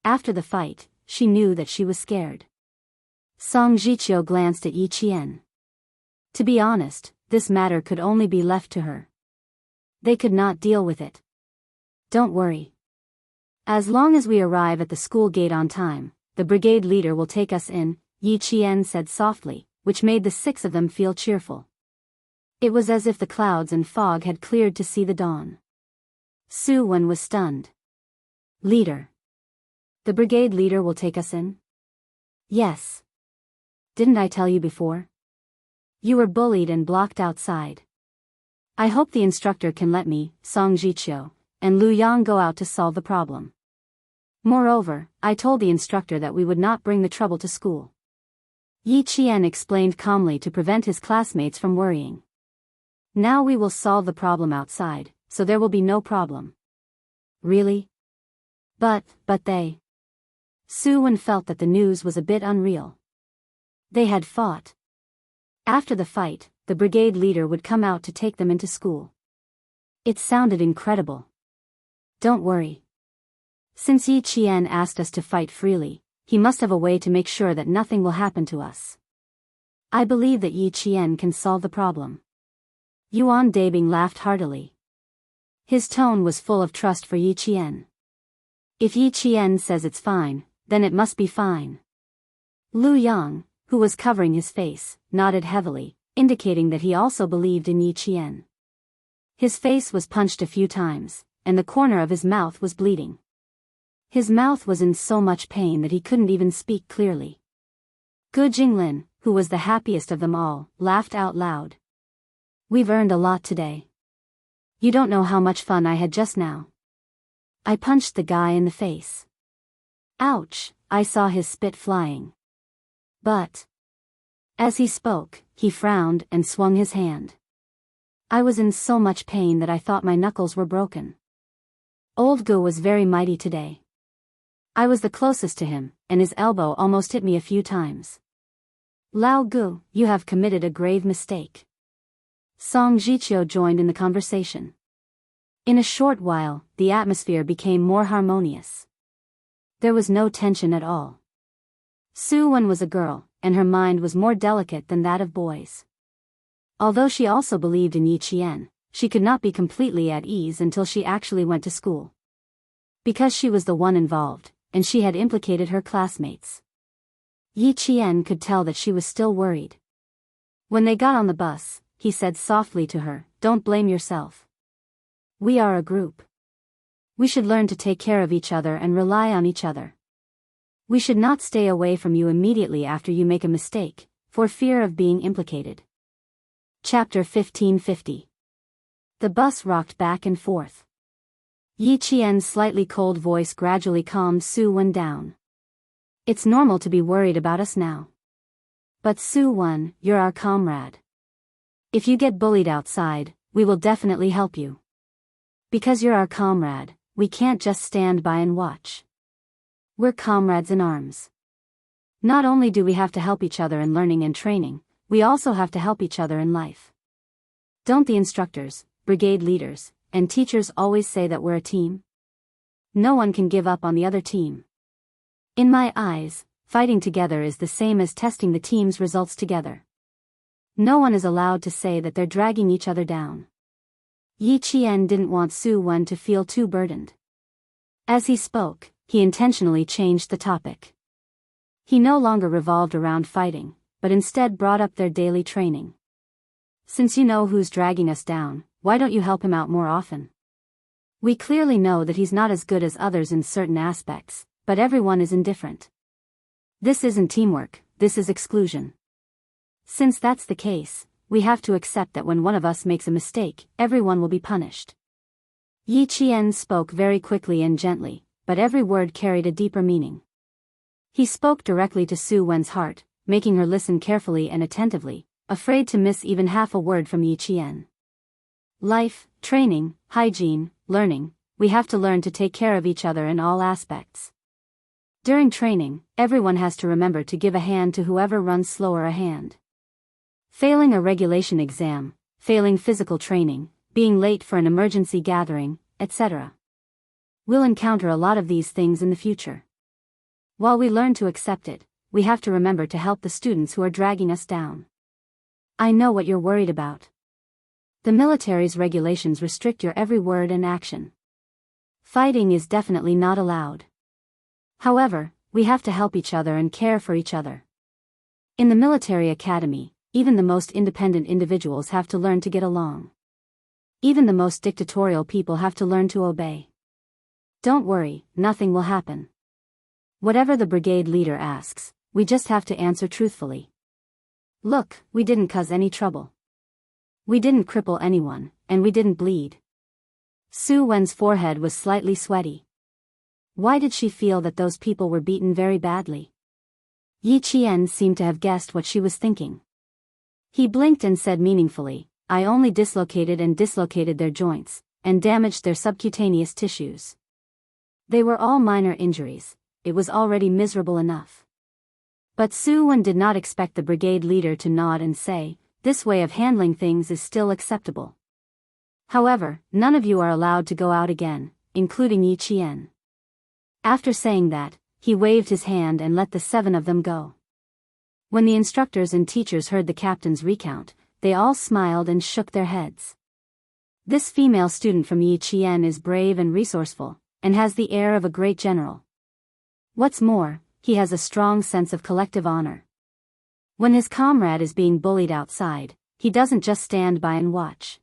After the fight, she knew that she was scared. Song Jiqiu glanced at Yi Qian. To be honest, this matter could only be left to her. They could not deal with it. Don't worry. As long as we arrive at the school gate on time, the brigade leader will take us in, Yi Qian said softly, which made the 6 of them feel cheerful. It was as if the clouds and fog had cleared to see the dawn. Su-wen was stunned. Leader. The brigade leader will take us in? Yes. Didn't I tell you before? You were bullied and blocked outside. I hope the instructor can let me, Song Jiqiu, and Lu Yang go out to solve the problem. Moreover, I told the instructor that we would not bring the trouble to school. Yi Qian explained calmly to prevent his classmates from worrying. Now we will solve the problem outside, so there will be no problem. Really? But they... Su-wen felt that the news was a bit unreal. They had fought. After the fight, the brigade leader would come out to take them into school. It sounded incredible. Don't worry. Since Yi Qian asked us to fight freely, he must have a way to make sure that nothing will happen to us. I believe that Yi Qian can solve the problem. Yuan Dabing laughed heartily. His tone was full of trust for Yi Qian. If Yi Qian says it's fine, then it must be fine. Lu Yang, who was covering his face, nodded heavily, indicating that he also believed in Yi Qian. His face was punched a few times, and the corner of his mouth was bleeding. His mouth was in so much pain that he couldn't even speak clearly. Gu Jinglin, who was the happiest of them all, laughed out loud. We've earned a lot today. You don't know how much fun I had just now. I punched the guy in the face. Ouch, I saw his spit flying. But... As he spoke, he frowned and swung his hand. I was in so much pain that I thought my knuckles were broken. Old Gu was very mighty today. I was the closest to him, and his elbow almost hit me a few times. Lao Gu, you have committed a grave mistake. Song Jiqiu joined in the conversation. In a short while, the atmosphere became more harmonious. There was no tension at all. Su-wen was a girl, and her mind was more delicate than that of boys. Although she also believed in Yi Qian, she could not be completely at ease until she actually went to school. Because she was the one involved, and she had implicated her classmates. Yi Qian could tell that she was still worried. When they got on the bus, he said softly to her, "Don't blame yourself. We are a group. We should learn to take care of each other and rely on each other. We should not stay away from you immediately after you make a mistake, for fear of being implicated." Chapter 1550. The bus rocked back and forth. Yi Qian's slightly cold voice gradually calmed Su-wen down. It's normal to be worried about us now. But Su-wen, you're our comrade. If you get bullied outside, we will definitely help you. Because you're our comrade, we can't just stand by and watch. We're comrades in arms. Not only do we have to help each other in learning and training, we also have to help each other in life. Don't the instructors, brigade leaders, and teachers always say that we're a team? No one can give up on the other team. In my eyes, fighting together is the same as testing the team's results together. No one is allowed to say that they're dragging each other down. Yi Qian didn't want Su-wen to feel too burdened. As he spoke, he intentionally changed the topic. He no longer revolved around fighting, but instead brought up their daily training. Since you know who's dragging us down, why don't you help him out more often? We clearly know that he's not as good as others in certain aspects, but everyone is indifferent. This isn't teamwork, this is exclusion. Since that's the case, we have to accept that when one of us makes a mistake, everyone will be punished. Yi Qian spoke very quickly and gently, but every word carried a deeper meaning. He spoke directly to Su Wen's heart, making her listen carefully and attentively, afraid to miss even half a word from Yi Qian. Life, training, hygiene, learning, we have to learn to take care of each other in all aspects. During training, everyone has to remember to give a hand to whoever runs slower a hand. Failing a regulation exam, failing physical training, being late for an emergency gathering, etc. We'll encounter a lot of these things in the future. While we learn to accept it, we have to remember to help the students who are dragging us down. I know what you're worried about. The military's regulations restrict your every word and action. Fighting is definitely not allowed. However, we have to help each other and care for each other. In the military academy, even the most independent individuals have to learn to get along. Even the most dictatorial people have to learn to obey. Don't worry, nothing will happen. Whatever the brigade leader asks, we just have to answer truthfully. Look, we didn't cause any trouble. We didn't cripple anyone, and we didn't bleed. Su Wen's forehead was slightly sweaty. Why did she feel that those people were beaten very badly? Yi Qian seemed to have guessed what she was thinking. He blinked and said meaningfully, I only dislocated their joints, and damaged their subcutaneous tissues. They were all minor injuries, it was already miserable enough. But Su Wen did not expect the brigade leader to nod and say, this way of handling things is still acceptable. However, none of you are allowed to go out again, including Yi Qian. After saying that, he waved his hand and let the 7 of them go. When the instructors and teachers heard the captain's recount, they all smiled and shook their heads. This female student from Yi Qian is brave and resourceful, and has the air of a great general. What's more, he has a strong sense of collective honor. When his comrade is being bullied outside, he doesn't just stand by and watch.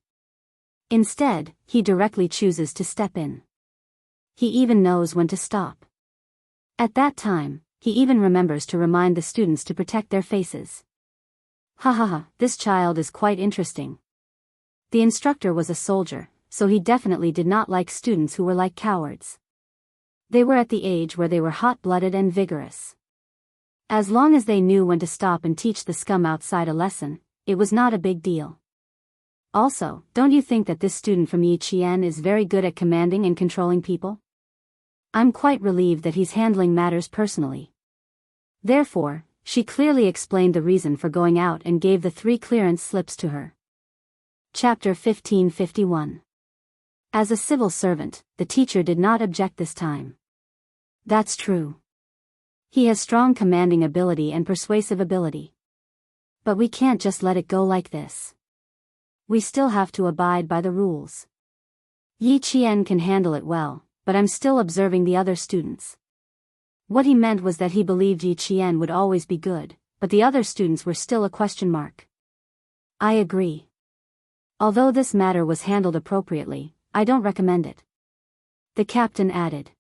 Instead, he directly chooses to step in. He even knows when to stop. At that time, he even remembers to remind the students to protect their faces. Ha ha ha, this child is quite interesting. The instructor was a soldier, so he definitely did not like students who were like cowards. They were at the age where they were hot-blooded and vigorous. As long as they knew when to stop and teach the scum outside a lesson, it was not a big deal. Also, don't you think that this student from Yi Qian is very good at commanding and controlling people? I'm quite relieved that he's handling matters personally. Therefore, she clearly explained the reason for going out and gave the 3 clearance slips to her. Chapter 1551. As a civil servant, the teacher did not object this time. That's true. He has strong commanding ability and persuasive ability. But we can't just let it go like this. We still have to abide by the rules. Yi Qian can handle it well, but I'm still observing the other students. What he meant was that he believed Yi Qian would always be good, but the other students were still a question mark. I agree. Although this matter was handled appropriately, I don't recommend it. The captain added.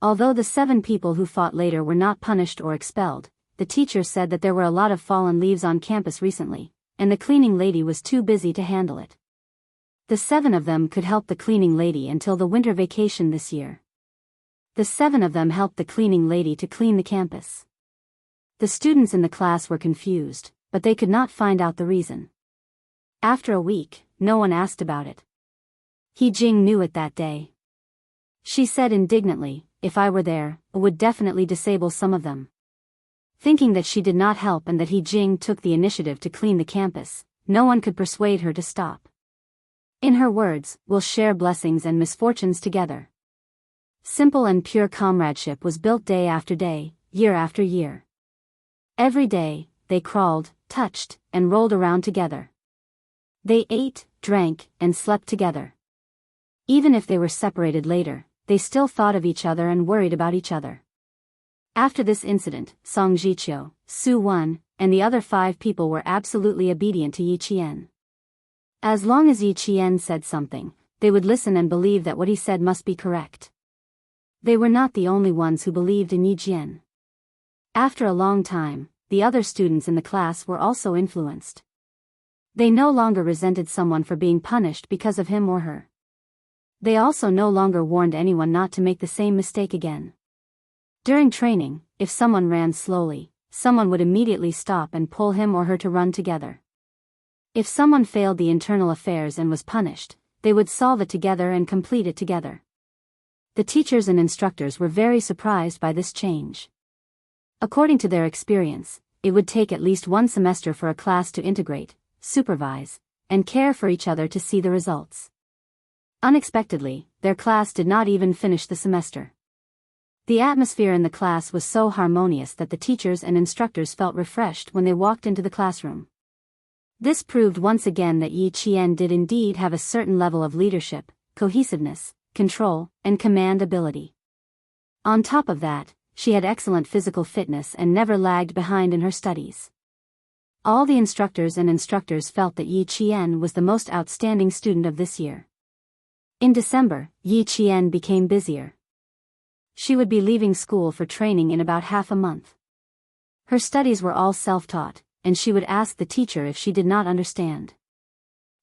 Although the 7 people who fought later were not punished or expelled, the teacher said that there were a lot of fallen leaves on campus recently, and the cleaning lady was too busy to handle it. The 7 of them could help the cleaning lady until the winter vacation this year. The 7 of them helped the cleaning lady to clean the campus. The students in the class were confused, but they could not find out the reason. After a week, no one asked about it. He Jing knew it that day. She said indignantly, if I were there, I would definitely disable some of them. Thinking that she did not help and that He Jing took the initiative to clean the campus, no one could persuade her to stop. In her words, we'll share blessings and misfortunes together. Simple and pure comradeship was built day after day, year after year. Every day, they crawled, touched, and rolled around together. They ate, drank, and slept together. Even if they were separated later, they still thought of each other and worried about each other. After this incident, Song Jiqiu, Su Wen, and the other 5 people were absolutely obedient to Yi Qian. As long as Yi Qian said something, they would listen and believe that what he said must be correct. They were not the only ones who believed in Yi Qian. After a long time, the other students in the class were also influenced. They no longer resented someone for being punished because of him or her. They also no longer warned anyone not to make the same mistake again. During training, if someone ran slowly, someone would immediately stop and pull him or her to run together. If someone failed the internal affairs and was punished, they would solve it together and complete it together. The teachers and instructors were very surprised by this change. According to their experience, it would take at least one semester for a class to integrate, supervise, and care for each other to see the results. Unexpectedly, their class did not even finish the semester. The atmosphere in the class was so harmonious that the teachers and instructors felt refreshed when they walked into the classroom. This proved once again that Yi Qian did indeed have a certain level of leadership, cohesiveness, control, and command ability. On top of that, she had excellent physical fitness and never lagged behind in her studies. All the instructors felt that Yi Qian was the most outstanding student of this year. In December, Yi Qian became busier. She would be leaving school for training in about half a month. Her studies were all self-taught, and she would ask the teacher if she did not understand.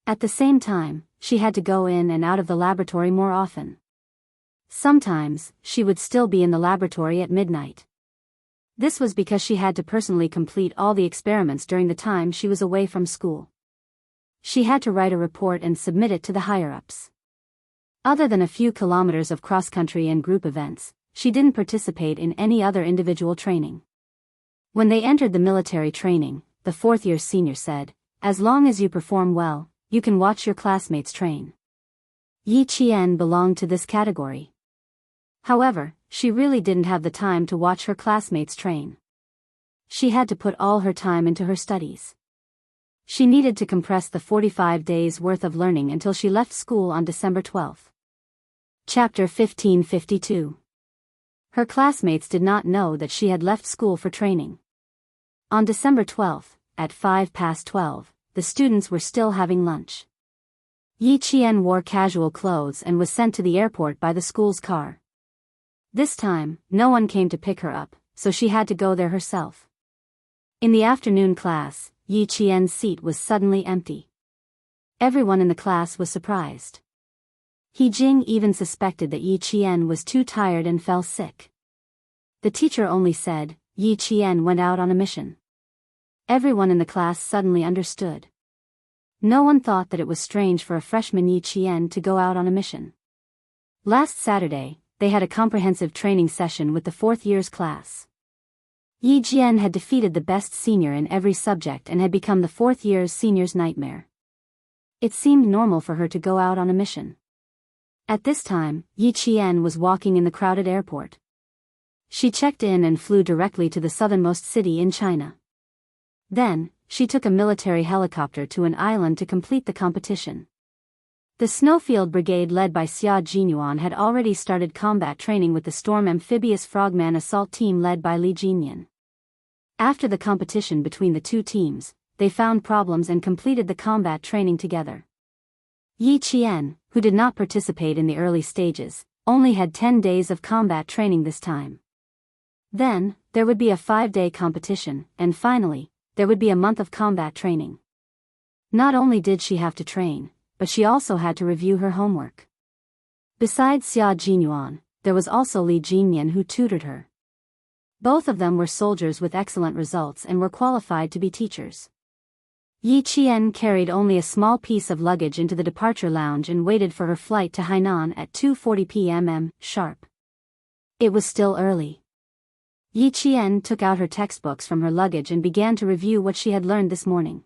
At the same time, she had to go in and out of the laboratory more often. Sometimes, she would still be in the laboratory at midnight. This was because she had to personally complete all the experiments during the time she was away from school. She had to write a report and submit it to the higher-ups. Other than a few kilometers of cross-country and group events, she didn't participate in any other individual training. When they entered the military training, the fourth-year senior said, "As long as you perform well, you can watch your classmates train." Yi Qian belonged to this category. However, she really didn't have the time to watch her classmates train. She had to put all her time into her studies. She needed to compress the 45 days worth of learning until she left school on December 12. Chapter 1552. Her classmates did not know that she had left school for training. On December 12, at 12:05, the students were still having lunch. Yi Qian wore casual clothes and was sent to the airport by the school's car. This time, no one came to pick her up, so she had to go there herself. In the afternoon class, Yi Qian's seat was suddenly empty. Everyone in the class was surprised. He Jing even suspected that Yi Qian was too tired and fell sick. The teacher only said, "Yi Qian went out on a mission." Everyone in the class suddenly understood. No one thought that it was strange for a freshman Yi Qian to go out on a mission. Last Saturday, they had a comprehensive training session with the fourth year's class. Yi Qian had defeated the best senior in every subject and had become the fourth year's senior's nightmare. It seemed normal for her to go out on a mission. At this time, Yi Qian was walking in the crowded airport. She checked in and flew directly to the southernmost city in China. Then, she took a military helicopter to an island to complete the competition. The Snowfield Brigade led by Xia Jinyuan had already started combat training with the Storm Amphibious Frogman Assault Team led by Li Jinyan. After the competition between the two teams, they found problems and completed the combat training together. Yi Qian, who did not participate in the early stages, only had 10 days of combat training this time. Then, there would be a 5-day competition, and finally, there would be a month of combat training. Not only did she have to train, but she also had to review her homework. Besides Xia Jinyuan, there was also Li Jinyan who tutored her. Both of them were soldiers with excellent results and were qualified to be teachers. Yi Qian carried only a small piece of luggage into the departure lounge and waited for her flight to Hainan at 2:40 p.m. sharp. It was still early. Yi Qian took out her textbooks from her luggage and began to review what she had learned this morning.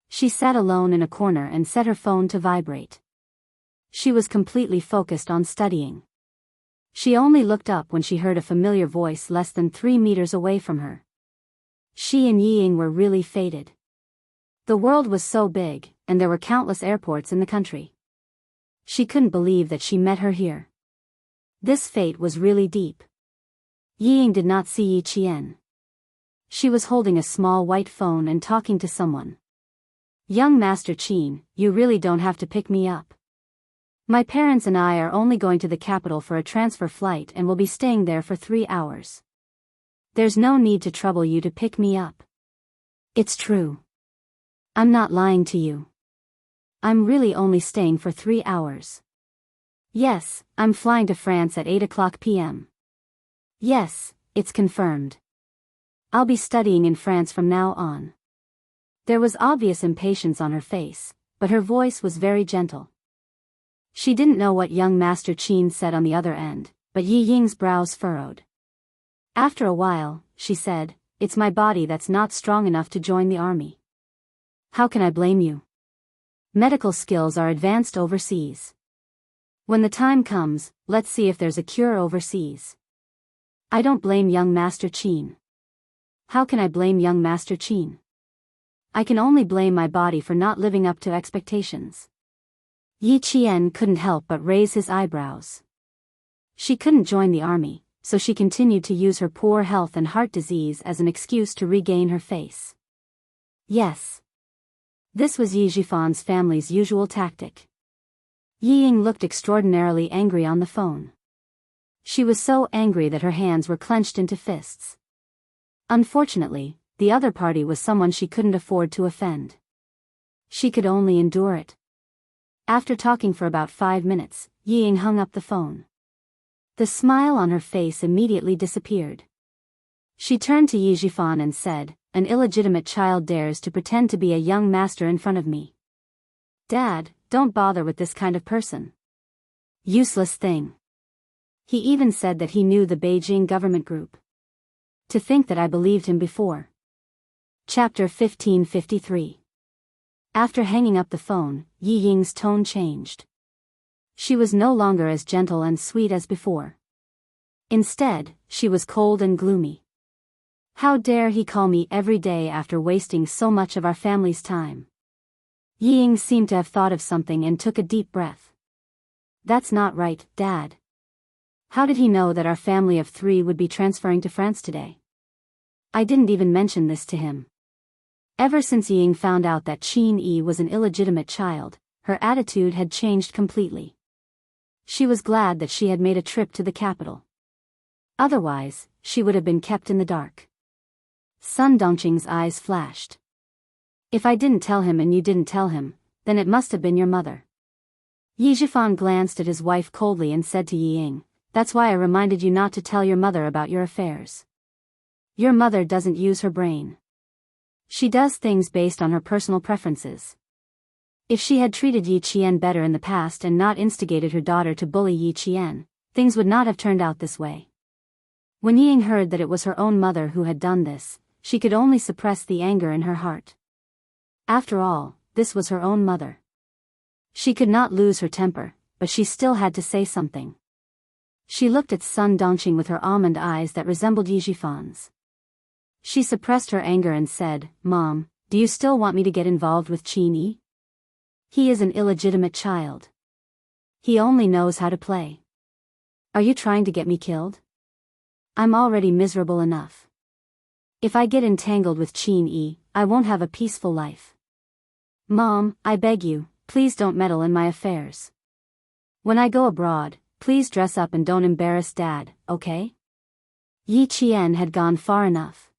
She sat alone in a corner and set her phone to vibrate. She was completely focused on studying. She only looked up when she heard a familiar voice less than 3 meters away from her. She and Yiying were really fated. The world was so big, and there were countless airports in the country. She couldn't believe that she met her here. This fate was really deep. Yiying did not see Yi Qian. She was holding a small white phone and talking to someone. Young Master Qin, you really don't have to pick me up. My parents and I are only going to the capital for a transfer flight and will be staying there for 3 hours. There's no need to trouble you to pick me up. It's true. I'm not lying to you. I'm really only staying for 3 hours. Yes, I'm flying to France at 8 p.m. Yes, it's confirmed. I'll be studying in France from now on. There was obvious impatience on her face, but her voice was very gentle. She didn't know what young Master Qin said on the other end, but Yi Ying's brows furrowed. After a while, she said, "It's my body that's not strong enough to join the army. How can I blame you? Medical skills are advanced overseas. When the time comes, let's see if there's a cure overseas." I don't blame young Master Qin. How can I blame young Master Qin? I can only blame my body for not living up to expectations. Yi Qian couldn't help but raise his eyebrows. She couldn't join the army, so she continued to use her poor health and heart disease as an excuse to regain her face. Yes. This was Yi Jifan's family's usual tactic. Yi Ying looked extraordinarily angry on the phone. She was so angry that her hands were clenched into fists. Unfortunately, the other party was someone she couldn't afford to offend. She could only endure it. After talking for about 5 minutes, Yi Ying hung up the phone. The smile on her face immediately disappeared. She turned to Yi Jifan and said, "An illegitimate child dares to pretend to be a young master in front of me. Dad, don't bother with this kind of person. Useless thing." He even said that he knew the Beijing government group. To think that I believed him before. Chapter 1553. After hanging up the phone, Yi Ying's tone changed. She was no longer as gentle and sweet as before. Instead, she was cold and gloomy. How dare he call me every day after wasting so much of our family's time? Yi Ying seemed to have thought of something and took a deep breath. That's not right, Dad. How did he know that our family of 3 would be transferring to France today? I didn't even mention this to him. Ever since Yi Ying found out that Qin Yi was an illegitimate child, her attitude had changed completely. She was glad that she had made a trip to the capital. Otherwise, she would have been kept in the dark. Sun Dongqing's eyes flashed. If I didn't tell him and you didn't tell him, then it must have been your mother. Yi Jifan glanced at his wife coldly and said to Yi Ying, "That's why I reminded you not to tell your mother about your affairs. Your mother doesn't use her brain. She does things based on her personal preferences. If she had treated Yi Qian better in the past and not instigated her daughter to bully Yi Qian, things would not have turned out this way." When Yi Ying heard that it was her own mother who had done this, she could only suppress the anger in her heart. After all, this was her own mother. She could not lose her temper, but she still had to say something. She looked at Sun Dongqing with her almond eyes that resembled Yi Jifan's. She suppressed her anger and said, "Mom, do you still want me to get involved with Qin Yi? He is an illegitimate child. He only knows how to play. Are you trying to get me killed? I'm already miserable enough. If I get entangled with Qin Yi, I won't have a peaceful life. Mom, I beg you, please don't meddle in my affairs. When I go abroad, please dress up and don't embarrass Dad, okay?" Yi Qian had gone far enough.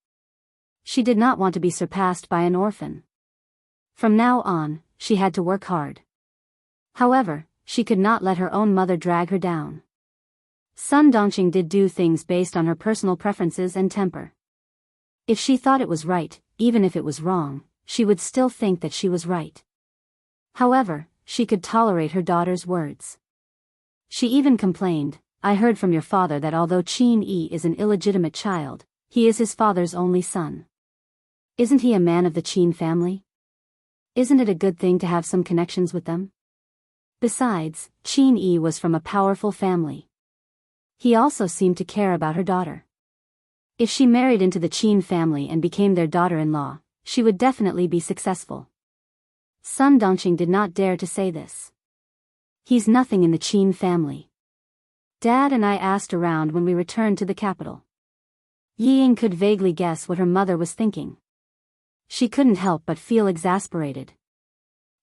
She did not want to be surpassed by an orphan. From now on, she had to work hard. However, she could not let her own mother drag her down. Sun Dongqing did do things based on her personal preferences and temper. If she thought it was right, even if it was wrong, she would still think that she was right. However, she could tolerate her daughter's words. She even complained, "I heard from your father that although Qin Yi is an illegitimate child, he is his father's only son. Isn't he a man of the Qin family? Isn't it a good thing to have some connections with them? Besides, Qin Yi was from a powerful family. He also seemed to care about her daughter. If she married into the Qin family and became their daughter-in-law, she would definitely be successful." Sun Dongqing did not dare to say this. "He's nothing in the Qin family. Dad and I asked around when we returned to the capital." Yi Ying could vaguely guess what her mother was thinking. She couldn't help but feel exasperated.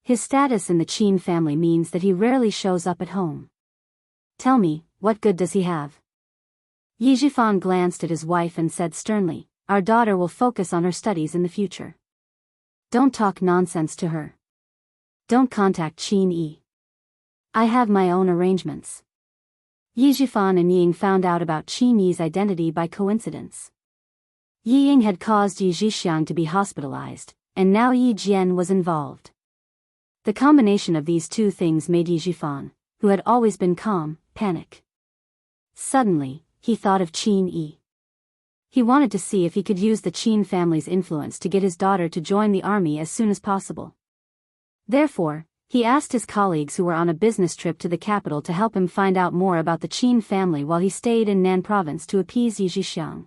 His status in the Qin family means that he rarely shows up at home. Tell me, what good does he have? Yi Zhifan glanced at his wife and said sternly, our daughter will focus on her studies in the future. Don't talk nonsense to her. Don't contact Qin Yi. I have my own arrangements. Yi Zhifan and Ying found out about Qin Yi's identity by coincidence. Yi Ying had caused Yi Zhixiang to be hospitalized, and now Yi Jian was involved. The combination of these two things made Yi Zhifan, who had always been calm, panic. Suddenly, he thought of Qin Yi. He wanted to see if he could use the Qin family's influence to get his daughter to join the army as soon as possible. Therefore, he asked his colleagues who were on a business trip to the capital to help him find out more about the Qin family while he stayed in Nan province to appease Yi Zhixiang.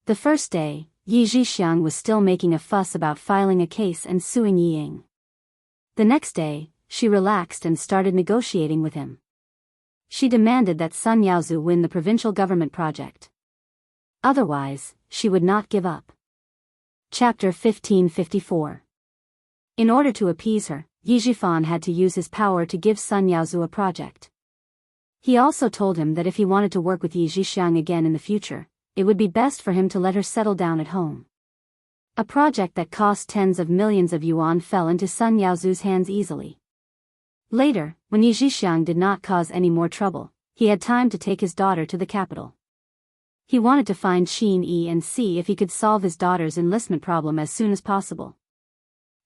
The first day, Yi Zhixiang was still making a fuss about filing a case and suing Yi Ying. The next day, she relaxed and started negotiating with him. She demanded that Sun Yaozu win the provincial government project. Otherwise, she would not give up. Chapter 1554. In order to appease her, Yi Zhifan had to use his power to give Sun Yaozu a project. He also told him that if he wanted to work with Yi Zhixiang again in the future, it would be best for him to let her settle down at home. A project that cost tens of millions of yuan fell into Sun Yaozu's hands easily. Later, when Yi Zhixiang did not cause any more trouble, he had time to take his daughter to the capital. He wanted to find Qin Yi and see if he could solve his daughter's enlistment problem as soon as possible.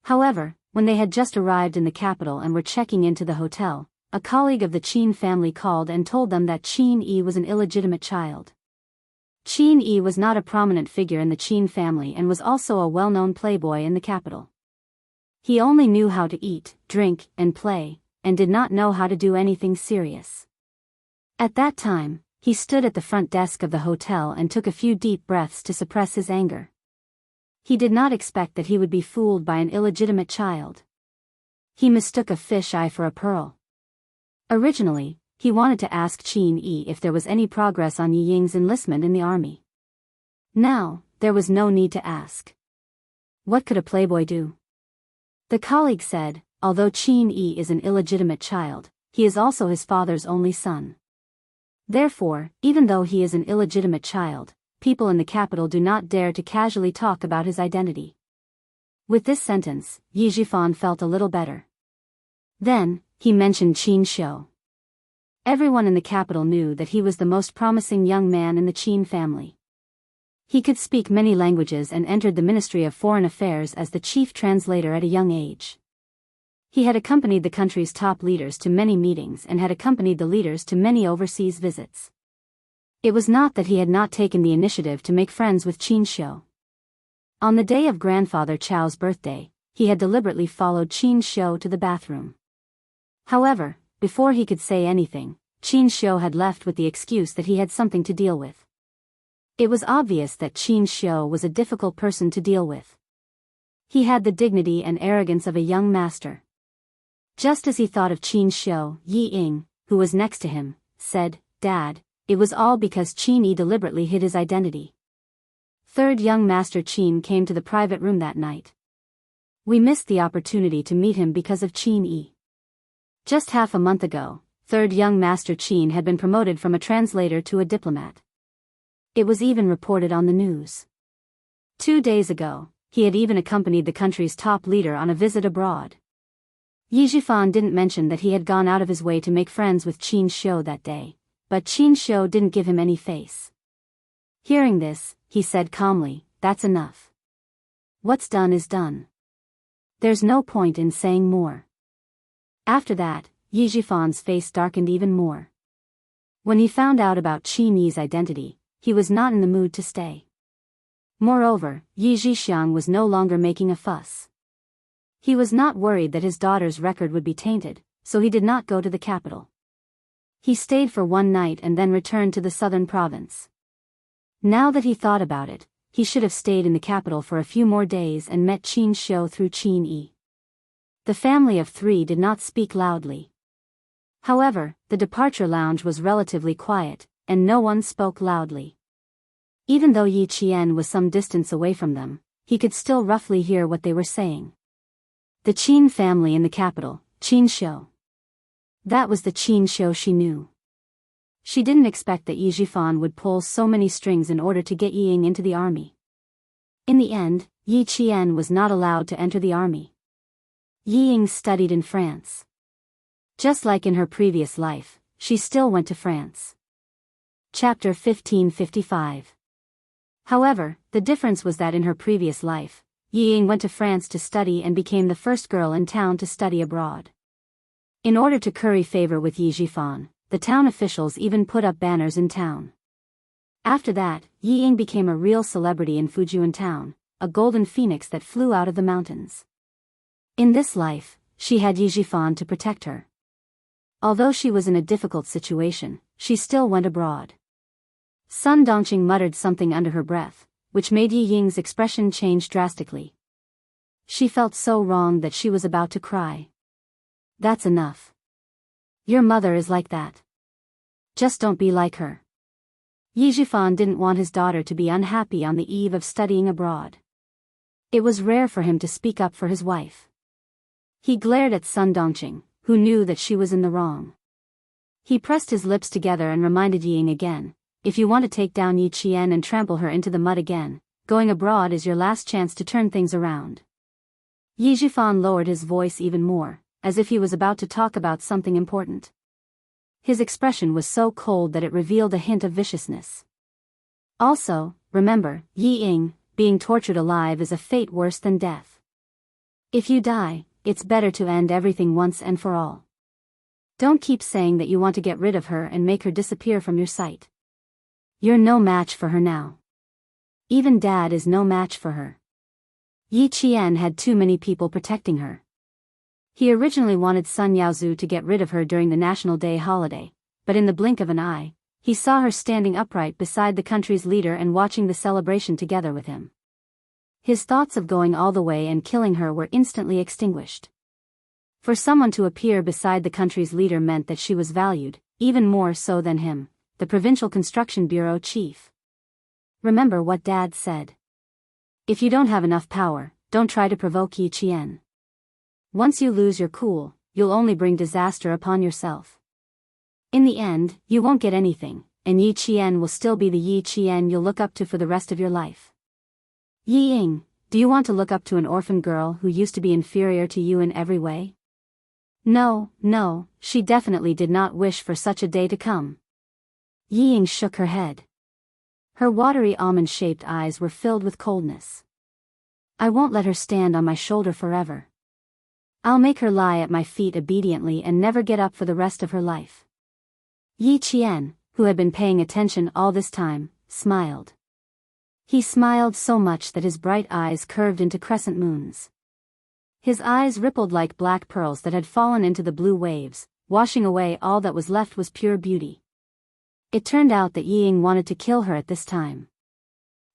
However, when they had just arrived in the capital and were checking into the hotel, a colleague of the Qin family called and told them that Qin Yi was an illegitimate child. Qin Yi was not a prominent figure in the Qin family and was also a well-known playboy in the capital. He only knew how to eat, drink, and play, and did not know how to do anything serious. At that time, he stood at the front desk of the hotel and took a few deep breaths to suppress his anger. He did not expect that he would be fooled by an illegitimate child. He mistook a fish eye for a pearl. Originally, he wanted to ask Qin Yi if there was any progress on Yi Ying's enlistment in the army. Now, there was no need to ask. What could a playboy do? The colleague said, although Qin Yi is an illegitimate child, he is also his father's only son. Therefore, even though he is an illegitimate child, people in the capital do not dare to casually talk about his identity. With this sentence, Yi Zhifan felt a little better. Then, he mentioned Qin Shou. Everyone in the capital knew that he was the most promising young man in the Qin family. He could speak many languages and entered the Ministry of Foreign Affairs as the chief translator at a young age. He had accompanied the country's top leaders to many meetings and had accompanied the leaders to many overseas visits. It was not that he had not taken the initiative to make friends with Qin Shou. On the day of grandfather Chao's birthday, he had deliberately followed Qin Shou to the bathroom. However, before he could say anything, Qin Shou had left with the excuse that he had something to deal with. It was obvious that Qin Shou was a difficult person to deal with. He had the dignity and arrogance of a young master. Just as he thought of Qin Shou, Yi Ying, who was next to him, said, "Dad, it was all because Qin Yi deliberately hid his identity." Third young master Qin came to the private room that night. We missed the opportunity to meet him because of Qin Yi. Just half a month ago, third young master Qin had been promoted from a translator to a diplomat. It was even reported on the news. 2 days ago, he had even accompanied the country's top leader on a visit abroad. Yi Zhifan didn't mention that he had gone out of his way to make friends with Qin Shou that day, but Qin Shou didn't give him any face. Hearing this, he said calmly, "That's enough. What's done is done. There's no point in saying more." After that, Yi Zhifan's face darkened even more. When he found out about Qin Yi's identity, he was not in the mood to stay. Moreover, Yi Zhixiang was no longer making a fuss. He was not worried that his daughter's record would be tainted, so he did not go to the capital. He stayed for one night and then returned to the southern province. Now that he thought about it, he should have stayed in the capital for a few more days and met Qin Shou through Qin Yi. The family of three did not speak loudly. However, the departure lounge was relatively quiet, and no one spoke loudly. Even though Yi Qian was some distance away from them, he could still roughly hear what they were saying. The Qin family in the capital, Qin. That was the Qin she knew. She didn't expect that Yi Jifan would pull so many strings in order to get Yi Ying into the army. In the end, Yi Qian was not allowed to enter the army. Yi Ying studied in France. Just like in her previous life, she still went to France. Chapter 1555. However, the difference was that in her previous life, Yi Ying went to France to study and became the first girl in town to study abroad. In order to curry favor with Yi Jifan, the town officials even put up banners in town. After that, Yi Ying became a real celebrity in Fujian town, a golden phoenix that flew out of the mountains. In this life, she had Yi Jifan to protect her. Although she was in a difficult situation, she still went abroad. Sun Dongqing muttered something under her breath, which made Yi Ying's expression change drastically. She felt so wrong that she was about to cry. That's enough. Your mother is like that. Just don't be like her. Yi Jifan didn't want his daughter to be unhappy on the eve of studying abroad. It was rare for him to speak up for his wife. He glared at Sun Dongqing, who knew that she was in the wrong. He pressed his lips together and reminded Yi Ying again, if you want to take down Yi Qian and trample her into the mud again, going abroad is your last chance to turn things around. Yi Jifan lowered his voice even more, as if he was about to talk about something important. His expression was so cold that it revealed a hint of viciousness. Also, remember, Yi Ying, being tortured alive is a fate worse than death. If you die, it's better to end everything once and for all. Don't keep saying that you want to get rid of her and make her disappear from your sight. You're no match for her now. Even Dad is no match for her. Yi Qian had too many people protecting her. He originally wanted Sun Yaozu to get rid of her during the National Day holiday, but in the blink of an eye, he saw her standing upright beside the country's leader and watching the celebration together with him. His thoughts of going all the way and killing her were instantly extinguished. For someone to appear beside the country's leader meant that she was valued, even more so than him, the Provincial Construction Bureau chief. Remember what Dad said. If you don't have enough power, don't try to provoke Yi Qian. Once you lose your cool, you'll only bring disaster upon yourself. In the end, you won't get anything, and Yi Qian will still be the Yi Qian you'll look up to for the rest of your life. Yi Ying, do you want to look up to an orphan girl who used to be inferior to you in every way? No, she definitely did not wish for such a day to come. Yi Ying shook her head. Her watery almond-shaped eyes were filled with coldness. I won't let her stand on my shoulder forever. I'll make her lie at my feet obediently and never get up for the rest of her life. Yi Qian, who had been paying attention all this time, smiled. He smiled so much that his bright eyes curved into crescent moons. His eyes rippled like black pearls that had fallen into the blue waves, washing away all that was left was pure beauty. It turned out that Yi Ying wanted to kill her at this time.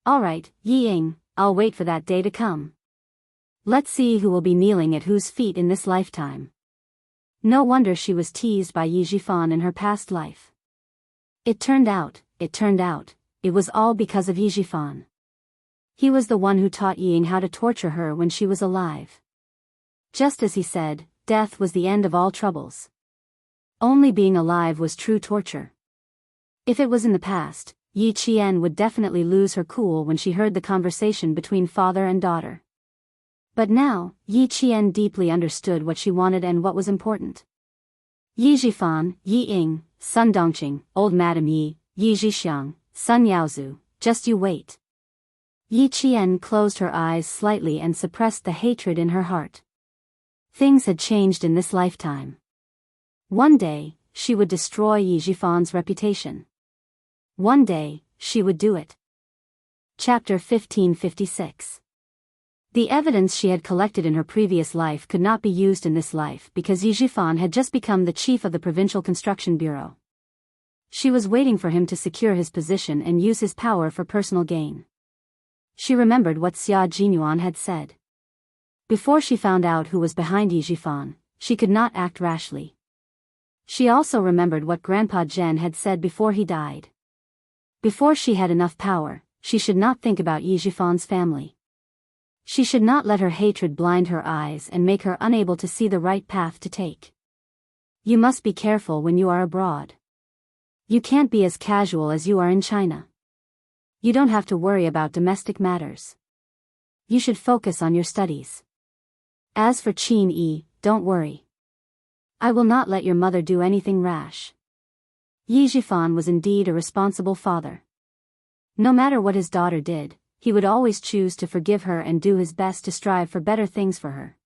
All right, Yi Ying, I'll wait for that day to come. Let's see who will be kneeling at whose feet in this lifetime. No wonder she was teased by Yi Jifan in her past life. It turned out, it was all because of Yi Jifan. He was the one who taught Yi Ying how to torture her when she was alive. Just as he said, death was the end of all troubles. Only being alive was true torture. If it was in the past, Yi Qian would definitely lose her cool when she heard the conversation between father and daughter. But now, Yi Qian deeply understood what she wanted and what was important. Yi Jifan, Yi Ying, Sun Dongqing, old Madam Yi, Yi Zhixiang, Sun Yaozu, just you wait. Yi Qian closed her eyes slightly and suppressed the hatred in her heart. Things had changed in this lifetime. One day, she would destroy Yi Jifan's reputation. One day, she would do it. Chapter 1556. The evidence she had collected in her previous life could not be used in this life because Yi Jifan had just become the chief of the Provincial Construction Bureau. She was waiting for him to secure his position and use his power for personal gain. She remembered what Xia Jinyuan had said. Before she found out who was behind Yi Jifan, she could not act rashly. She also remembered what Grandpa Zhen had said before he died. Before she had enough power, she should not think about Yi Jifan's family. She should not let her hatred blind her eyes and make her unable to see the right path to take. You must be careful when you are abroad. You can't be as casual as you are in China. You don't have to worry about domestic matters. You should focus on your studies. As for Qin Yi, don't worry. I will not let your mother do anything rash. Yi Zhifan was indeed a responsible father. No matter what his daughter did, he would always choose to forgive her and do his best to strive for better things for her.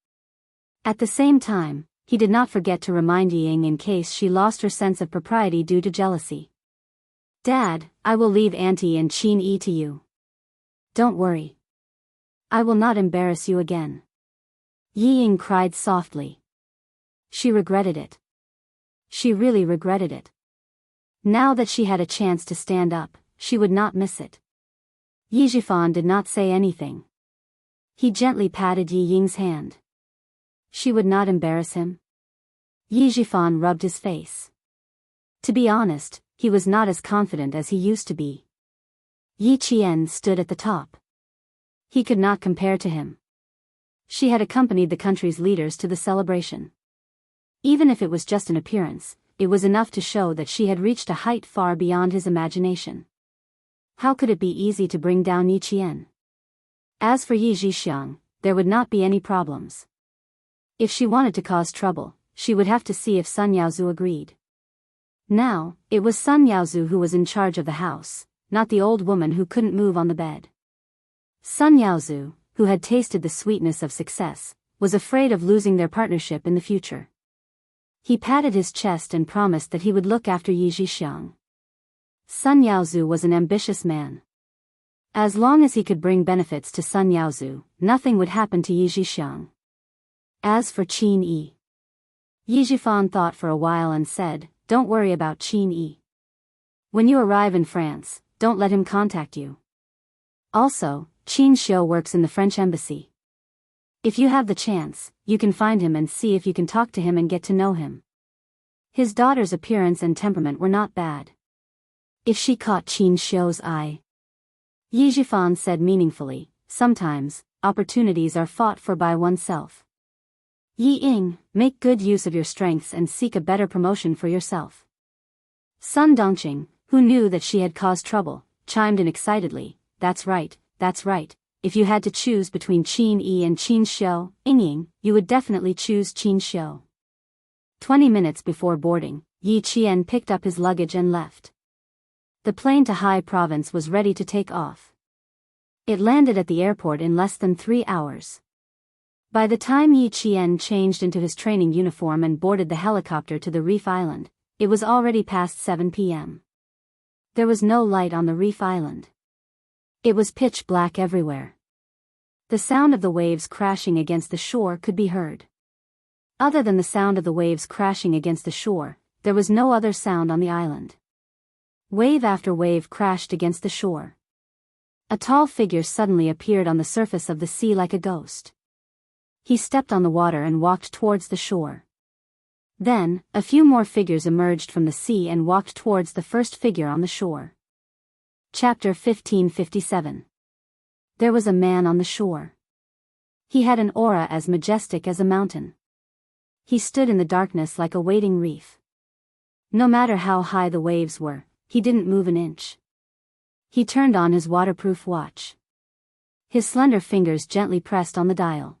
At the same time, he did not forget to remind Ying in case she lost her sense of propriety due to jealousy. Dad, I will leave Auntie and Qin Yi to you. Don't worry. I will not embarrass you again. Yi Ying cried softly. She regretted it. She really regretted it. Now that she had a chance to stand up, she would not miss it. Yi Zhifan did not say anything. He gently patted Yi Ying's hand. She would not embarrass him. Yi Zhifan rubbed his face. To be honest, he was not as confident as he used to be. Yi Qian stood at the top. He could not compare to him. She had accompanied the country's leaders to the celebration. Even if it was just an appearance, it was enough to show that she had reached a height far beyond his imagination. How could it be easy to bring down Yi Qian? As for Yi Zhixiang, there would not be any problems. If she wanted to cause trouble, she would have to see if Sun Yaozu agreed. Now, it was Sun Yaozu who was in charge of the house, not the old woman who couldn't move on the bed. Sun Yaozu, who had tasted the sweetness of success, was afraid of losing their partnership in the future. He patted his chest and promised that he would look after Yi Zhixiang. Sun Yaozu was an ambitious man. As long as he could bring benefits to Sun Yaozu, nothing would happen to Yi Zhixiang. As for Qin Yi, Yi Zhifan thought for a while and said, "Don't worry about Qin Yi. When you arrive in France, don't let him contact you. Also, Qin Xiu works in the French embassy. If you have the chance, you can find him and see if you can talk to him and get to know him." His daughter's appearance and temperament were not bad. If she caught Qin Xiu's eye, Yi Zhifan said meaningfully, sometimes, opportunities are fought for by oneself. Yi Ying, make good use of your strengths and seek a better promotion for yourself. Sun Dongqing, who knew that she had caused trouble, chimed in excitedly, that's right, that's right. If you had to choose between Qin Yi and Qin Xiu, Ying, you would definitely choose Qin Xiu. 20 minutes before boarding, Yi Qian picked up his luggage and left. The plane to Hai Province was ready to take off. It landed at the airport in less than 3 hours. By the time Yi Qian changed into his training uniform and boarded the helicopter to the Reef Island, it was already past 7 p.m. There was no light on the Reef Island. It was pitch black everywhere. The sound of the waves crashing against the shore could be heard. Other than the sound of the waves crashing against the shore, there was no other sound on the island. Wave after wave crashed against the shore. A tall figure suddenly appeared on the surface of the sea like a ghost. He stepped on the water and walked towards the shore. Then, a few more figures emerged from the sea and walked towards the first figure on the shore. Chapter 1557. There was a man on the shore. He had an aura as majestic as a mountain. He stood in the darkness like a waiting reef. No matter how high the waves were, he didn't move an inch. He turned on his waterproof watch. His slender fingers gently pressed on the dial.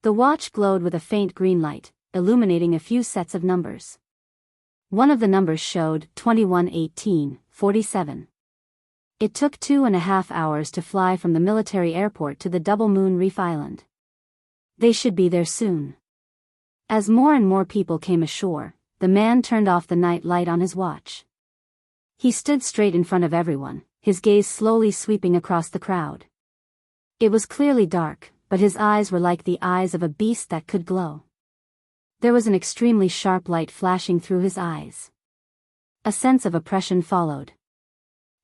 The watch glowed with a faint green light, illuminating a few sets of numbers. One of the numbers showed 211847. It took 2.5 hours to fly from the military airport to the Double Moon Reef Island. They should be there soon. As more and more people came ashore, the man turned off the night light on his watch. He stood straight in front of everyone, his gaze slowly sweeping across the crowd. It was clearly dark, but his eyes were like the eyes of a beast that could glow. There was an extremely sharp light flashing through his eyes. A sense of oppression followed.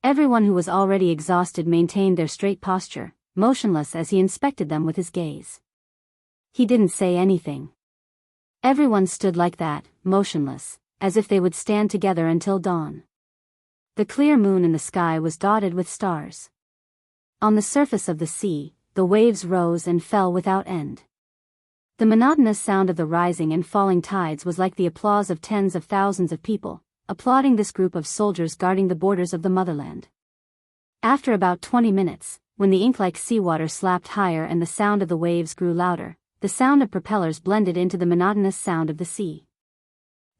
Everyone who was already exhausted maintained their straight posture, motionless as he inspected them with his gaze. He didn't say anything. Everyone stood like that, motionless, as if they would stand together until dawn. The clear moon in the sky was dotted with stars. On the surface of the sea, the waves rose and fell without end. The monotonous sound of the rising and falling tides was like the applause of tens of thousands of people, applauding this group of soldiers guarding the borders of the motherland. After about 20 minutes, when the ink-like seawater slapped higher and the sound of the waves grew louder, the sound of propellers blended into the monotonous sound of the sea.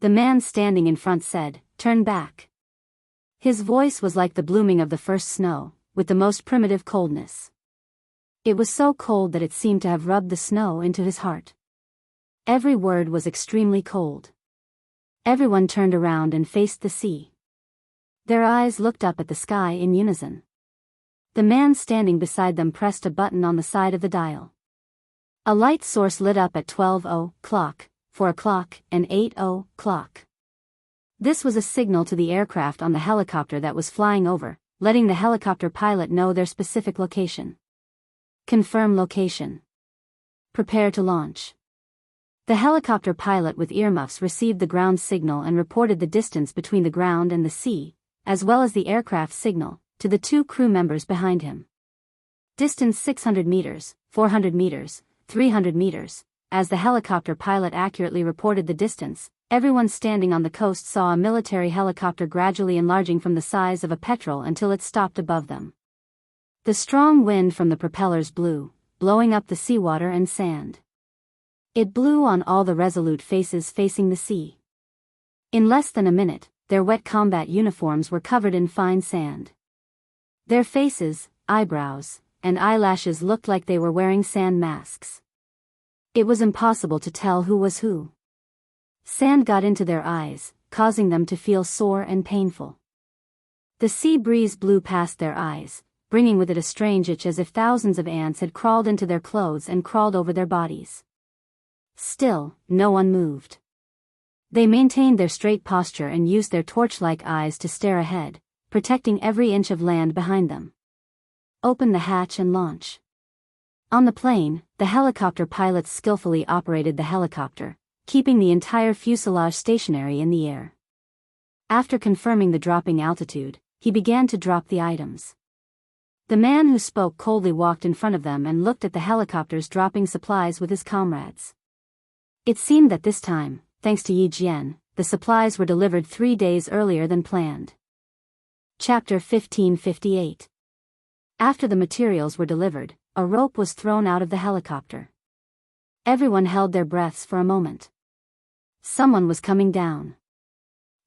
The man standing in front said, "Turn back." His voice was like the blooming of the first snow, with the most primitive coldness. It was so cold that it seemed to have rubbed the snow into his heart. Every word was extremely cold. Everyone turned around and faced the sea. Their eyes looked up at the sky in unison. The man standing beside them pressed a button on the side of the dial. A light source lit up at 12:00, 4:00, and 8:00. This was a signal to the aircraft on the helicopter that was flying over, letting the helicopter pilot know their specific location. Confirm location. Prepare to launch. The helicopter pilot with earmuffs received the ground signal and reported the distance between the ground and the sea, as well as the aircraft signal, to the two crew members behind him. Distance 600 meters, 400 meters, 300 meters. As the helicopter pilot accurately reported the distance, everyone standing on the coast saw a military helicopter gradually enlarging from the size of a petrel until it stopped above them. The strong wind from the propellers blew, blowing up the seawater and sand. It blew on all the resolute faces facing the sea. In less than a minute, their wet combat uniforms were covered in fine sand. Their faces, eyebrows, and eyelashes looked like they were wearing sand masks. It was impossible to tell who was who. Sand got into their eyes, causing them to feel sore and painful. The sea breeze blew past their eyes, bringing with it a strange itch as if thousands of ants had crawled into their clothes and crawled over their bodies. Still, no one moved. They maintained their straight posture and used their torch-like eyes to stare ahead, protecting every inch of land behind them. Open the hatch and launch. On the plane, the helicopter pilots skillfully operated the helicopter, keeping the entire fuselage stationary in the air. After confirming the dropping altitude, he began to drop the items. The man who spoke coldly walked in front of them and looked at the helicopters dropping supplies with his comrades. It seemed that this time, thanks to Yi Jian, the supplies were delivered 3 days earlier than planned. Chapter 1558. After the materials were delivered, a rope was thrown out of the helicopter. Everyone held their breaths for a moment. Someone was coming down.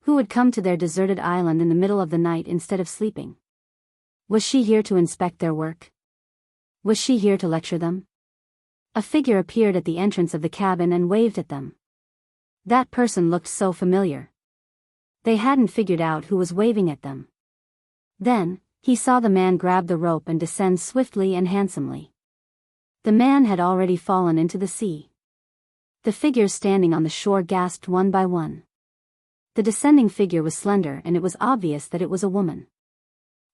Who would come to their deserted island in the middle of the night instead of sleeping? Was she here to inspect their work? Was she here to lecture them? A figure appeared at the entrance of the cabin and waved at them. That person looked so familiar. They hadn't figured out who was waving at them. Then, he saw the man grab the rope and descend swiftly and handsomely. The man had already fallen into the sea. The figures standing on the shore gasped one by one. The descending figure was slender and it was obvious that it was a woman.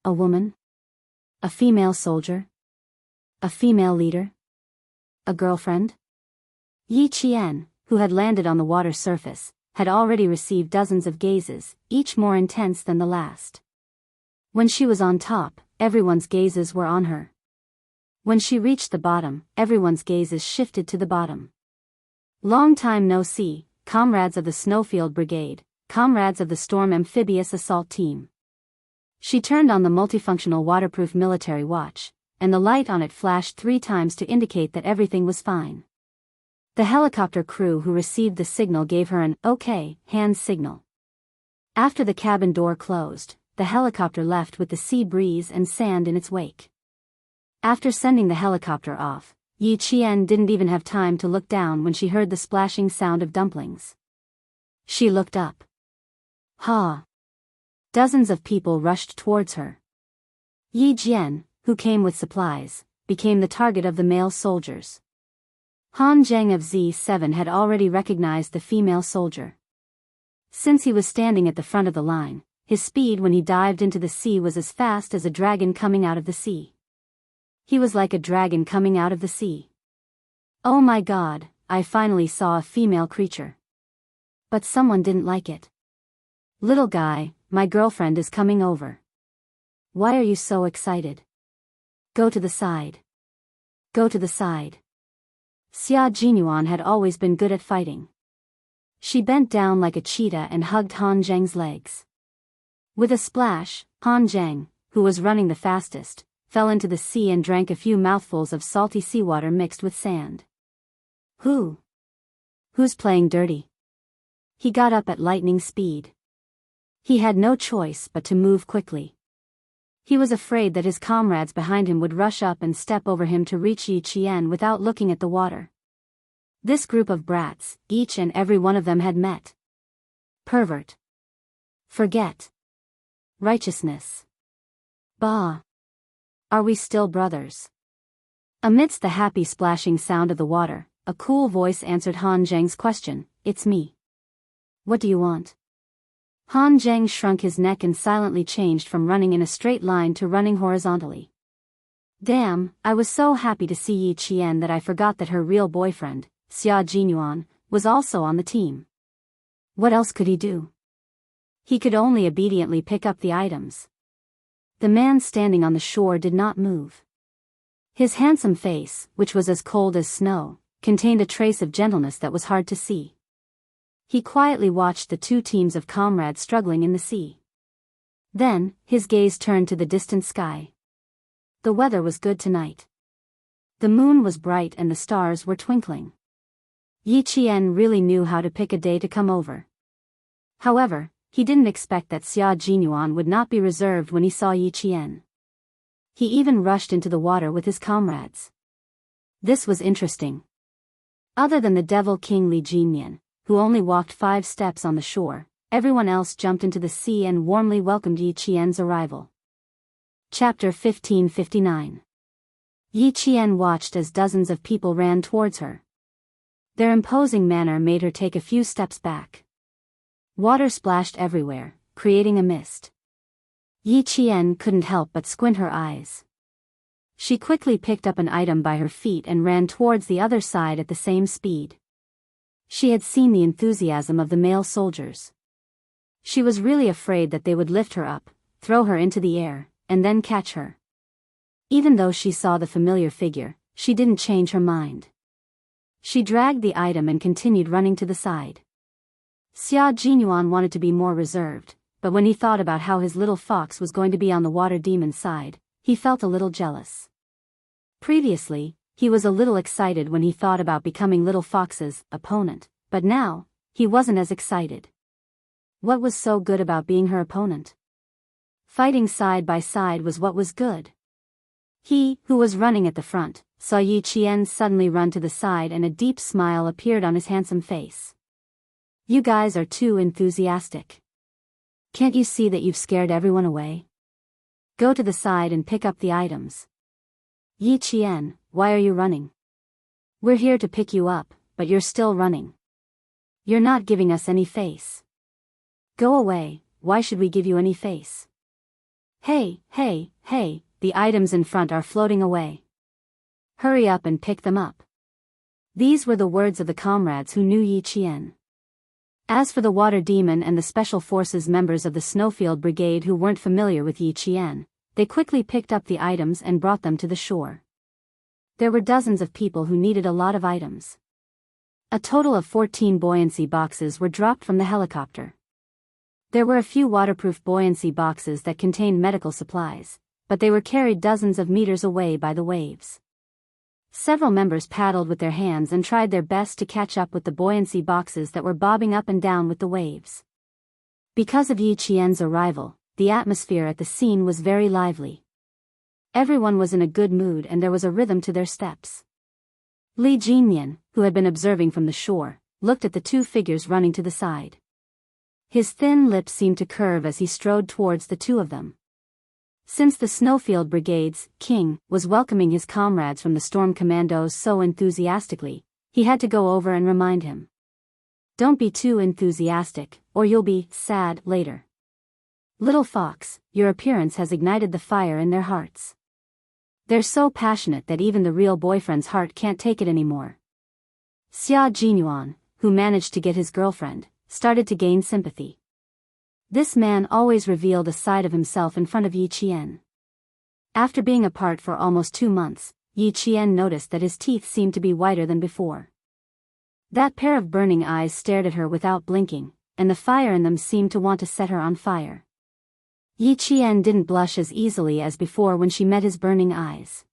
A woman? A female soldier? A female leader? A girlfriend? Yi Qian, who had landed on the water surface, had already received dozens of gazes, each more intense than the last. When she was on top, everyone's gazes were on her. When she reached the bottom, everyone's gazes shifted to the bottom. Long time no see, comrades of the Snowfield Brigade, comrades of the Storm Amphibious Assault Team. She turned on the multifunctional waterproof military watch, and the light on it flashed 3 times to indicate that everything was fine. The helicopter crew who received the signal gave her an "OK" hand signal. After the cabin door closed, the helicopter left with the sea breeze and sand in its wake. After sending the helicopter off, Yi Qian didn't even have time to look down when she heard the splashing sound of dumplings. She looked up. Ha! Dozens of people rushed towards her. Yi Jian, who came with supplies, became the target of the male soldiers. Han Zheng of Z7 had already recognized the female soldier. Since he was standing at the front of the line, his speed when he dived into the sea was as fast as a dragon coming out of the sea. He was like a dragon coming out of the sea. Oh my God, I finally saw a female creature. But someone didn't like it. Little guy, my girlfriend is coming over. Why are you so excited? Go to the side. Go to the side. Xia Jinyuan had always been good at fighting. She bent down like a cheetah and hugged Han Zheng's legs. With a splash, Han Zheng, who was running the fastest, fell into the sea and drank a few mouthfuls of salty seawater mixed with sand. Who's playing dirty? He got up at lightning speed. He had no choice but to move quickly. He was afraid that his comrades behind him would rush up and step over him to reach Yi Qian without looking at the water. This group of brats, each and every one of them had met. Pervert. Forget. Righteousness. Bah. Are we still brothers? Amidst the happy splashing sound of the water, a cool voice answered Han Zheng's question. It's me. What do you want? Han Zheng shrunk his neck and silently changed from running in a straight line to running horizontally. Damn, I was so happy to see Yi Qian that I forgot that her real boyfriend, Xia Jinyuan, was also on the team. What else could he do? He could only obediently pick up the items. The man standing on the shore did not move. His handsome face, which was as cold as snow, contained a trace of gentleness that was hard to see. He quietly watched the two teams of comrades struggling in the sea. Then, his gaze turned to the distant sky. The weather was good tonight. The moon was bright and the stars were twinkling. Yi Qian really knew how to pick a day to come over. However, he didn't expect that Xia Jinyuan would not be reserved when he saw Yi Qian. He even rushed into the water with his comrades. This was interesting. Other than the Devil King Li Jinyan, who only walked 5 steps on the shore, everyone else jumped into the sea and warmly welcomed Yi Qian's arrival. Chapter 1559. Yi Qian watched as dozens of people ran towards her. Their imposing manner made her take a few steps back. Water splashed everywhere, creating a mist. Yi Qian couldn't help but squint her eyes. She quickly picked up an item by her feet and ran towards the other side at the same speed. She had seen the enthusiasm of the male soldiers. She was really afraid that they would lift her up, throw her into the air, and then catch her. Even though she saw the familiar figure, she didn't change her mind. She dragged the item and continued running to the side. Xia Jinyuan wanted to be more reserved, but when he thought about how his little fox was going to be on the water demon's side, he felt a little jealous. Previously, he was a little excited when he thought about becoming Little Fox's opponent, but now, he wasn't as excited. What was so good about being her opponent? Fighting side by side was what was good. He, who was running at the front, saw Yi Qian suddenly run to the side and a deep smile appeared on his handsome face. You guys are too enthusiastic. Can't you see that you've scared everyone away? Go to the side and pick up the items. Yi Qian, why are you running? We're here to pick you up, but you're still running. You're not giving us any face. Go away, why should we give you any face? Hey, the items in front are floating away. Hurry up and pick them up. These were the words of the comrades who knew Yi Qian. As for the water demon and the special forces members of the Snowfield Brigade who weren't familiar with Yi Qian, they quickly picked up the items and brought them to the shore. There were dozens of people who needed a lot of items. A total of 14 buoyancy boxes were dropped from the helicopter. There were a few waterproof buoyancy boxes that contained medical supplies, but they were carried dozens of meters away by the waves. Several members paddled with their hands and tried their best to catch up with the buoyancy boxes that were bobbing up and down with the waves. Because of Yi Qian's arrival, the atmosphere at the scene was very lively. Everyone was in a good mood and there was a rhythm to their steps. Li Jinyan, who had been observing from the shore, looked at the two figures running to the side. His thin lips seemed to curve as he strode towards the two of them. Since the Snowfield Brigade's king was welcoming his comrades from the Storm Commandos so enthusiastically, he had to go over and remind him. Don't be too enthusiastic, or you'll be sad later. Little Fox, your appearance has ignited the fire in their hearts. They're so passionate that even the real boyfriend's heart can't take it anymore. Xia Jinyuan, who managed to get his girlfriend, started to gain sympathy. This man always revealed a side of himself in front of Yi Qian. After being apart for almost 2 months, Yi Qian noticed that his teeth seemed to be whiter than before. That pair of burning eyes stared at her without blinking, and the fire in them seemed to want to set her on fire. Yi Qian didn't blush as easily as before when she met his burning eyes.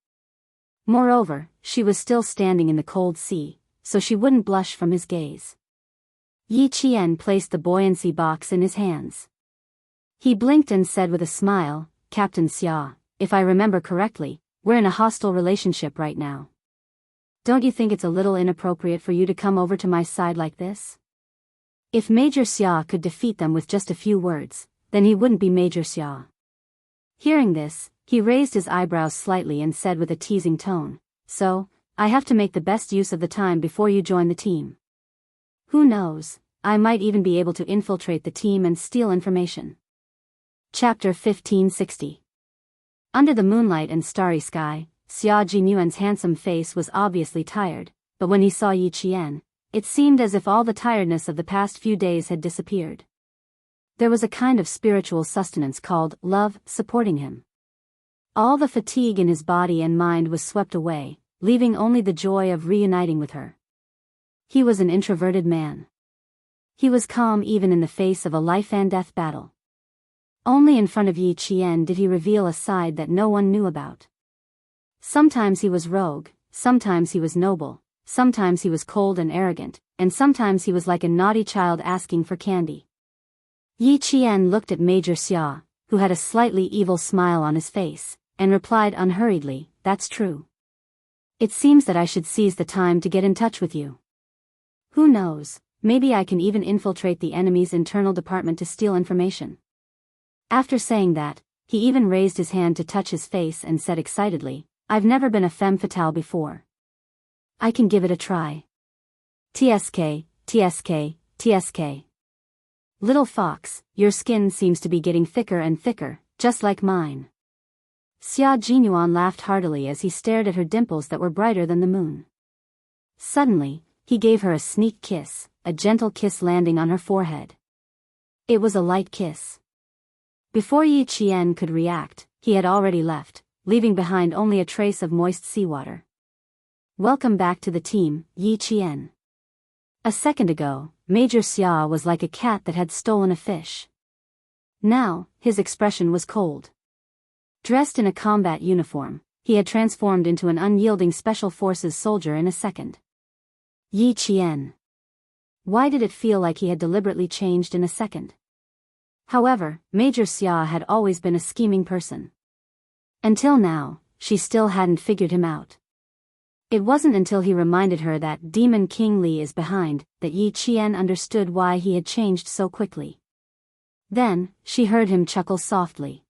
Moreover, she was still standing in the cold sea, so she wouldn't blush from his gaze. Yi Qian placed the buoyancy box in his hands. He blinked and said with a smile, "Captain Xia, if I remember correctly, we're in a hostile relationship right now. Don't you think it's a little inappropriate for you to come over to my side like this?" If Major Xia could defeat them with just a few words, then he wouldn't be Major Xia. Hearing this, he raised his eyebrows slightly and said with a teasing tone, "So, I have to make the best use of the time before you join the team. Who knows, I might even be able to infiltrate the team and steal information." Chapter 1560. Under the moonlight and starry sky, Xia Jinyuan's handsome face was obviously tired, but when he saw Yi Qian, it seemed as if all the tiredness of the past few days had disappeared. There was a kind of spiritual sustenance called love supporting him. All the fatigue in his body and mind was swept away, leaving only the joy of reuniting with her. He was an introverted man. He was calm even in the face of a life-and-death battle. Only in front of Yi Qian did he reveal a side that no one knew about. Sometimes he was rogue, sometimes he was noble, sometimes he was cold and arrogant, and sometimes he was like a naughty child asking for candy. Yi Qian looked at Major Xia, who had a slightly evil smile on his face, and replied unhurriedly, "That's true. It seems that I should seize the time to get in touch with you. Who knows, maybe I can even infiltrate the enemy's internal department to steal information." After saying that, he even raised his hand to touch his face and said excitedly, "I've never been a femme fatale before. I can give it a try. TSK, TSK, TSK. Little fox, your skin seems to be getting thicker and thicker, just like mine." Xia Jinyuan laughed heartily as he stared at her dimples that were brighter than the moon. Suddenly, he gave her a sneak kiss, a gentle kiss landing on her forehead. It was a light kiss. Before Yi Qian could react, he had already left, leaving behind only a trace of moist seawater. "Welcome back to the team, Yi Qian." A second ago, Major Xia was like a cat that had stolen a fish. Now, his expression was cold. Dressed in a combat uniform, he had transformed into an unyielding Special Forces soldier in a second. Yi Qian. Why did it feel like he had deliberately changed in a second? However, Major Xia had always been a scheming person. Until now, she still hadn't figured him out. It wasn't until he reminded her that Demon King Li is behind, that Yi Qian understood why he had changed so quickly. Then, she heard him chuckle softly.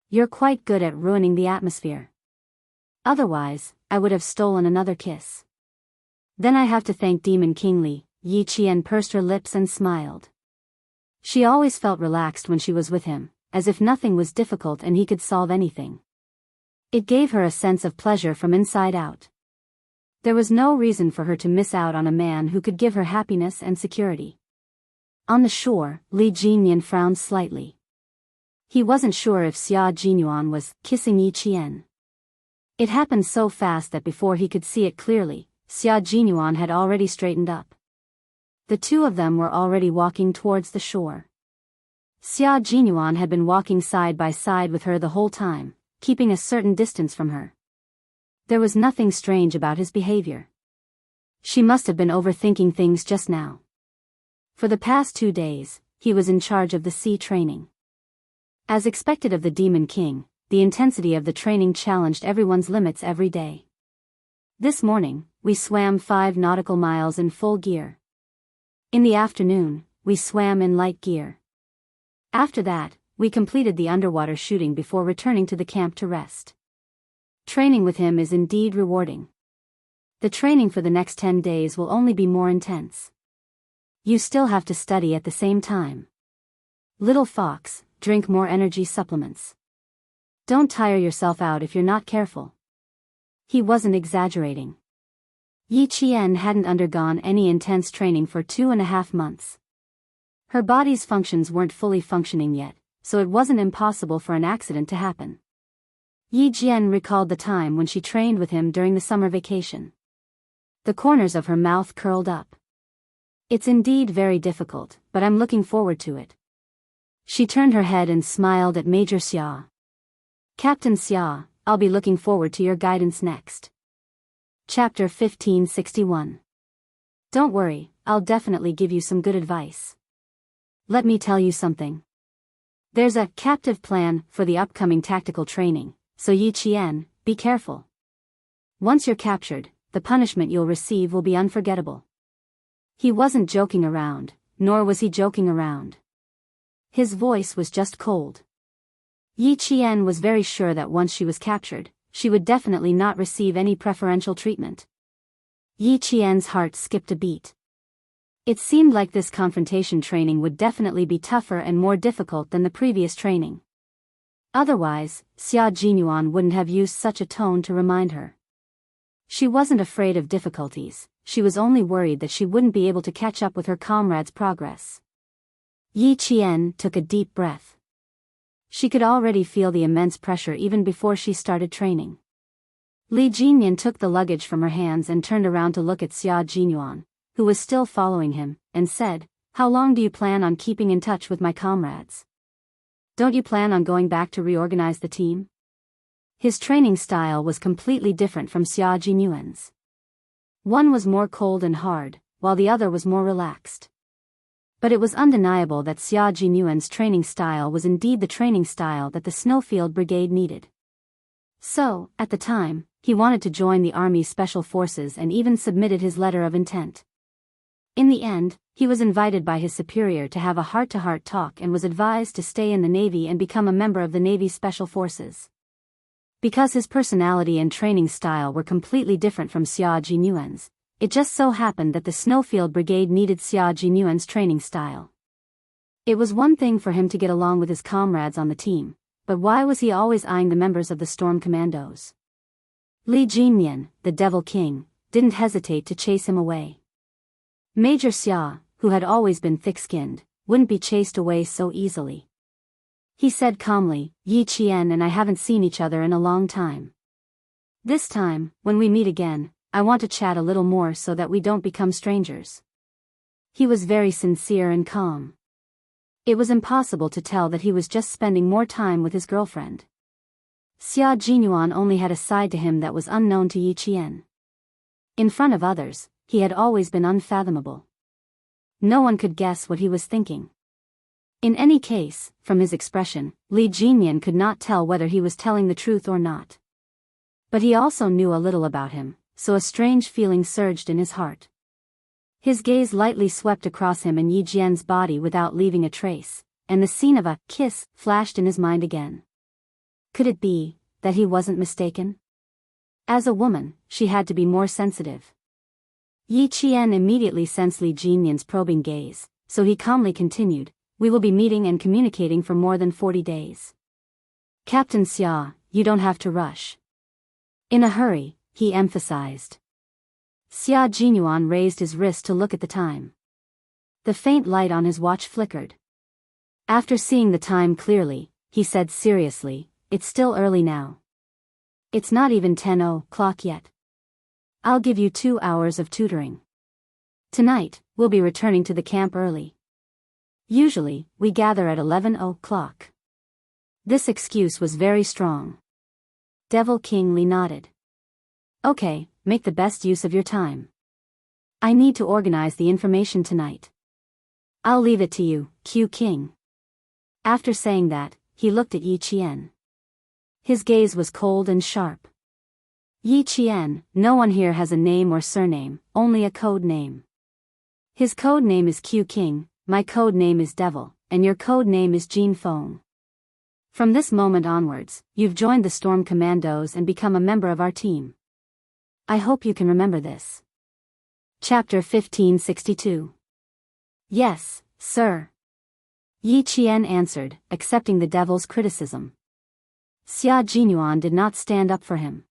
"You're quite good at ruining the atmosphere. Otherwise, I would have stolen another kiss." "Then I have to thank Demon King Li." Yi Qian pursed her lips and smiled. She always felt relaxed when she was with him, as if nothing was difficult and he could solve anything. It gave her a sense of pleasure from inside out. There was no reason for her to miss out on a man who could give her happiness and security. On the shore, Li Jinyan frowned slightly. He wasn't sure if Xia Jinyuan was kissing Yi Qian. It happened so fast that before he could see it clearly, Xia Jinyuan had already straightened up. The two of them were already walking towards the shore. Xia Jinyuan had been walking side by side with her the whole time, keeping a certain distance from her. There was nothing strange about his behavior. She must have been overthinking things just now. For the past 2 days, he was in charge of the sea training. As expected of the Demon King, the intensity of the training challenged everyone's limits every day. This morning, we swam 5 nautical miles in full gear. In the afternoon, we swam in light gear. After that, we completed the underwater shooting before returning to the camp to rest. Training with him is indeed rewarding. The training for the next 10 days will only be more intense. You still have to study at the same time. Little fox, drink more energy supplements. Don't tire yourself out if you're not careful. He wasn't exaggerating. Yi Qian hadn't undergone any intense training for 2.5 months. Her body's functions weren't fully functioning yet, so it wasn't impossible for an accident to happen. Yi Jian recalled the time when she trained with him during the summer vacation. The corners of her mouth curled up. It's indeed very difficult, but I'm looking forward to it. She turned her head and smiled at Major Xia. Captain Xia, I'll be looking forward to your guidance next. Chapter 1561. Don't worry, I'll definitely give you some good advice. Let me tell you something. There's a captive plan for the upcoming tactical training, so Yi Qian, be careful. Once you're captured, the punishment you'll receive will be unforgettable. He wasn't joking around, nor was he joking around. His voice was just cold. Yi Qian was very sure that once she was captured, she would definitely not receive any preferential treatment. Yi Qian's heart skipped a beat. It seemed like this confrontation training would definitely be tougher and more difficult than the previous training. Otherwise, Xia Jinyuan wouldn't have used such a tone to remind her. She wasn't afraid of difficulties, she was only worried that she wouldn't be able to catch up with her comrade's progress. Yi Qian took a deep breath. She could already feel the immense pressure even before she started training. Li Jinyan took the luggage from her hands and turned around to look at Xia Jinyuan, who was still following him, and said, "How long do you plan on keeping in touch with my comrades? Don't you plan on going back to reorganize the team?" His training style was completely different from Xia Jinyuan's. One was more cold and hard, while the other was more relaxed. But it was undeniable that Xia Jinyuan's training style was indeed the training style that the Snowfield Brigade needed. So, at the time, he wanted to join the Army's Special Forces and even submitted his letter of intent. In the end, he was invited by his superior to have a heart-to-heart talk and was advised to stay in the Navy and become a member of the Navy's Special Forces. Because his personality and training style were completely different from Xia Jinyuan's, it just so happened that the Snowfield Brigade needed Xia Jinyuan's training style. It was one thing for him to get along with his comrades on the team, but why was he always eyeing the members of the Storm Commandos? Li Jinyan, the Devil King, didn't hesitate to chase him away. Major Xia, who had always been thick-skinned, wouldn't be chased away so easily. He said calmly, "Yi Qian and I haven't seen each other in a long time. This time, when we meet again, I want to chat a little more so that we don't become strangers." He was very sincere and calm. It was impossible to tell that he was just spending more time with his girlfriend. Xia Jinyuan only had a side to him that was unknown to Yi Qian. In front of others, he had always been unfathomable. No one could guess what he was thinking. In any case, from his expression, Li Jinyan could not tell whether he was telling the truth or not. But he also knew a little about him, so a strange feeling surged in his heart. His gaze lightly swept across him and Yi Jian's body without leaving a trace, and the scene of a kiss flashed in his mind again. Could it be that he wasn't mistaken? As a woman, she had to be more sensitive. Yi Qian immediately sensed Li Jinyan's probing gaze, so he calmly continued, "We will be meeting and communicating for more than 40 days. Captain Xia, you don't have to rush." In a hurry, he emphasized. Xia Jinyuan raised his wrist to look at the time. The faint light on his watch flickered. After seeing the time clearly, he said seriously, "It's still early now. It's not even 10 o'clock yet. I'll give you 2 hours of tutoring. Tonight, we'll be returning to the camp early. Usually, we gather at 11 o'clock." This excuse was very strong. Devil King Li nodded. "Okay, make the best use of your time. I need to organize the information tonight. I'll leave it to you, Q King." After saying that, he looked at Yi Qian. His gaze was cold and sharp. "Yi Qian, no one here has a name or surname, only a code name. His code name is Q King, my code name is Devil, and your code name is Jin Feng. From this moment onwards, you've joined the Storm Commandos and become a member of our team. I hope you can remember this." Chapter 1562. "Yes, sir," Yi Qian answered, accepting the devil's criticism. Xia Jinyuan did not stand up for him.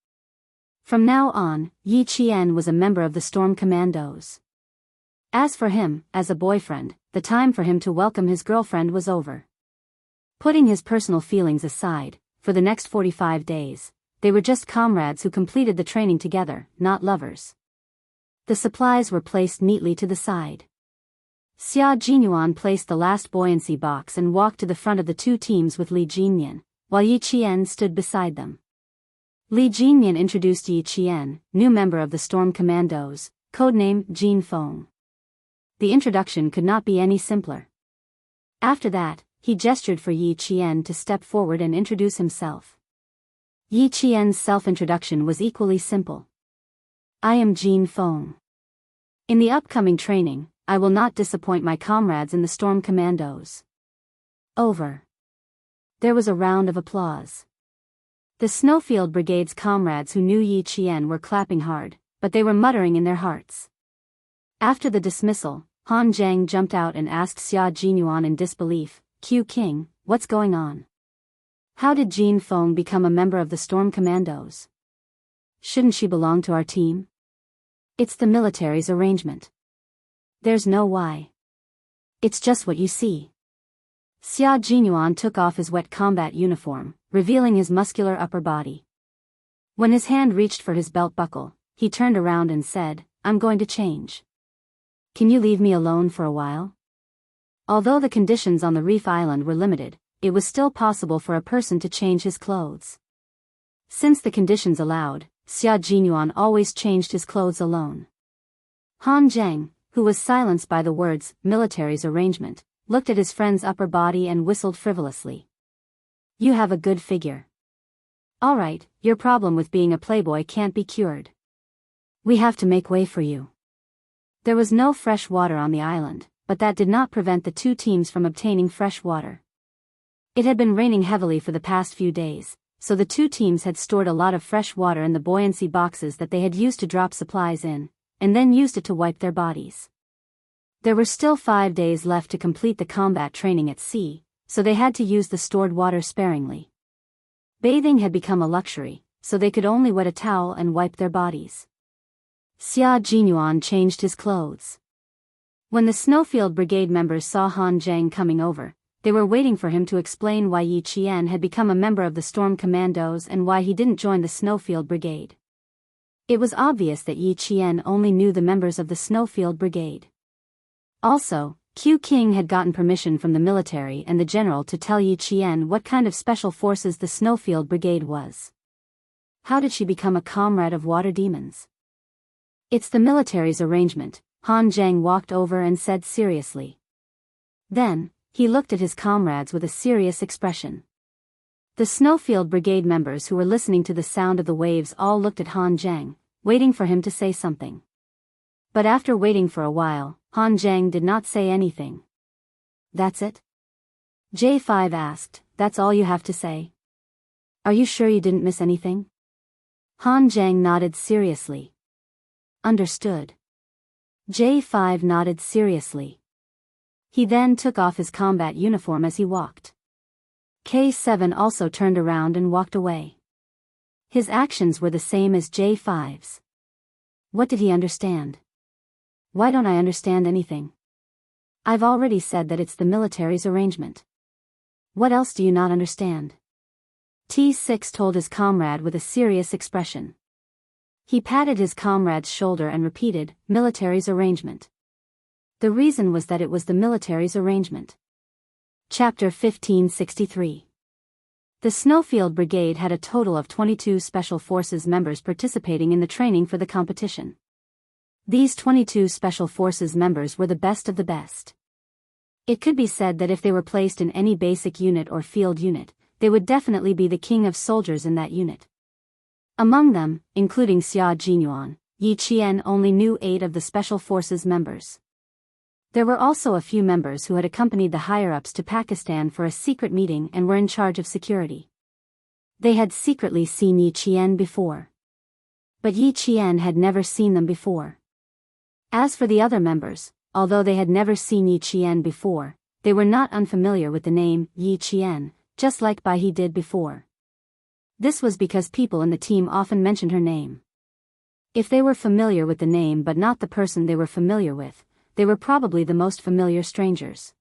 From now on, Yi Qian was a member of the Storm Commandos. As for him, as a boyfriend, the time for him to welcome his girlfriend was over. Putting his personal feelings aside, for the next 45 days, they were just comrades who completed the training together, not lovers. The supplies were placed neatly to the side. Xia Jinyuan placed the last buoyancy box and walked to the front of the two teams with Li Jinyan, while Yi Qian stood beside them. Li Jinyan introduced Yi Qian, new member of the Storm Commandos, codename Jin Feng. The introduction could not be any simpler. After that, he gestured for Yi Qian to step forward and introduce himself. Yi Qian's self-introduction was equally simple. I am Jin Feng. In the upcoming training, I will not disappoint my comrades in the Storm Commandos. Over. There was a round of applause. The Snowfield Brigade's comrades who knew Yi Qian were clapping hard, but they were muttering in their hearts. After the dismissal, Han Zhang jumped out and asked Xia Jinyuan in disbelief, Q King, what's going on? How did Jin Feng become a member of the Storm Commandos? Shouldn't she belong to our team? It's the military's arrangement. There's no why. It's just what you see. Xia Jinyuan took off his wet combat uniform, revealing his muscular upper body. When his hand reached for his belt buckle, he turned around and said, I'm going to change. Can you leave me alone for a while? Although the conditions on the reef island were limited, it was still possible for a person to change his clothes. Since the conditions allowed, Xia Jinyuan always changed his clothes alone. Han Zhang, who was silenced by the words, military's arrangement, looked at his friend's upper body and whistled frivolously. You have a good figure. All right, your problem with being a playboy can't be cured. We have to make way for you. There was no fresh water on the island, but that did not prevent the two teams from obtaining fresh water. It had been raining heavily for the past few days, so the two teams had stored a lot of fresh water in the buoyancy boxes that they had used to drop supplies in, and then used it to wipe their bodies. There were still 5 days left to complete the combat training at sea, so they had to use the stored water sparingly. Bathing had become a luxury, so they could only wet a towel and wipe their bodies. Xia Jinyuan changed his clothes. When the Snowfield Brigade members saw Han Zhang coming over, they were waiting for him to explain why Yi Qian had become a member of the Storm Commandos and why he didn't join the Snowfield Brigade. It was obvious that Yi Qian only knew the members of the Snowfield Brigade. Also, Q King had gotten permission from the military and the general to tell Yi Qian what kind of special forces the Snowfield Brigade was. How did she become a comrade of water demons? It's the military's arrangement, Han Zhang walked over and said seriously. Then, he looked at his comrades with a serious expression. The Snowfield Brigade members who were listening to the sound of the waves all looked at Han Zhang, waiting for him to say something. But after waiting for a while, Han Zhang did not say anything. That's it? J5 asked, that's all you have to say? Are you sure you didn't miss anything? Han Zhang nodded seriously. Understood. J5 nodded seriously. He then took off his combat uniform as he walked. K7 also turned around and walked away. His actions were the same as J5's. What did he understand? Why don't I understand anything? I've already said that it's the military's arrangement. What else do you not understand? T6 told his comrade with a serious expression. He patted his comrade's shoulder and repeated, military's arrangement. The reason was that it was the military's arrangement. Chapter 1563. The Snowfield Brigade had a total of 22 Special Forces members participating in the training for the competition. These 22 Special Forces members were the best of the best. It could be said that if they were placed in any basic unit or field unit, they would definitely be the king of soldiers in that unit. Among them, including Xia Jinyuan, Yi Qian only knew 8 of the Special Forces members. There were also a few members who had accompanied the higher-ups to Pakistan for a secret meeting and were in charge of security. They had secretly seen Yi Qian before. But Yi Qian had never seen them before. As for the other members, although they had never seen Yi Qian before, they were not unfamiliar with the name Yi Qian, just like Biyao did before. This was because people in the team often mentioned her name. If they were familiar with the name but not the person they were familiar with, they were probably the most familiar strangers.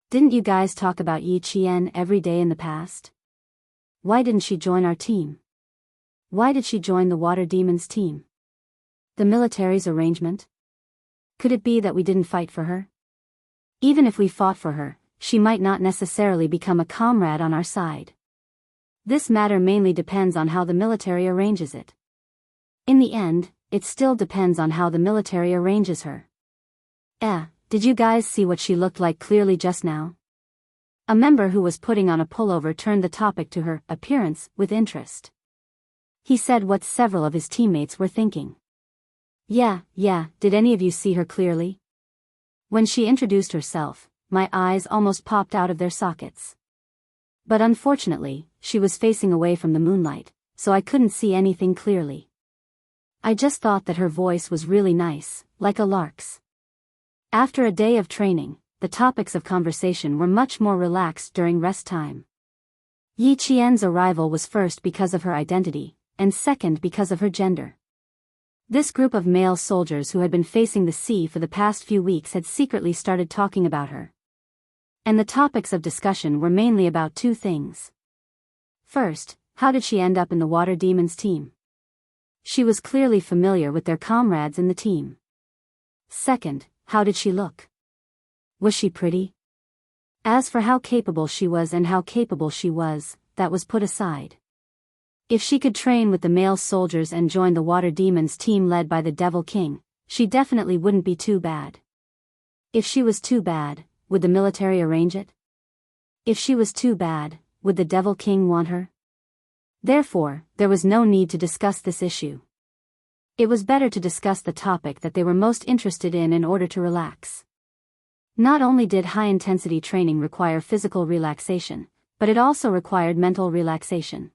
Didn't you guys talk about Yi Qian every day in the past? Why didn't she join our team? Why did she join the water demon's team? The military's arrangement? Could it be that we didn't fight for her? Even if we fought for her, she might not necessarily become a comrade on our side. This matter mainly depends on how the military arranges it. In the end, it still depends on how the military arranges her. Did you guys see what she looked like clearly just now? A member who was putting on a pullover turned the topic to her appearance with interest. He said what several of his teammates were thinking. Yeah, did any of you see her clearly? When she introduced herself, my eyes almost popped out of their sockets. But unfortunately, she was facing away from the moonlight, so I couldn't see anything clearly. I just thought that her voice was really nice, like a lark's. After a day of training, the topics of conversation were much more relaxed during rest time. Yi Qian's arrival was first because of her identity, and second because of her gender. This group of male soldiers who had been facing the sea for the past few weeks had secretly started talking about her. And the topics of discussion were mainly about two things. First, how did she end up in the water demon's team? She was clearly familiar with their comrades in the team. Second, how did she look? Was she pretty? As for how capable she was, that was put aside. If she could train with the male soldiers and join the water demon's team led by the Devil King, she definitely wouldn't be too bad. If she was too bad, would the military arrange it? If she was too bad, would the Devil King want her? Therefore, there was no need to discuss this issue. It was better to discuss the topic that they were most interested in order to relax. Not only did high-intensity training require physical relaxation, but it also required mental relaxation.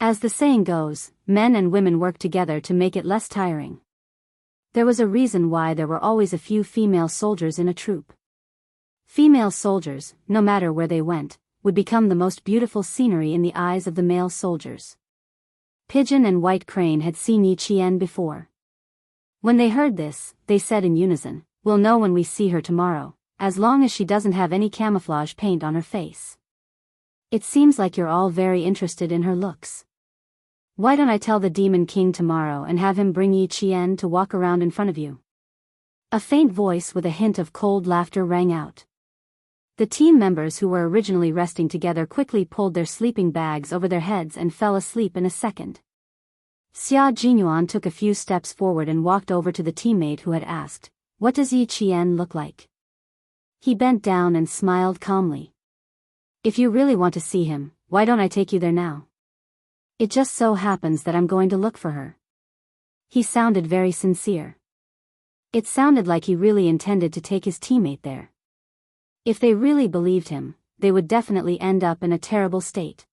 As the saying goes, men and women work together to make it less tiring. There was a reason why there were always a few female soldiers in a troop. Female soldiers, no matter where they went, would become the most beautiful scenery in the eyes of the male soldiers. Pigeon and White Crane had seen Yi Qian before. When they heard this, they said in unison, "We'll know when we see her tomorrow, as long as she doesn't have any camouflage paint on her face." It seems like you're all very interested in her looks. Why don't I tell the Demon King tomorrow and have him bring Yi Qian to walk around in front of you? A faint voice with a hint of cold laughter rang out. The team members who were originally resting together quickly pulled their sleeping bags over their heads and fell asleep in a second. Xia Jinyuan took a few steps forward and walked over to the teammate who had asked, "What does Yi Qian look like?" He bent down and smiled calmly. "If you really want to see him, why don't I take you there now? It just so happens that I'm going to look for her." He sounded very sincere. It sounded like he really intended to take his teammate there. If they really believed him, they would definitely end up in a terrible state.